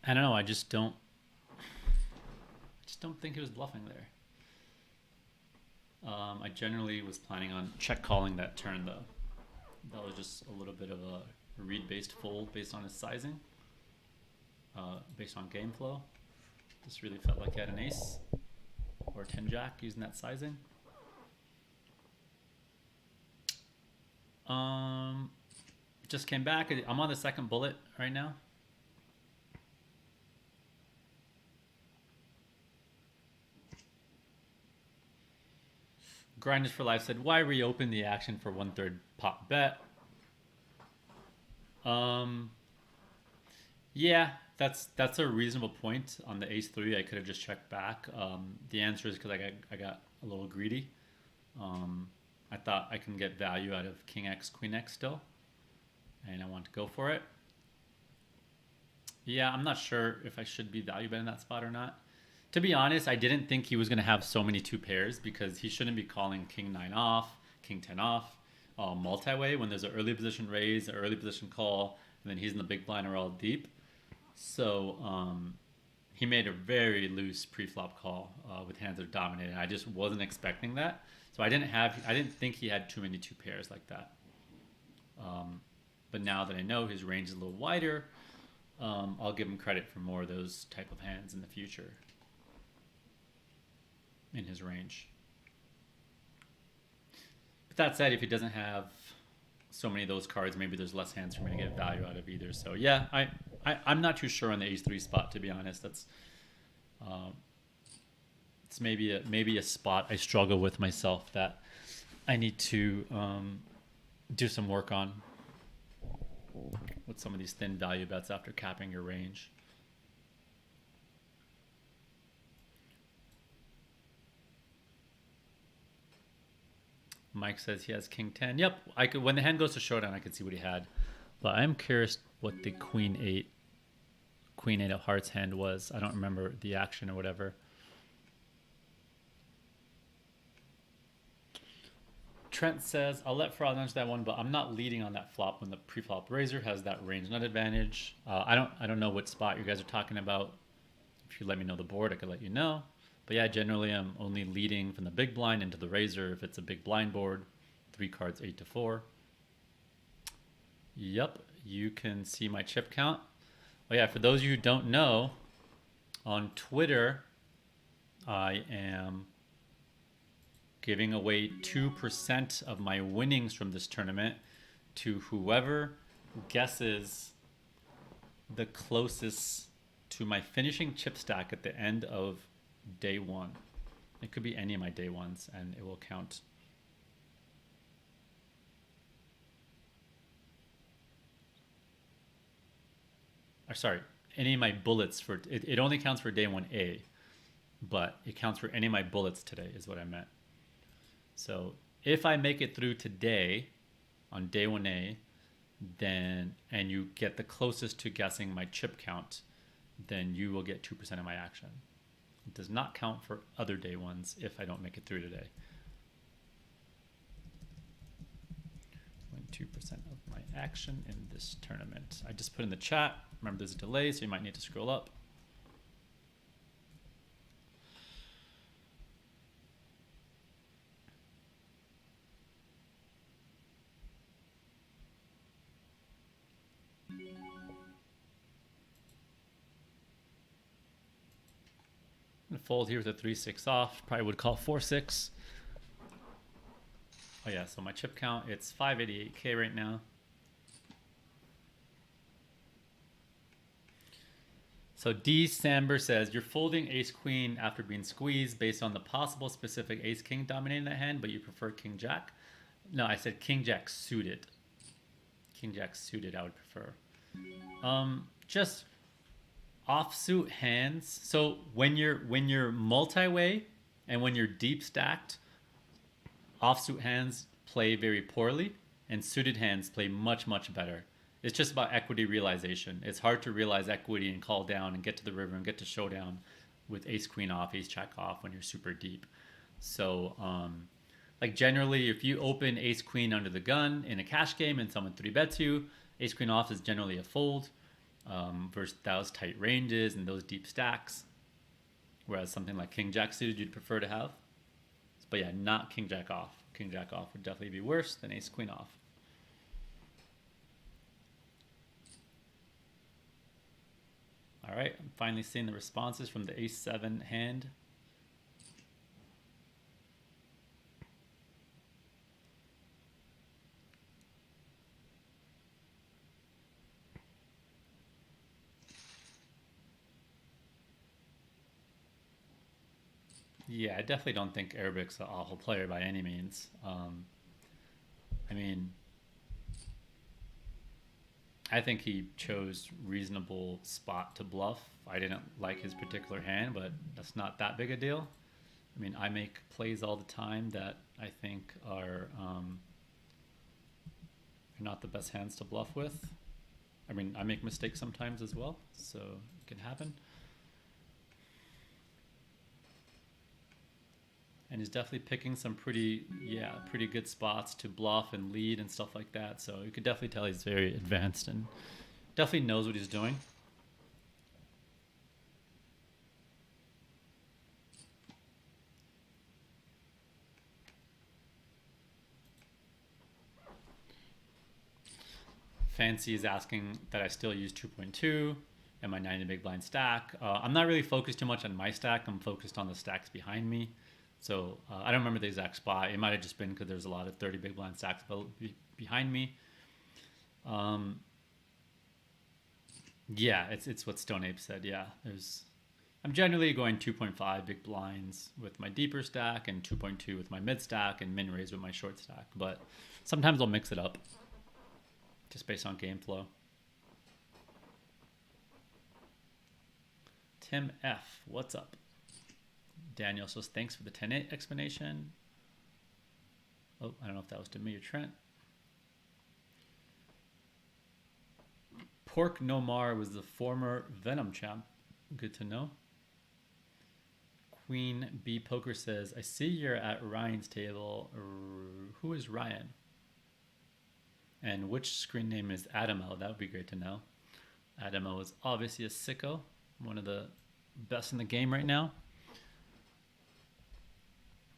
I don't know. I just don't think it was bluffing there. I generally was planning on check calling that turn though. That was just a little bit of a read-based fold based on his sizing. Based on game flow. Just really felt like he had an ace or 10-jack using that sizing. Just came back. I'm on the second bullet right now. Grinders for Life said, why reopen the action for 1/3 pot bet? Yeah, that's a reasonable point. On the ace-3, I could have just checked back. The answer is because I got a little greedy. I thought I can get value out of King X, Queen X still, and I want to go for it. Yeah, I'm not sure if I should be value betting that spot or not. To be honest, I didn't think he was going to have so many 2 pairs because he shouldn't be calling King 9 off, King 10 off, multi-way when there's an early position raise, an early position call, and then he's in the big blind or all deep. So he made a very loose pre-flop call with hands that are dominated. I just wasn't expecting that. So I didn't think he had too many 2 pairs like that. But now that I know his range is a little wider, I'll give him credit for more of those type of hands in the future in his range. But that said, if he doesn't have so many of those cards, maybe there's less hands for me to get value out of either. So yeah, I'm not too sure on the ace-3 spot, to be honest. That's it's maybe a spot I struggle with myself that I need to do some work on with some of these thin value bets after capping your range. Mike says he has King 10. Yep, I could. When the hand goes to showdown, I could see what he had. But I'm curious what the Queen 8 of Hearts hand was. I don't remember the action or whatever. Trent says, I'll let Faraz answer that one, but I'm not leading on that flop when the pre-flop raiser has that range nut advantage. I don't know what spot you guys are talking about. If you let me know the board, I could let you know. But yeah, generally I'm only leading from the big blind into the raiser if it's a big blind board. 3 cards, 8-4. Yep, you can see my chip count. Oh yeah, for those of you who don't know, on Twitter, I am giving away 2% of my winnings from this tournament to whoever guesses the closest to my finishing chip stack at the end of day 1. It could be any of my day 1s and it will count. Or sorry, any of my bullets for it only counts for day 1A, but it counts for any of my bullets today is what I meant. So if I make it through today on day 1A, then and you get the closest to guessing my chip count, then you will get 2% of my action. It does not count for other day ones if I don't make it through today. 2% of my action in this tournament. I just put in the chat. Remember, there's a delay, so you might need to scroll up. I'm gonna fold here with a 3-6 off. Probably would call 4-6. Oh yeah, so my chip count, it's 588k right now. So D Samber says, you're folding ace queen after being squeezed based on the possible specific ace king dominating that hand, but you prefer king jack? No, I said king jack suited. King jack suited I would prefer. Just offsuit hands. So when you're multi-way and when you're deep stacked, offsuit hands play very poorly and suited hands play much, much better. It's just about equity realization. It's hard to realize equity and call down and get to the river and get to showdown with ace queen off, ace jack off when you're super deep. So like generally if you open ace queen under the gun in a cash game and someone 3-bets you, ace queen off is generally a fold versus those tight ranges and those deep stacks. Whereas something like king jack suited you'd prefer to have. But yeah, not king jack off. King jack off would definitely be worse than ace queen off. All right, I'm finally seeing the responses from the ace-7 hand. Yeah, I definitely don't think Arabic's an awful player by any means. I mean, I think he chose reasonable spot to bluff. I didn't like his particular hand, but that's not that big a deal. I mean, I make plays all the time that I think are not the best hands to bluff with. I mean, I make mistakes sometimes as well, so it can happen. And he's definitely picking some pretty good spots to bluff and lead and stuff like that. So you could definitely tell he's very advanced and definitely knows what he's doing. Fancy is asking that I still use 2.2 and my 90 big blind stack. I'm not really focused too much on my stack. I'm focused on the stacks behind me. So I don't remember the exact spot. It might have just been because there's a lot of 30 big blind stacks behind me. Yeah, it's what Stone Ape said. Yeah, I'm generally going 2.5 big blinds with my deeper stack and 2.2 with my mid stack and min raise with my short stack. But sometimes I'll mix it up just based on game flow. Tim F, what's up? Daniel says, thanks for the 10-8 explanation. Oh, I don't know if that was to me or Trent. Pork Nomar was the former Venom champ. Good to know. Queen B Poker says, I see you're at Ryan's table. Who is Ryan? And which screen name is Adamo? That would be great to know. Adamo is obviously a sicko. One of the best in the game right now.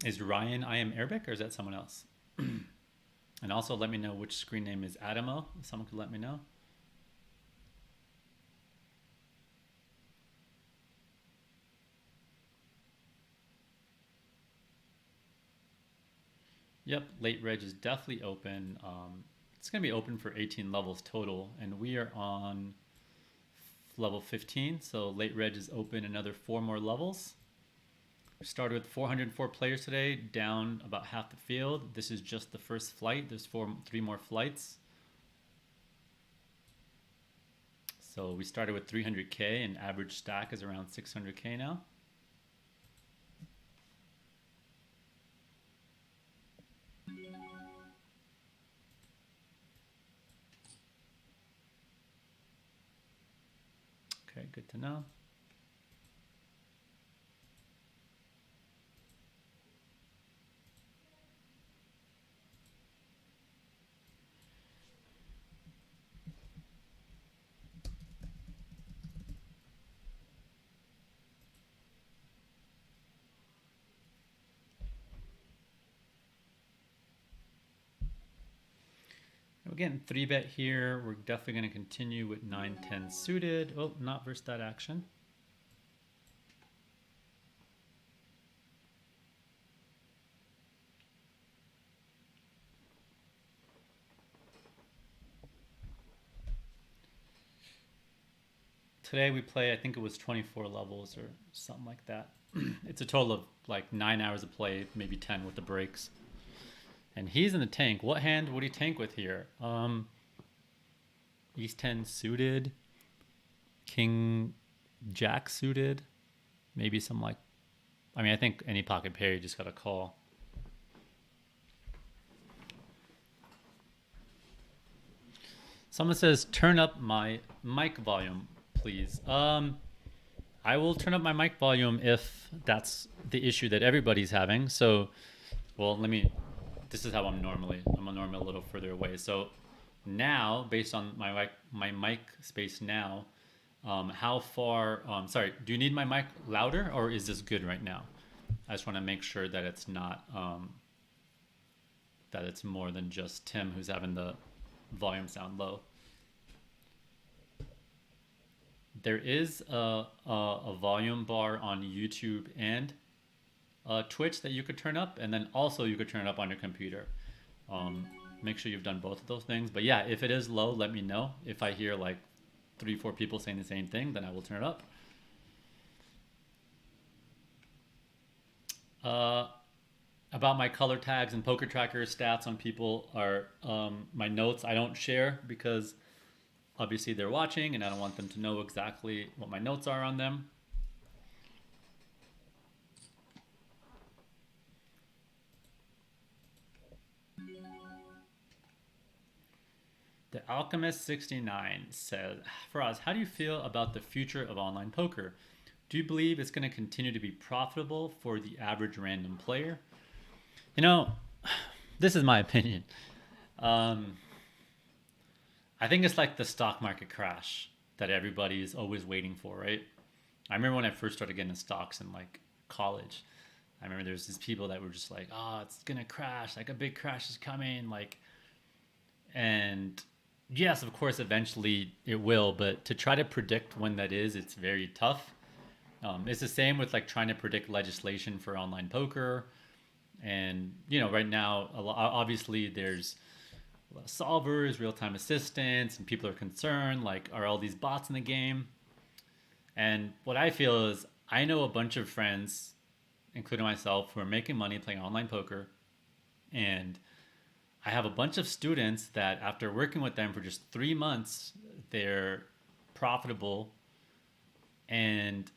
Is Ryan I am Arabic or is that someone else? And also let me know which screen name is Adamo. If someone could let me know. Yep, late reg is definitely open. It's going to be open for 18 levels total, and we are on level 15, so late reg is open another 4 more levels. We started with 404 players today, down about half the field. This is just the first flight. There's 3 more flights. So we started with 300k, and average stack is around 600k now. good to know. Again, 3-bet here. We're definitely going to continue with 9-10 suited. Oh, not versus that action. Today we play, I think it was 24 levels or something like that. It's a total of like 9 hours of play, maybe 10 with the breaks. And he's in the tank. What hand would he tank with here? East 10 suited. King Jack suited. Maybe some like... I mean, I think any pocket pair, you just got to call. Someone says, turn up my mic volume, please. I will turn up my mic volume if that's the issue that everybody's having. So, well, this is how I'm normally a little further away. So now, based on my mic space now, how far, sorry, do you need my mic louder or is this good right now? I just want to make sure that it's not, that it's more than just Tim who's having the volume sound low. There is a volume bar on YouTube and Twitch that you could turn up, and then also you could turn it up on your computer. Make sure you've done both of those things. But yeah, if it is low, let me know. If I hear like 3-4 people saying the same thing, then I will turn it up. About my color tags and poker tracker stats on people are my notes I don't share because obviously they're watching and I don't want them to know exactly what my notes are on them. The Alchemist 69 says, Faraz, how do you feel about the future of online poker? Do you believe it's going to continue to be profitable for the average random player? You know, this is my opinion. I think it's like the stock market crash that everybody is always waiting for, right? I remember when I first started getting stocks in like college. I remember there's these people that were just like, oh, it's going to crash. Like a big crash is coming. Like, and yes, of course, eventually it will. But to try to predict when that is, it's very tough. It's the same with like trying to predict legislation for online poker. And, you know, right now, obviously there's a lot of solvers, real-time assistants, and people are concerned, like, are all these bots in the game? And what I feel is I know a bunch of friends, including myself, who are making money playing online poker. And I have a bunch of students that after working with them for just 3 months, they're profitable. And,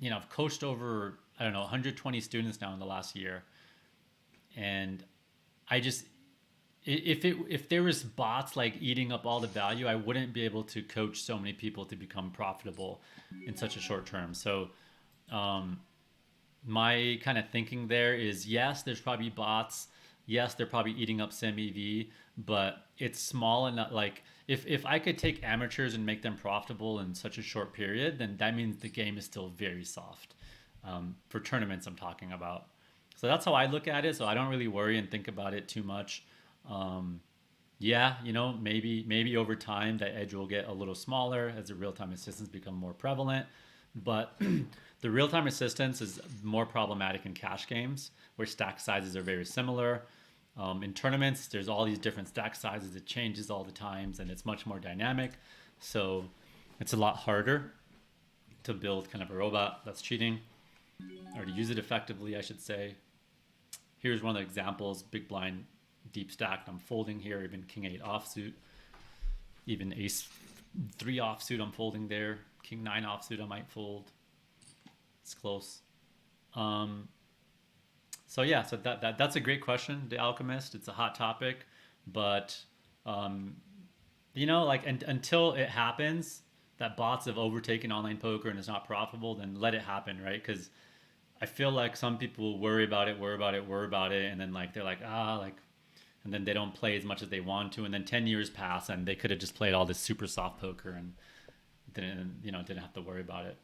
you know, I've coached over, I don't know, 120 students now in the last year. And I just, if there was bots like eating up all the value, I wouldn't be able to coach so many people to become profitable in such a short term. So my kind of thinking there is, yes, there's probably bots. Yes, they're probably eating up sim EV, but it's small enough. Like if I could take amateurs and make them profitable in such a short period, then that means the game is still very soft. For tournaments I'm talking about. So that's how I look at it. So I don't really worry and think about it too much. Yeah, you know, maybe over time that edge will get a little smaller as the real-time assistants become more prevalent. But the real-time assistance is more problematic in cash games where stack sizes are very similar. In tournaments, there's all these different stack sizes. It changes all the times and it's much more dynamic. So it's a lot harder to build kind of a robot that's cheating, or to use it effectively, I should say. Here's one of the examples, big blind, deep stacked. I'm folding here, even king 8 offsuit, even ace 3 offsuit I'm folding there, king 9 offsuit I might fold. It's close. So yeah, so that's a great question, The Alchemist. It's a hot topic, but you know, like until it happens, that bots have overtaken online poker and it's not profitable, then let it happen, right? Because I feel like some people worry about it, and then like they're like like, and then they don't play as much as they want to, and then 10 years pass and they could have just played all this super soft poker and didn't have to worry about it.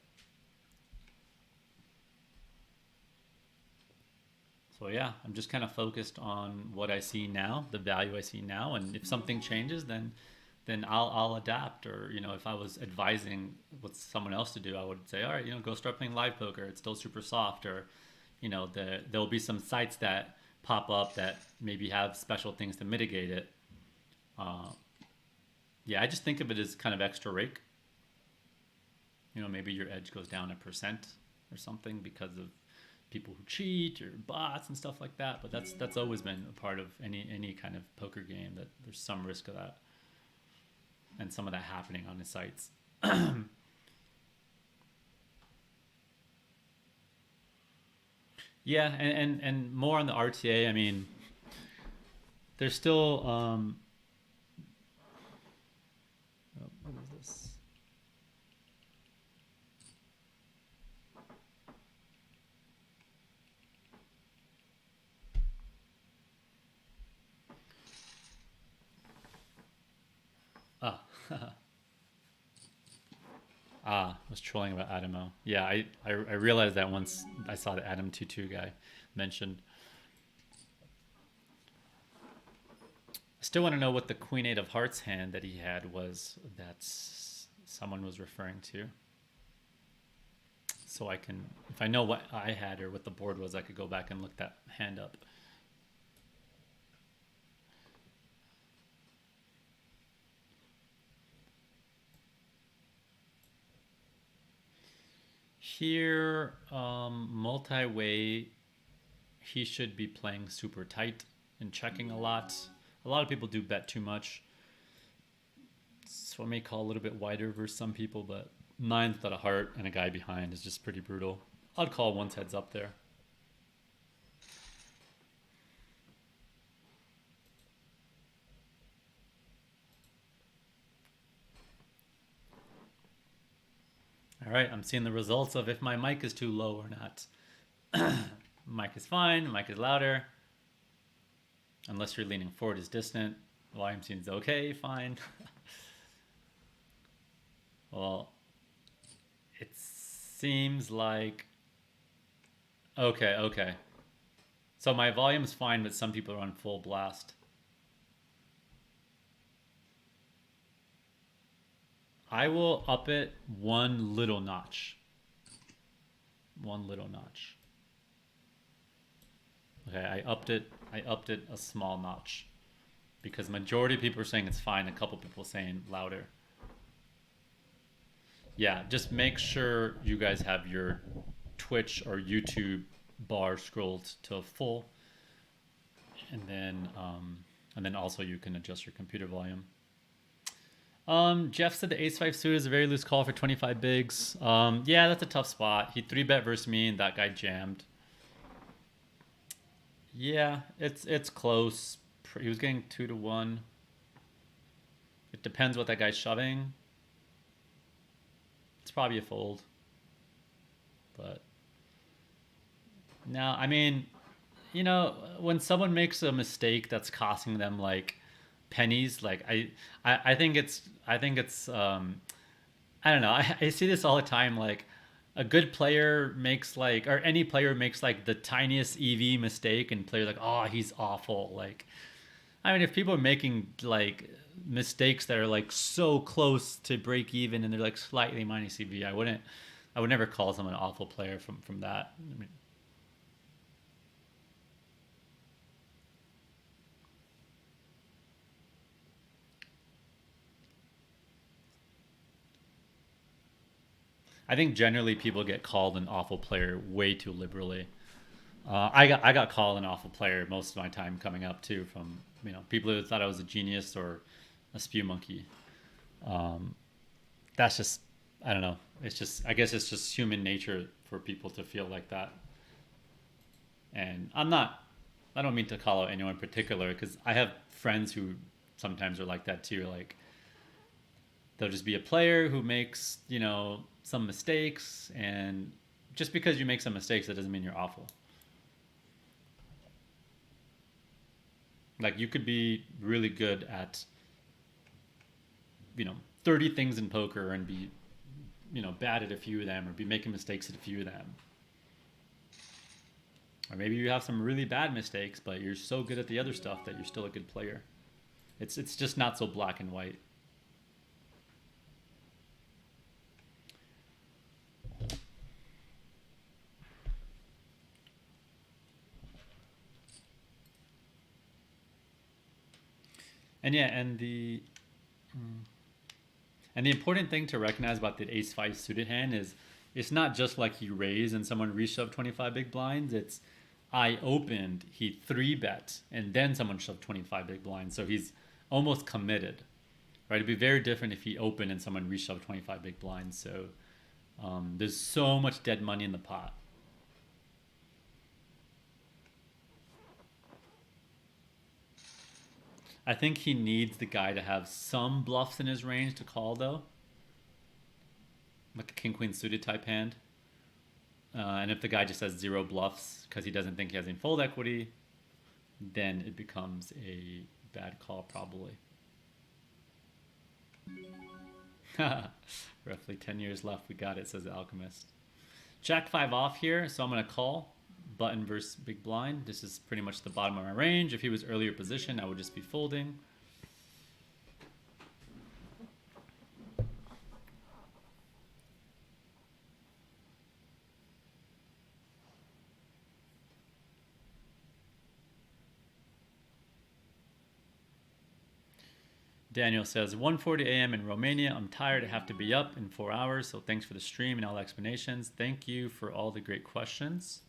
So yeah, I'm just kind of focused on what I see now, the value I see now, and if something changes, then I'll adapt. Or if I was advising what someone else to do, I would say, all right, go start playing live poker. It's still super soft. Or there'll be some sites that pop up that maybe have special things to mitigate it. Yeah, I just think of it as kind of extra rake. Maybe your edge goes down 1% or something because of people who cheat or bots and stuff like that. But that's always been a part of any kind of poker game, that there's some risk of that, and some of that happening on the sites. Yeah, and more on the RTA. I mean, there's still what is this? Ah. I was trolling about Adamo. Yeah, I realized that once I saw the Adam 22 guy mentioned. I still want to know what the Queen 8 of Hearts hand that he had was, that someone was referring to. So I can, if I know what I had or what the board was, I could go back and look that hand up. Here, multi-way, he should be playing super tight and checking a lot. A lot of people do bet too much, so I may call a little bit wider versus some people, but 9 without a heart and a guy behind is just pretty brutal. I'd call once heads up there. All right, I'm seeing the results of if my mic is too low or not. Mic is fine, mic is louder. Unless you're leaning forward is distant. Volume seems okay, fine. Well, it seems like... Okay. So my volume's fine, but some people are on full blast. I will up it one little notch. Okay, I upped it a small notch, because majority of people are saying it's fine. A couple people saying louder. Yeah, just make sure you guys have your Twitch or YouTube bar scrolled to full, and then also you can adjust your computer volume. Jeff said the ace-5 suited is a very loose call for 25 bigs. Yeah, that's a tough spot. He 3-bet versus me and that guy jammed. Yeah, it's close. He was getting 2-1. It depends what that guy's shoving. It's probably a fold. But now, I mean, when someone makes a mistake that's costing them like pennies, like I think it's I don't know. I see this all the time. Like, a good player makes like, or any player makes like the tiniest EV mistake, and players like, oh, he's awful. Like, I mean, if people are making like mistakes that are like so close to break even and they're like slightly minus EV, I would never call someone an awful player from that. I mean, I think generally people get called an awful player way too liberally. I got called an awful player most of my time coming up too, from people who thought I was a genius or a spew monkey. That's just, I don't know. It's just, I guess it's just human nature for people to feel like that. And I don't mean to call out anyone in particular, because I have friends who sometimes are like that too. Like, There'll just be a player who makes, you know, some mistakes, and just because you make some mistakes, that doesn't mean you're awful. Like, you could be really good at, you know, 30 things in poker and be, you know, bad at a few of them, or be making mistakes at a few of them. Or maybe you have some really bad mistakes, but you're so good at the other stuff that you're still a good player. It's just not so black and white. And yeah, and the important thing to recognize about the ace-5 suited hand is it's not just like he raised and someone reshoved 25 big blinds. It's I opened, he 3-bet, and then someone shoved 25 big blinds. So he's almost committed, right? It'd be very different if he opened and someone reshoved 25 big blinds. So there's so much dead money in the pot. I think he needs the guy to have some bluffs in his range to call, though. Like a king-queen suited type hand. And if the guy just has 0 bluffs because he doesn't think he has any fold equity, then it becomes a bad call, probably. Roughly 10 years left. We got it, says the Alchemist. Jack 5 off here, so I'm going to call. Button versus big blind. This is pretty much the bottom of my range. If he was earlier position, I would just be folding. Daniel says, 1:40 a.m. in Romania. I'm tired. I have to be up in 4 hours. So thanks for the stream and all the explanations. Thank you for all the great questions.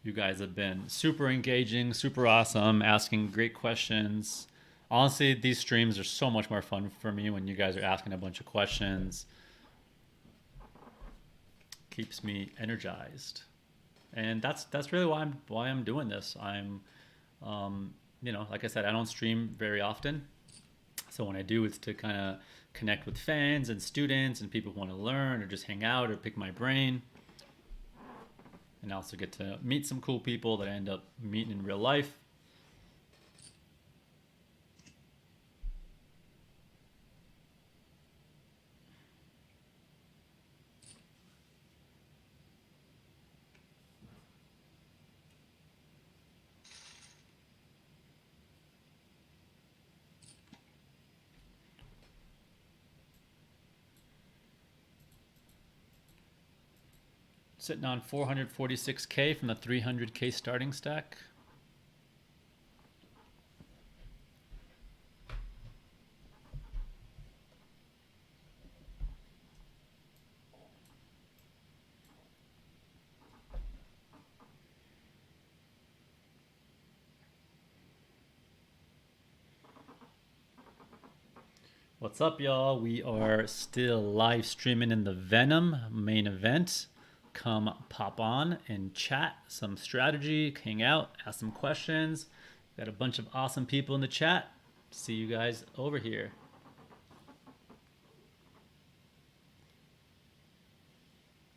You guys have been super engaging, super awesome, asking great questions. Honestly, these streams are so much more fun for me when you guys are asking a bunch of questions. Keeps me energized. And that's really why I'm doing this. I'm you know, like I said, I don't stream very often. So when I do, it's to kind of connect with fans and students and people who want to learn or just hang out or pick my brain. And I also get to meet some cool people that I end up meeting in real life. Sitting on 446K from the 300K starting stack. What's up, y'all? We are still live streaming in the Venom Main Event. Come pop on and chat some strategy, hang out, ask some questions. Got a bunch of awesome people in the chat. See you guys over here.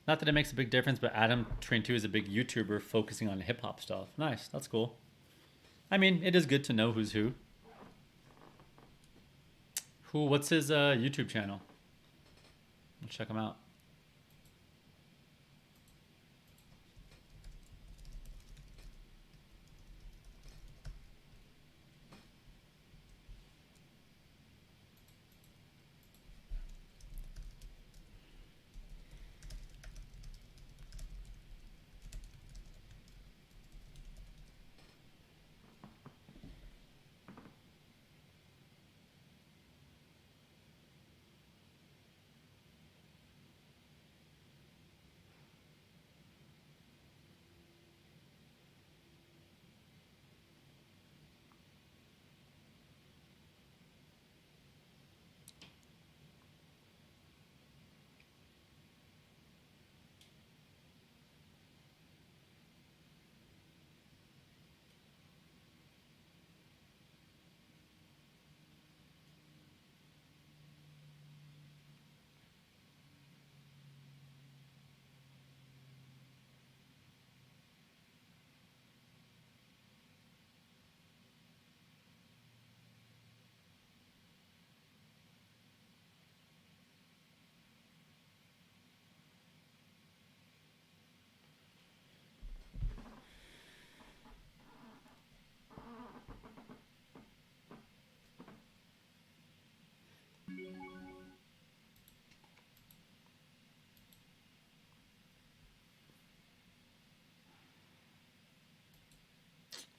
Not that it makes a big difference, but Adam Train 2 is a big YouTuber focusing on hip hop stuff. Nice, that's cool. I mean, it is good to know who's who. What's his YouTube channel? Let's check him out.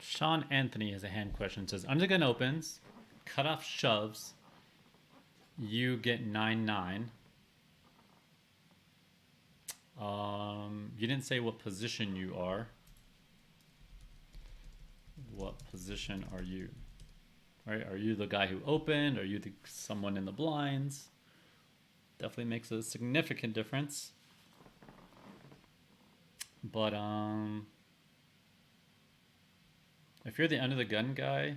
Sean Anthony has a hand question. It says, under the gun opens, cutoff shoves, you get 9-9. You didn't say what position you are. What position are you? Right? Are you the guy who opened? Are you someone in the blinds? Definitely makes a significant difference. But if you're the under the gun guy,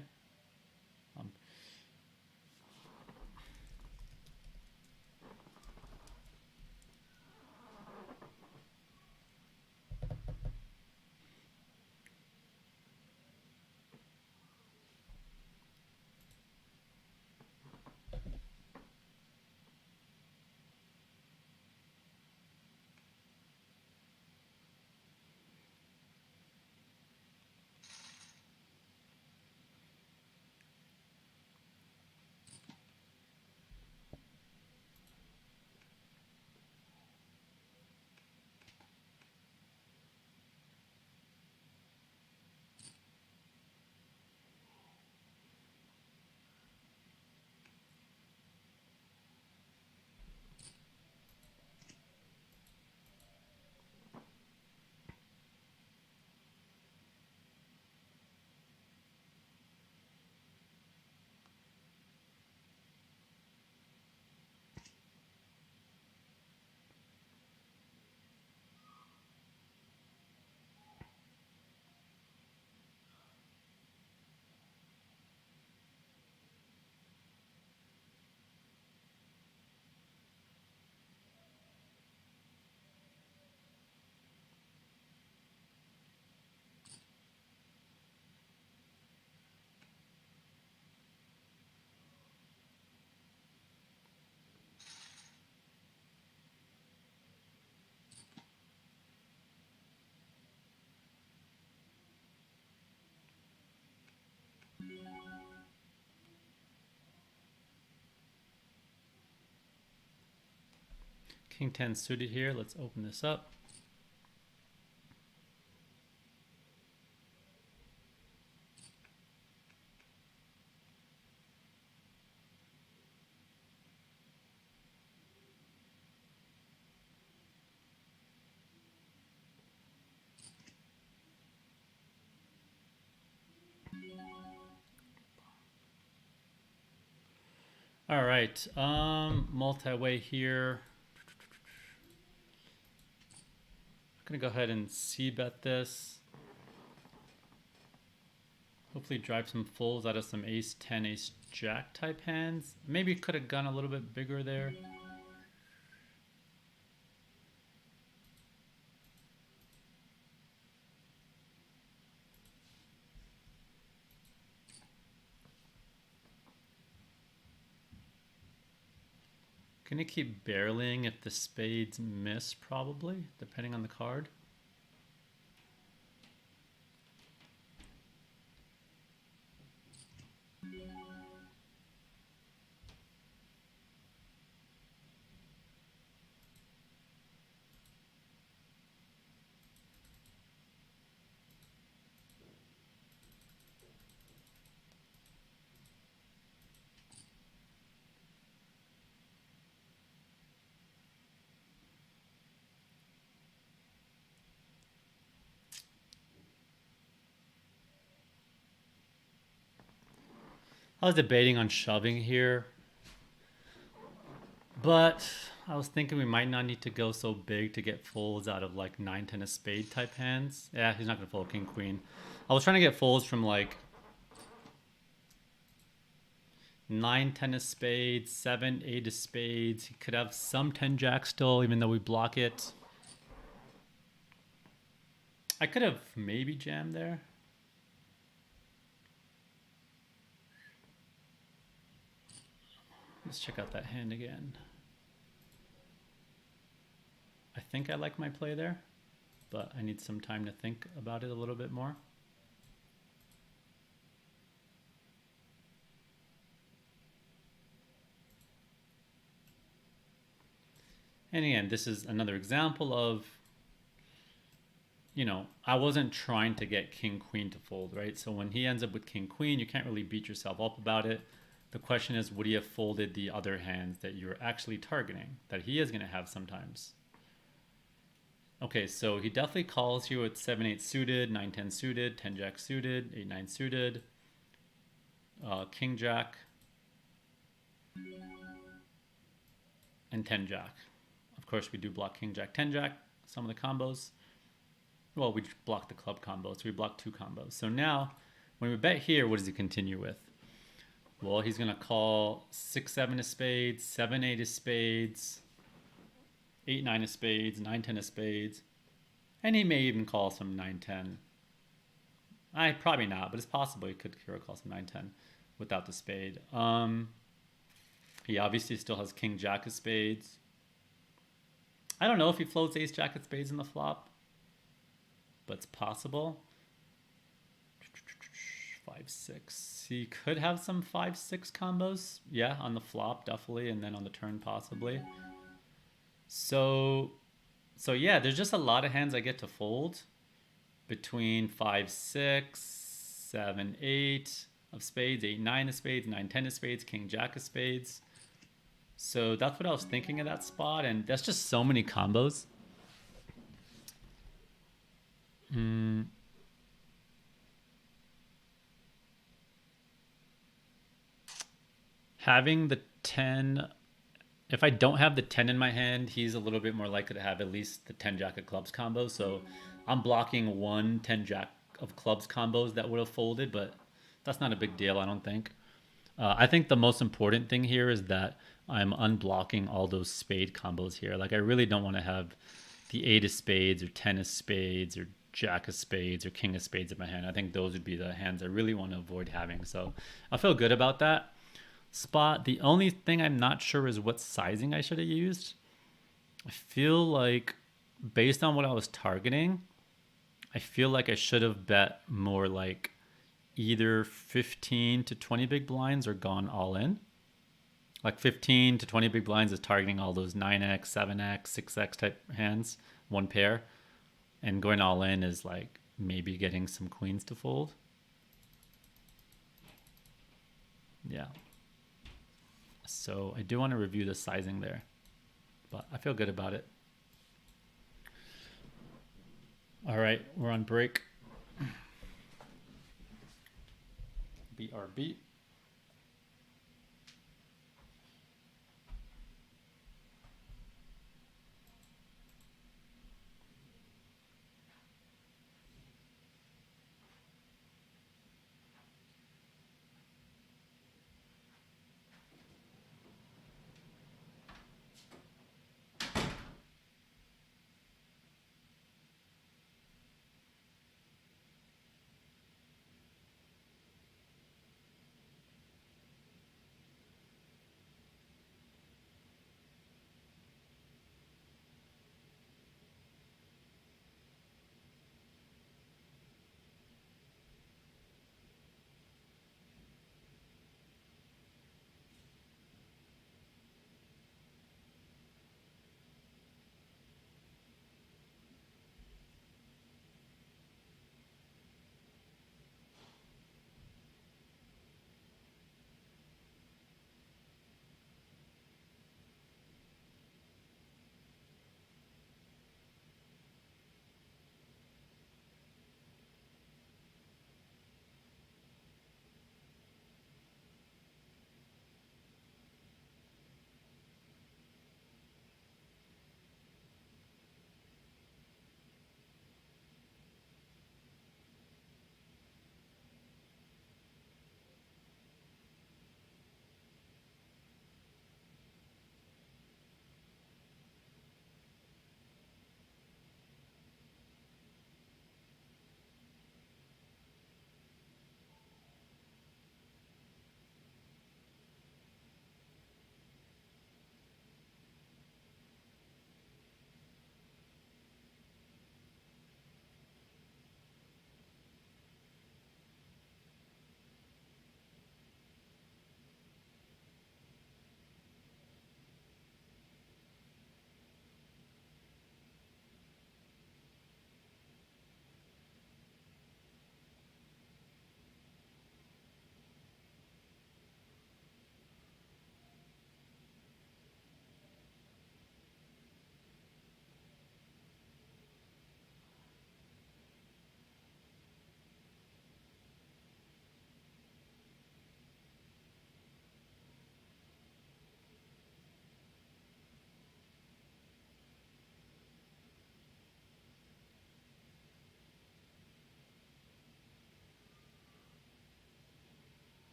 King 10 suited here. Let's open this up. All right, multi-way here. I'm gonna go ahead and c-bet this. Hopefully drive some fulls out of some ace 10, ace jack type hands. Maybe could have gone a little bit bigger there. Gonna keep barreling if the spades miss, probably, depending on the card. I was debating on shoving here, but I was thinking we might not need to go so big to get folds out of like 9-10 of spade type hands. Yeah, he's not gonna fold king queen. I was trying to get folds from like 9-10 of spades, 7-8 of spades. He could have some 10 jack still, even though we block it. I could have maybe jammed there. Let's check out that hand again. I think I like my play there, but I need some time to think about it a little bit more. And again, this is another example of you know, I wasn't trying to get king queen to fold, right? So when he ends up with king queen, you can't really beat yourself up about it. The question is, would he have folded the other hands that you're actually targeting, that he is going to have sometimes? Okay, so he definitely calls you at 7-8 suited, 9-10 suited, 10-jack suited, 8-9 suited, king-jack, and 10-jack. Of course, we do block king-jack, 10-jack, some of the combos. Well, we block the club combo, so we block 2 combos. So now, when we bet here, what does he continue with? Well, he's going to call 6-7 of spades, 7-8 of spades, 8-9 of spades, 9-10 of spades, and he may even call some 9-10. Probably not, but it's possible he could call some 9-10 without the spade. He obviously still has king-jack of spades. I don't know if he floats ace-jack of spades in the flop, but it's possible. 5-6. He could have some 5-6 combos. Yeah, on the flop, definitely, and then on the turn, possibly. So yeah, there's just a lot of hands I get to fold between 5-6, 7-8 of spades, 8-9 of spades, 9-10 of spades, king-jack of spades. So that's what I was thinking of that spot, and that's just so many combos. Having the 10, if I don't have the 10 in my hand, he's a little bit more likely to have at least the 10-jack of clubs combo. So I'm blocking one 10-jack of clubs combos that would have folded, but that's not a big deal, I don't think. I think the most important thing here is that I'm unblocking all those spade combos here. Like, I really don't want to have the 8 of spades or 10 of spades or jack of spades or king of spades in my hand. I think those would be the hands I really want to avoid having. So I feel good about that spot. The only thing I'm not sure is what sizing I should have used. I feel like, based on what I was targeting, I feel like I should have bet more like either 15 to 20 big blinds or gone all in. Like 15 to 20 big blinds is targeting all those 9x, 7x, 6x type hands, one pair. And going all in is like maybe getting some queens to fold. Yeah. So I do want to review the sizing there, but I feel good about it. All right, we're on break. BRB.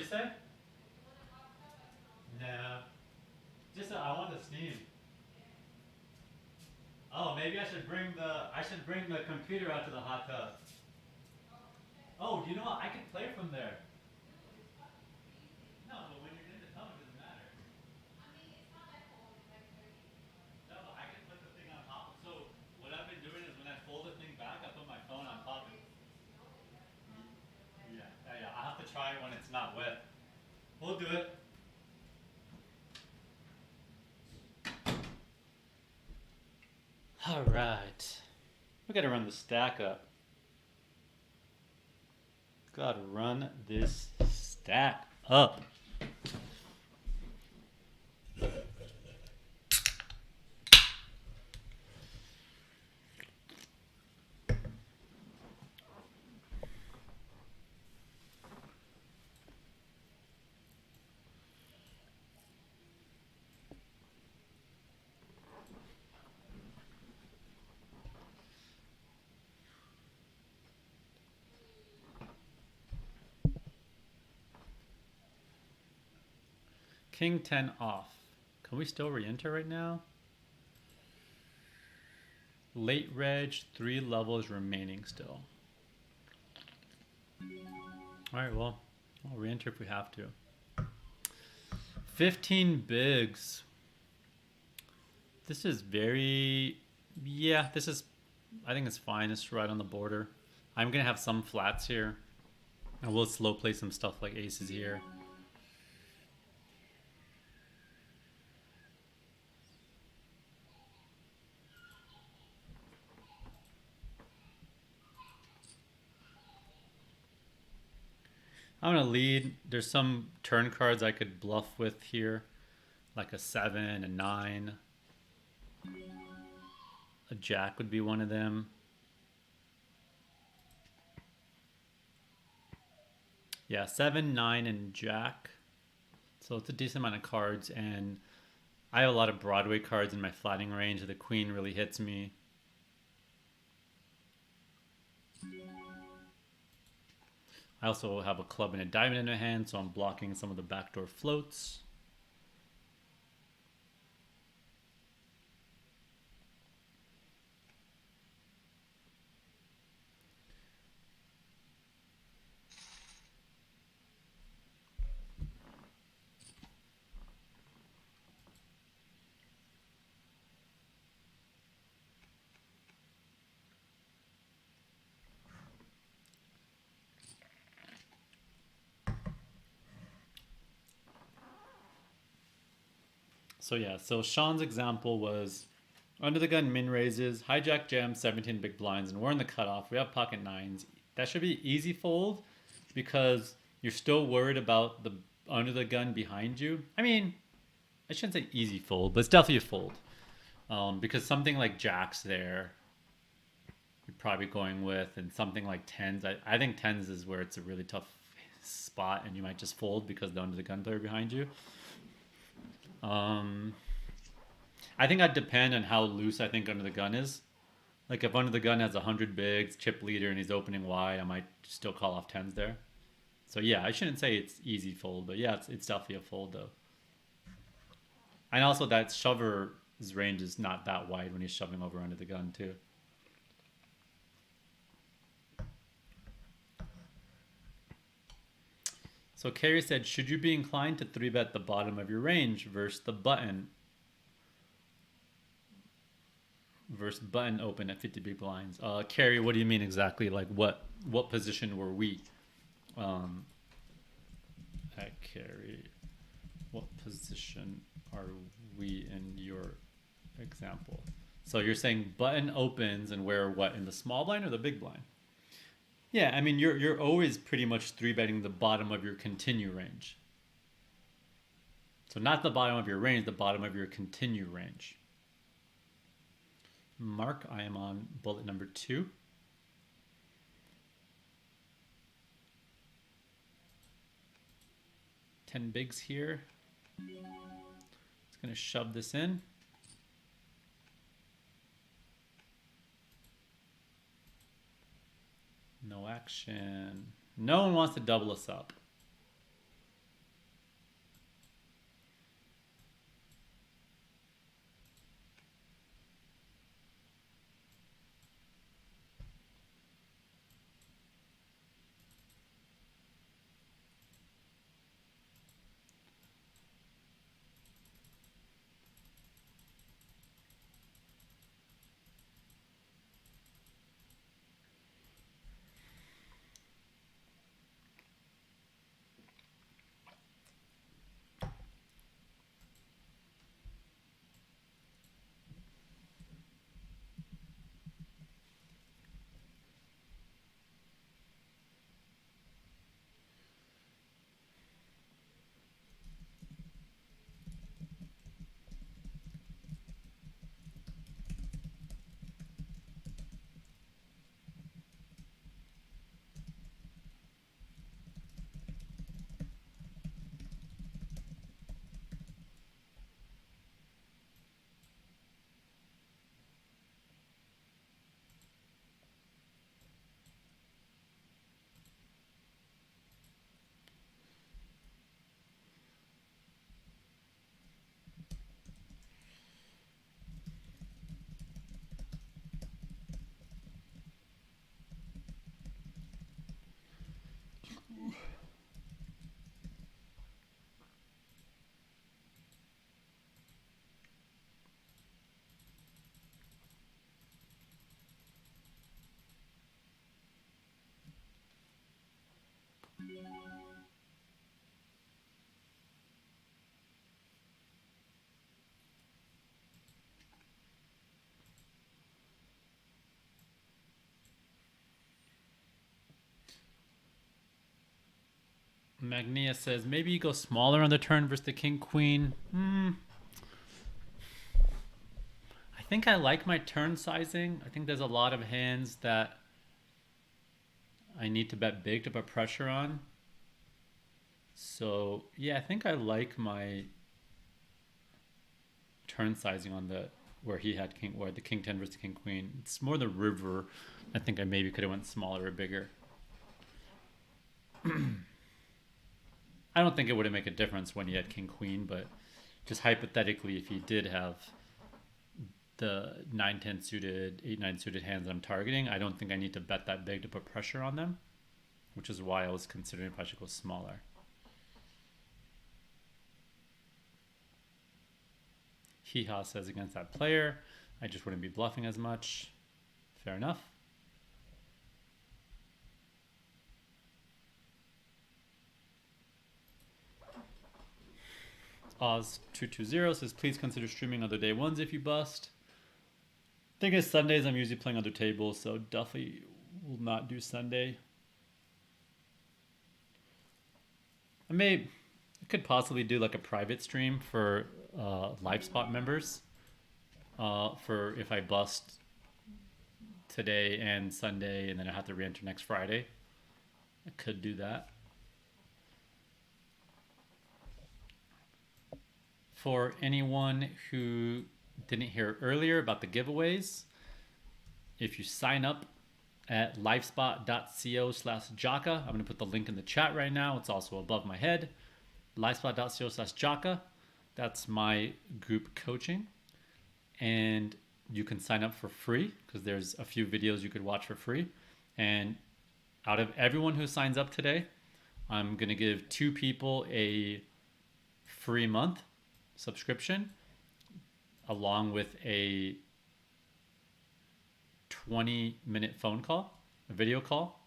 you say? No. Just I want to steam. Oh, maybe I should bring the computer out to the hot tub. Oh, you know what? I could play from there. No, but when you're in the tub, it doesn't matter. No, but I can put the thing on top. So what I've been doing is when I fold the thing back, I put my phone on top of it. Yeah, yeah, yeah. I have to try it when it's not wet. We'll do it. All right. We gotta run the stack up. Gotta run this stack up. King 10 off. Can we still re-enter right now? Late reg, 3 levels remaining still. Alright, well, I'll re-enter if we have to. 15 bigs. This is very... Yeah, this is... I think it's fine. It's right on the border. I'm going to have some flats here. I will slow play some stuff like aces here. I'm going to lead. There's some turn cards I could bluff with here. Like a 7, a 9. A jack would be one of them. Yeah, 7, 9, and jack. So it's a decent amount of cards, and I have a lot of Broadway cards in my flatting range. The queen really hits me. I also have a club and a diamond in my hand, so I'm blocking some of the backdoor floats. So yeah, so Sean's example was under the gun min raises, hijack jam, 17 big blinds, and we're in the cutoff. We have pocket nines. That should be easy fold because you're still worried about the under the gun behind you. I mean, I shouldn't say easy fold, but it's definitely a fold. Because something like jacks there, you're probably going with, and something like tens. I think tens is where it's a really tough spot, and you might just fold because the under the gun player behind you. I think I'd depend on how loose I think under the gun is. Like if under the gun has 100 bigs, chip leader, and he's opening wide, I might still call off tens there. So yeah, I shouldn't say it's easy fold, but yeah, it's definitely a fold though. And also that shover's range is not that wide when he's shoving over under the gun too. So Carrie said, should you be inclined to 3-bet the bottom of your range versus the button? Versus button open at 50 big blinds. Carrie, what do you mean exactly? Like what position were we? At Carrie, what position are we in your example? So you're saying button opens and where what, in the small blind or the big blind? Yeah, I mean you're always pretty much 3-betting the bottom of your continue range. So not the bottom of your range, the bottom of your continue range. Mark, I am on bullet number 2. Ten bigs here. It's gonna shove this in. No action. No one wants to double us up. Magnia says maybe you go smaller on the turn versus the king queen. I think I like my turn sizing. I think there's a lot of hands that I need to bet big to put pressure on. So yeah, I think I like my turn sizing on the where he had king, or the king 10 versus the king queen. It's more the river. I think I maybe could have went smaller or bigger. I don't think it would have made a difference when he had king queen, but just hypothetically, if he did have the 9-10 suited, 8-9 suited hands that I'm targeting, I don't think I need to bet that big to put pressure on them, which is why I was considering if I should go smaller. Hee-haw says against that player, I just wouldn't be bluffing as much. Fair enough. Oz220 says, please consider streaming other day ones if you bust. Thing is, Sundays I'm usually playing other tables, so definitely will not do Sunday. I could possibly do like a private stream for live spot members for if I bust today and Sunday and then I have to re-enter next Friday. I could do that. For anyone who didn't hear earlier about the giveaways, if you sign up at livespot.co/Jaka, I'm going to put the link in the chat right now. It's also above my head. livespot.co/Jaka. That's my group coaching. And you can sign up for free because there's a few videos you could watch for free. And out of everyone who signs up today, I'm going to give 2 people a free month subscription along with a 20-minute phone call, a video call,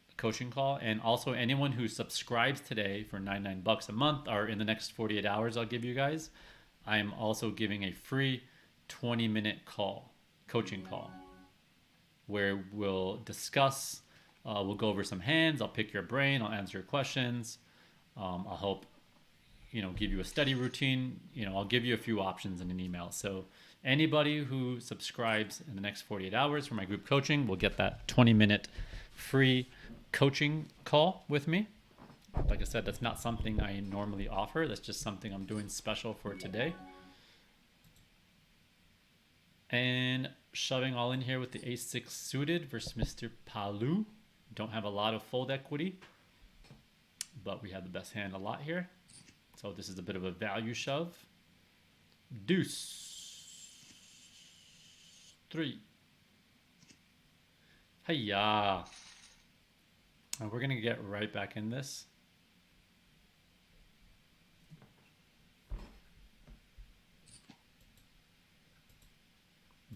a coaching call, and also anyone who subscribes today for $99 a month or in the next 48 hours I'll give you guys, I am also giving a free 20-minute call, coaching call, where we'll discuss, we'll go over some hands, I'll pick your brain, I'll answer your questions, I'll help give you a study routine. I'll give you a few options in an email. So anybody who subscribes in the next 48 hours for my group coaching will get that 20-minute free coaching call with me. Like I said, that's not something I normally offer. That's just something I'm doing special for today. And shoving all in here with the ace-6 suited versus Mr. Palu. Don't have a lot of fold equity, but we have the best hand a lot here. So this is a bit of a value shove. Deuce. 3. Hiya. And we're going to get right back in this.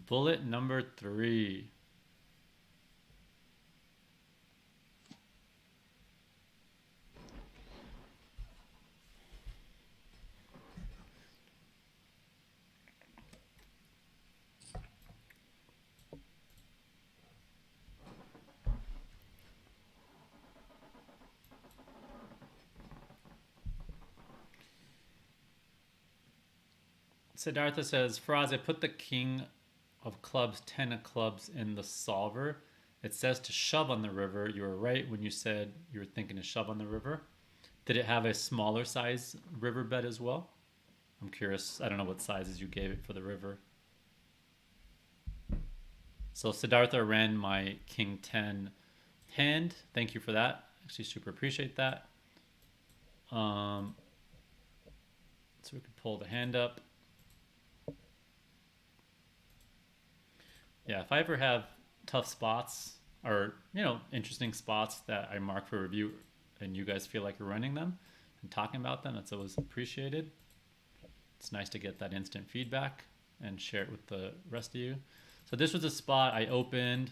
Bullet number 3. Siddhartha says, Faraz, I put the king of clubs, 10 of clubs in the solver. It says to shove on the river. You were right when you said you were thinking to shove on the river. Did it have a smaller size river bet as well? I'm curious. I don't know what sizes you gave it for the river. So Siddhartha ran my king 10 hand. Thank you for that. Actually super appreciate that. So we could pull the hand up. Yeah, if I ever have tough spots or, interesting spots that I mark for review and you guys feel like you're running them and talking about them, that's always appreciated. It's nice to get that instant feedback and share it with the rest of you. So this was a spot I opened.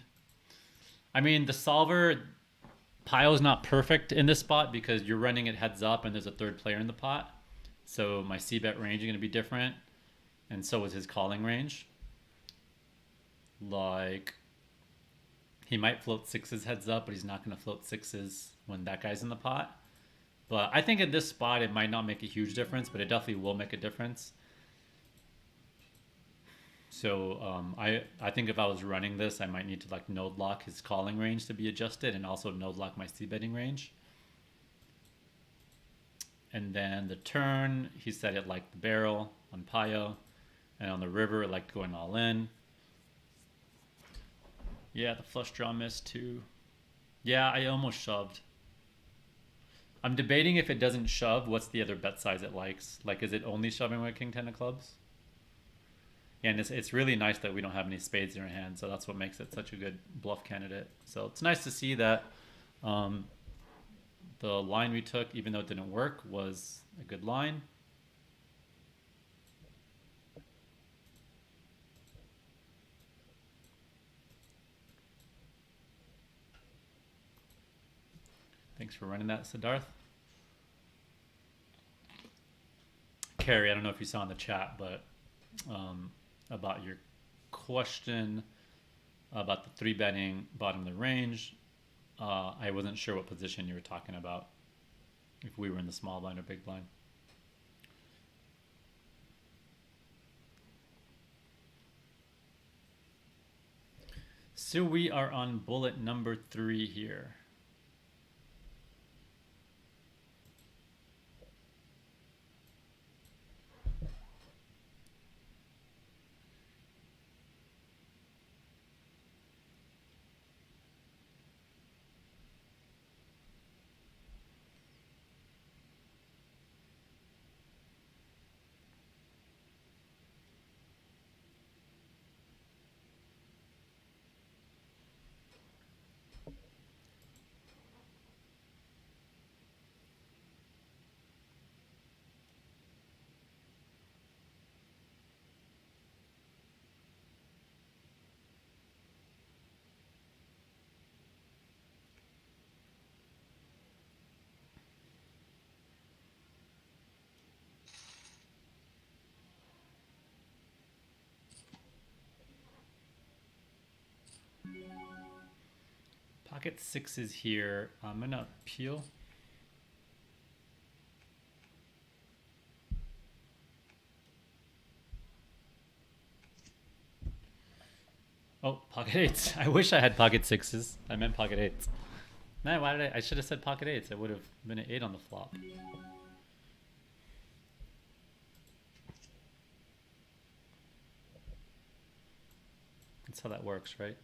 I mean, the solver pile is not perfect in this spot because you're running it heads up and there's a third player in the pot. So my c-bet range is going to be different. And so is his calling range. Like, he might float 6s heads up, but he's not going to float 6s when that guy's in the pot. But I think at this spot it might not make a huge difference, but it definitely will make a difference. So I think if I was running this, I might need to like node lock his calling range to be adjusted, and also node lock my c betting range. And then the turn, he said it liked the barrel on Payo, and on the river it liked going all in. Yeah, the flush draw missed too. Yeah, I almost shoved. I'm debating if it doesn't shove, what's the other bet size it likes? Like, is it only shoving with king 10 of clubs? Yeah, and it's really nice that we don't have any spades in our hand, so that's what makes it such a good bluff candidate. So it's nice to see that the line we took, even though it didn't work, was a good line. Thanks for running that, Siddharth. Carrie, I don't know if you saw in the chat, but about your question about the 3-betting bottom of the range, I wasn't sure what position you were talking about, if we were in the small blind or big blind. So we are on bullet number 3 here. Pocket 6 is here. I'm gonna peel. Oh, pocket 8s. I wish I had pocket 6s. I meant pocket 8s. Man, why did I should have said pocket 8s. It would have been an 8 on the flop. That's how that works, right?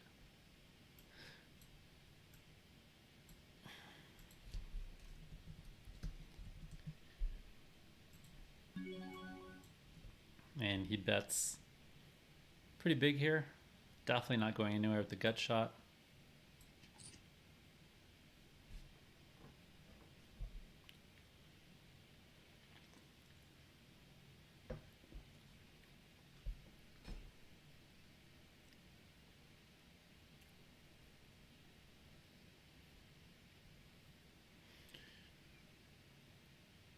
And he bets pretty big here. Definitely not going anywhere with the gut shot.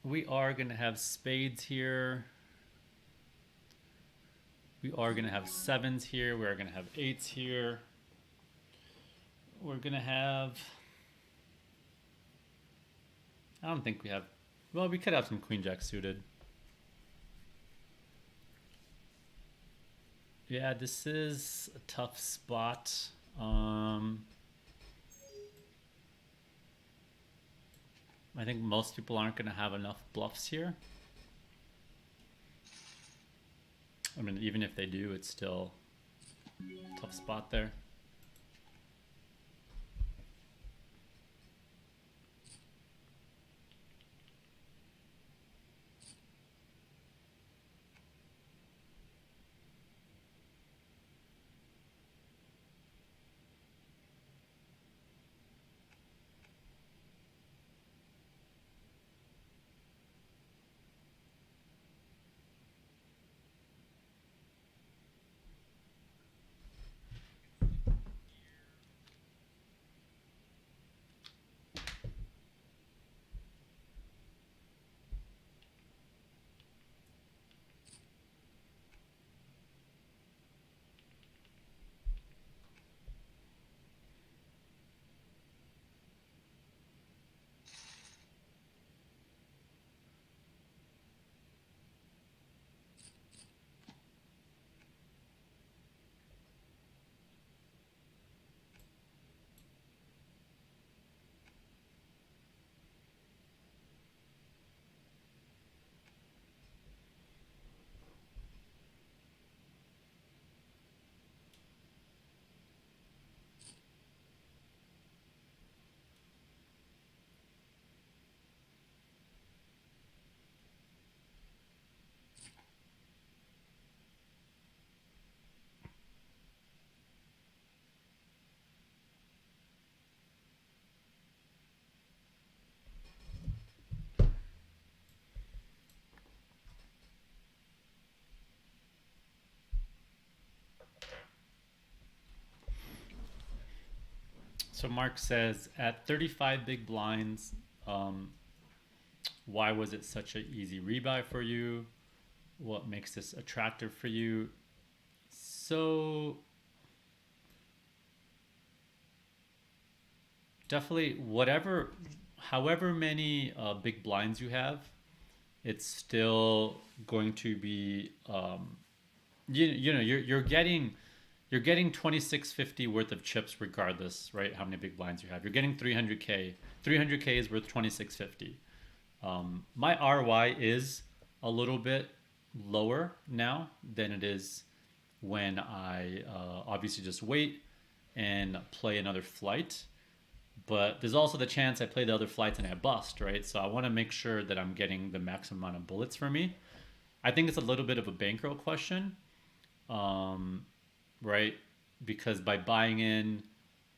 We are going to have spades here. We are going to have 7s here. We are going to have 8s here. We're going to have... I don't think we have... Well, we could have some queen jack suited. Yeah, this is a tough spot. I think most people aren't going to have enough bluffs here. I mean, even if they do, it's still a tough spot there. So Mark says, at 35 big blinds, why was it such an easy rebuy for you? What makes this attractive for you? So definitely however many big blinds you have, it's still going to be, you know, you're getting 2650 worth of chips regardless, right? How many big blinds you have. You're getting 300K. 300K is worth 2650. My ROI is a little bit lower now than it is when I obviously just wait and play another flight. But there's also the chance I play the other flights and I bust, right? So I want to make sure that I'm getting the maximum amount of bullets for me. I think it's a little bit of a bankroll question, right? Because by buying in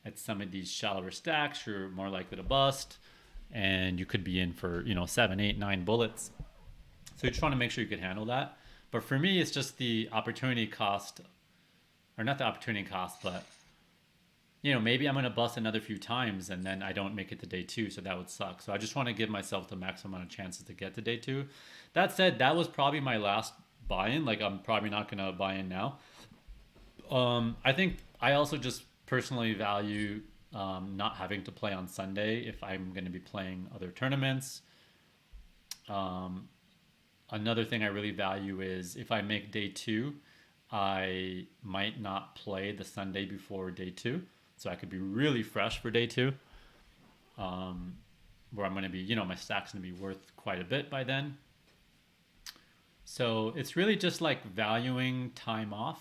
at some of these shallower stacks, you're more likely to bust, and you could be in for 7, 8, 9 bullets. So you're trying to make sure you could handle that. But for me, it's just the opportunity cost, or not the opportunity cost, but maybe I'm going to bust another few times and then I don't make it to day 2. So that would suck. So I just want to give myself the maximum amount of chances to get to day 2. That said, that was probably my last buy-in. Like, I'm probably not going to buy in now. I think I also just personally value not having to play on Sunday if I'm going to be playing other tournaments. Another thing I really value is if I make day 2, I might not play the Sunday before day 2. So I could be really fresh for day 2, where I'm going to be, my stack's going to be worth quite a bit by then. So it's really just like valuing time off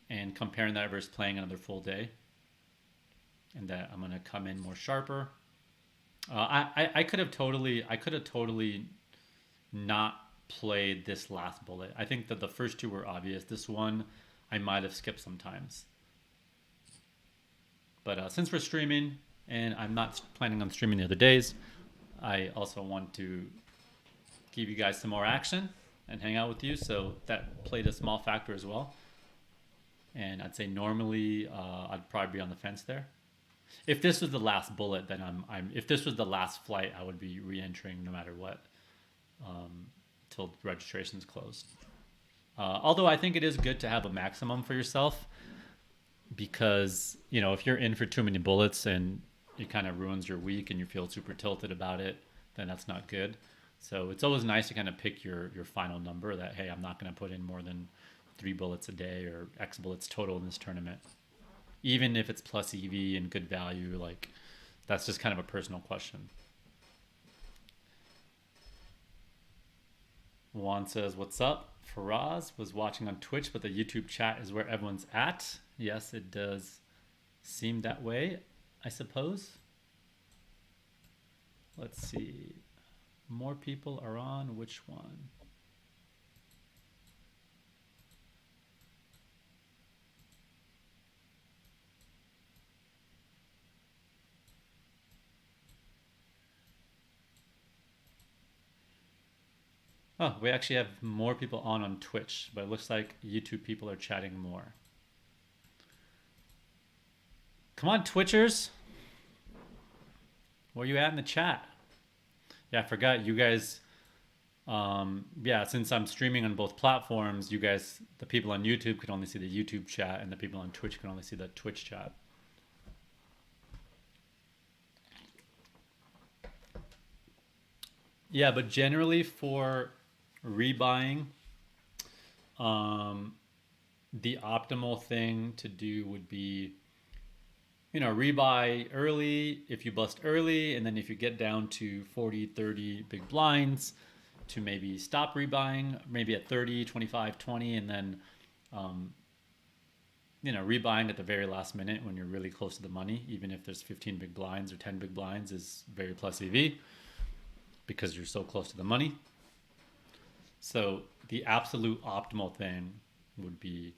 and comparing that versus playing another full day, and that I'm going to come in more sharper. I could have totally not played this last bullet. I think that the first 2 were obvious. This one I might have skipped sometimes. But since we're streaming, and I'm not planning on streaming the other days, I also want to give you guys some more action and hang out with you. So that played a small factor as well. And I'd say normally I'd probably be on the fence there. If this was the last bullet, then if this was the last flight, I would be re-entering no matter what, till registration's closed. Although I think it is good to have a maximum for yourself, because if you're in for too many bullets and it kind of ruins your week and you feel super tilted about it, then that's not good. So it's always nice to kind of pick your final number that, hey, I'm not going to put in more than 3 bullets a day or X bullets total in this tournament. Even if it's plus EV and good value, like, that's just kind of a personal question. Juan says, what's up? Faraz was watching on Twitch, but the YouTube chat is where everyone's at. Yes, it does seem that way, I suppose. Let's see. More people are on. Which one? Oh, we actually have more people on Twitch, but it looks like YouTube people are chatting more. Come on, Twitchers. Where you at in the chat? Yeah, I forgot you guys. Yeah, since I'm streaming on both platforms, you guys, the people on YouTube could only see the YouTube chat, and the people on Twitch can only see the Twitch chat. Yeah, but generally for rebuying, the optimal thing to do would be, rebuy early if you bust early, and then if you get down to 40, 30 big blinds, to maybe stop rebuying, maybe at 30, 25, 20, and then, rebuying at the very last minute when you're really close to the money, even if there's 15 big blinds or 10 big blinds, is very plus EV because you're so close to the money. So the absolute optimal thing would be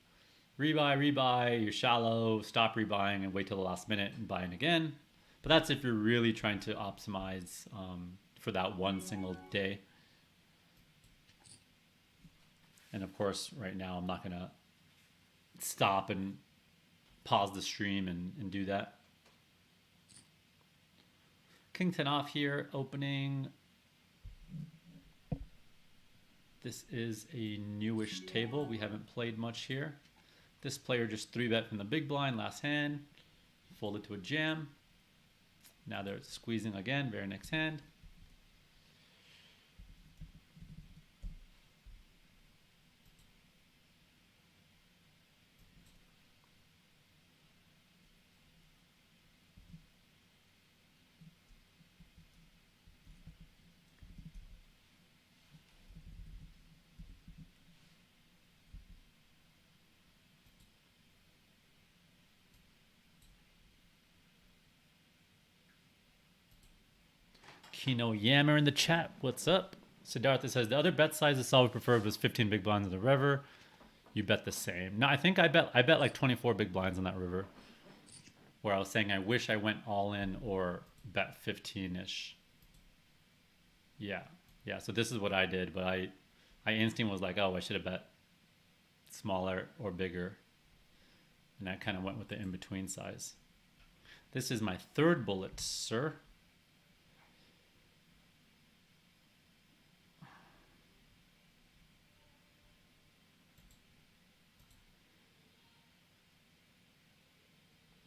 rebuy, you're shallow, stop rebuying and wait till the last minute and buy in again. But that's if you're really trying to optimize for that one single day. And of course, right now I'm not going to stop and pause the stream and do that. King 10 off here, opening. This is a newish table. We haven't played much here. This player just 3-bet from the big blind last hand, folded to a jam. Now they're squeezing again, very next hand. Kino Yammer in the chat. What's up? Siddhartha says the other bet size the solver preferred was 15 big blinds on the river. You bet the same. No, I think I bet like 24 big blinds on that river. Where I was saying I wish I went all in or bet 15-ish. Yeah. Yeah, so this is what I did, but I instinct was like, oh, I should have bet smaller or bigger. And I kind of went with the in-between size. This is my third bullet, sir.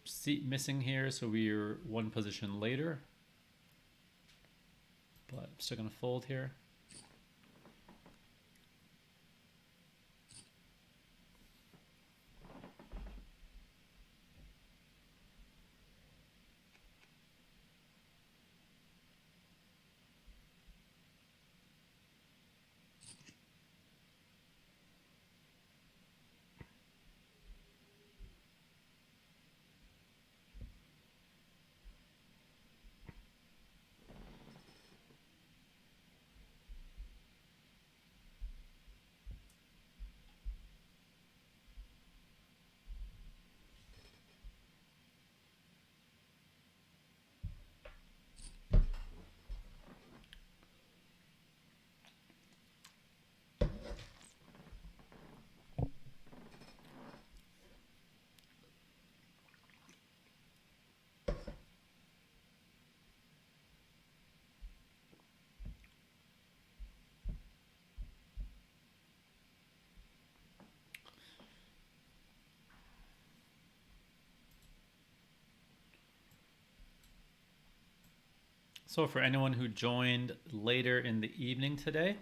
Seat missing here, so we're one position later. But I'm still gonna fold here. So for anyone who joined later in the evening today,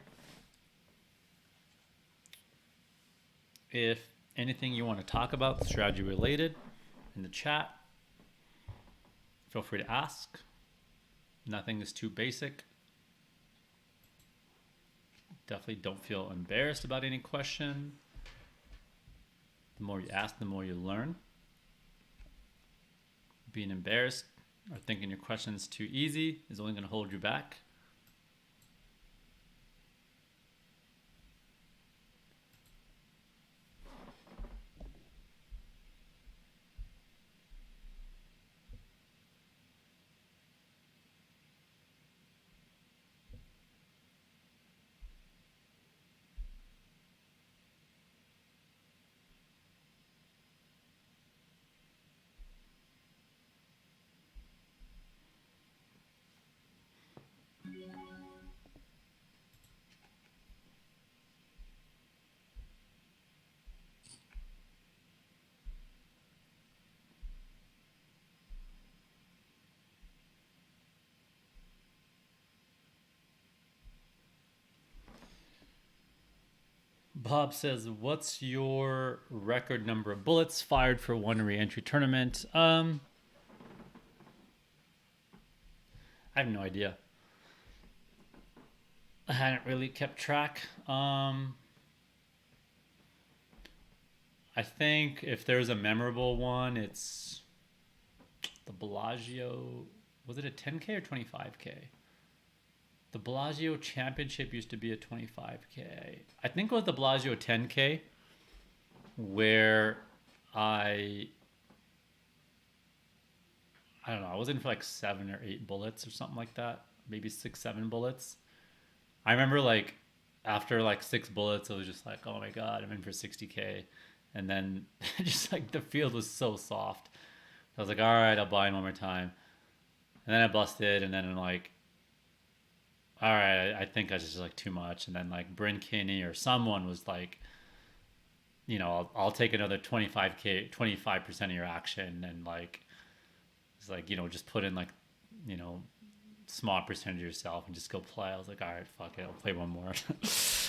if anything you want to talk about strategy related in the chat, feel free to ask. Nothing is too basic. Definitely don't feel embarrassed about any question. The more you ask, the more you learn. Being embarrassed or thinking your question's too easy is only going to hold you back. Bob says, what's your record number of bullets fired for one re-entry tournament? I have no idea. I hadn't really kept track. I think if there's a memorable one, it's the Bellagio. Was it a 10K or 25K? The Bellagio Championship used to be a 25K. I think it was the Bellagio 10K where I don't know, I was in for like 7 or 8 bullets or something like that. Maybe 6, 7 bullets. I remember like after like 6 bullets, it was just like, oh my God, I'm in for 60K. and then just like the field was so soft. I was like, all right, I'll buy in one more time, and then I busted, and then I'm like, all right, I think I just like too much, and then like Bryn Kinney or someone was like, you know, I'll take another 25k, 25% of your action, and like it's like, you know, just put in like, you know, small percentage of yourself and just go play. I was like, all right, fuck it, I'll play one more.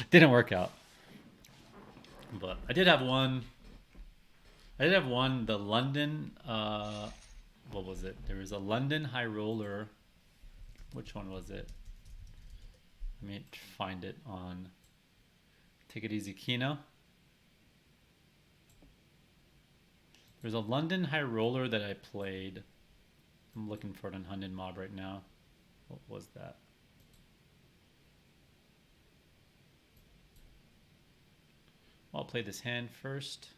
Didn't work out, but I did have one. I did have one. The London, what was it? There was a London high roller. Which one was it? Let me find it on Take It Easy Kino. There's a London high roller that I played. I'm looking for it on London Mob right now. What was that? I'll play this hand first.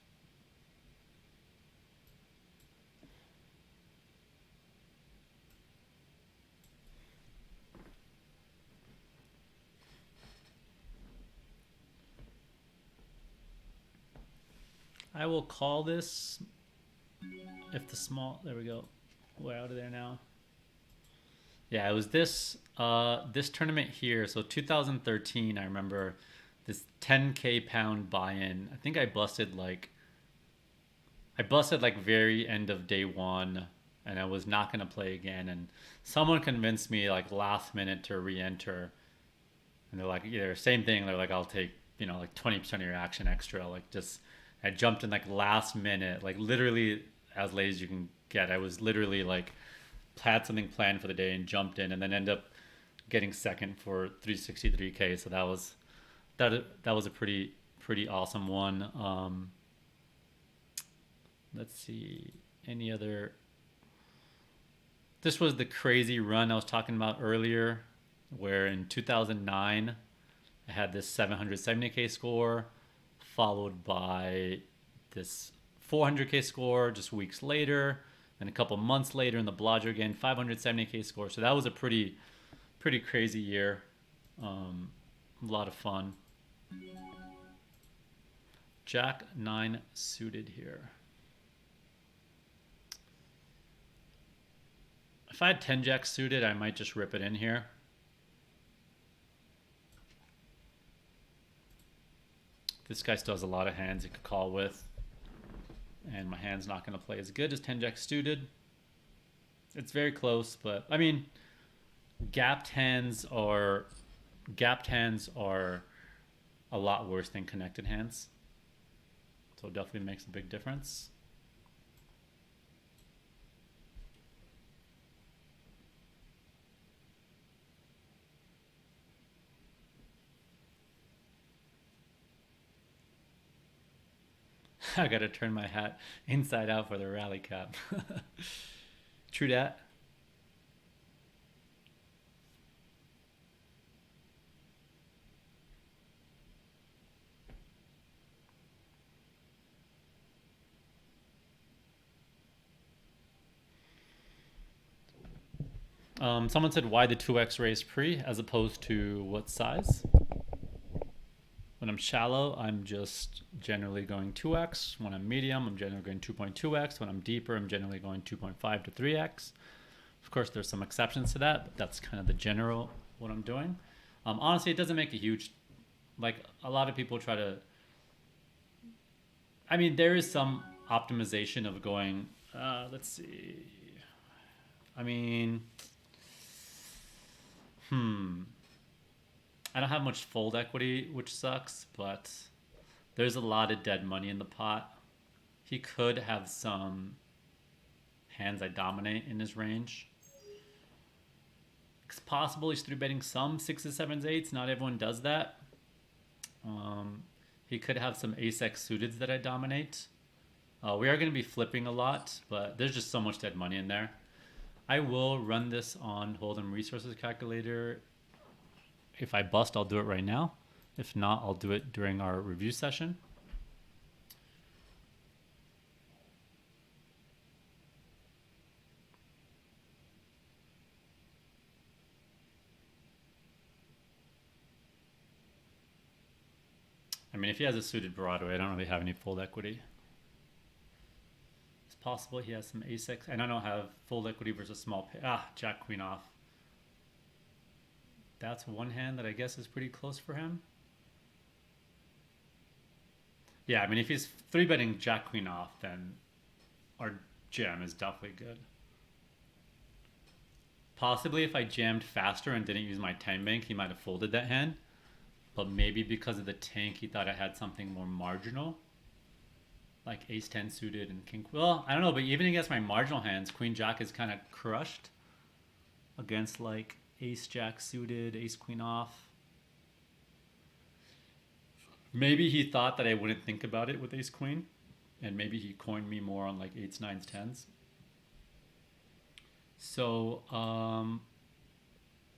I will call this if the small, there we go. We're out of there now. Yeah, it was this this tournament here. So 2013, I remember this 10k pound buy-in. I think I busted like very end of day one, and I was not gonna play again. And someone convinced me like last minute to re-enter, and they're like, either same thing. They're like, I'll take, you know, like 20% of your action extra. Like just I jumped in like last minute, like literally as late as you can get. I was literally like had something planned for the day and jumped in, and then end up getting second for 363k. So that was a pretty awesome one. Let's see, any other. This was the crazy run I was talking about earlier, where in 2009 I had this 770k score, followed by this 400k score just weeks later, and a couple months later in the Blodger again 570k score. So that was a pretty crazy year. A lot of fun. Jack 9 suited here. If I had 10 jack suited, I might just rip it in here. This guy still has a lot of hands he could call with, and my hand's not going to play as good as 10 jack suited. It's very close, but I mean, gapped hands are a lot worse than connected hands, so it definitely makes a big difference. I gotta turn my hat inside out for the rally cap. True that. Someone said, why the 2x raise pre as opposed to what size? When I'm shallow, I'm just generally going 2x. When I'm medium, I'm generally going 2.2x. When I'm deeper, I'm generally going 2.5 to 3x. Of course, there's some exceptions to that, but that's kind of the general what I'm doing. Honestly, it doesn't make a huge, like a lot of people try to, I mean, there is some optimization of going, let's see. I mean, I don't have much fold equity, which sucks, but there's a lot of dead money in the pot. He could have some hands I dominate in his range. It's possible he's 3-betting some 6s, 7s, 8s. Not everyone does that. He could have some ace-x suiteds that I dominate. We are going to be flipping a lot, but there's just so much dead money in there. I will run this on Hold'em Resources Calculator. If I bust, I'll do it right now. If not, I'll do it during our review session. I mean, if he has a suited Broadway, I don't really have any fold equity. possible he has some ace-x, and I don't have full equity versus small pay. Jack queen off. That's one hand that I guess is pretty close for him. Yeah, I mean, if he's 3-betting Jack queen off, then our jam is definitely good. Possibly if I jammed faster and didn't use my time bank, he might have folded that hand. But maybe because of the tank, he thought I had something more marginal. Like ace-10 suited and king. Well, I don't know, but even against my marginal hands, queen-jack is kind of crushed. Against like ace-jack suited, ace-queen off. Maybe he thought that I wouldn't think about it with ace-queen. And maybe he coined me more on like 8s, 9s, 10s. So,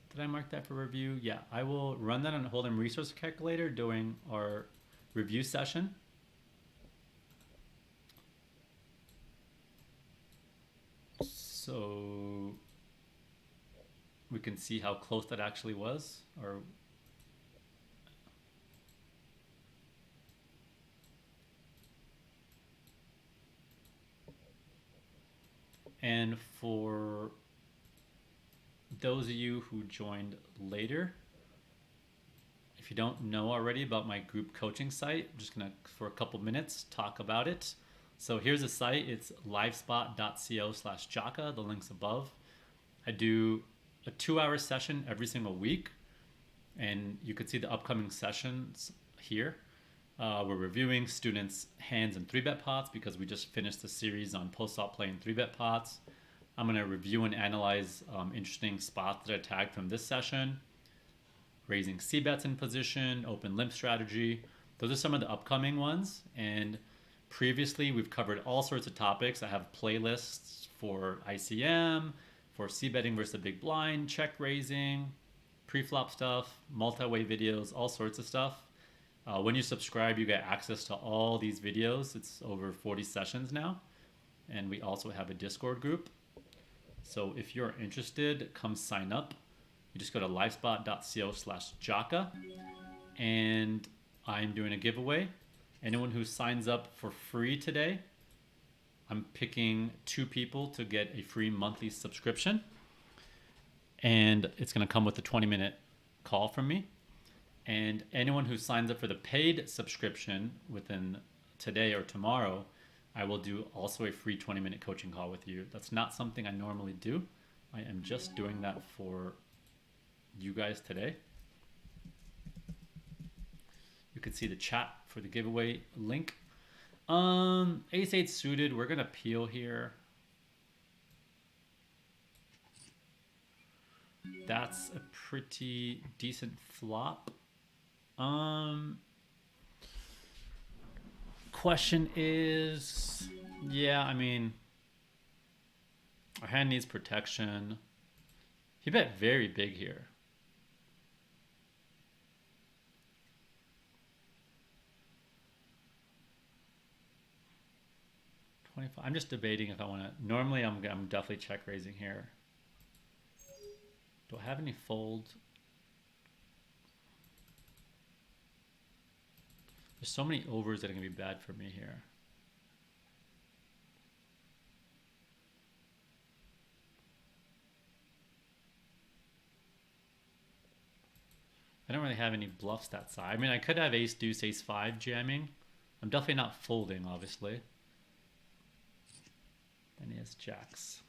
did I mark that for review? Yeah, I will run that on Hold'em Resource Calculator during our review session. So we can see how close that actually was. And for those of you who joined later, if you don't know already about my group coaching site, I'm just gonna, for a couple minutes, talk about it. So here's the site. It's livespot.co/Jaka. The link's above. I do a 2-hour session every single week, and you can see the upcoming sessions here. We're reviewing students' hands and 3-bet pots because we just finished the series on post-op play and 3-bet pots. I'm going to review and analyze interesting spots that I tagged from this session. Raising c-bets in position, open limp strategy. Those are some of the upcoming ones. And previously, we've covered all sorts of topics. I have playlists for ICM, for c-betting versus the big blind, check raising, pre-flop stuff, multi-way videos, all sorts of stuff. When you subscribe, you get access to all these videos. It's over 40 sessions now. And we also have a Discord group. So if you're interested, come sign up. You just go to livespot.co/Jaka. And I'm doing a giveaway. Anyone who signs up for free today, I'm picking 2 people to get a free monthly subscription. And it's going to come with a 20-minute call from me. And anyone who signs up for the paid subscription within today or tomorrow, I will do also a free 20-minute coaching call with you. That's not something I normally do. I am just doing that for you guys today. You can see the chat for the giveaway link. Ace-8 suited, we're gonna peel here. That's a pretty decent flop. Question is, yeah, I mean, our hand needs protection. He bet very big here. I'm just debating if I want to. Normally, I'm definitely check raising here. Do I have any fold? There's so many overs that are going to be bad for me here. I don't really have any bluffs that side. I mean, I could have ace deuce, ace 5 jamming. I'm definitely not folding, obviously. Then he has jacks.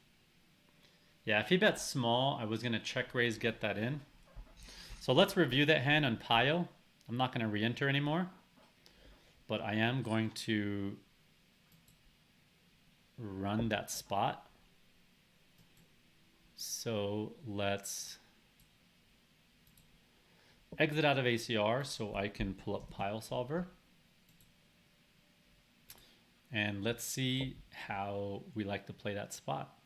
Yeah, if he bets small, I was going to check raise, get that in. So let's review that hand on Pio. I'm not going to re-enter anymore. But I am going to run that spot. So let's exit out of ACR so I can pull up Pile Solver. And let's see how we like to play that spot.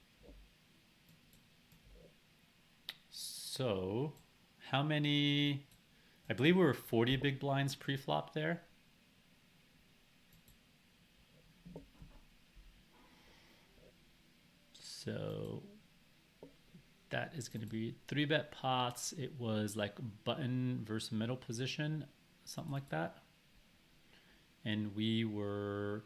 So how many, I believe we were 40 big blinds pre-flop there. So that is going to be 3-bet pots. It was like button versus middle position, something like that. And we were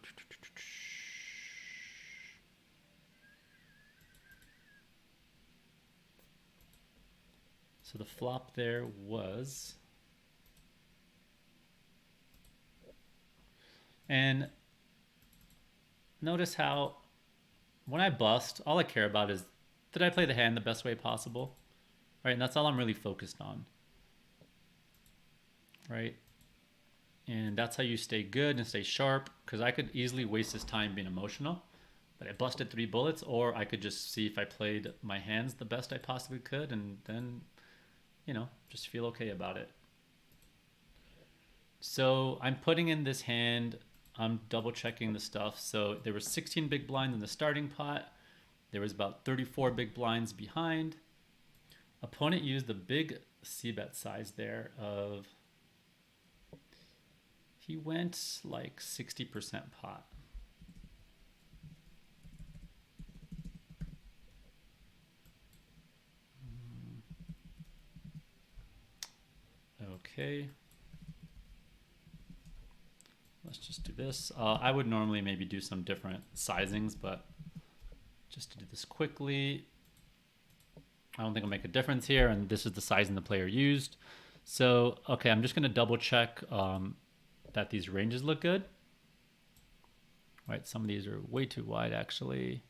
So the flop there was, and notice how when I bust, all I care about is, did I play the hand the best way possible? Right, and that's all I'm really focused on. Right, and that's how you stay good and stay sharp, because I could easily waste this time being emotional, but I busted 3 bullets, or I could just see if I played my hands the best I possibly could, and then, you know, just feel okay about it. So I'm putting in this hand, I'm double checking the stuff. So there were 16 big blinds in the starting pot. There was about 34 big blinds behind. Opponent used the big c-bet size there of, he went like 60% pot. Okay. Let's just do this. I would normally maybe do some different sizings, but just to do this quickly, I don't think it'll make a difference here. And this is the sizing the player used. So, okay, I'm just going to double check that these ranges look good. Right, some of these are way too wide actually.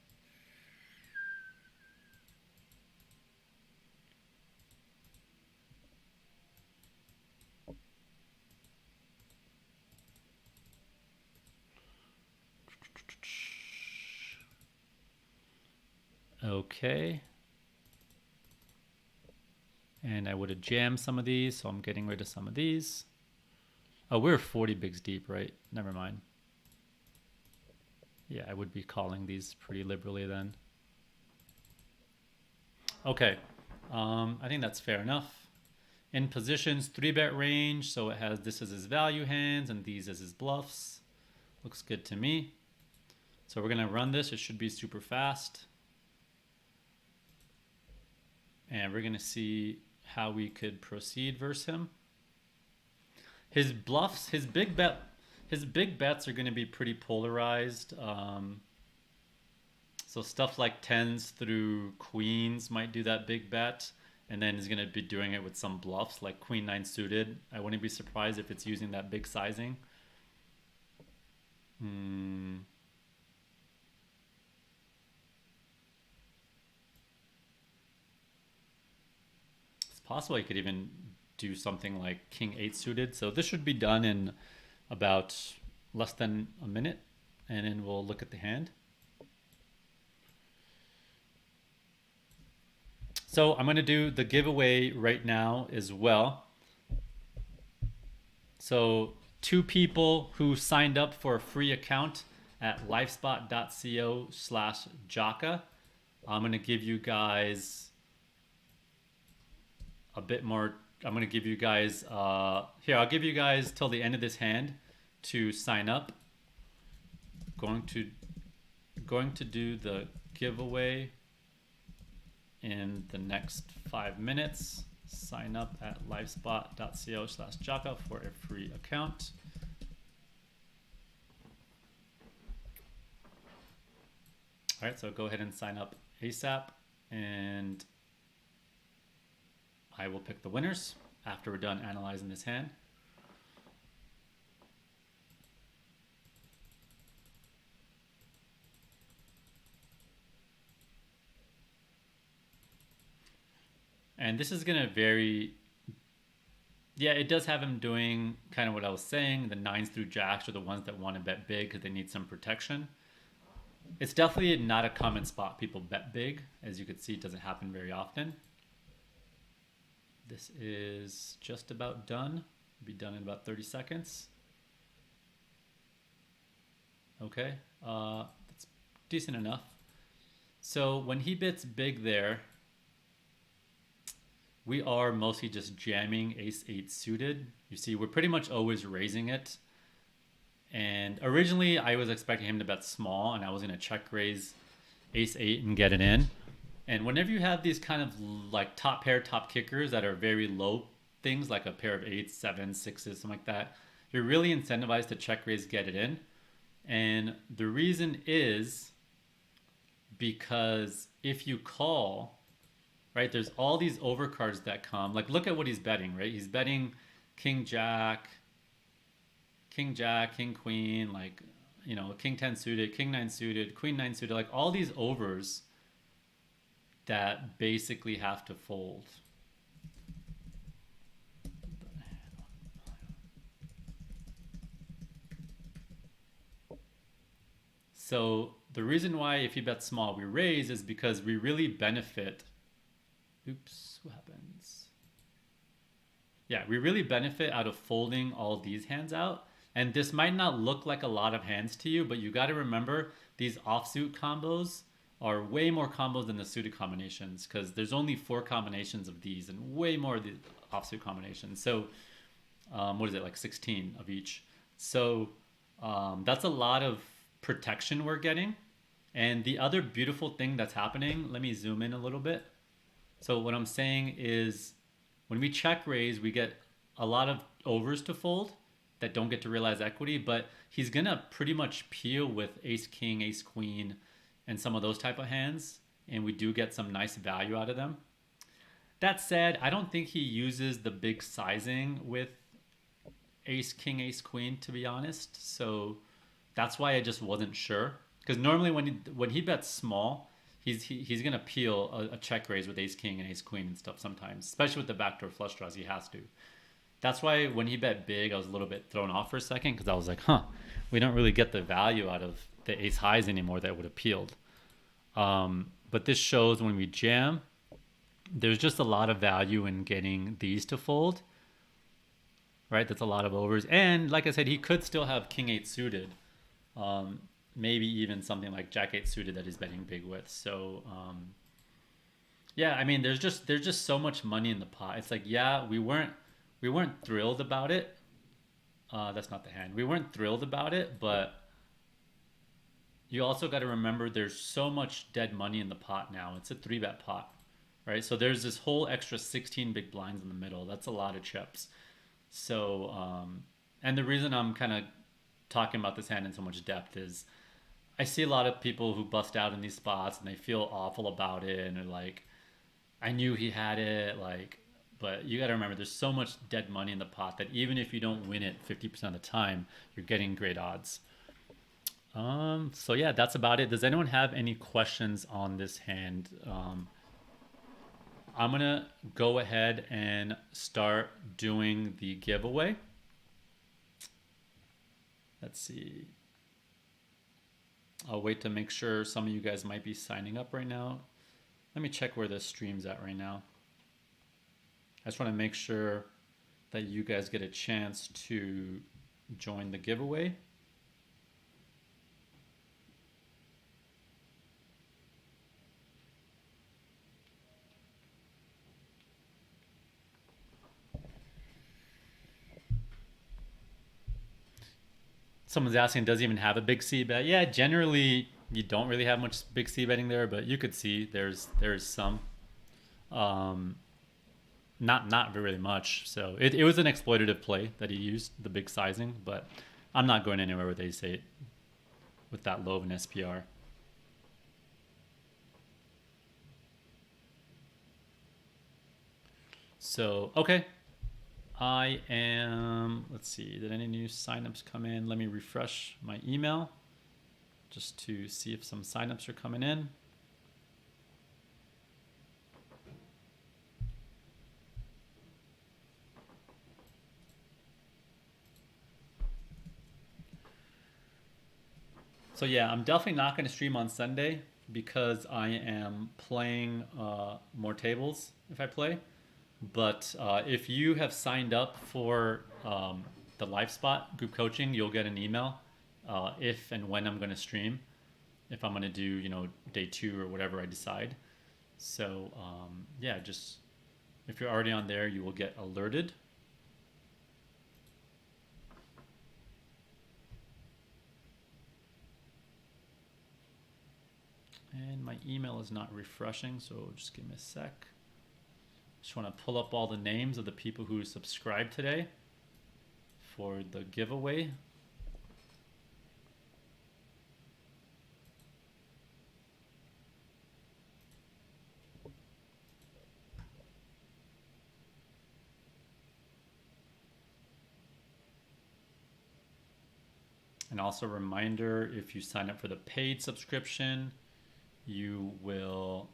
Okay. And I would have jammed some of these, so I'm getting rid of some of these. Oh, we're 40 bigs deep, right? Never mind. Yeah, I would be calling these pretty liberally then. Okay, I think that's fair enough. In positions, 3-bet range, so it has this as his value hands and these as his bluffs. Looks good to me. So we're gonna run this, it should be super fast. And we're gonna see how we could proceed versus him. His bluffs, his big bets are gonna be pretty polarized. So stuff like 10s through queens might do that big bet, and then he's gonna be doing it with some bluffs like queen 9 suited. I wouldn't be surprised if it's using that big sizing. It's possible he could even do something like king 8 suited. So this should be done in about less than a minute, and then we'll look at the hand. So I'm going to do the giveaway right now as well. So 2 people who signed up for a free account at livespot.co/Jaka. I'm going to give you guys a bit more. I'm going to give you guys, here, I'll give you guys till the end of this hand to sign up. Going to do the giveaway in the next 5 minutes. Sign up at livespot.co/Jaka for a free account. All right, so go ahead and sign up ASAP, and I will pick the winners after we're done analyzing this hand. And this is going to vary. Yeah, it does have him doing kind of what I was saying. The 9s through jacks are the ones that want to bet big because they need some protection. It's definitely not a common spot people bet big. As you can see, it doesn't happen very often. This is just about done. It'll be done in about 30 seconds. Okay, that's decent enough. So when he bets big there, we are mostly just jamming ace 8 suited. You see, we're pretty much always raising it. And originally I was expecting him to bet small, and I was gonna check raise ace 8 and get it in. And whenever you have these kind of like top pair, top kickers that are very low things, like a pair of 8s, 7s, 6s, something like that, you're really incentivized to check raise, get it in. And the reason is because if you call, right? There's all these overcards that come. Like, look at what he's betting, right? He's betting king jack, king queen, like, you know, king 10 suited, king 9 suited, queen 9 suited, like all these overs that basically have to fold. So the reason why if you bet small we raise is because we really benefit. Oops, what happens? Yeah, we really benefit out of folding all these hands out. And this might not look like a lot of hands to you, but you got to remember these offsuit combos are way more combos than the suited combinations because there's only 4 combinations of these and way more of the offsuit combinations. So what is it, like 16 of each? So that's a lot of protection we're getting. And the other beautiful thing that's happening, let me zoom in a little bit. So what I'm saying is when we check raise, we get a lot of overs to fold that don't get to realize equity, but he's gonna pretty much peel with ace king, ace queen, and some of those type of hands, and we do get some nice value out of them. That said, I don't think he uses the big sizing with ace king, ace queen, to be honest. So that's why I just wasn't sure. Because normally when he bets small, he's gonna peel a check raise with ace king and ace queen and stuff sometimes, especially with the backdoor flush draws. He has to. That's why when he bet big, I was a little bit thrown off for a second because I was like, we don't really get the value out of the ace highs anymore that would have peeled. But this shows when we jam, there's just a lot of value in getting these to fold. Right, that's a lot of overs. And like I said, he could still have king 8 suited. Maybe even something like jack 8 suited that he's betting big with. So yeah, I mean there's just so much money in the pot. It's like, yeah, we weren't thrilled about it. That's not the hand. We weren't thrilled about it, but you also got to remember there's so much dead money in the pot now. It's a 3-bet pot, right? So there's this whole extra 16 big blinds in the middle. That's a lot of chips. So and the reason I'm kind of talking about this hand in so much depth is I see a lot of people who bust out in these spots and they feel awful about it and they're like, I knew he had it, like, but you got to remember there's so much dead money in the pot that even if you don't win it 50% of the time, you're getting great odds. So yeah, that's about it. Does anyone have any questions on this hand? I'm gonna go ahead and start doing the giveaway. Let's see. I'll wait to make sure some of you guys might be signing up right now. Let me check where the stream's at right now. I just want to make sure that you guys get a chance to join the giveaway. Someone's asking, does he even have a big C bet? Yeah, generally you don't really have much big C betting there, but you could see there's some. Not really much. So it was an exploitative play that he used, the big sizing, but I'm not going anywhere with ace-8 with that low of an SPR. So, okay. I am, let's see, did any new signups come in? Let me refresh my email just to see if some signups are coming in. So yeah, I'm definitely not going to stream on Sunday because I am playing more tables if I play. But if you have signed up for the live spot group coaching, you'll get an email if and when I'm going to stream. If I'm going to do, you know, day 2 or whatever I decide. So yeah, just if you're already on there, you will get alerted. And my email is not refreshing, so just give me a sec. Just want to pull up all the names of the people who subscribed today for the giveaway. And also a reminder, if you sign up for the paid subscription, you will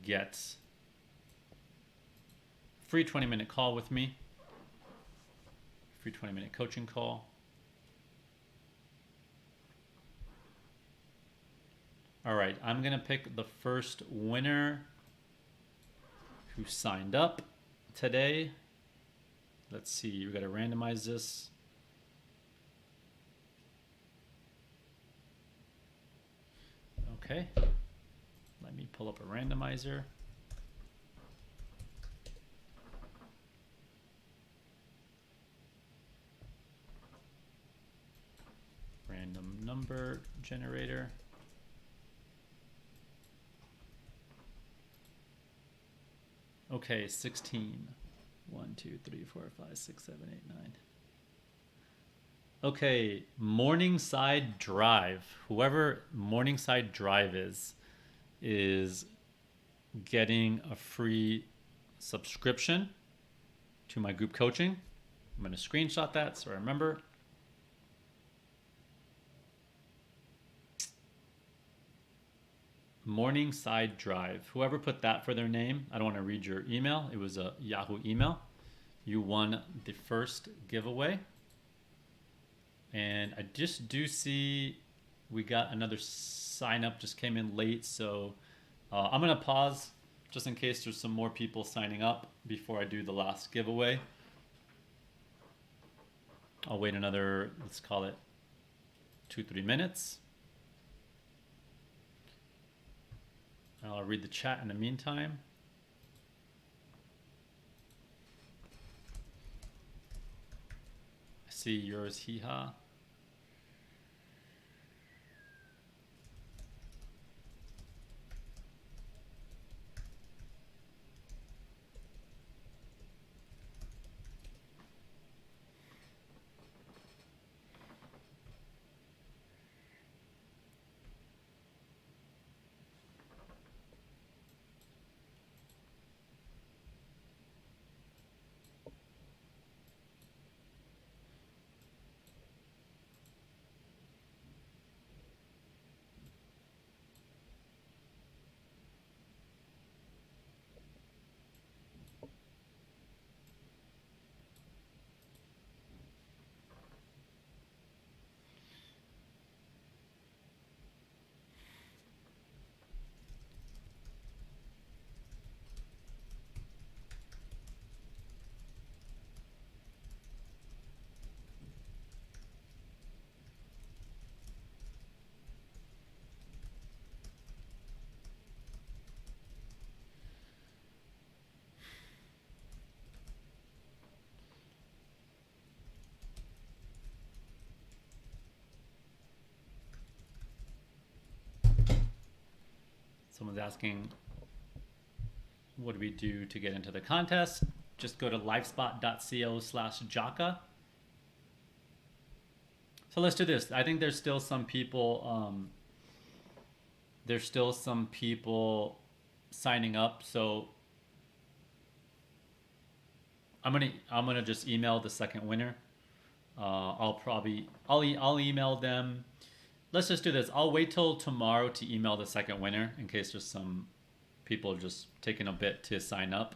get a free 20-minute call with me, free 20-minute coaching call. All right, I'm gonna pick the first winner who signed up today. Let's see, we gotta randomize this. Okay, let me pull up a randomizer. Random number generator. Okay, 16. 1, 2, 3, 4, 5, 6, 7, 8, 9. Okay, Morningside Drive. Whoever Morningside Drive is getting a free subscription to my group coaching. I'm going to screenshot that so I remember. Morningside Drive. Whoever put that for their name, I don't want to read your email. It was a Yahoo email. You won the first giveaway. And I just do see we got another sign up, just came in late. So I'm going to pause just in case there's some more people signing up before I do the last giveaway. I'll wait another, let's call it 2-3 minutes. I'll read the chat in the meantime. I see yours, Hiha. Someone's asking, what do we do to get into the contest? Just go to livespot.co/Jaka. So let's do this. I think there's still some people, signing up. So I'm gonna just email the second winner. I'll email them. Let's just do this. I'll wait till tomorrow to email the second winner in case there's some people just taking a bit to sign up.